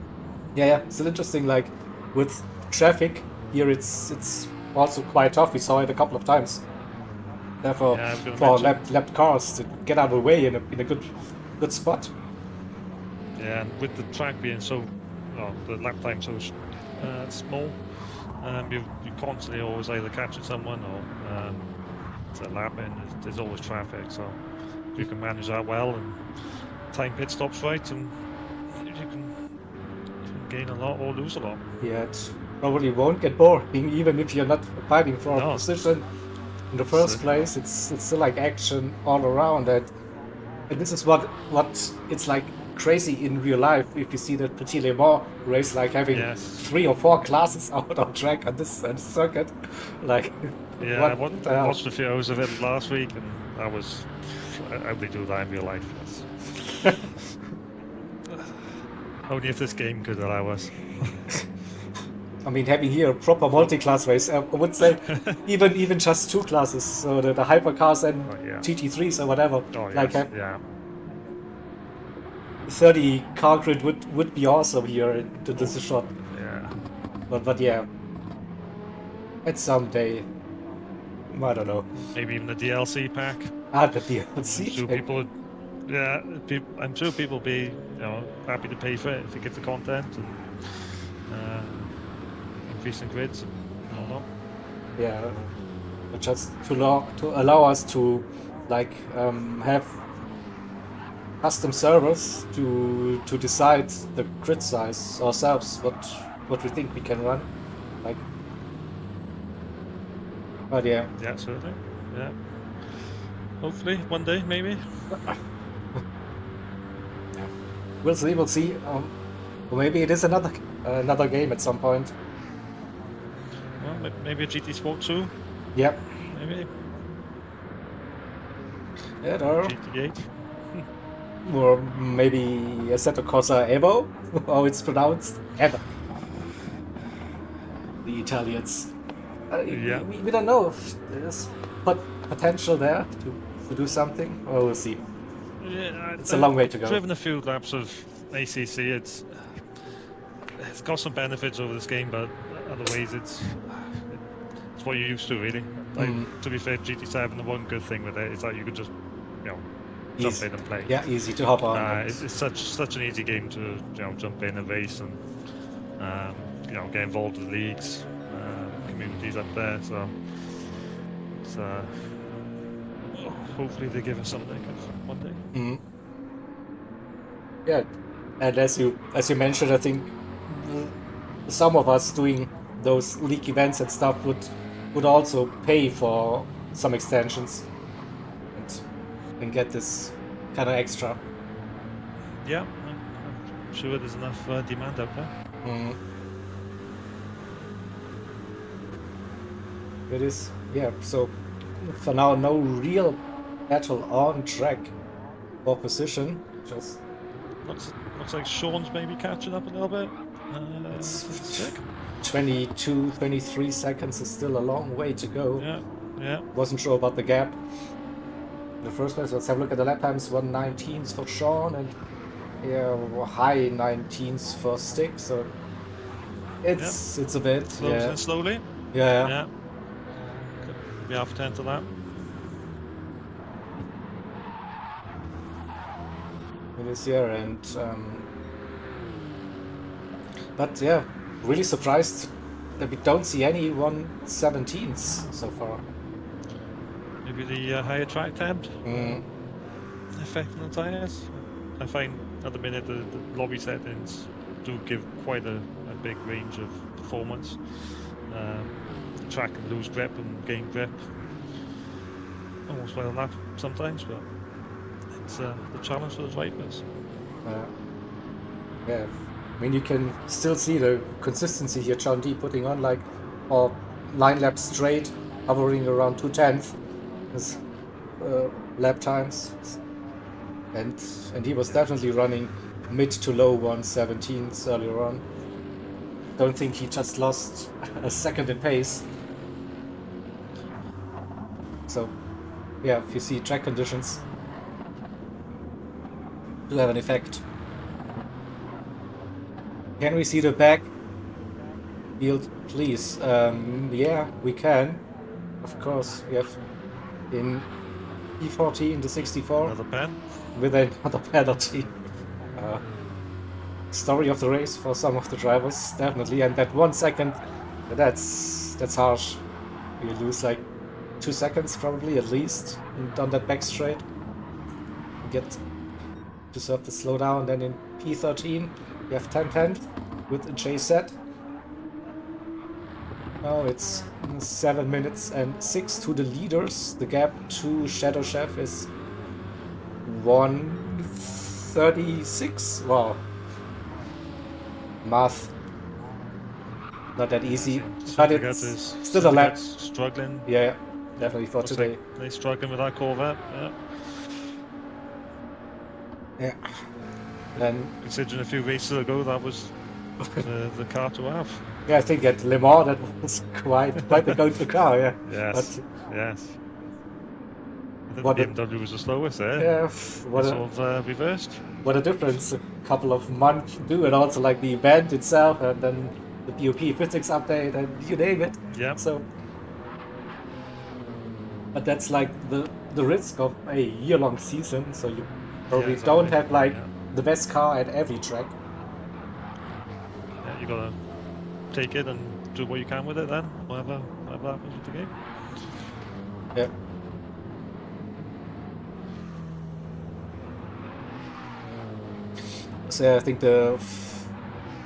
A: Yeah, still interesting. Like with traffic here, it's also quite tough. We saw it a couple of times. Therefore, for lapped cars to get out of the way in a good spot.
D: Yeah, and with the track being so, the lap time so small, you constantly always either catching someone or it's a lap in. There's always traffic, so if you can manage that well and time pit stops right, and you can gain a lot or lose a lot.
A: Yeah, it probably won't get boring, even if you're not fighting for a position in the first place. It's still like action all around, and this is what it's like crazy in real life if you see the Petit Le Mans race, like having 3 or 4 classes out on track on this circuit. Like,
D: yeah, I watched a few hours of it last week, and that was how they do that in real life. Only if this game could allow us.
A: I mean, having here a proper multi-class race, I would say even just 2 classes, so the hypercars and GT3s or whatever. Like
D: yeah.
A: 30 car grid would be awesome here to this shot.
D: Yeah.
A: But yeah, it's someday. I don't know.
D: Maybe even the DLC pack.
A: The DLC.
D: I'm sure people will be happy to pay for it if you get the content and increasing grids and whatnot.
A: Yeah, but just to allow us to like have custom servers to decide the grid size ourselves, what we think we can run, like. But yeah.
D: Yeah, certainly. Yeah. Hopefully, one day, maybe.
A: We'll see. Or maybe it is another game at some point.
D: Well, maybe a GT Sport 2.
A: Yep.
D: Maybe.
A: Yeah, no.
D: GT8.
A: Or maybe Assetto Corsa Evo, how it's pronounced. Evo. The Italians.
D: Yeah.
A: We don't know if there's potential there to do something. Well, we'll see.
D: Yeah,
A: it's a long way to go.
D: I've driven a few laps of ACC. It's got some benefits over this game, but other ways it's what you're used to, really. Like, to be fair, GT7, the one good thing with it is that you can just jump in and play.
A: Yeah, easy to hop on.
D: It's such an easy game to jump in and race and get involved with leagues, communities up there. So it's, hopefully they give us something one day.
A: Yeah, and as you mentioned, I think some of us doing those league events and stuff would also pay for some extensions and get this kind of extra.
D: Yeah, I'm sure there's enough demand out there.
A: It is, yeah. So for now, no real battle on track for position. Just
D: Looks like Sean's maybe catching up a little bit.
A: it's
D: 26.
A: 22, 23 seconds is still a long way to go.
D: Yeah.
A: Wasn't sure about the gap. In the first place, let's have a look at the lap times. 1:19s for Sean and high 19s for Stick. So it's a bit
D: Closing slowly.
A: Yeah.
D: Could be half 10 to that.
A: It is, yeah, and but yeah, really surprised that we don't see any 1:17s so far.
D: Maybe the higher track temp affecting the tyres. I find at the minute the lobby settings do give quite a big range of performance. The track can lose grip and gain grip almost by a lap sometimes, but it's the challenge for the drivers.
A: Yeah, I mean, you can still see the consistency here. John D putting on like 9 laps straight, hovering around 2/10 his lap times, and he was definitely running mid to low 1:17s earlier on. Don't think he just lost a second in pace. So yeah, if you see track conditions do have an effect. Can we see the back field, please? Yeah, we can. Of course, we have in E14 the 64
D: Another pen
A: with another penalty. Story of the race for some of the drivers, definitely. And that 1 second, that's harsh. You lose like 2 seconds probably at least on that back straight. You get deserve the slowdown. Then in P13 you have 10/10 with a J set. Now it's 7 minutes and 6 to the leaders. The gap to Shadow Chef is 1:36. Wow. Math. Not that easy. But it's still a lap.
D: Struggling.
A: Yeah, definitely for today.
D: Like they're struggling with that Corvette.
A: Yeah. Then
D: considering a few races ago that was the car to have.
A: Yeah, I think at Le Mans that was quite the go-to car. Yeah.
D: Yes.
A: But,
D: yes. I think the BMW was the slowest there.
A: Yeah.
D: What sort of reversed.
A: What a difference a couple of months do, and also like the event itself, and then the BOP physics update, and you name it.
D: Yeah.
A: So, but that's like the risk of a year-long season. So you probably don't have like the best car at every track.
D: Yeah, you gotta take it and do what you can with it then, whatever happens with the game.
A: Yeah. So I think the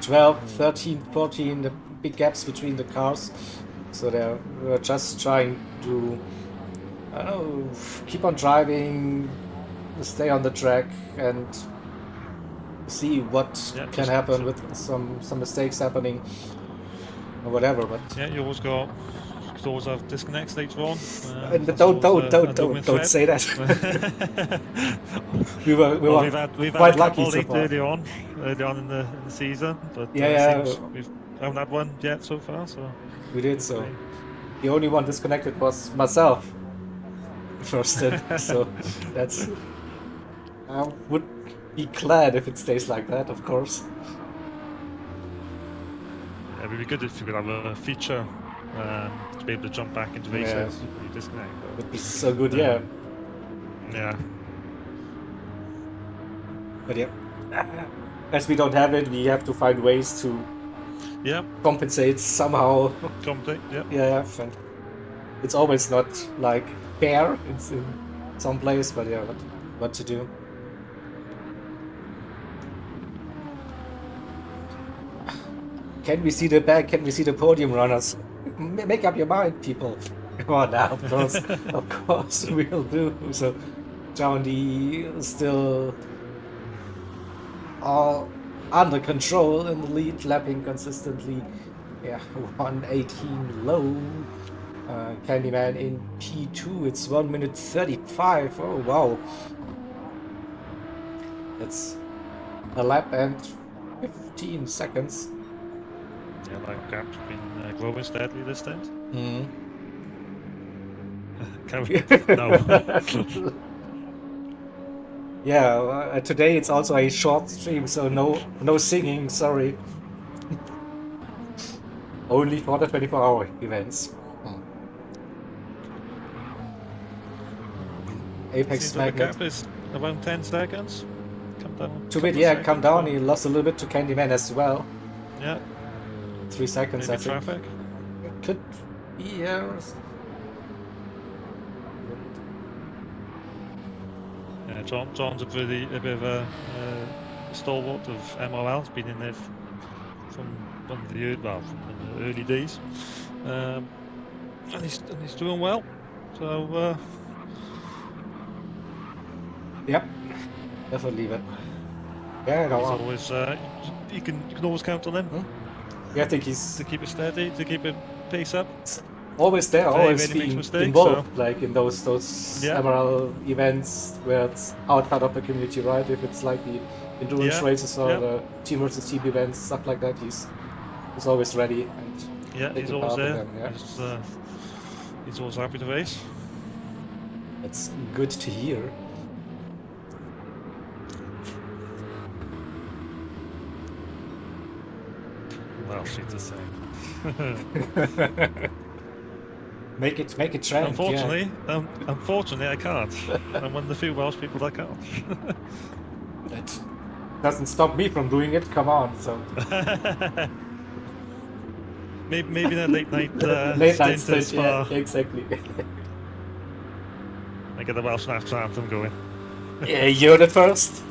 A: 12, 13, 14, the big gaps between the cars. So they were just trying to, I don't know, keep on driving, stay on the track, and see what can happen with some mistakes happening or whatever. But
D: yeah, you always always have disconnects later on.
A: And don't say that. we've quite lucky so far.
D: Early on in the season, but we haven't had one yet so far. So
A: we did. So the only one disconnected was myself first, so that's. I would be glad if it stays like that, of course.
D: Yeah, it would be good if you could have a feature to be able to jump back into races when you disconnect.
A: It would be so good, yeah.
D: Yeah.
A: But yeah, as we don't have it, we have to find ways to compensate somehow.
D: Compensate,
A: Yeah, and it's always not like fair. It's in some place, but yeah, what to do? Can we see the back? Can we see the podium runners? Make up your mind, people. Come on now, of course we'll do. So, Johnny is still all under control in the lead, lapping consistently. Yeah, 118 low. Candyman in P2, it's 1 minute 35. Oh wow. That's a lap and 15 seconds.
D: Yeah, that gap's been growing steadily this time. No.
A: Yeah, today it's also a short stream, so no singing, sorry. Only for the 24-hour events. Apex
D: Seems like the
A: Magnet.
D: gap is around 10 seconds. Come down.
A: Too bit, yeah, come down. He lost a little bit to Candyman as well.
D: Yeah.
A: 3 seconds,
D: Maybe
A: I think.
D: traffic.
A: It could be, yeah.
D: Yeah, John's a bit of a stalwart of MRL. He's been in there from the early days, and he's doing well. So.
A: Yep, definitely. But yeah, no,
D: he's always you can always count on him.
A: Yeah, I think he's
D: to keep it steady, to keep it pace up.
A: Always there, always
D: really
A: being
D: mistakes,
A: involved,
D: so.
A: like in those MRL events where it's outside of the community, right? If it's like the endurance races or the team versus team events, stuff like that, he's always ready and
D: he's always there.
A: Them, yeah.
D: He's always happy to race.
A: It's good to hear.
D: Well, she's the same.
A: Make it trend.
D: Unfortunately, I can't. I'm one of the few Welsh people that can't.
A: That doesn't stop me from doing it. Come on, so.
D: maybe that late night
A: stint, yeah, exactly.
D: I get the Welsh national anthem going.
A: Yeah, you're the first.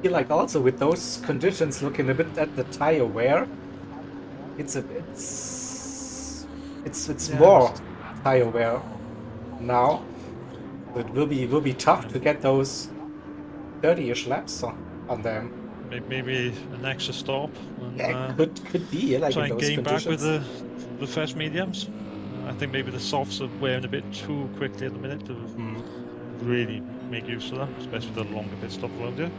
A: Like also with those conditions, looking a bit at the tire wear, it's more tire wear now. It will be tough to get those 30-ish laps on them.
D: Maybe an extra stop. And,
A: yeah, could be like
D: try
A: in
D: and
A: those
D: gain
A: conditions.
D: back with the fresh mediums. I think maybe the softs are wearing a bit too quickly at the minute to really make use of them, especially the longer pit stop around here.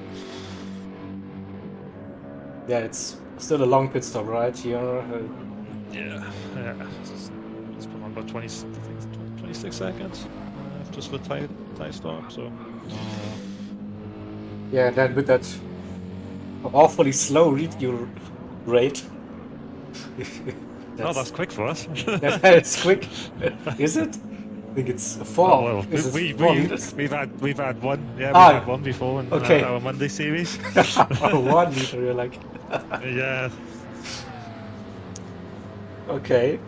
A: Yeah, it's still a long pit stop right here.
D: Yeah. It's been on about 26 seconds just for tie stop. So.
A: Yeah, and then with that awfully slow refuel rate.
D: that's quick for us.
A: It's quick. Is it? I think it's 4.
D: Oh, well, we've had one. Yeah, we've had one before in our Monday series.
A: 1 liter, you're like.
D: Yeah.
A: Okay.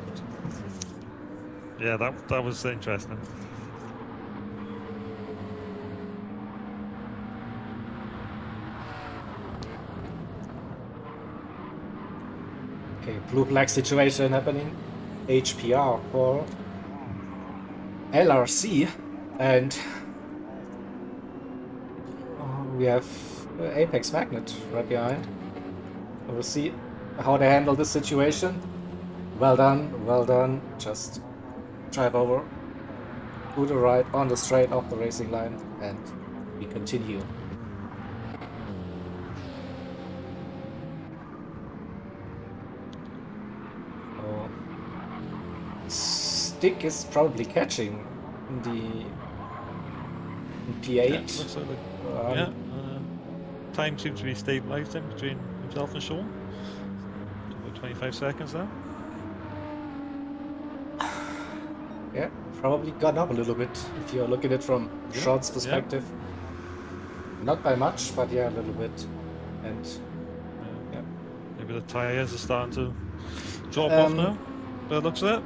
D: Yeah, that was interesting.
A: Okay, blue-black situation happening. HPR for LRC, and we have Apex Magnet right behind. We'll see how they handle this situation. Well done. Just drive over to the right on the straight off the racing line, and we continue. Stick is probably catching the P8.
D: Yeah, time seems to be stabilizing between himself and Sean. About 25 seconds now.
A: Yeah, probably gone up a little bit if you're looking at it from Sean's perspective. Not by much, but yeah, a little bit. And
D: maybe the tires are starting to drop off now. By the looks of it.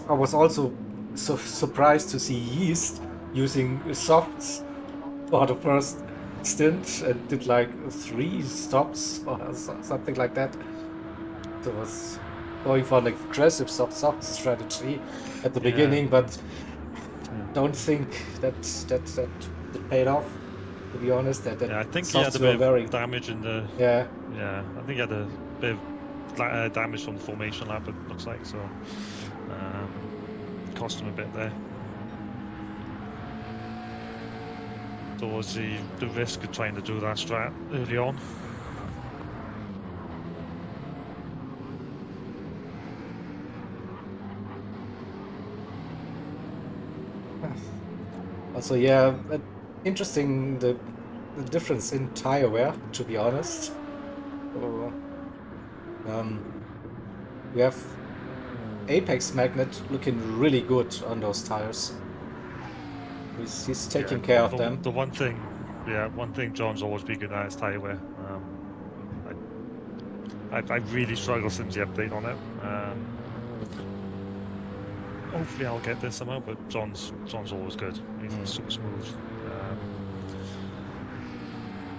A: I was also so surprised to see Yeast using softs for the first stint and did like 3 stops or something like that. So it was going for an aggressive soft strategy at the beginning, but don't think that it paid off. To be honest, that
D: I think he had
A: softs
D: a
A: were
D: bit
A: very
D: of damage in the.
A: yeah.
D: I think he had a bit of damage from the formation lap. It looks like so. Cost him a bit there. So was the risk of trying to do that strat early on?
A: Also, yeah, interesting the difference in tire wear. To be honest, so, we have Apex Magnet looking really good on those tires. He's taking care of them.
D: The one thing John's always been good at is tire wear. I really struggle since the update on it. Hopefully I'll get this somehow, but John's always good. He's super smooth.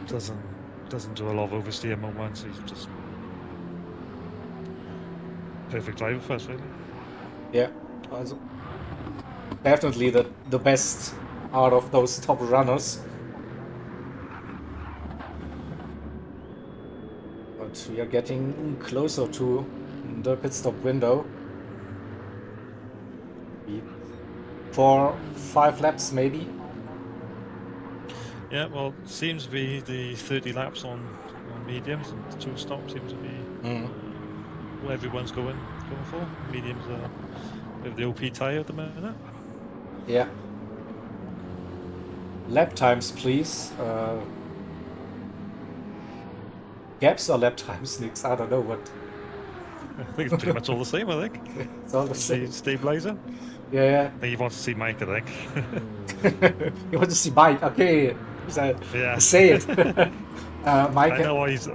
D: Doesn't do a lot of oversteer moments. He's just perfect driver for us, really.
A: Yeah, also definitely the best out of those top runners. But we are getting closer to the pit stop window. 4-5 laps maybe.
D: Yeah, well, seems to be the 30 laps on mediums, and the 2 stops seems to be where everyone's going for. Mediums are with the OP tyre at the minute.
A: Yeah. Lap times, please. Gaps or lap times, Nix? I don't know what.
D: I think it's pretty much all the same, I think.
A: It's all the same.
D: Stabilizer?
A: Yeah.
D: I think he wants to see Mike, I think.
A: You want to see Mike? Okay.
D: Yeah.
A: Say it. Mike.
D: I know what he's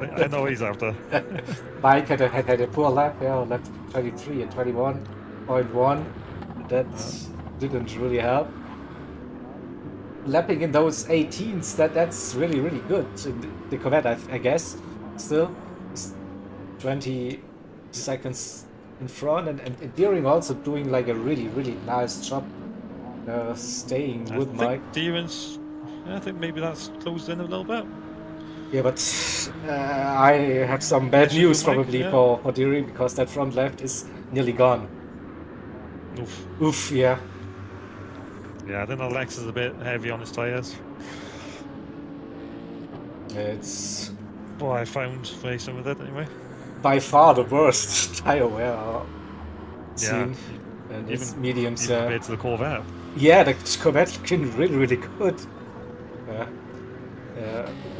D: after.
A: Mike had a poor lap, lap 23 and 21.1. That didn't really help. Lapping in those 18s, that's really, really good. The Corvette, I guess, still 20 seconds in front, and Deering also doing like a really, really nice job staying with Mike.
D: I think maybe that's closed in a little bit.
A: Yeah, but I have some bad news probably for Deering, because that front left is nearly gone. Oof, yeah.
D: Yeah, I think Alex is a bit heavy on his tyres.
A: It's...
D: Well, I found racing with it anyway.
A: By far the worst tyre wear I've seen. And it's mediums.
D: Even compared to the Corvette.
A: Yeah, the Corvette looking really, really good.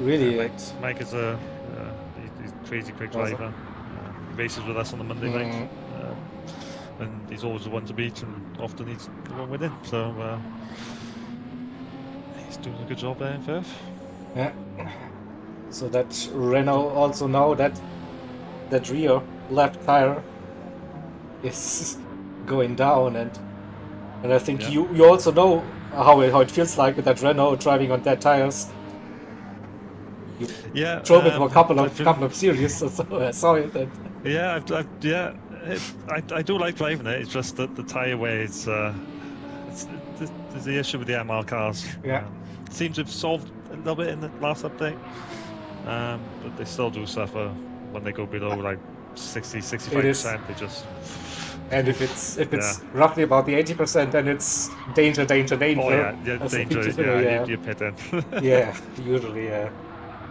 A: Really.
D: Mike is he's a crazy quick driver. He races with us on the Monday night. And he's always the one to beat, and often he's the one with him. So he's doing a good job there in fifth.
A: Yeah. So that Renault also know that rear left tire is going down, and I think you also know how it feels like with that Renault driving on dead tires. You drove it for a couple of series, so I saw it. And
D: I do like driving it. It's just that the tyre wear is there's the issue with the MR cars. Seems to have solved a little bit in the last update, but they still do suffer when they go below like 60-65%. They just.
A: And if it's roughly about the 80%, then it's danger.
D: Oh yeah, danger. You're pitting.
A: Yeah, usually, yeah.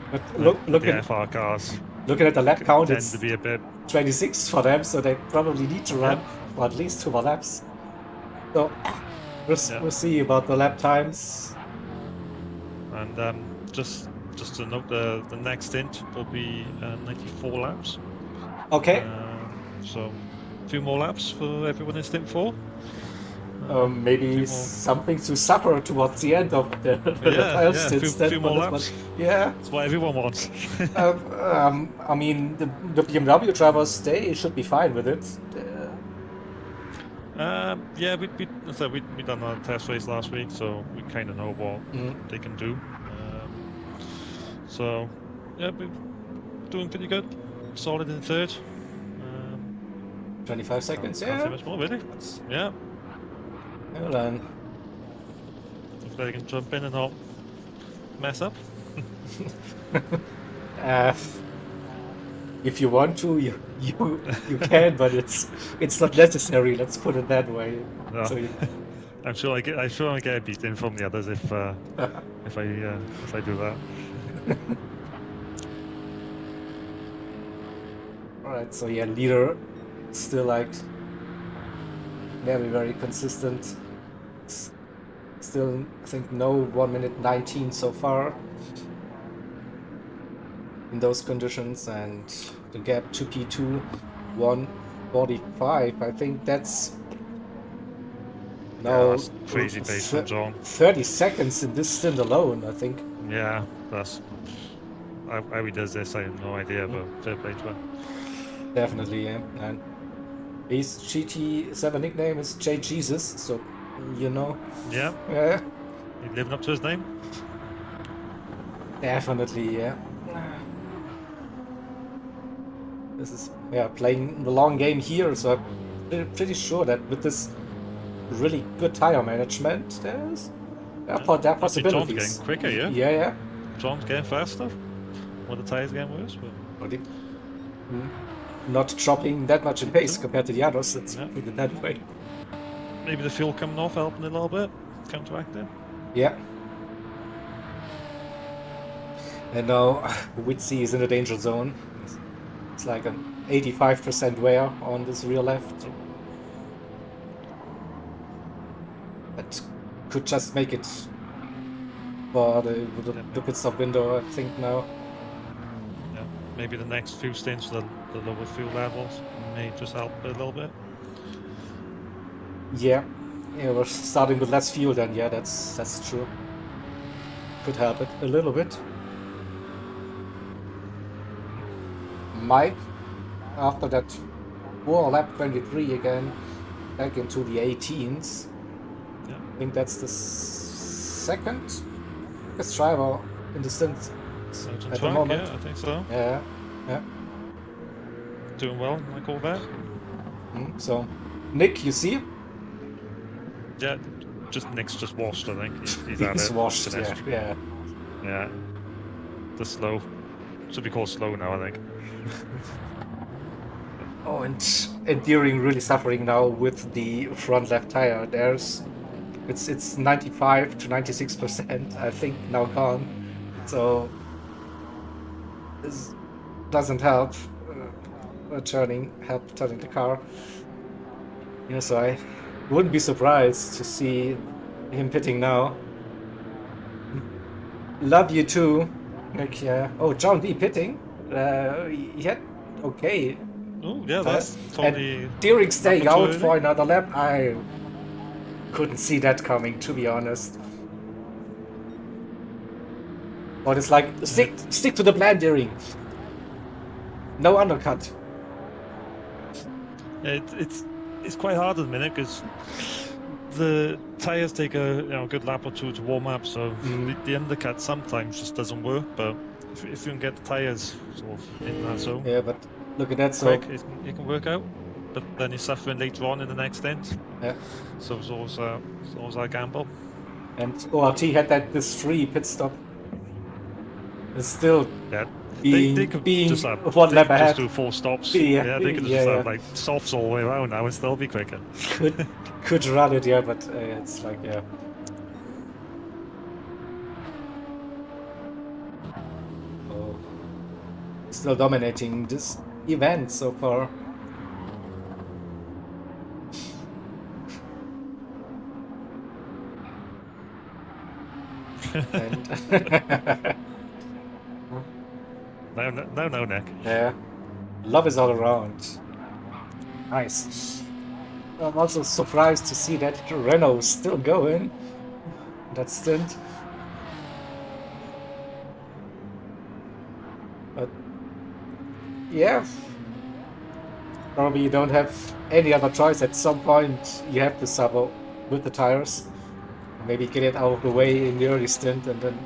A: But looking
D: at the FR cars.
A: Looking at the lap count,
D: it's to be a bit
A: 26 for them, so they probably need to run for at least 2 more laps. So we'll see about the lap times.
D: And just to note, the next stint will be 94 laps.
A: Okay.
D: So a few more laps for everyone in stint 4.
A: Maybe something to suffer towards the end of the tire stints.
D: A few more laps.
A: Yeah.
D: That's what everyone wants.
A: I mean, the BMW drivers, they should be fine with it.
D: Yeah, we done a test race last week, so we kind of know what they can do. So yeah, we're doing pretty good. Solid in third.
A: 25 seconds,
D: Can't say
A: yeah.
D: much more, really.
A: That's,
D: Yeah.
A: well then.
D: Hopefully I can jump in and not mess up.
A: If you want to, you can, but it's not necessary. Let's put it that way.
D: No.
A: So you,
D: I'm sure I get beat in from the others if I do that.
A: all right. So yeah, leader still like very, very consistent. Still, I think no 1 minute 19 so far in those conditions, and the gap to P2 1:45. I think that's now
D: that's crazy pace from John.
A: 30 seconds in this stint alone, I think.
D: Yeah, that's how he does this. I have no idea, but fair play to him.
A: Definitely, yeah. And his GT7 nickname is J Jesus, so you know.
D: Yeah.
A: Yeah.
D: He living up to his name.
A: Definitely, yeah. This is playing the long game here, so I'm pretty sure that with this really good tire management, there's possibilities.
D: John's getting quicker, yeah.
A: Yeah.
D: John's getting faster. Well, the tires getting worse, but
A: not dropping that much in pace compared to the others. Let's put it that way.
D: Maybe the fuel coming off helping a little bit, counteracting.
A: Yeah. And now Witsy is in the danger zone. It's like an 85% wear on this rear left. That could just make it for the pit stop window, I think, now.
D: Yeah, maybe the next few stints, the lower fuel levels may just help a little bit.
A: Yeah, we're starting with less fuel then. Yeah, that's true. Could help it a little bit. Mike, after that lap 23 again, back into the 18s.
D: Yeah.
A: I think that's the second biggest driver in the stint at the moment.
D: Yeah, I think so.
A: Yeah.
D: Doing well, I call that.
A: So, Nick, you see?
D: Yeah, Nick's just washed, I think. He's at
A: He's
D: it.
A: washed, yeah.
D: Yeah. The slow. Should be called slow now, I think.
A: Oh, and enduring really suffering now with the front left tire. It's 95 to 96%, I think, now gone. So this doesn't help turning the car. Yeah, so I wouldn't be surprised to see him pitting now. Love you too. Like, yeah. Oh, John D pitting. Okay.
D: Oh, yeah, that's totally.
A: And Deering staying out for another lap. I couldn't see that coming, to be honest. But it's like, stick to the plan, Deering. No undercut.
D: Yeah, it's quite hard at the minute because the tires take a good lap or two to warm up, so the undercut sometimes just doesn't work. But if you can get the tires sort of in that zone,
A: yeah. But look at that,
D: quick, it can work out. But then you're suffering later on in the next stint.
A: Yeah.
D: So it's always a gamble.
A: And ORT had this free pit stop. It's still
D: they could just
A: one lap ahead.
D: Just do 4 stops.
A: Yeah,
D: they could just have like softs all the way around now and still be quicker.
A: Could run it, yeah, but it's like, yeah. Oh, still dominating this event so far.
D: No, Nick.
A: Yeah, love is all around. Nice. I'm also surprised to see that Renault still going. That stint. But yeah, probably you don't have any other choice. At some point, you have to suffer with the tires. Maybe get it out of the way in the early stint and then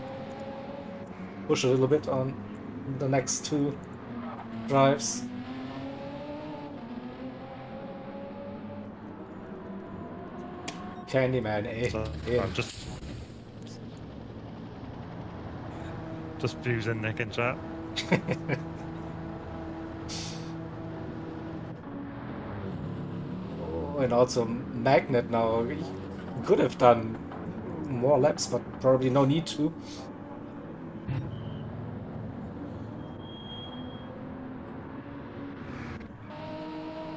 A: push a little bit on the next two drives. Candyman, eh?
D: So
A: Yeah.
D: I'm just fusing Nick in chat.
A: Oh, and also Magnet now. He could have done more laps, but probably no need to.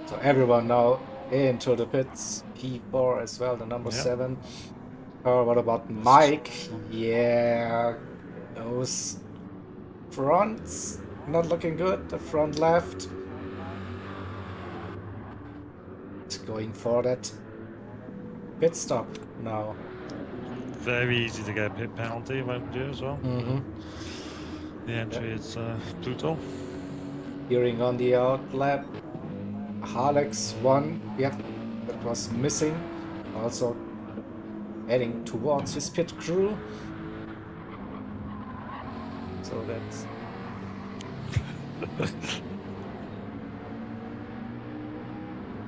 A: So everyone now into the pits. P4 as well, the number 7. What about Mike? Yeah, those fronts not looking good. The front left. It's going for that pit stop now.
D: Very easy to get a pit penalty around here as well. The entry is brutal.
A: Hearing on the out lap. Halex 1. Yep, that was missing. Also heading towards his pit crew. So that's...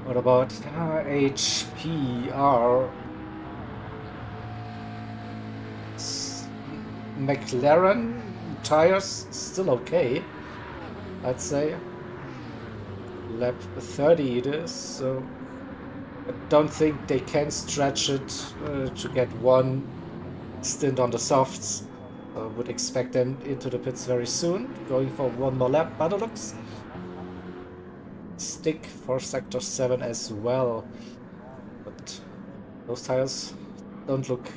A: What about HPR? McLaren tires still okay, I'd say. Lap 30 it is, so I don't think they can stretch it to get one stint on the softs. I would expect them into the pits very soon, going for one more lap by the looks. Stick for sector 7 as well, but those tires don't look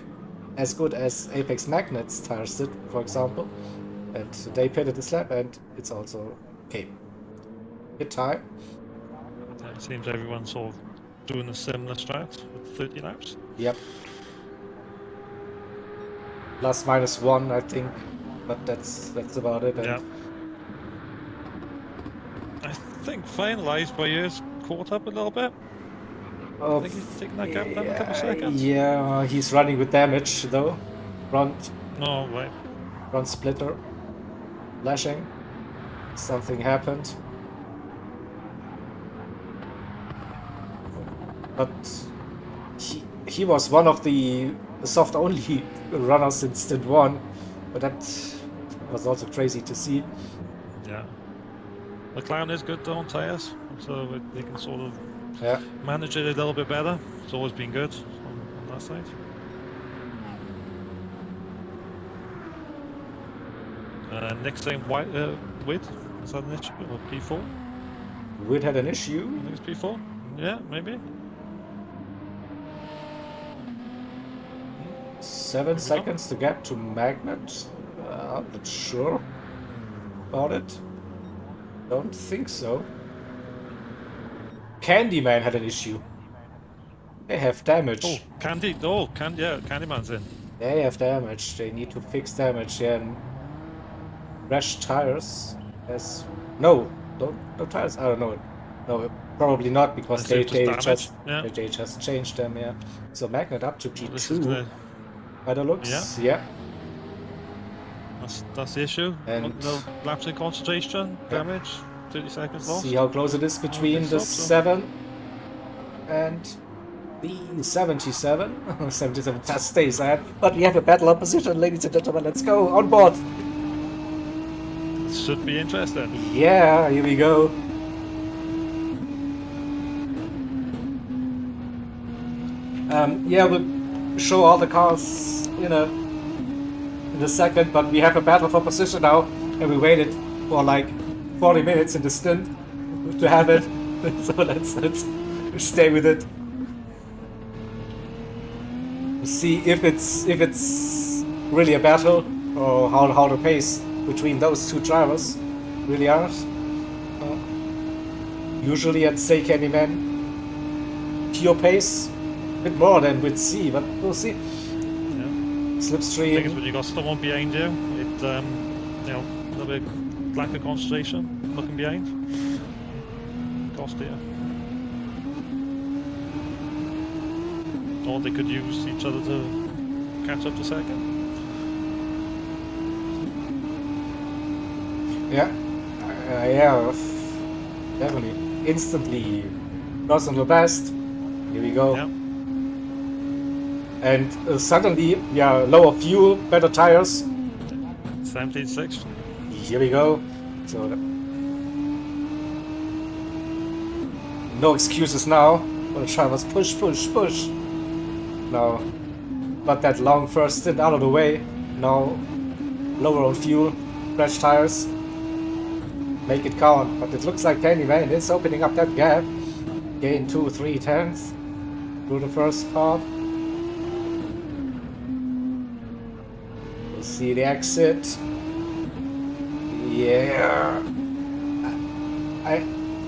A: as good as Apex Magnet's tires did, for example. And they pitted this lap, and it's also okay. Pit time.
D: It seems everyone's sort of doing a similar strat with 30 laps.
A: Yep. Plus minus 1, I think, but that's about it.
D: Yeah. I think finalized by years caught up a little bit. I think he's taking that gap down a couple of seconds.
A: Yeah, he's running with damage though. Front.
D: No, right.
A: Front splitter. Flashing. Something happened. But he was one of the soft only runners in stint 1, but that was also crazy to see.
D: Yeah. The clown is good though on tires, so they can sort of manage it a little bit better. It's always been good on that side. Next saying Wid, is that an issue or P4?
A: Wid had an issue.
D: I think it's P4. Yeah, maybe.
A: 7 seconds to get to Magnet. I'm not sure about it. Don't think so. Candyman had an issue. They have damage.
D: Oh, Candyman's in.
A: They have damage. They need to fix damage. Yeah, and rash tires. No tires. I don't know. No, probably not because they just changed them. Yeah. So Magnet up to P2. By the looks, yeah.
D: That's the issue.
A: And
D: no laps in concentration, damage, 30 seconds lost.
A: See how close it is between the 7 and the 77. 77 just stays ahead. But we have a battle of position, ladies and gentlemen. Let's go on board.
D: This should be interesting.
A: Yeah, here we go. Yeah, we'll show all the cars in a second, but we have a battle for position now, and we waited for like 40 minutes in the stint to have it. So let's stay with it. See if it's really a battle or how the pace between those two drivers really are. Usually at say Candyman, pure pace. A bit more than with C, but we'll see.
D: Yeah.
A: Slipstream.
D: I think it's when you got someone behind you, it you know, a little bit lack of concentration, looking behind. Cost you. or they could use each other to catch up to second.
A: Yeah, yeah, definitely. Instantly, personal best. Here we go.
D: Yeah.
A: And suddenly, yeah, lower fuel, better tires.
D: 17.6.
A: Here we go. So, no excuses now. The drivers push, push, push. Now, got that long first stint out of the way. Now, lower on fuel, fresh tires. Make it count. But it looks like Candyman is opening up that gap. Gain 2-3 tenths through the first part. We'll see the exit. Yeah.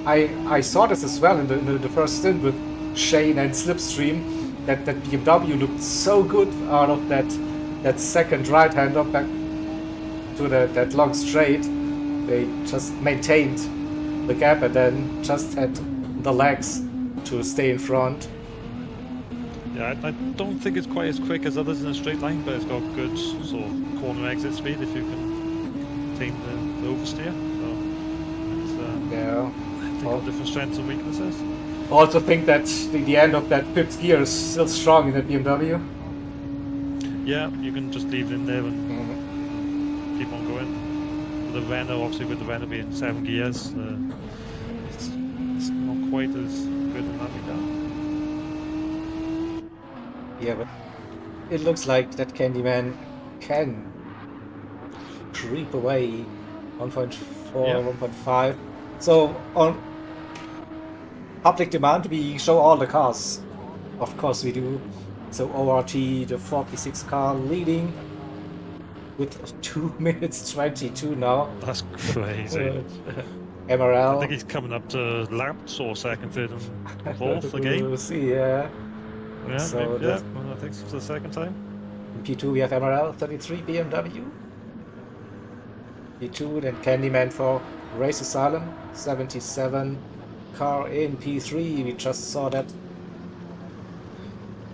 A: I saw this as well in the first stint with Shane and Slipstream. That BMW looked so good out of that second right-hander back to that long straight. They just maintained the gap and then just had the legs to stay in front.
D: Yeah, I don't think it's quite as quick as others in a straight line, but it's got good sort of corner exit speed if you can maintain the oversteer. So it's,
A: Yeah.
D: they've got different strengths and weaknesses.
A: Also think that the end of that fifth gear is still strong in that BMW.
D: Yeah, you can just leave it in there and keep on going. The Renault, obviously with the Renault being 7 gears, it's not quite as good in that regard.
A: Yeah, but it looks like that Candyman can creep away 1.4,
D: Yeah.
A: 1.5. So on public demand, we show all the cars. Of course we do. So ORT, the 46 car leading with 2 minutes 22 now.
D: That's crazy.
A: MRL.
D: I think he's coming up to laps or second, third, and fourth again.
A: We'll see, yeah.
D: Yeah,
A: So
D: maybe, yeah. Well, I think it's the second time.
A: In P2 we have MRL 33 BMW. P2, then Candyman for Race Asylum 77 car in P3. We just saw that.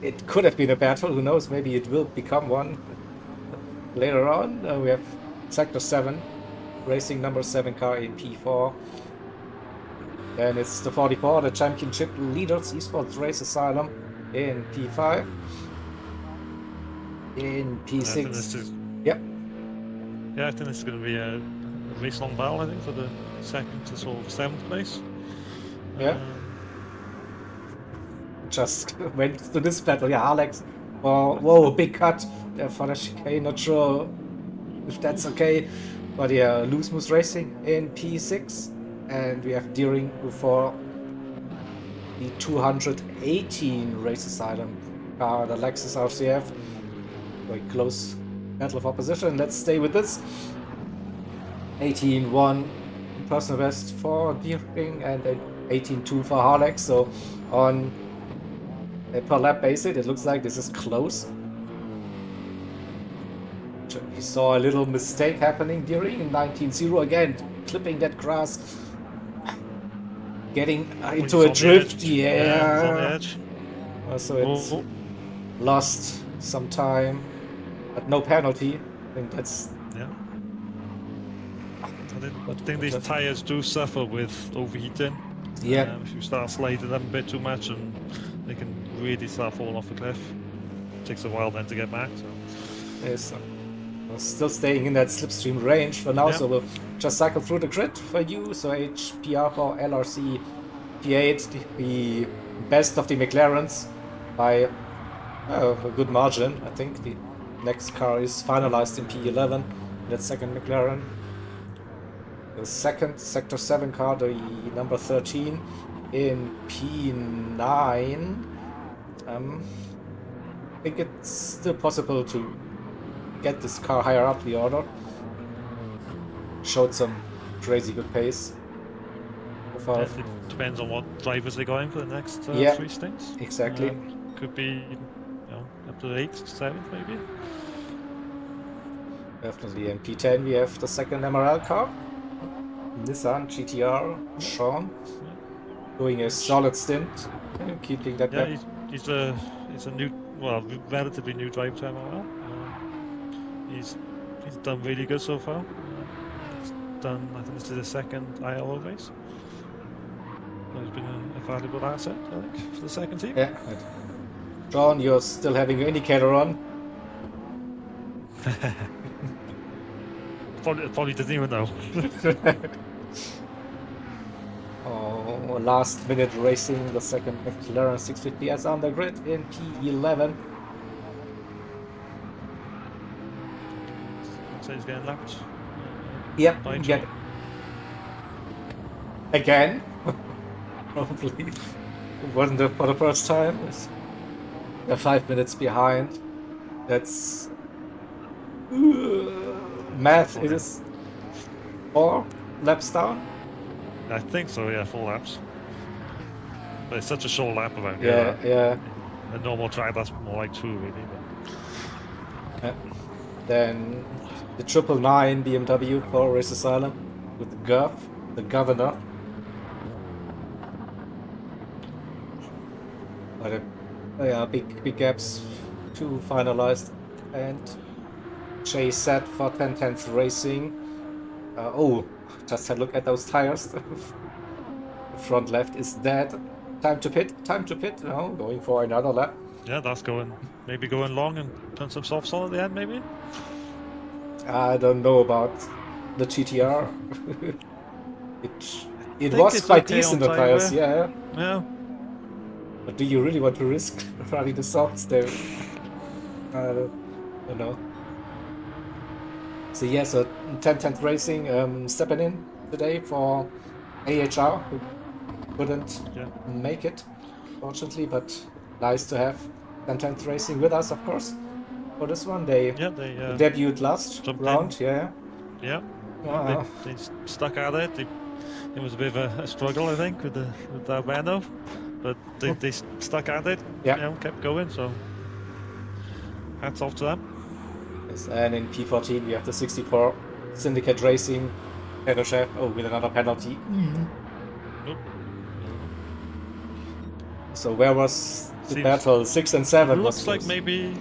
A: It could have been a battle, who knows, maybe it will become one later on. We have Sector 7 racing number 7 car in P4. Then it's the 44, the championship leaders, Esports Race Asylum in P5. In P6. Yep.
D: Yeah, I think this is going to be a race long battle, I think, for the second to sort of 7th place.
A: Yeah. Just went to this battle, yeah, Alex. Oh, whoa, big cut for the chicane, not sure if that's okay. But yeah, Loose Moose Racing in P6. And we have Deering for the 218 Race Asylum car, the Lexus RCF. Very close battle of opposition. Let's stay with this. 18-1 personal best for Deering and 18-2 for Harlex. So on a per lap basis, it looks like this is close. We saw a little mistake happening during in 19-0 again, clipping that grass, getting into a drift. Yeah,
D: on the edge.
A: So it's lost some time, but no penalty. I think that's.
D: Yeah. I think these tires do suffer with overheating.
A: Yeah.
D: If you start sliding them a bit too much, and they can really start falling off the cliff. It takes a while then to get back. So.
A: Yes. We're still staying in that slipstream range for now,
D: Yeah.
A: so we'll just cycle through the grid for you. So HPR for LRC P8, the best of the McLarens by a good margin. I think the next car is finalized in P11, that second McLaren. The second Sector 7 car, the number 13, in P9. I think it's still possible to get this car higher up the order. Showed some crazy good pace.
D: Yeah, it depends on what drivers they're going for the next 3 stints.
A: Exactly.
D: Could be up to 8th, 7th maybe.
A: Definitely. In P10 we have the second MRL car. Nissan GTR, Sean, doing a solid stint, keeping that gap.
D: Yeah, he's a He's a relatively new driver to MRL. He's done really good so far. He's done, I think this is his second ILO race. So he's been a valuable asset, I think, for the second team.
A: Yeah. John, you're still having your indicator on.
D: Probably didn't even know.
A: Oh, last minute racing, the second McLaren 650S on the grid in P11.
D: So he's getting lapped.
A: Yep,
D: by
A: get
D: John.
A: again. Probably it wasn't it for the first time. They're 5 minutes behind. That's math. It is 4 laps down.
D: I think so, yeah, 4 laps. But it's such a short lap around
A: Yeah,
D: here.
A: yeah.
D: A normal track, that's more like 2, really. But...
A: Then the 999 BMW for Race Asylum with the governor. But yeah, big gaps to finalized. And Jay set for 10/10 racing. Just had a look at those tires. The front left is dead. Time to pit. No, going for another lap.
D: Yeah, that's maybe going long and putting some softs on at the end, maybe?
A: I don't know about the GTR. it was quite
D: okay
A: decent, the
D: on
A: tires,
D: yeah.
A: But do you really want to risk running the softs there? I don't know. So yeah, so 10/10 Racing stepping in today for AHR, who couldn't make it, fortunately, but nice to have 10/10 Racing with us, of course, for this one. They debuted last round,
D: Yeah.
A: Wow.
D: They stuck at it. It was a bit of a struggle, I think, with the Renault, but they stuck at it.
A: Yeah.
D: Kept going. So hats off to them.
A: Yes, and in P14 we have the 64 Syndicate Racing Chef. Oh, with another penalty.
D: Nope.
A: So where was the battle? 6 and 7.
D: Looks like maybe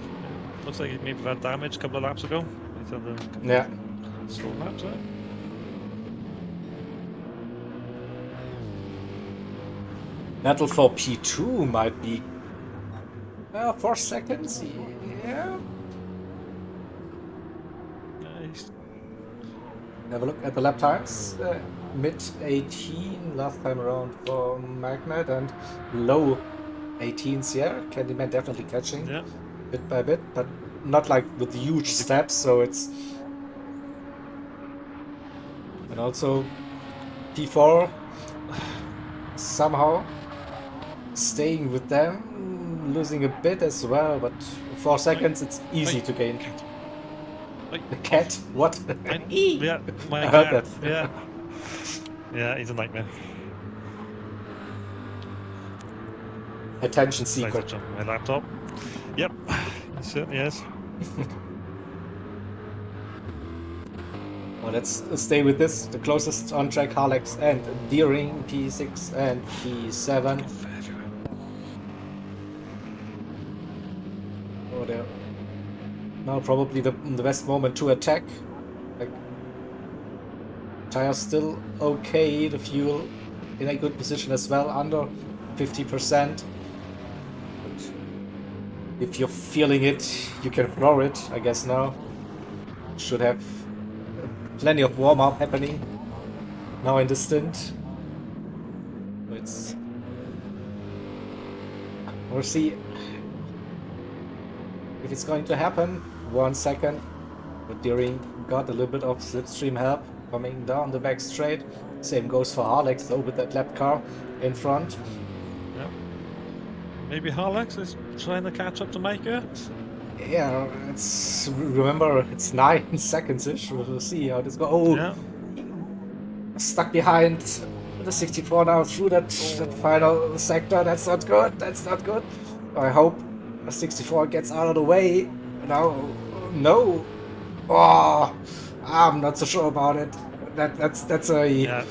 D: that damage a couple of laps ago.
A: Yeah.
D: Slow laps, right?
A: Battle for P2 might be 4 seconds. Yeah.
D: Nice.
A: Have a look at the lap times. Mid-18 last time around for Magnet and low 18s. Yeah, Candyman definitely catching bit by bit, but not like with huge steps. So it's, and also P4 somehow staying with them, losing a bit as well, but 4 seconds it's easy to gain. The cat? What?
D: Yeah, my
A: I heard that.
D: Yeah, he's a nightmare.
A: Attention seeker.
D: Jump on my laptop. Yep, he certainly is.
A: Well, let's stay with this. The closest on track, Harlex and Deering, P6 and P7. Oh, there. Now probably the best moment to attack. Like, tires still okay, the fuel in a good position as well, under 50%. But if you're feeling it, you can throw it, I guess now. Should have plenty of warm-up happening now in the stint. We'll see if it's going to happen. 1 second. But Deering got a little bit of slipstream help coming down the back straight. Same goes for Harlex though, with that lap car in front.
D: Yeah. Maybe Harlex is trying to catch up to Maker.
A: Yeah, remember it's 9 seconds-ish. We'll see how this goes. Oh, yeah. Stuck behind the 64 now through that final sector. That's not good. I hope the 64 gets out of the way. No. Oh, I'm not so sure about it. That's a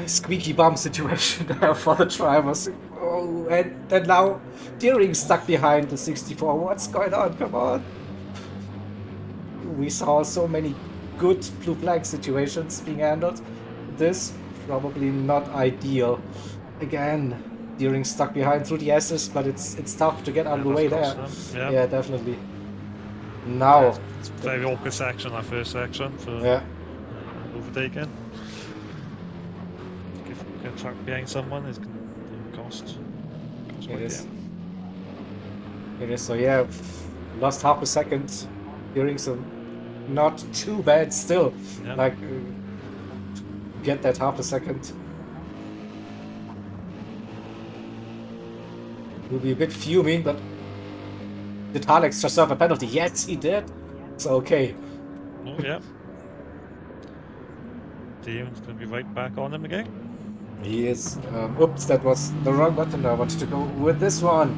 A: squeaky bum situation there for the drivers. Oh, and now Deering stuck behind the 64. What's going on? Come on. We saw so many good blue flag situations being handled. This probably not ideal. Again, Deering stuck behind through the S's, but it's tough to get out of the way there. Yeah, definitely. Now,
D: it's very awkward section, that first section for overtaking. If you get trapped behind someone, it's going to cost
A: it is. It is. So yeah, lost half a second. Deering some not too bad still.
D: Yeah.
A: Like get that half a second. Will be a bit fuming, but did Alex just serve a penalty? Yes, he did. It's okay.
D: Oh yeah. Deering's going to be right back on him again.
A: He is. Oops, that was the wrong button. I wanted to go with this one.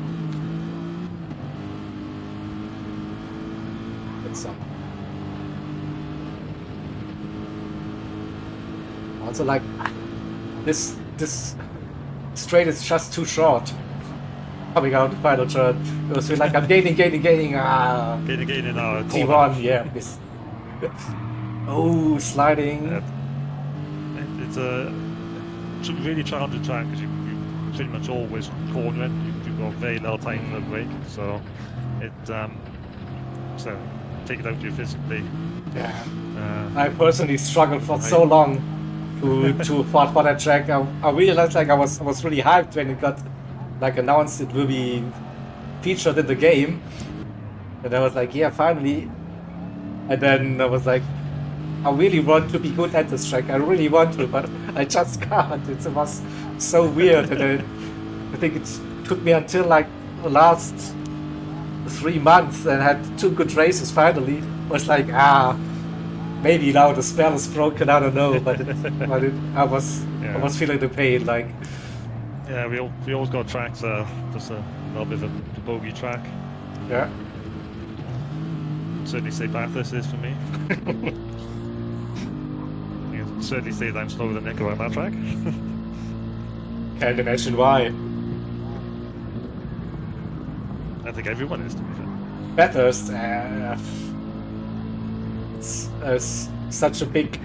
A: Get some. Also, like this straight is just too short. Coming out the final turn, it was like I'm gaining.
D: Gaining.
A: T1, yeah. This. Oh, sliding.
D: It's a really challenging track because you pretty much always cornering. You've got very little time for a break, so so take it out of you physically.
A: Yeah. I personally struggled for so long to fight for that track. I realized like I was really hyped when it got like announced it will be featured in the game, and I was like, yeah, finally. And then I was like, I really want to be good at this track. I really want to, but I just can't. It was so weird, and I think it took me until like the last 3 months and had 2 good races. Finally, was like, maybe now the spell is broken. I don't know, but I was feeling the pain, like.
D: Yeah, we always got tracks. Just a little bit of a bogey track.
A: Yeah.
D: Certainly say Bathurst is for me. I can certainly say that I'm slower than Nick around that track.
A: Can't imagine why.
D: I think everyone is, to be fair.
A: Bathurst, it's such a big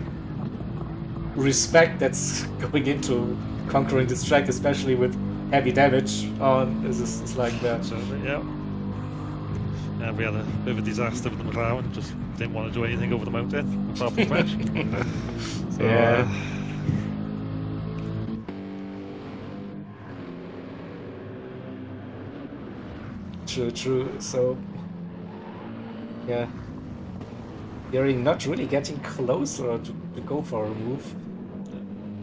A: respect that's going into conquering this track, especially with heavy damage on. It's like that.
D: Certainly, yeah. Yeah, we had a bit of a disaster with the McLaren and just didn't want to do anything over the mountain apart from crash. So,
A: yeah. True. So, yeah. Deering not really getting closer to go for a move.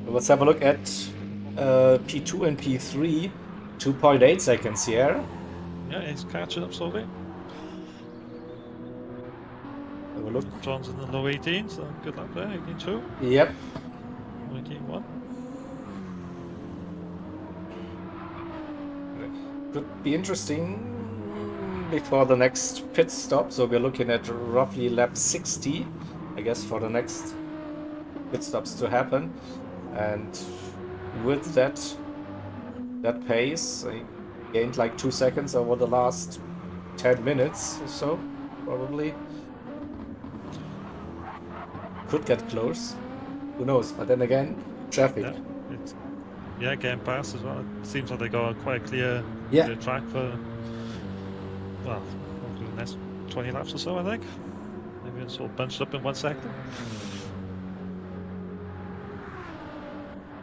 A: Let's have a look at P2 and P3. 2.8 seconds here.
D: Yeah, he's catching up slowly.
A: Have a look.
D: John's in the low 18s, so good luck there. 18.2.
A: Yep.
D: 19.1.
A: Could be interesting before the next pit stop. So we're looking at roughly lap 60, I guess, for the next pit stops to happen. And with that pace, I gained like 2 seconds over the last 10 minutes or so, probably. Could get close. Who knows? But then again, traffic.
D: Yeah, getting past as well. It seems like they got quite a clear track for, well, hopefully the next 20 laps or so, I think. Maybe it's all bunched up in one sector.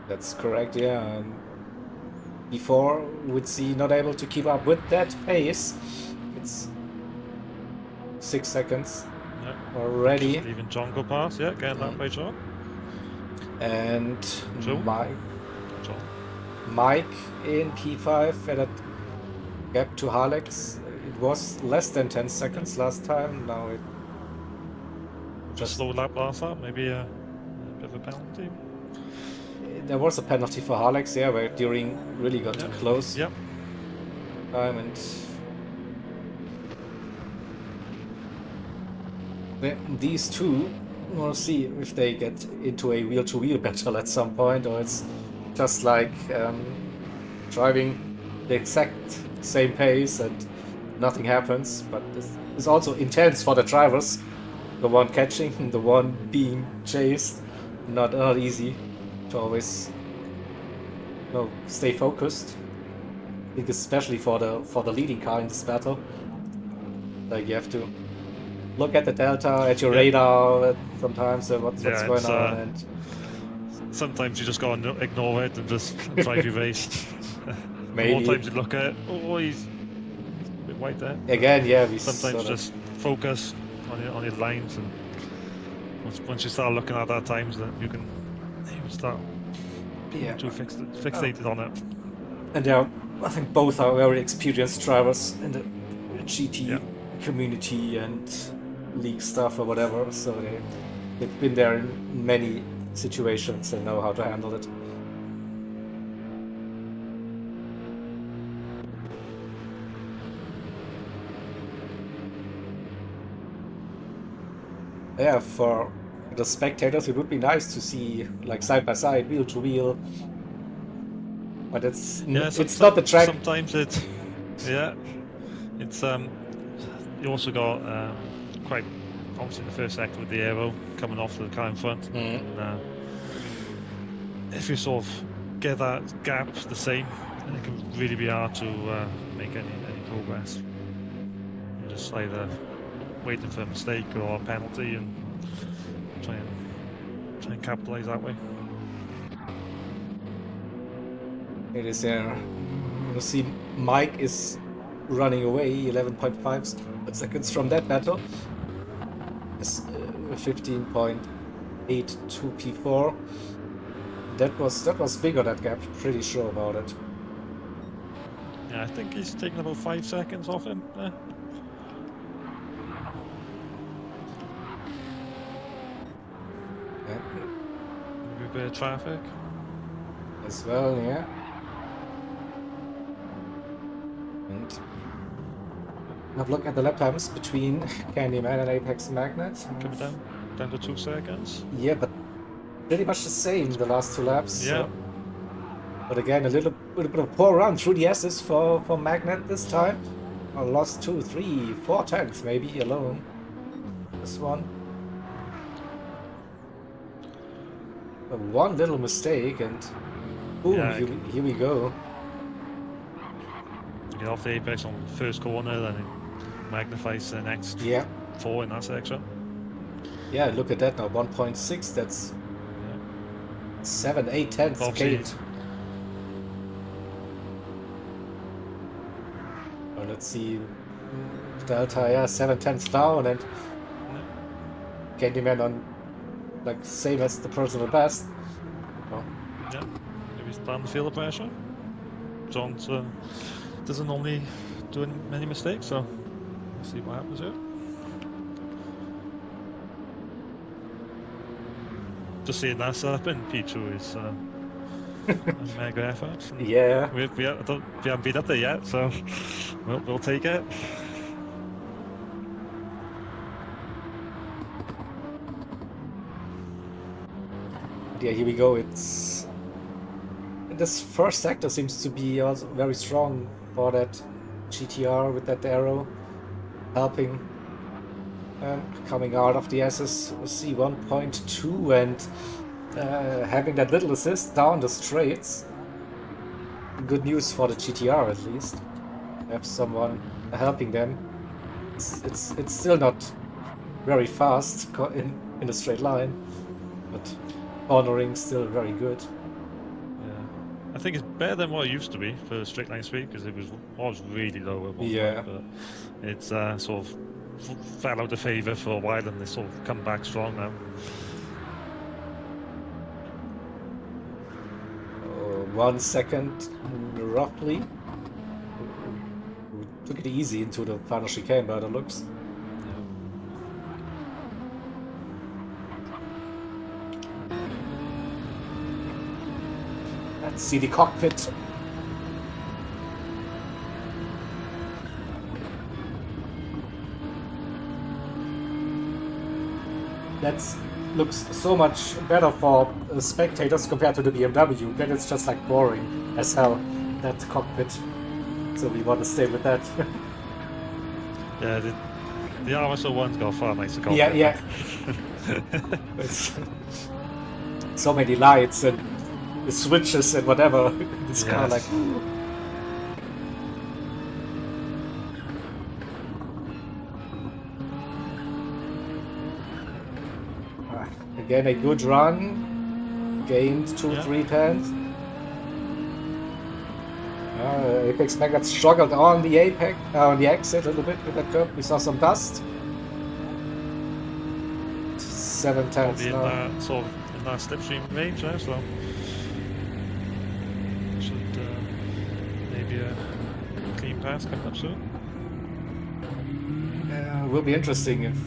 A: That's correct, yeah. And before, we'd see not able to keep up with that pace. It's 6 seconds already.
D: Even John go past, getting that by John.
A: And Mike in P5 at a gap to Alex. It was less than 10 seconds last time. Now it
D: just slow lap last time, maybe a bit of a penalty.
A: There was a penalty for Alex, where Deering really got too close.
D: Yep.
A: And these two, we'll see if they get into a wheel-to-wheel battle at some point, or it's just like driving the exact same pace and nothing happens. But it's also intense for the drivers, the one catching and the one being chased. Not easy to always stay focused. I think especially for the leading car in this battle, like you have to look at the delta, at your radar sometimes, what's going on, and
D: sometimes you just gotta ignore it and just drive your race.
A: maybe
D: more times you look at it, oh, he's a bit wide there.
A: Again, yeah, we
D: sometimes just focus on your lines, and once you start looking at that times, then you start too fixated on it.
A: And yeah, I think both are very experienced drivers in the GT community and league stuff or whatever, so they've been there in many situations and know how to handle it. Yeah, for the spectators it would be nice to see like side by side, wheel to wheel, but it's not the track.
D: Sometimes it's you also got quite obviously the first sector with the aero coming off the car in front. And, if you sort of get that gap the same, then it can really be hard to make any progress. You're just either waiting for a mistake or a penalty and try and capitalize that way.
A: It is you see Mike is running away 11.5 seconds from that battle. It's 15.82 P4. That was bigger, that gap, pretty sure about it.
D: Yeah, I think he's taken about 5 seconds off him there. Maybe a bit of traffic.
A: As well, yeah. And have a look at the lap times between Candyman and Apex Magnet.
D: Coming down to 2 seconds.
A: Yeah, but pretty much the same the last 2 laps.
D: Yeah.
A: So. But again, a little bit of poor run through the S's for Magnet this time. I lost 2, 3, 4 tenths maybe alone. This one. But one little mistake and boom, here we go.
D: Get off the apex on the first corner, then it magnifies the next 4 in that section.
A: Yeah, look at that now, 1.6, that's 7, 8 tenths gained. Well, let's see, Delta, 7 tenths down, and Candyman on like same as the personal best.
D: Yeah, maybe he's starting to feel the pressure. John doesn't normally do many mistakes, so we'll see what happens here. Just seeing that setup in P2 is a mega effort.
A: Yeah.
D: We haven't been up there yet, so we'll take it.
A: Yeah, here we go. It's this first sector seems to be also very strong for that GTR with that arrow helping. Coming out of the S's, we'll see 1.2 and having that little assist down the straights. Good news for the GTR at least. Have someone helping them. It's still not very fast in a straight line, but cornering still very good.
D: Yeah, I think it's better than what it used to be for straight line speed, because it was really low at one point, but it's sort of fell out of favour for a while, and they sort of come back strong now.
A: 1 second roughly. We took it easy into the final chicane by the looks. Let's see the cockpit. That looks so much better for spectators compared to the BMW. Then it's just like boring as hell, that cockpit. So we want to stay with that.
D: Yeah, the RSO one's got far nicer cockpit.
A: Yeah. It's so many lights and the switches and whatever. It's kind of like. Again, a good run. Gained 2-3 tenths. Apex Maggots struggled on the exit a little bit with that curve. We saw some dust. 7 tenths now.
D: In that slipstream range now, so should maybe a clean pass coming up soon.
A: It will be interesting if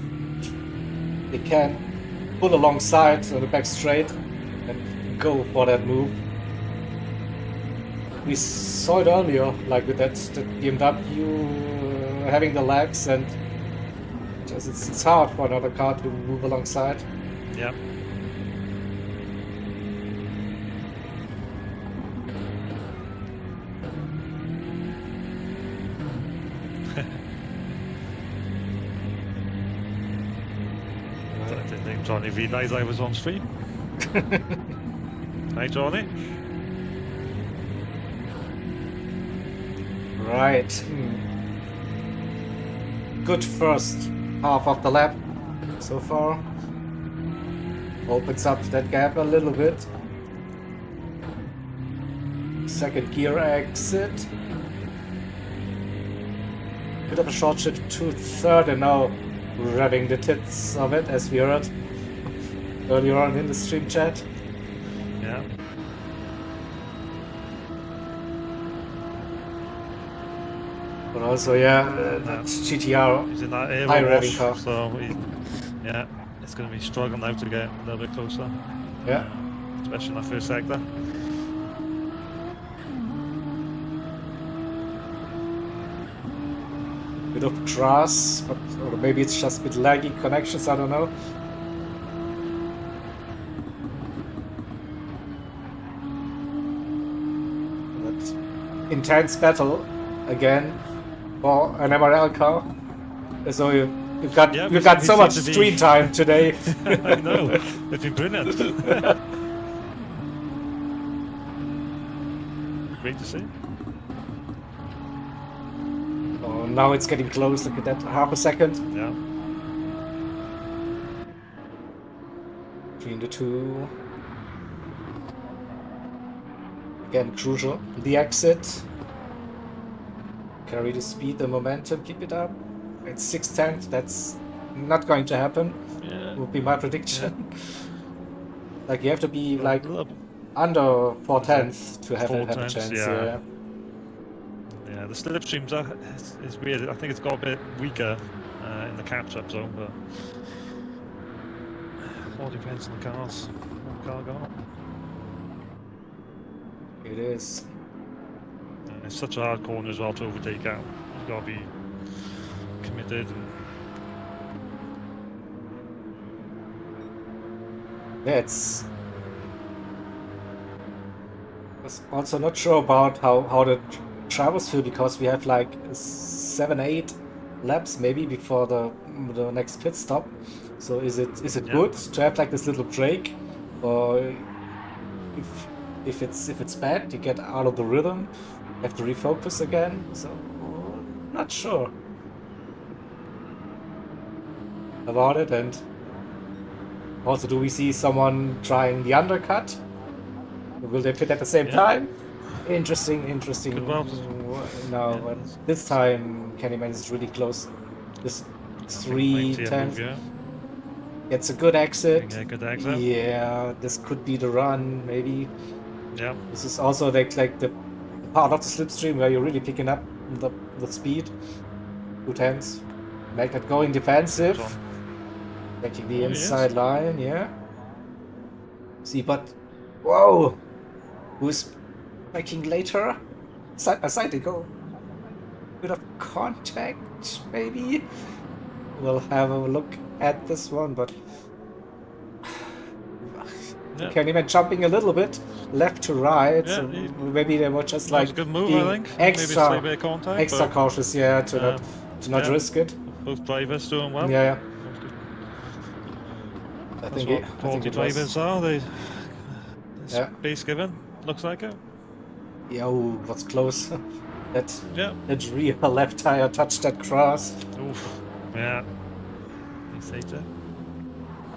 A: they can pull alongside on the back straight and go for that move. We saw it earlier, like with that BMW having the legs, and just it's hard for another car to move alongside.
D: Yeah. I didn't think Johnny realised I was on stream. Hi, Johnny.
A: Right. Good first half of the lap so far. Opens up that gap a little bit. Second gear exit. Bit of a short shift to third, and now revving the tits of it, as we heard earlier on in the stream chat.
D: Yeah.
A: But also, that GTR
D: he's in that air
A: high
D: wash,
A: revving car.
D: so it's going to be struggling now to get a little bit closer.
A: Yeah.
D: Especially in that first sector.
A: Bit of grass, or maybe it's just a bit laggy connections, I don't know. But intense battle again for an MRL car. So you've got so much screen time today.
D: I know, it's been brilliant. Great to see.
A: Oh, now it's getting close. Look at that, half a second.
D: Yeah.
A: Between the two. Again, crucial. The exit. Carry the speed, the momentum, keep it up. It's 6 tenths. That's not going to happen.
D: Yeah.
A: Would be my prediction. Yeah. Like you have to be like
D: under
A: 4 tenths to have a chance. Yeah.
D: Yeah, the slipstreams is weird. I think it's got a bit weaker in the catch-up zone, but it all depends on the cars. What car got.
A: It is.
D: It's such a hard corner as well to overtake out. You've got to be committed.
A: Yeah, I was also not sure about how the travels feel, because we have like 7-8 laps maybe before the next pit stop. So is it good to have like this little break, or if it's bad, you get out of the rhythm, have to refocus again? So not sure about it. And also, do we see someone trying the undercut? Will they pit at the same time? Interesting. No, but this time Candyman is really close. This 3-10. It's a good exit.
D: Yeah, good exit.
A: Yeah, this could be the run, maybe.
D: Yeah.
A: This is also like the part of the slipstream where you're really picking up the speed. 2 tenths. Make that going defensive. Taking the inside line, yeah. See, but whoa, who's making later? Side to go. Bit of contact, maybe. We'll have a look at this one, but Candyman jumping a little bit. left to right,
D: Yeah,
A: so
D: he-
A: maybe they were just
D: That was
A: like
D: a good move,
A: being
D: I think. Maybe a slight
A: extra
D: bit of contact.
A: extra
D: but,
A: cautious, yeah, to not
D: yeah,
A: risk it.
D: both drivers doing well.
A: Yeah,
D: That was good.
A: I
D: That's
A: think
D: what
A: I think
D: quality
A: it was.
D: drivers are. They
A: Yeah,
D: space given. Looks like it.
A: yeah, oh, what's close? that
D: Yeah.
A: that rear left tire touched that cross.
D: Oof. Yeah. He saved it.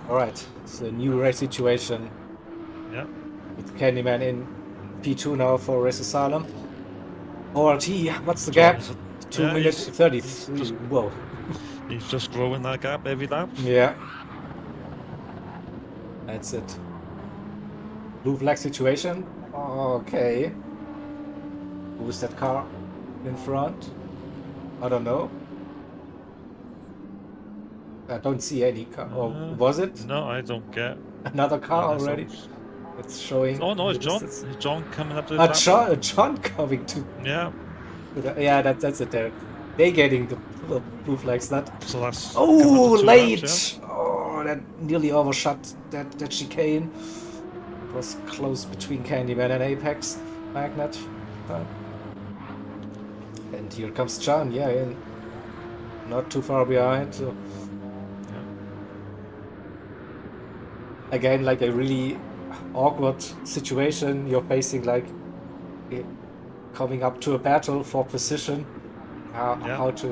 A: All right, it's a new race situation
D: Yeah.
A: with Candyman in P2 now for Race Asylum. ORT, what's the
D: John
A: gap?
D: is-
A: 2
D: yeah,
A: minutes
D: he's
A: 33.
D: just-
A: Whoa.
D: He's just growing that gap every lap.
A: Yeah. That's it. Blue flag situation. Okay. Who's that car in front? I don't know. I don't see any car. Or was it
D: No, I don't get.
A: another car
D: unless
A: already?
D: I'm-
A: It's showing.
D: Oh no,
A: in
D: it's
A: the
D: John.
A: distance.
D: It's John coming up to the trap.
A: John coming to.
D: Yeah.
A: Yeah, that's it. They getting the blue flags. Not.
D: So that's
A: Oh,
D: coming up to 2
A: late!
D: laps,
A: Oh, that nearly overshot that chicane. It was close between Candyman and Apex Magnet. And here comes John, yeah, in not too far behind. So.
D: Yeah.
A: Again, like a really awkward situation. You're facing like coming up to a battle for position. How to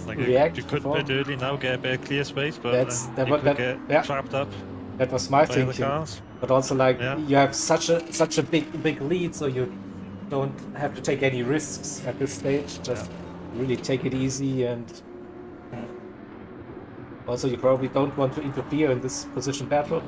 D: Like
A: react.
D: you could
A: perform.
D: bit early now, get a bit of clear space, but
A: That
D: you
A: was-
D: could
A: that-
D: get
A: yeah.
D: trapped up
A: That was my
D: by other
A: thinking.
D: cars.
A: But also like
D: Yeah.
A: you have such a big lead, so you don't have to take any risks at this stage. Just really take it easy, and also you probably don't want to interfere in this position battle.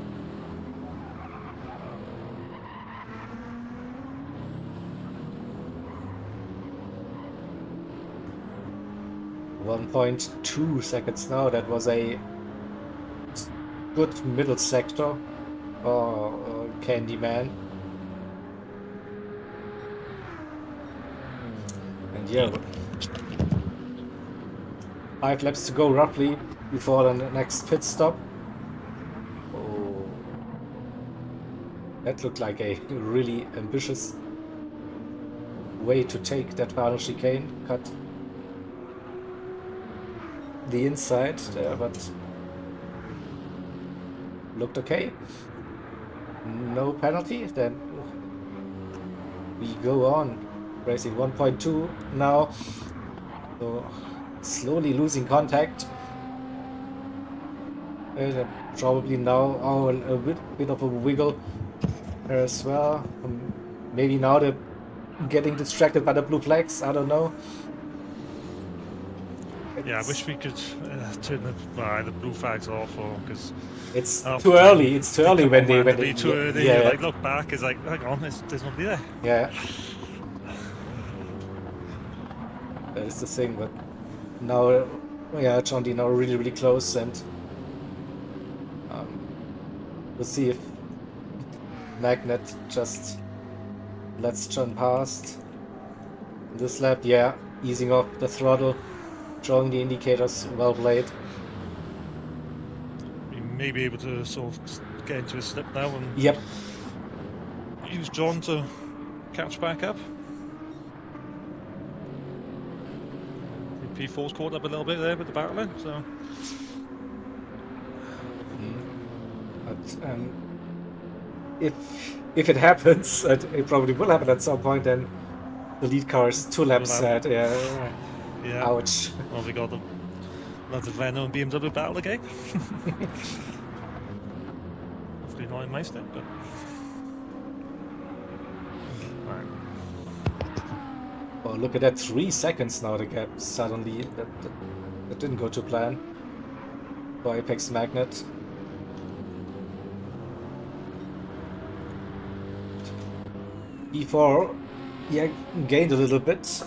A: .2 seconds now. That was a good middle sector for Candyman. And yeah, 5 laps to go roughly before the next pit stop. Oh, that looked like a really ambitious way to take that final chicane. Cut the inside there, but looked okay. No penalty. Then we go on racing 1.2 now, so slowly losing contact. Probably now a bit of a wiggle there as well. Maybe now they're getting distracted by the blue flags. I don't know.
D: Yeah, I wish we could turn the blue flags off, or because
A: it's too early. It's too early when they
D: too early.
A: yeah.
D: Like look back, it's like hang on, there's nobody there.
A: Yeah, that is the thing. But now, yeah, John D now really close, and we'll see if Magnet just lets John past this lap. Yeah, easing off the throttle. Drawing the indicators, well played.
D: We may be able to sort of get into a slip now and
A: Yep.
D: use John to catch back up. P4's caught up a little bit there with the battling, so.
A: But if it happens, it probably will happen at some point, then the lead car is 2 laps ahead.
D: Yeah.
A: Ouch.
D: Well, we got lots of Renault and BMW battle again. Hopefully not in my step, but. Alright.
A: Oh, look at that, 3 seconds now the gap suddenly. That didn't go to plan for Apex Magnet. E4, yeah, gained a little bit.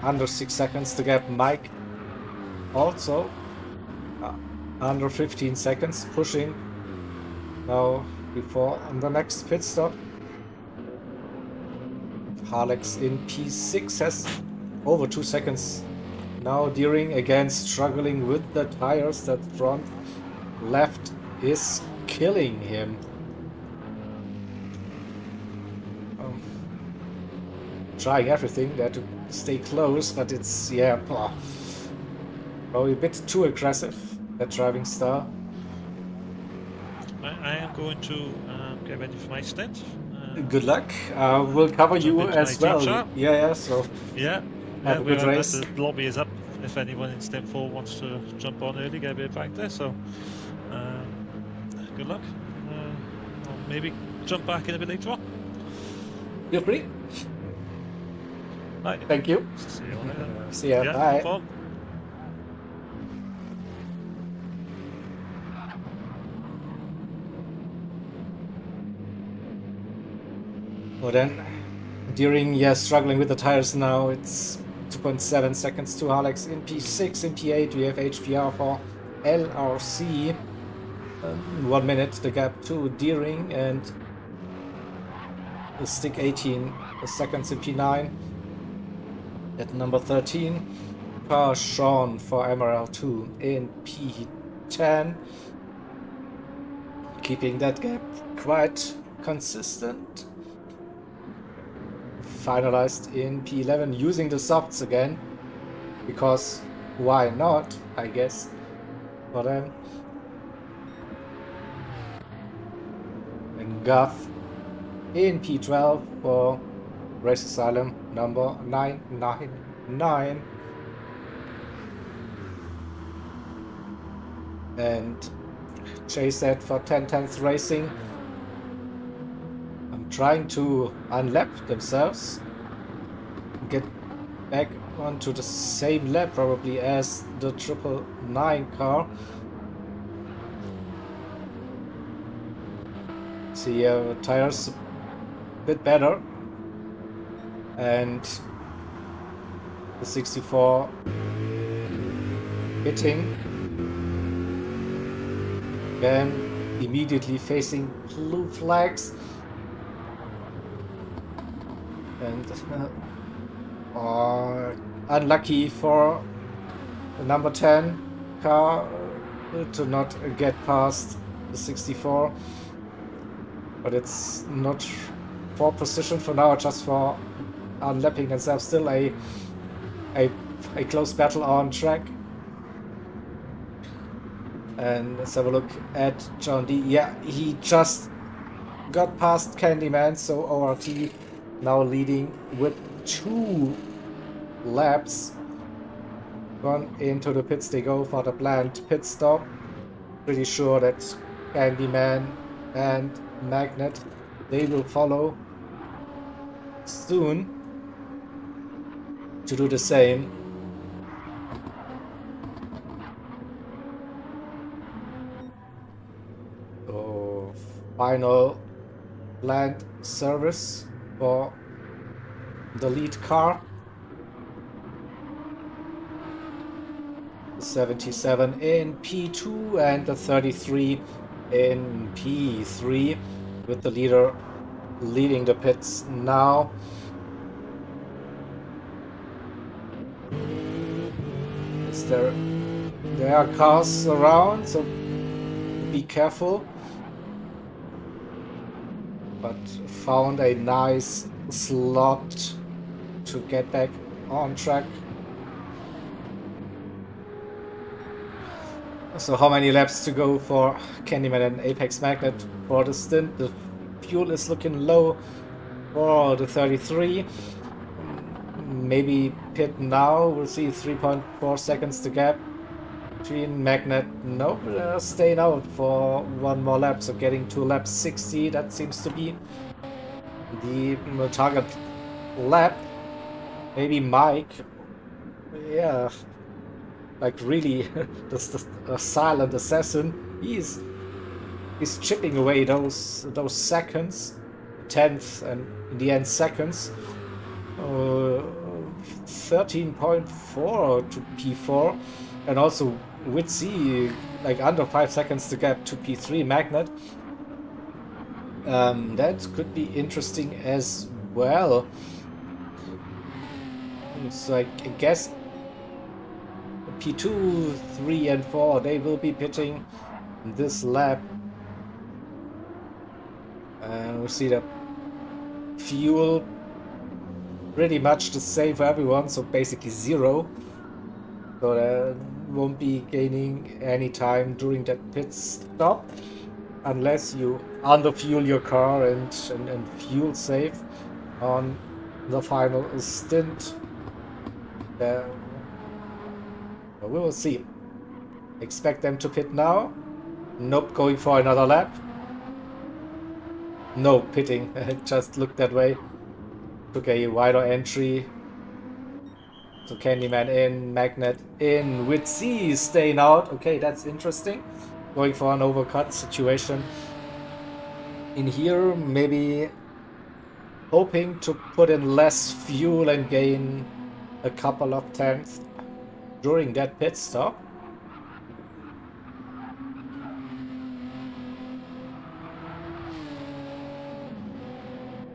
A: Under 6 seconds to gap. Mike also under 15 seconds, pushing now before on the next pit stop. Harlex in P6 has over 2 seconds now. Deering again struggling with the tires. That front left is killing him. Trying everything there to stay close, but it's, yeah, probably a bit too aggressive, that driving style.
D: I am going to get ready for my stint.
A: Good luck. We'll cover
D: jump
A: you
D: into my
A: as
D: team
A: well.
D: chat.
A: Yeah, so
D: Yeah,
A: have a good race.
D: The lobby is up. If anyone in stint 4 wants to jump on early, get a bit of practice. So, good luck. I'll maybe jump back in a bit later on.
A: Feel free.
D: Right.
A: Thank you.
D: See you later.
A: See ya.
D: Yeah,
A: Bye.
D: no problem.
A: Well then, during struggling with the tires now, it's 2.7 seconds to Alex in P6. In P8 we have HPR for LRC. 1 minute the gap to Deering, and the stick 18 seconds in P9. At number 13, car Sean for MRL2 in P10. Keeping that gap quite consistent. Finalized in P11 using the softs again, because why not, I guess, for them. And Guff in P12 for Race Asylum number 999. And chase that for 10/10th Racing. I'm trying to unlap themselves, get back onto the same lap probably as the 999 car. See, tires a bit better, and the 64 hitting again, immediately facing blue flags, and unlucky for the number 10 car to not get past the 64. But it's not for position for now, just for unlapping themselves. Still a close battle on track. And let's have a look at John D. Yeah, he just got past Candyman, so ORT now leading with 2 laps. Gone into the pits, they go for the planned pit stop. Pretty sure that Candyman and Magnet, they will follow soon to do the same. So final planned service for the lead car. 77 in P2 and the 33 in P3, with the leader leading the pits now. There are cars around, so be careful. But found a nice slot to get back on track. So how many laps to go for Candyman and Apex Magnet for the stint? The fuel is looking low for the 33. Maybe pit now. We'll see. 3.4 seconds to gap between Magnet. No, staying out for 1 more lap. So getting to lap 60. That seems to be the target lap. Maybe Mike. Yeah. Like really, the silent assassin. He's chipping away those seconds, 10th and in the end seconds. 13.4 to P4, and also Witsy like under 5 seconds to get to P3 Magnet. That could be interesting as well. It's like, I guess P2, 3 and 4, they will be pitting this lap. And we see the fuel pretty much the same for everyone, so basically 0. So that won't be gaining any time during that pit stop unless you underfuel your car and fuel save on the final stint. We will see. Expect them to pit now. Nope, going for another lap. No pitting, it just looked that way. Took a wider entry. So Candyman in, Magnet in, with C staying out. Okay, that's interesting. Going for an overcut situation in here, maybe hoping to put in less fuel and gain a couple of tenths during that pit stop.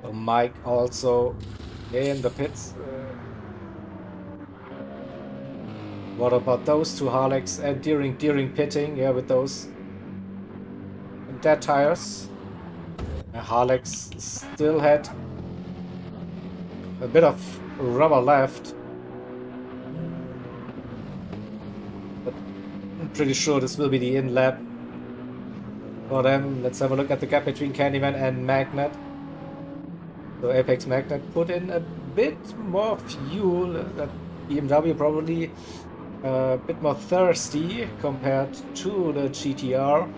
A: So Mike also in the pits. What about those two Harlex and during pitting? Yeah, with those dead tires. Harlex still had a bit of rubber left. But I'm pretty sure this will be the in lap for them. Let's have a look at the gap between Candyman and Magnet. So Apex Magnet put in a bit more fuel. That BMW probably a bit more thirsty compared to the GTR.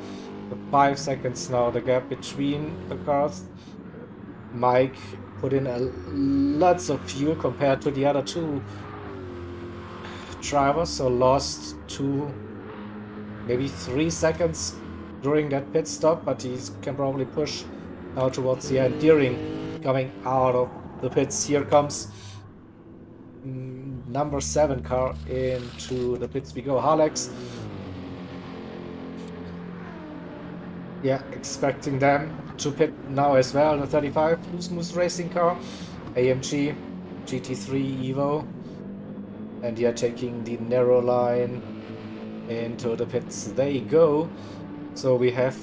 A: 5 seconds now the gap between the cars. Mike put in lots of fuel compared to the other two drivers, so lost 2, maybe 3 seconds during that pit stop, but he can probably push now towards the end. Deering coming out of the pits. Here comes number 7 car into the pits. We go Harlex. Yeah, expecting them to pit now as well. The 35 Loose Moose racing car, AMG GT3 Evo, and yeah, taking the narrow line into the pits. They go. So we have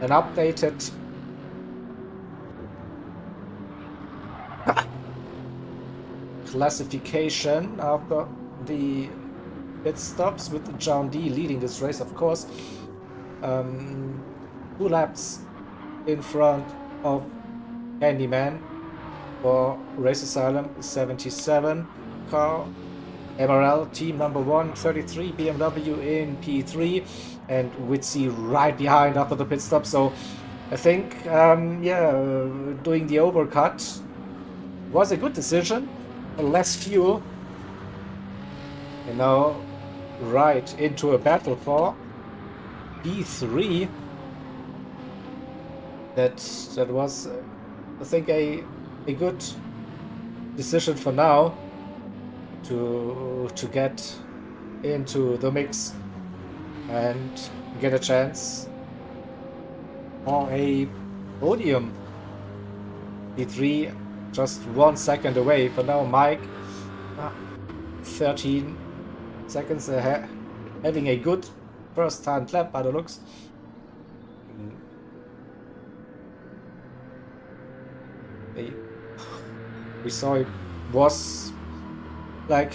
A: an updated classification after the pit stops, with John D leading this race, of course. 2 laps in front of Candyman for Race Asylum 77 car. MRL team number 1, 33 BMW in P3, and Witsy right behind after the pit stop. So I think doing the overcut was a good decision. Less fuel, and now right into a battle for P3. That was, I think, a good decision for now to get into the mix and get a chance for a podium. P3 just 1 second away for now. Mike 13 seconds ahead, having a good first time lap by the looks. We saw it was like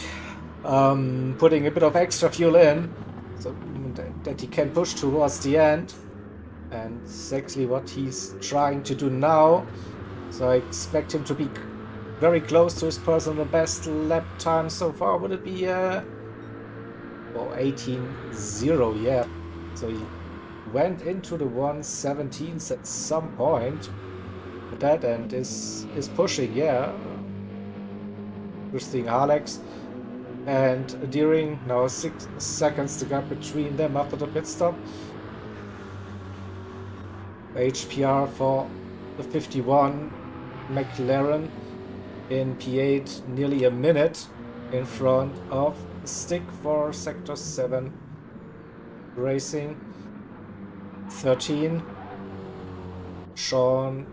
A: putting a bit of extra fuel in so that he can push towards the end, and it's actually what he's trying to do now. So I expect him to be very close to his personal best lap time so far. Would it be 18.0? Yeah. So he went into the 117s at some point with that, and is pushing. Yeah. Interesting. Alex and Deering now 6 seconds to gap between them after the pit stop. HPR for the 51 McLaren in P8, nearly a minute in front of Stick for Sector 7 Racing. 13 Sean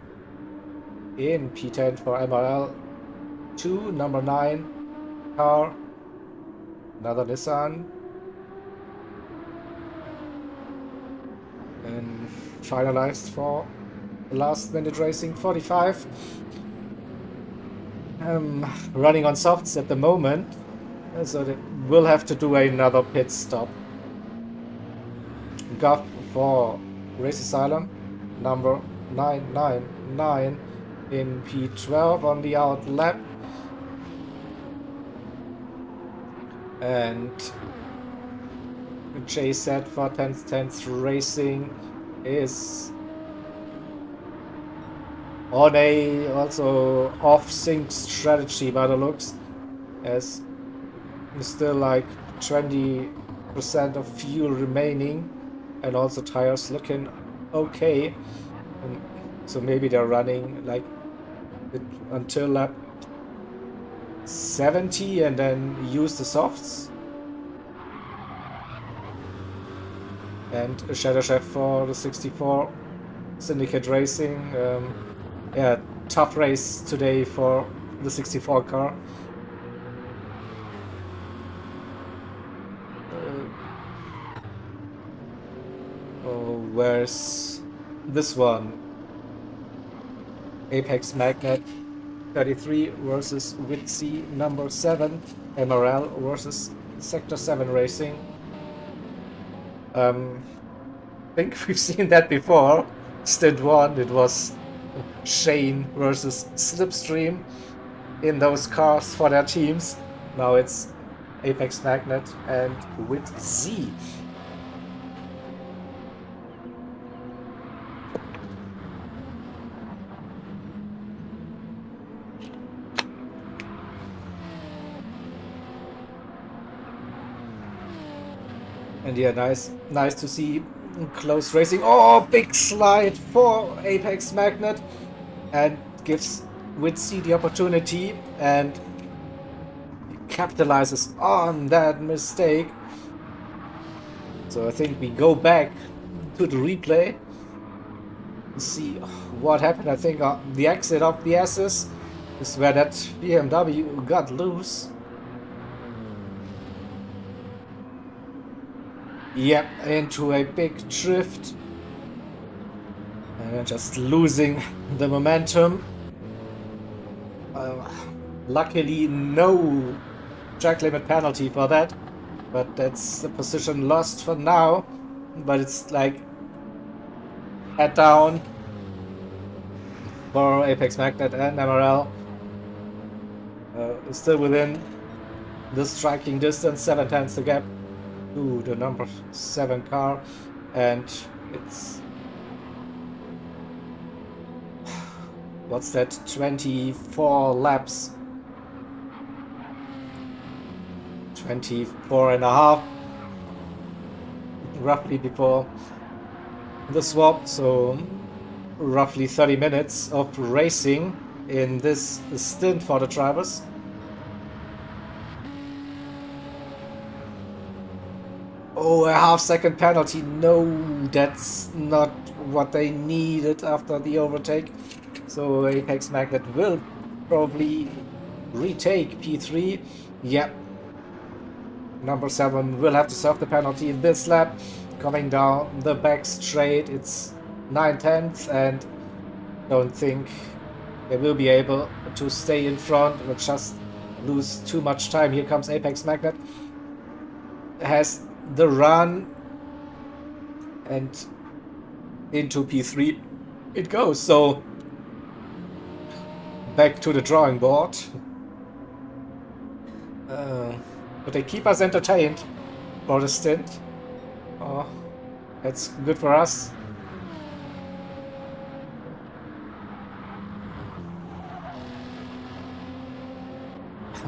A: in P10 for MRL. 2 number 9 car, another Nissan, and finalized for last minute racing 45. Running on softs at the moment, so they will have to do another pit stop. Gov for Race Asylum, number 999 in P12 on the out lap. And JZ for 10th Racing is on a also off-sync strategy by the looks, as still like 20% of fuel remaining and also tires looking okay. And so maybe they're running like until lap 70 and then use the softs. And a Shadow Chef for the 64 Syndicate Racing. Yeah, tough race today for the 64 car. Where's this one? Apex Magnet 33 versus Witsy number 7, MRL versus Sector 7 Racing. I think we've seen that before. Stint 1, it was Shane versus Slipstream in those cars for their teams. Now it's Apex Magnet and Witsy. And yeah, nice to see close racing. Oh, big slide for Apex Magnet, and gives Witsy the opportunity and capitalizes on that mistake. So I think we go back to the replay to see what happened. I think the exit of the S's is where that BMW got loose. Yep, into a big drift. And then just losing the momentum. Luckily, no track limit penalty for that. But that's the position lost for now. But it's like head down for Apex Magnet and MRL. Still within the striking distance, 7/10 the gap to the number 7 car, and it's what's that, 24 laps, 24 and a half roughly before the swap, so roughly 30 minutes of racing in this stint for the drivers. Oh, a half-second penalty. No, that's not what they needed after the overtake. So Apex Magnet will probably retake P3. Yep. Number 7 will have to serve the penalty in this lap. Coming down the back straight, it's 9/10, and don't think they will be able to stay in front or just lose too much time. Here comes Apex Magnet. Has the run, and into P3 it goes. So back to the drawing board. But they keep us entertained for the stint. Oh, that's good for us.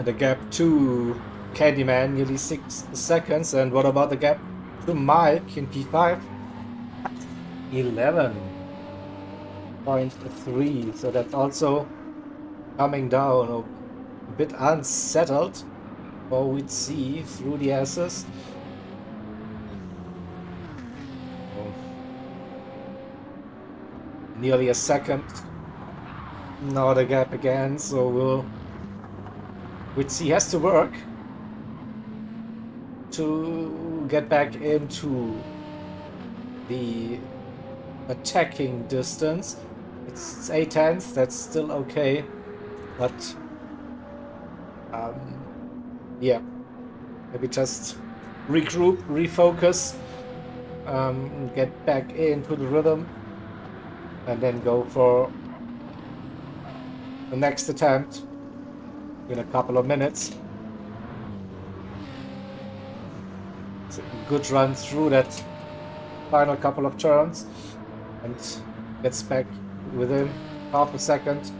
A: The gap to Candyman, nearly 6 seconds. And what about the gap to Mike in P5? 11.3. So that's also coming down, a bit unsettled. Or we'd see through the S's. Oh. Nearly a second. Now the gap again, so Witsy has to work to get back into the attacking distance. It's 8 tenths, that's still okay, but yeah, maybe just regroup, refocus, get back into the rhythm, and then go for the next attempt in a couple of minutes. It's a good run through that final couple of turns and gets back within half a second.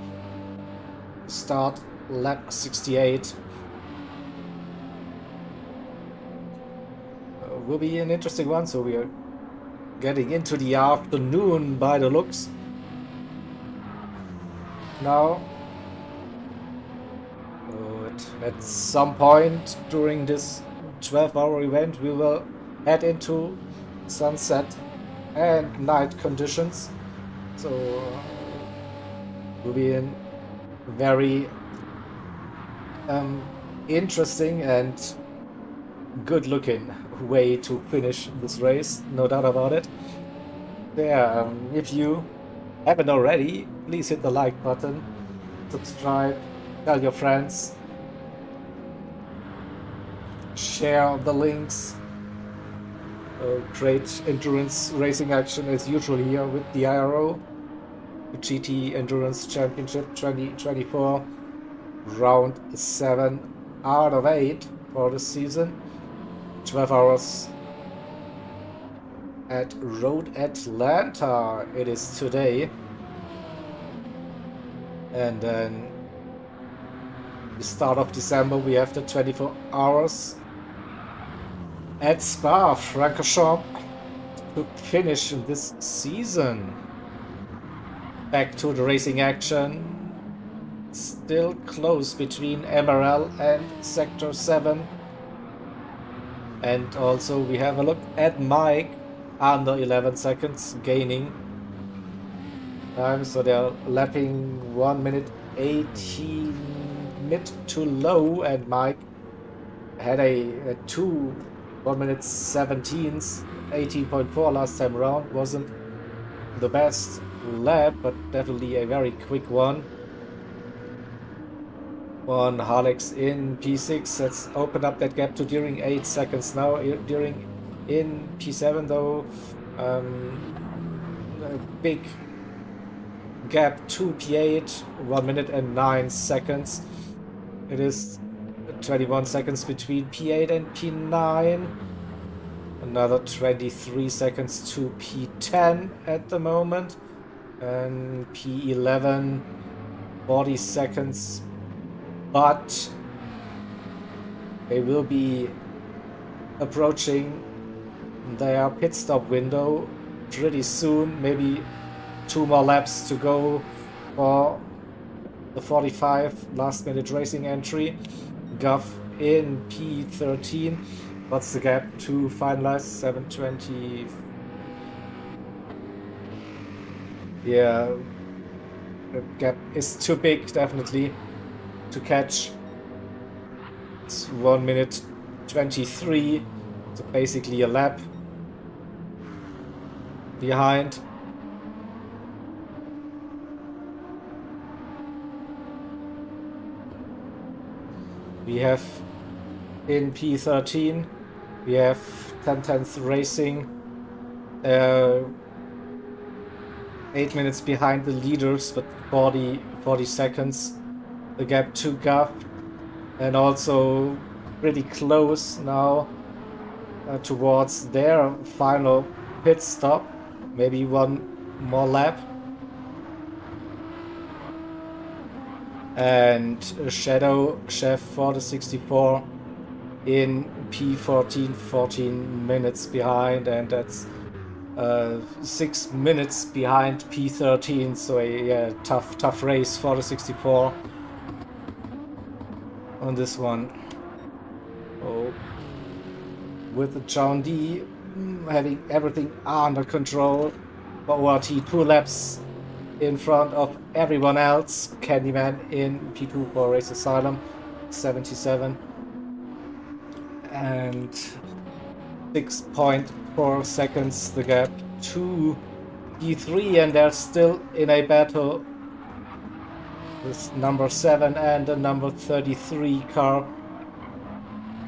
A: Start lap 68. Will be an interesting one, so we are getting into the afternoon by the looks. Now, at some point during this 12-hour event, we will head into sunset and night conditions. So, will be a very interesting and good-looking way to finish this race, no doubt about it. Yeah, if you haven't already, please hit the like button, subscribe, tell your friends, share the links. Great endurance racing action as usual here with the IRO, the GT Endurance Championship 2024, round 7 out of 8 for the season. 12 hours at Road Atlanta it is today. And then the start of December we have the 24 hours at Spa-Francorchamps to finish this season. Back to the racing action. Still close between MRL and Sector 7. And also we have a look at Mike, under 11 seconds, gaining time. So they're lapping 1 minute 18 mid to low, and Mike had a 1 minute 17s, 18.4 last time around. Wasn't the best lap, but definitely a very quick one. On Harlex in P6, let's open up that gap to during 8 seconds now. During in P7 though, a big gap to P8, 1 minute and 9 seconds. It is 21 seconds between P8 and P9. Another 23 seconds to P10 at the moment. And P11, 40 seconds. But they will be approaching their pit stop window pretty soon. Maybe 2 more laps to go for the 45 last minute racing entry. Guff in P13. What's the gap to finalize? 7:20. Yeah, the gap is too big, definitely, to catch. It's 1 minute 23, so basically a lap behind. We have in P13, we have 10/10 Racing, 8 minutes behind the leaders, but 40 seconds. The gap to Guff, and also pretty close now towards their final pit stop. Maybe 1 more lap. And Shadow Chef for the 64 in P14, 14 minutes behind, and that's 6 minutes behind P13, so a tough race for the 64 on this one. Oh, with the John D having everything under control, but ORT 2 laps in front of everyone else. Candyman in P2 for Race Asylum, 77. And 6.4 seconds the gap to P3, and they're still in a battle with number 7 and the number 33 car.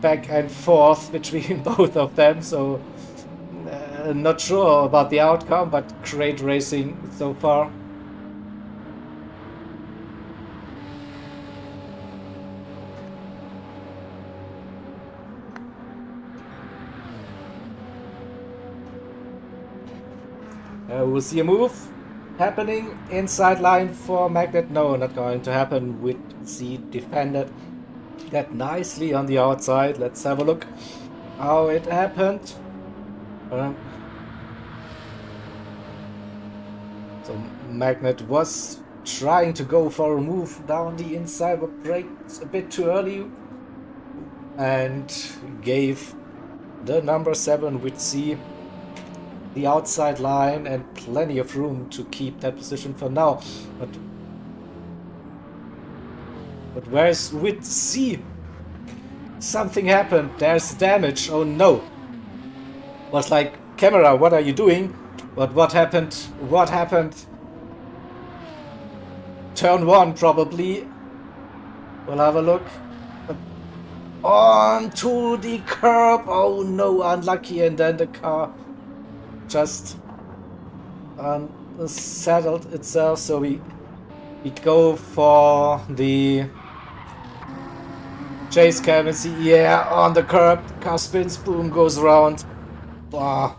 A: Back and forth between both of them, so not sure about the outcome, but great racing so far. We'll see a move happening inside line for Magnet. No, not going to happen. With C defended that nicely on the outside. Let's have a look how it happened. So Magnet was trying to go for a move down the inside, but braked a bit too early and gave the number 7 with C the outside line and plenty of room to keep that position for now. But where's with C? Something happened. There's damage. Oh no. Was like, camera, what are you doing? But what happened? What happened? Turn 1 probably. We'll have a look. Onto the curb. Oh no, unlucky. And then the car just settled itself. So we go for the chase cam and see, yeah, on the curb, car spins, boom, goes around. Wow.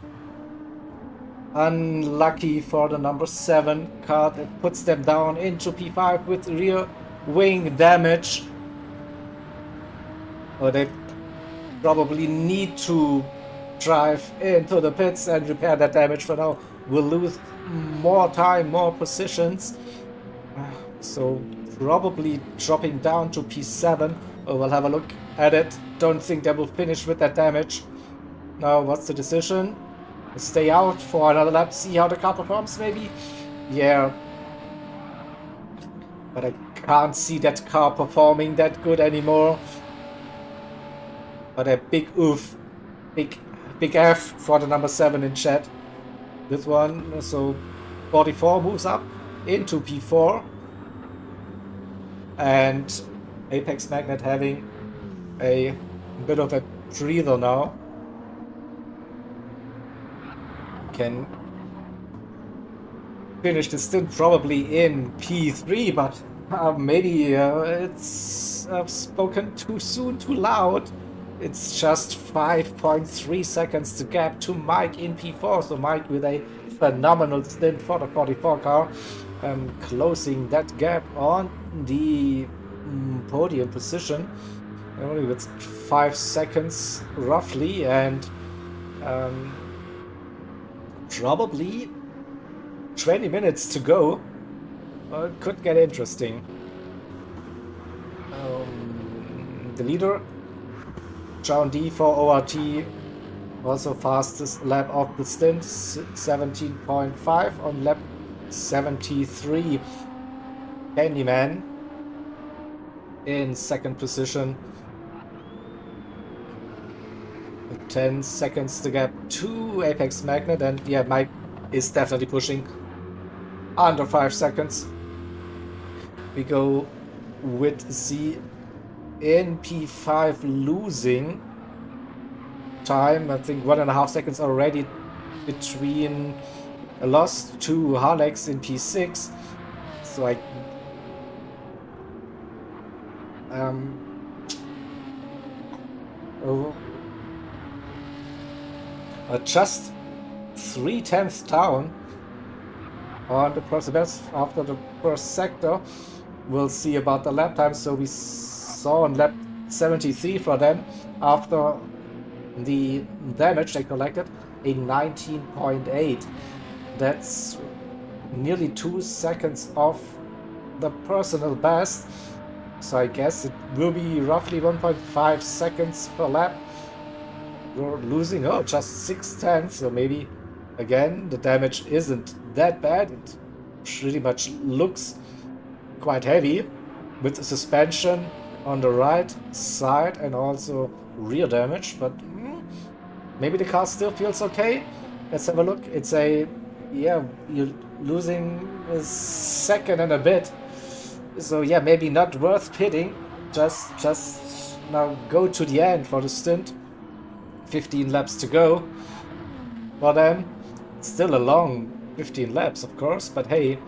A: Unlucky for the number 7 car that puts them down into P5 with rear wing damage. Or they probably need to drive into the pits and repair that damage for now. We'll lose more time, more positions. So probably dropping down to P7. Oh, we'll have a look at it. Don't think they will finish with that damage. Now, what's the decision? Stay out for another lap, see how the car performs, maybe? Yeah. But I can't see that car performing that good anymore. But a big oof. Big F for the number 7 in chat. This one, so 44 moves up into P4. And Apex Magnet having a bit of a breather now. Can finish the stint probably in P3, but maybe it's spoken too soon, too loud. It's just 5.3 seconds to gap to Mike in P4, so Mike with a phenomenal stint for the 44 car, closing that gap on the podium position. Only with 5 seconds roughly, and probably 20 minutes to go. Could get interesting. The leader, John D for ORT, also fastest lap of the stint, 17.5 on lap 73. Candyman in second position. 10 seconds to gap to Apex Magnet, and yeah, Mike is definitely pushing under 5 seconds. We go with Z in P5 losing time. I think 1.5 seconds already between a loss to Halex in P6. So I just 3/10 down on the first best after the first sector. We'll see about the lap time. So we saw on lap 73 for them, after the damage they collected, a 19.8. That's nearly 2 seconds off the personal best. So I guess it will be roughly 1.5 seconds per lap. We're losing, just 6/10, so maybe again the damage isn't that bad. It pretty much looks quite heavy with the suspension on the right side and also rear damage, but maybe the car still feels okay. Let's have a look. It's a yeah, you're losing a second and a bit. So yeah, maybe not worth pitting. Just now go to the end for the stint. 15 laps to go for them. It's still a long 15 laps, of course, but hey,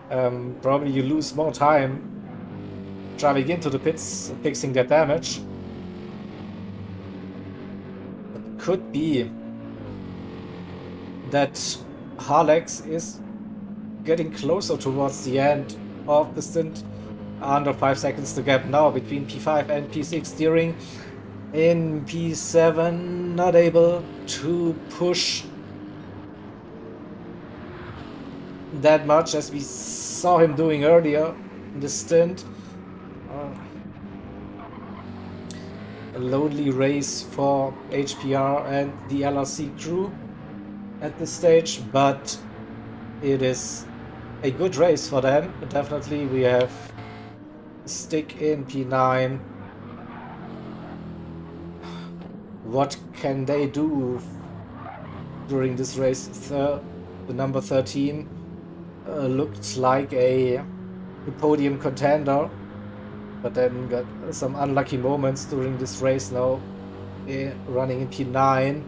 A: probably you lose more time driving into the pits, fixing that damage. It could be that Harlex is getting closer towards the end of the stint. Under 5 seconds to gap now between P5 and P6, steering in P7, not able to push that much as we saw him doing earlier in the stint. A lonely race for HPR and the LRC crew at this stage, but it is a good race for them. Definitely we have Stick in P9. What can they do during this race? The number 13 looked like a podium contender, but then got some unlucky moments during this race now, running in P9.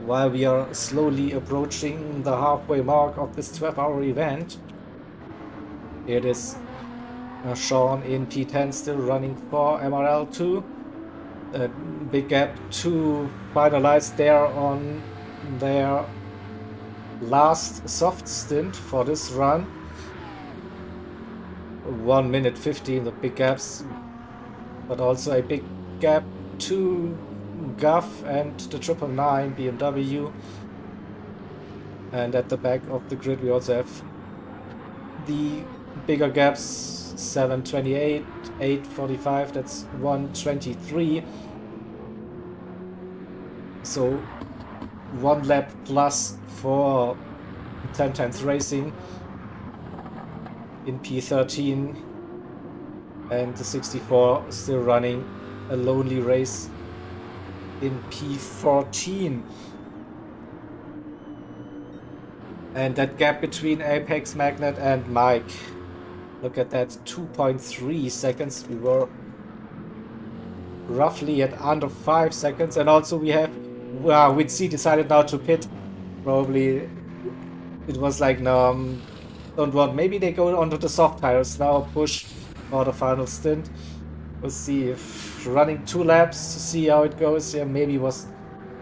A: While we are slowly approaching the halfway mark of this 12-hour event, it is Sean in P10 still running for MRL2. A big gap to finalize there on their last soft stint for this run. 1 minute 15, the big gaps, but also a big gap to Guff and the 999 BMW. And at the back of the grid we also have the bigger gaps, 728, 845, that's 123. So 1 lap plus for 1010s Racing in P13, and the 64 still running a lonely race in P14. And that gap between Apex, Magnet and Mike, look at that, 2.3 seconds. We were roughly at under 5 seconds. And also we have, well, Witsi decided now to pit. Probably it was like, no, don't want, maybe they go onto the soft tires now, push for the final stint. We'll see if running 2 laps to see how it goes. Yeah, maybe it was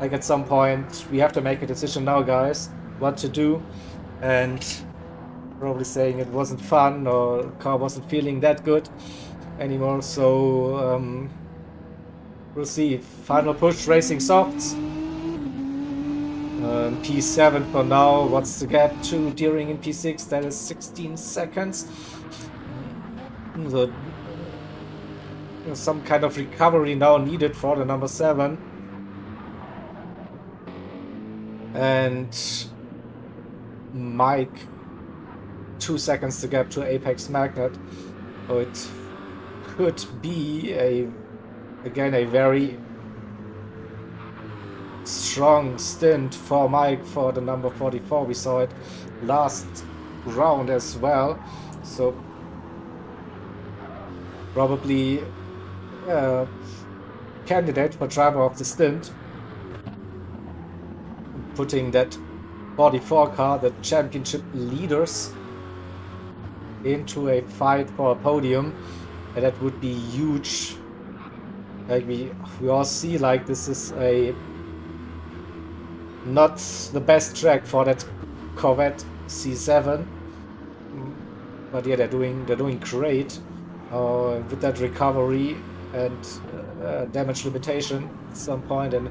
A: like at some point we have to make a decision now, guys, what to do. And probably saying it wasn't fun or the car wasn't feeling that good anymore. So we'll see. Final push, racing softs. P7 for now. What's the gap to Deering in P6? That is 16 seconds. So some kind of recovery now needed for the number 7. And Mike, 2 seconds to gap to Apex Magnet. So it could be again a very strong stint for Mike for the number 44. We saw it last round as well. So probably candidate for driver of the stint, putting that 44 car, the championship leaders, into a fight for a podium, and that would be huge. Like we all see, like this is not the best track for that Corvette C7, but yeah, they're doing great with that recovery and damage limitation at some point, and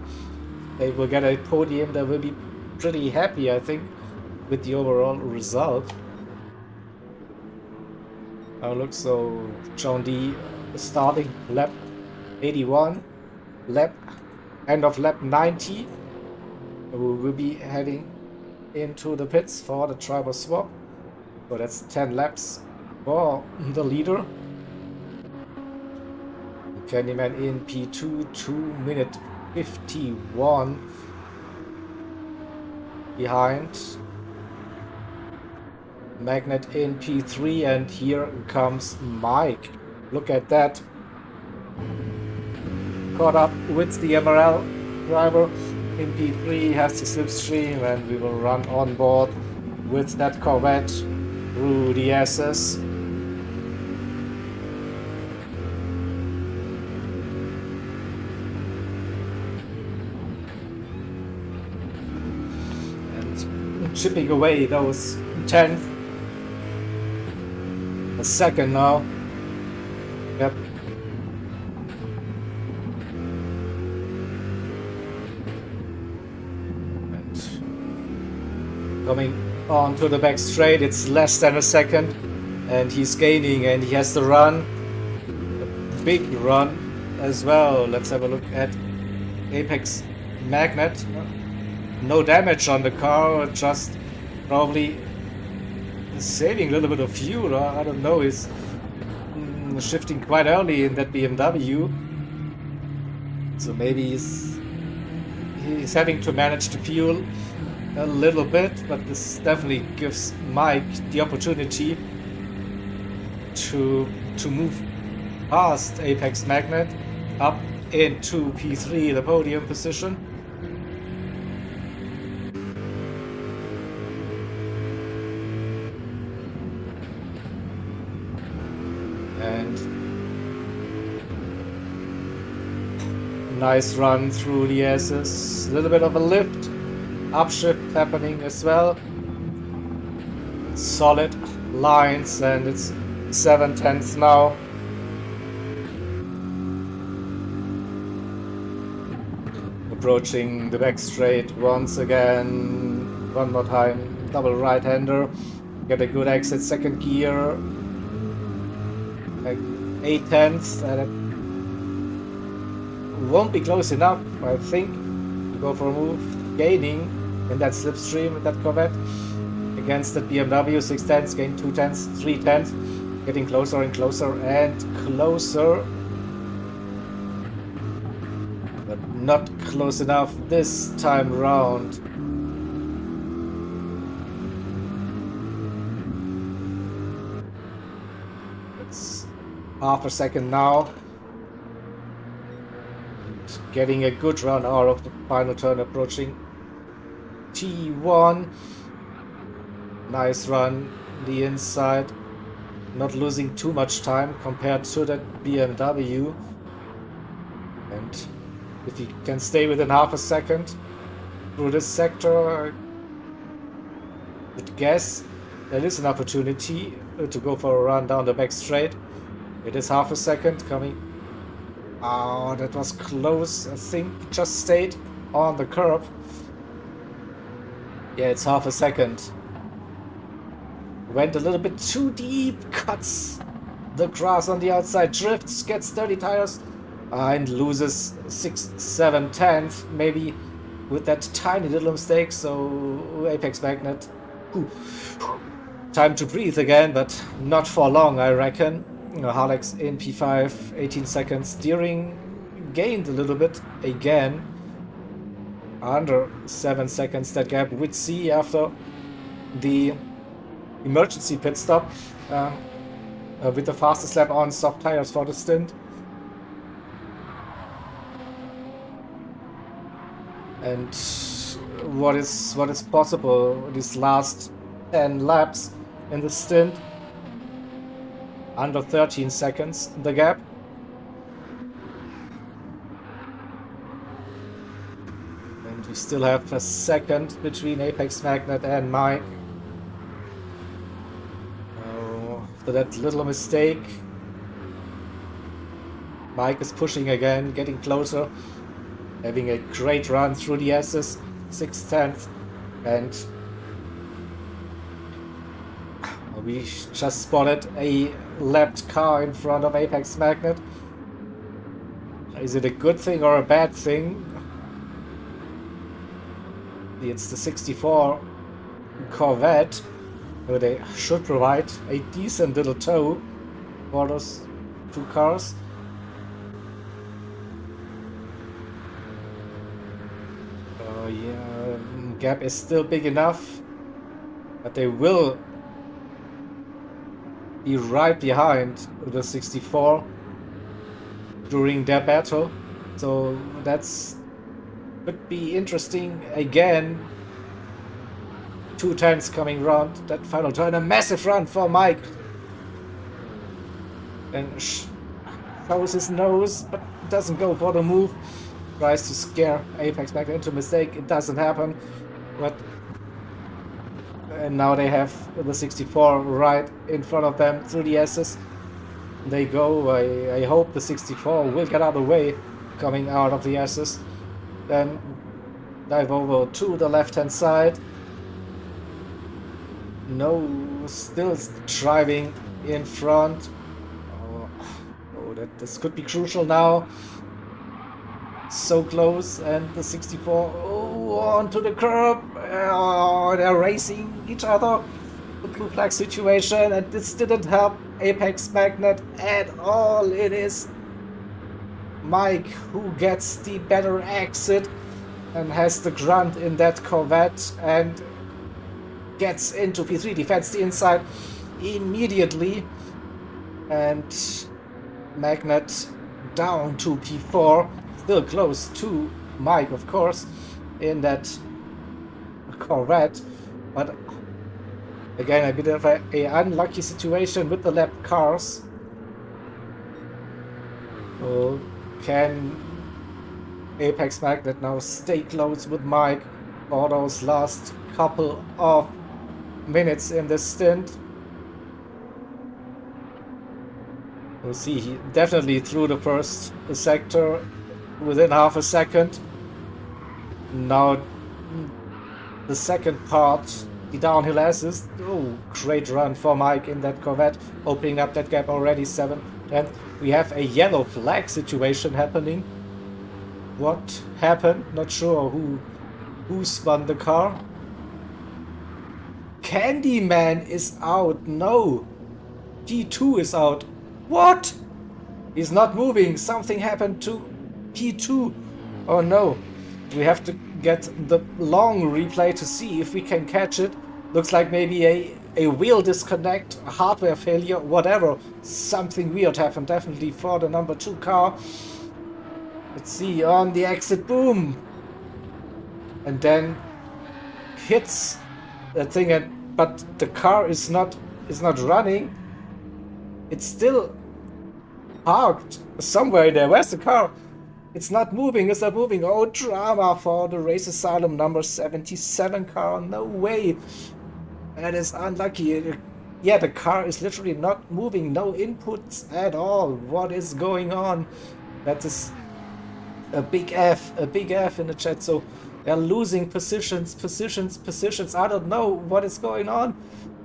A: they will get a podium. They will be pretty happy, I think, with the overall result. Look, so John D starting lap 81, end of lap 90. We will be heading into the pits for the driver swap. So that's 10 laps for the leader. Candyman in P2, 2 minute 51. behind. Magnet in P3, and here comes Mike. Look at that. Caught up with the MRL driver in P3, has the slipstream, and we will run on board with that Corvette through the SS. And chipping away those 10th. A second now. Yep. And coming on to the back straight, it's less than a second. And he's gaining, and he has to run. A big run as well. Let's have a look at Apex Magnet. No damage on the car, just probably saving a little bit of fuel. I don't know, he's shifting quite early in that BMW. So maybe he's having to manage the fuel a little bit, but this definitely gives Mike the opportunity to move past Apex Magnet up into P3, the podium position. And nice run through the S's. A little bit of a lift, upshift happening as well. Solid lines, and it's 7/10 now. Approaching the back straight once again. One more time, double right-hander. Get a good exit, second gear. 8/10, and it won't be close enough, I think, to go for a move. Gaining in that slipstream with that Corvette against that BMW. 6/10, gain 2/10, 3/10, getting closer and closer and closer, but not close enough this time round. Half a second now. Getting a good run out of the final turn, approaching T1. Nice run the inside, not losing too much time compared to that BMW. And if he can stay within half a second through this sector, I would guess there is an opportunity to go for a run down the back straight. It is half a second coming. Oh, that was close. I think just stayed on the curb. Yeah, it's half a second. Went a little bit too deep. Cuts the grass on the outside. Drifts, gets dirty tires. And loses 6, 7/10. Maybe with that tiny little mistake. So Apex Magnet. Time to breathe again, but not for long, I reckon. Halex in P5, 18 seconds. Steering gained a little bit again. Under 7 seconds that gap. We'd see after the emergency pit stop with the fastest lap on soft tires for the stint. And what is possible these last 10 laps in the stint? Under 13 seconds, the gap. And we still have a second between Apex Magnet and Mike. After that little mistake, Mike is pushing again, getting closer, having a great run through the S's, 6/10, and we just spotted a lapped car in front of Apex Magnet. Is it a good thing or a bad thing? It's the 64 Corvette, where they should provide a decent little tow for those two cars. yeah, gap is still big enough, but they will be right behind the 64 during their battle. So that's could be interesting again. 2 times coming round that final turn. A massive run for Mike. And shows his nose, but doesn't go for the move. Tries to scare Apex back into mistake. It doesn't happen. But and now they have the 64 right in front of them through the S's. They go. I hope the 64 will get out of the way coming out of the S's. Then dive over to the left-hand side. No, still driving in front. Oh, this could be crucial now. So close, and the 64 onto the curb. Oh, they're racing each other. The blue flag situation, and this didn't help Apex Magnet at all. It is Mike who gets the better exit and has the grunt in that Corvette and gets into P3, defends the inside immediately, and Magnet down to P4, still close to Mike, of course, in that Corvette, but again a bit of a unlucky situation with the lap cars. So can Apex Magnet now stay close with Mike for those last couple of minutes in this stint? We'll see. He definitely through the first sector within half a second. Now the second part, the downhill assist. Oh, great run for Mike in that Corvette, opening up that gap already 7th. And we have a yellow flag situation happening. What happened? Not sure who spun the car. Candyman is out. No. P2 is out. What? He's not moving. Something happened to P2. Oh no. We have to get the long replay to see if we can catch it. Looks like maybe a wheel disconnect, a hardware failure, whatever. Something weird happened definitely for the number 2 car. Let's see, on the exit, boom. And then hits that thing, but the car is not running. It's still parked somewhere there. Where's the car? It's not moving. It's not moving. Oh, drama for the Race Asylum number 77 car. No way. That is unlucky. Yeah, the car is literally not moving. No inputs at all. What is going on? That is a big F in the chat. So they're losing positions. I don't know what is going on.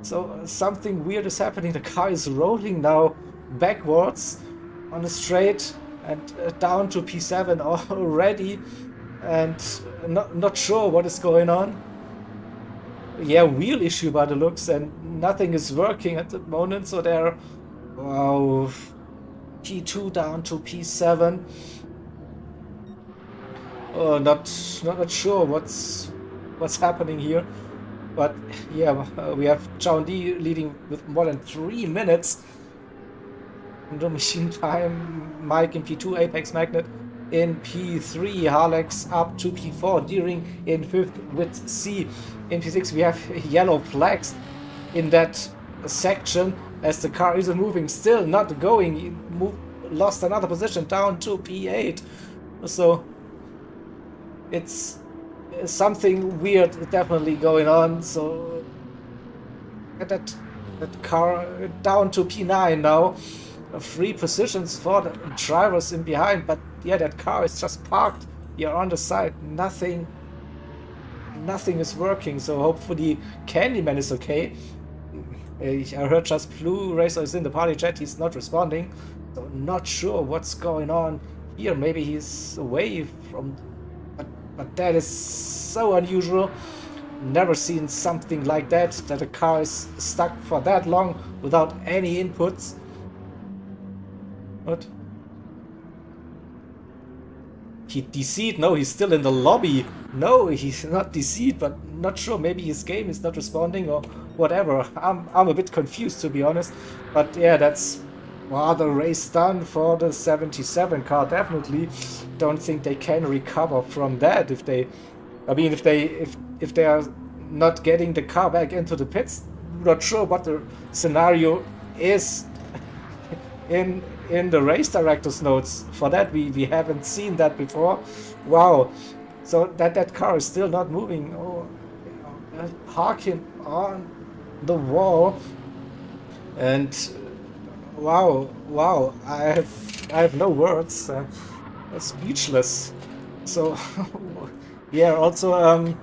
A: So something weird is happening. The car is rolling now backwards on a straight and down to P7 already, and not sure what is going on. Yeah, wheel issue by the looks, and nothing is working at the moment. So they're P2 down to P7. Oh, not sure what's happening here. But yeah, we have John D leading with more than 3 minutes. In the machine time, Mike in P2, Apex Magnet in P3, Harlex up to P4, Deering in 5th with C. In P6 we have yellow flags in that section as the car isn't moving, still not going. He lost another position down to P8. So it's something weird definitely going on. So that car down to P9 now. 3 positions for the drivers in behind, but yeah, that car is just parked here on the side. Nothing is working, so hopefully Candyman is okay. I heard Just Blue Racer is in the party chat. He's not responding, so not sure what's going on here. Maybe he's away from, but that is so unusual. Never seen something like that a car is stuck for that long without any inputs. What? he DC'd? No, he's still in the lobby. No, he's not DC'd, but not sure. Maybe his game is not responding or whatever. I'm a bit confused, to be honest. But yeah, that's rather race done for the 77 car. Definitely don't think they can recover from that. If they, I mean, if they are not getting the car back into the pits, not sure what the scenario is in the race director's notes for that. We haven't seen that before. Wow. So that car is still not moving. Oh, parking on the wall. And wow, I have no words. Speechless. So yeah, also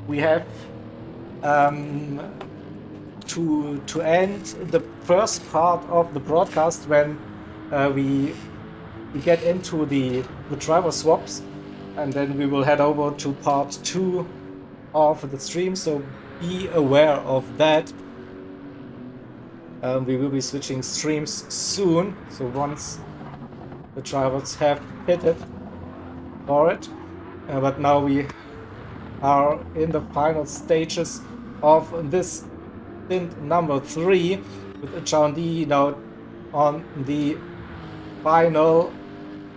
A: we have to end the first part of the broadcast when we get into the driver swaps, and then we will head over to part 2 of the stream, so be aware of that. We will be switching streams soon, so once the drivers have pitted for it. But now we are in the final stages of this stint number 3 with John D now on the final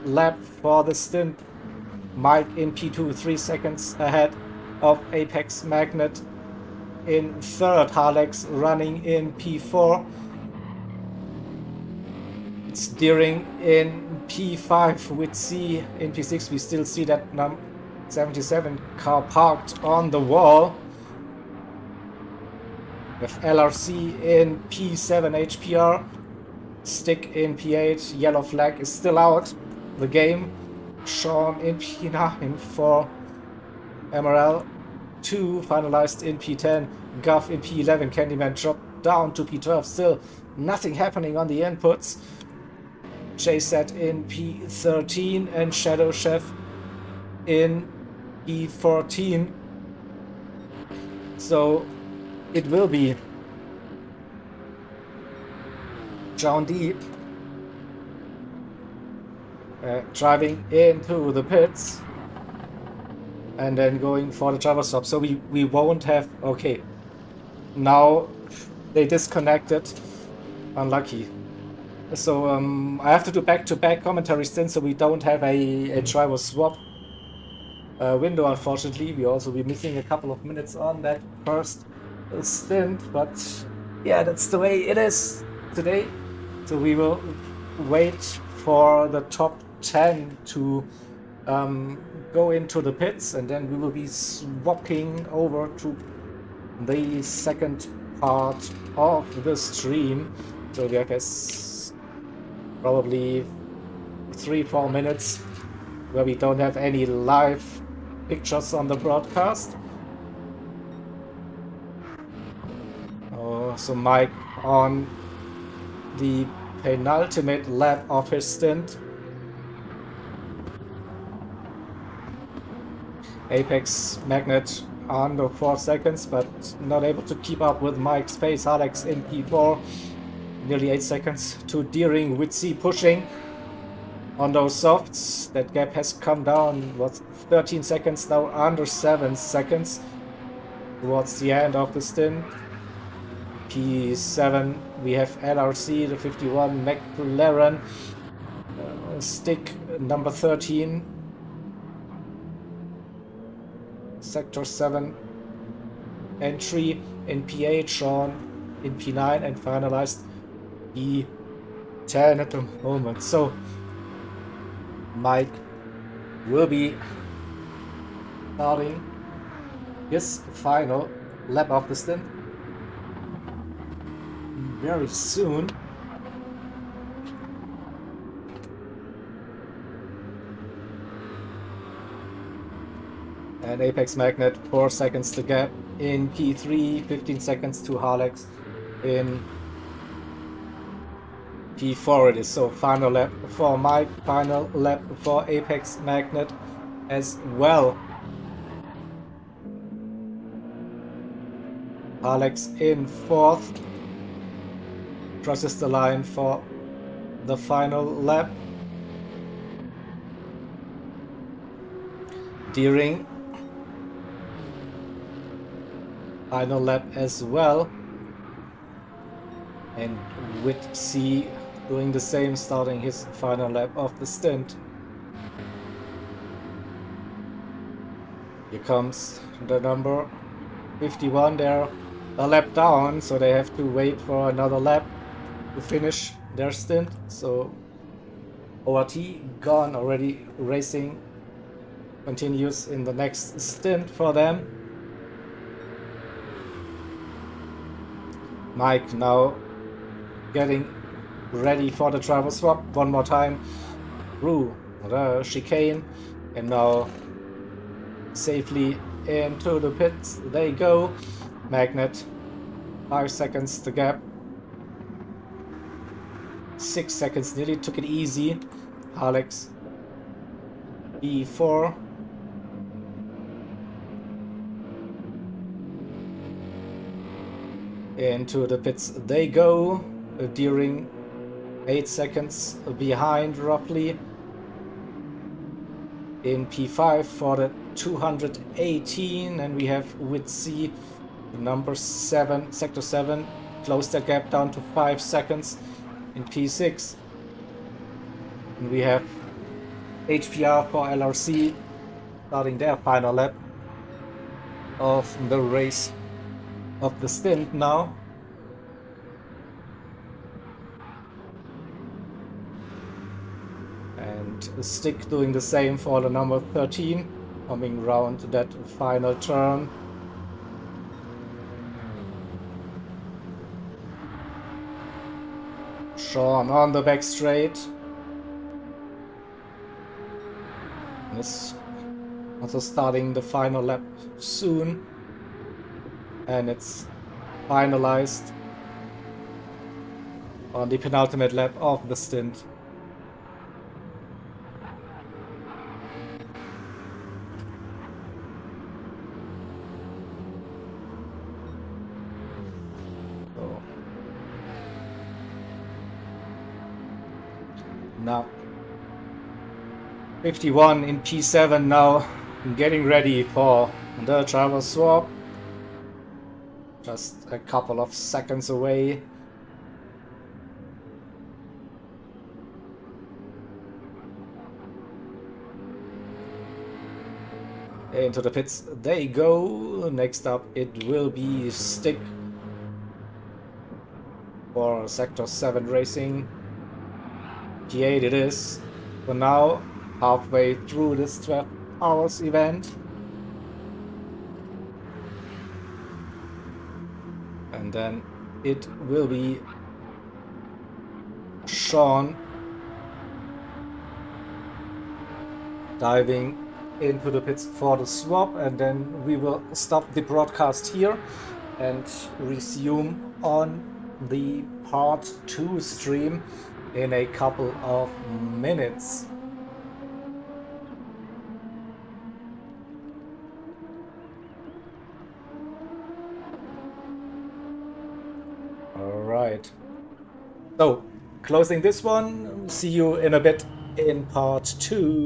A: lap for the stint. Mike in P2, 3 seconds ahead of Apex Magnet in 3rd. Halex running in P4. It's Deering in P5 with C in P6. We still see that 77 car parked on the wall. With LRC in P7, HPR, Stick in P8, yellow flag is still out the game. Sean in P9 for MRL 2, finalized in P10, Guff in P11, Candyman dropped down to P12, still nothing happening on the inputs. JSet in P13 and Shadow Chef in P14. So it will be John D driving into the pits and then going for the driver stop. So we won't have... Okay, now they disconnected. Unlucky. So I have to do back-to-back commentary stints, so we don't have a driver swap window, unfortunately. We also be missing a couple of minutes on that first stint, but yeah, that's the way it is today. So we will wait for the top 10 to go into the pits, and then we will be swapping over to the second part of the stream. So we have probably 3-4 minutes where we don't have any live pictures on the broadcast. So Mike on the penultimate lap of his stint. Apex Magnet under 4 seconds, but not able to keep up with Mike's pace. Alex in P4, nearly 8 seconds to Deering with C pushing on those softs. That gap has come down, was 13 seconds, now under 7 seconds towards the end of the stint. P7 we have LRC, the 51 McLaren, Stick number 13, Sector 7 entry in P8, Sean in P9, and finalized P10 at the moment. So Mike will be starting his final lap of the stint very soon. And Apex Magnet 4 seconds to gap in P3, 15 seconds to Halex in P4 it is. So final lap for Mike, final lap for Apex Magnet as well. Alex in 4th, crosses the line for the final lap. Deering. Final lap as well. And with C doing the same, starting his final lap of the stint. Here comes the number 51 there, a lap down, so they have to wait for another lap to finish their stint. So ORT gone already, racing continues in the next stint for them. Mike now getting ready for the driver swap one more time through the chicane, and now safely into the pits they go. Magnet, 5 seconds to gap. 6 seconds, nearly took it easy. Alex, E4. Into the pits they go. Deering 8 seconds behind roughly. In P5 for the 218, and we have with C number 7, sector 7, close that gap down to 5 seconds. In P6, and we have HPR for LRC starting their final lap of the race of the stint now. And Stick doing the same for the number 13, coming round that final turn. Sean on the back straight. Is also starting the final lap soon. And it's finalized on the penultimate lap of the stint. So now 51 in P7 now, getting ready for the driver swap. Just a couple of seconds away. Into the pits they go. Next up it will be Stick for Sector 7 Racing. P8 it is for now, halfway through this 12 hours event. And then it will be Sean diving into the pits for the swap, and then we will stop the broadcast here and resume on the part 2 stream in a couple of minutes. Alright, so closing this one, see you in a bit in part 2.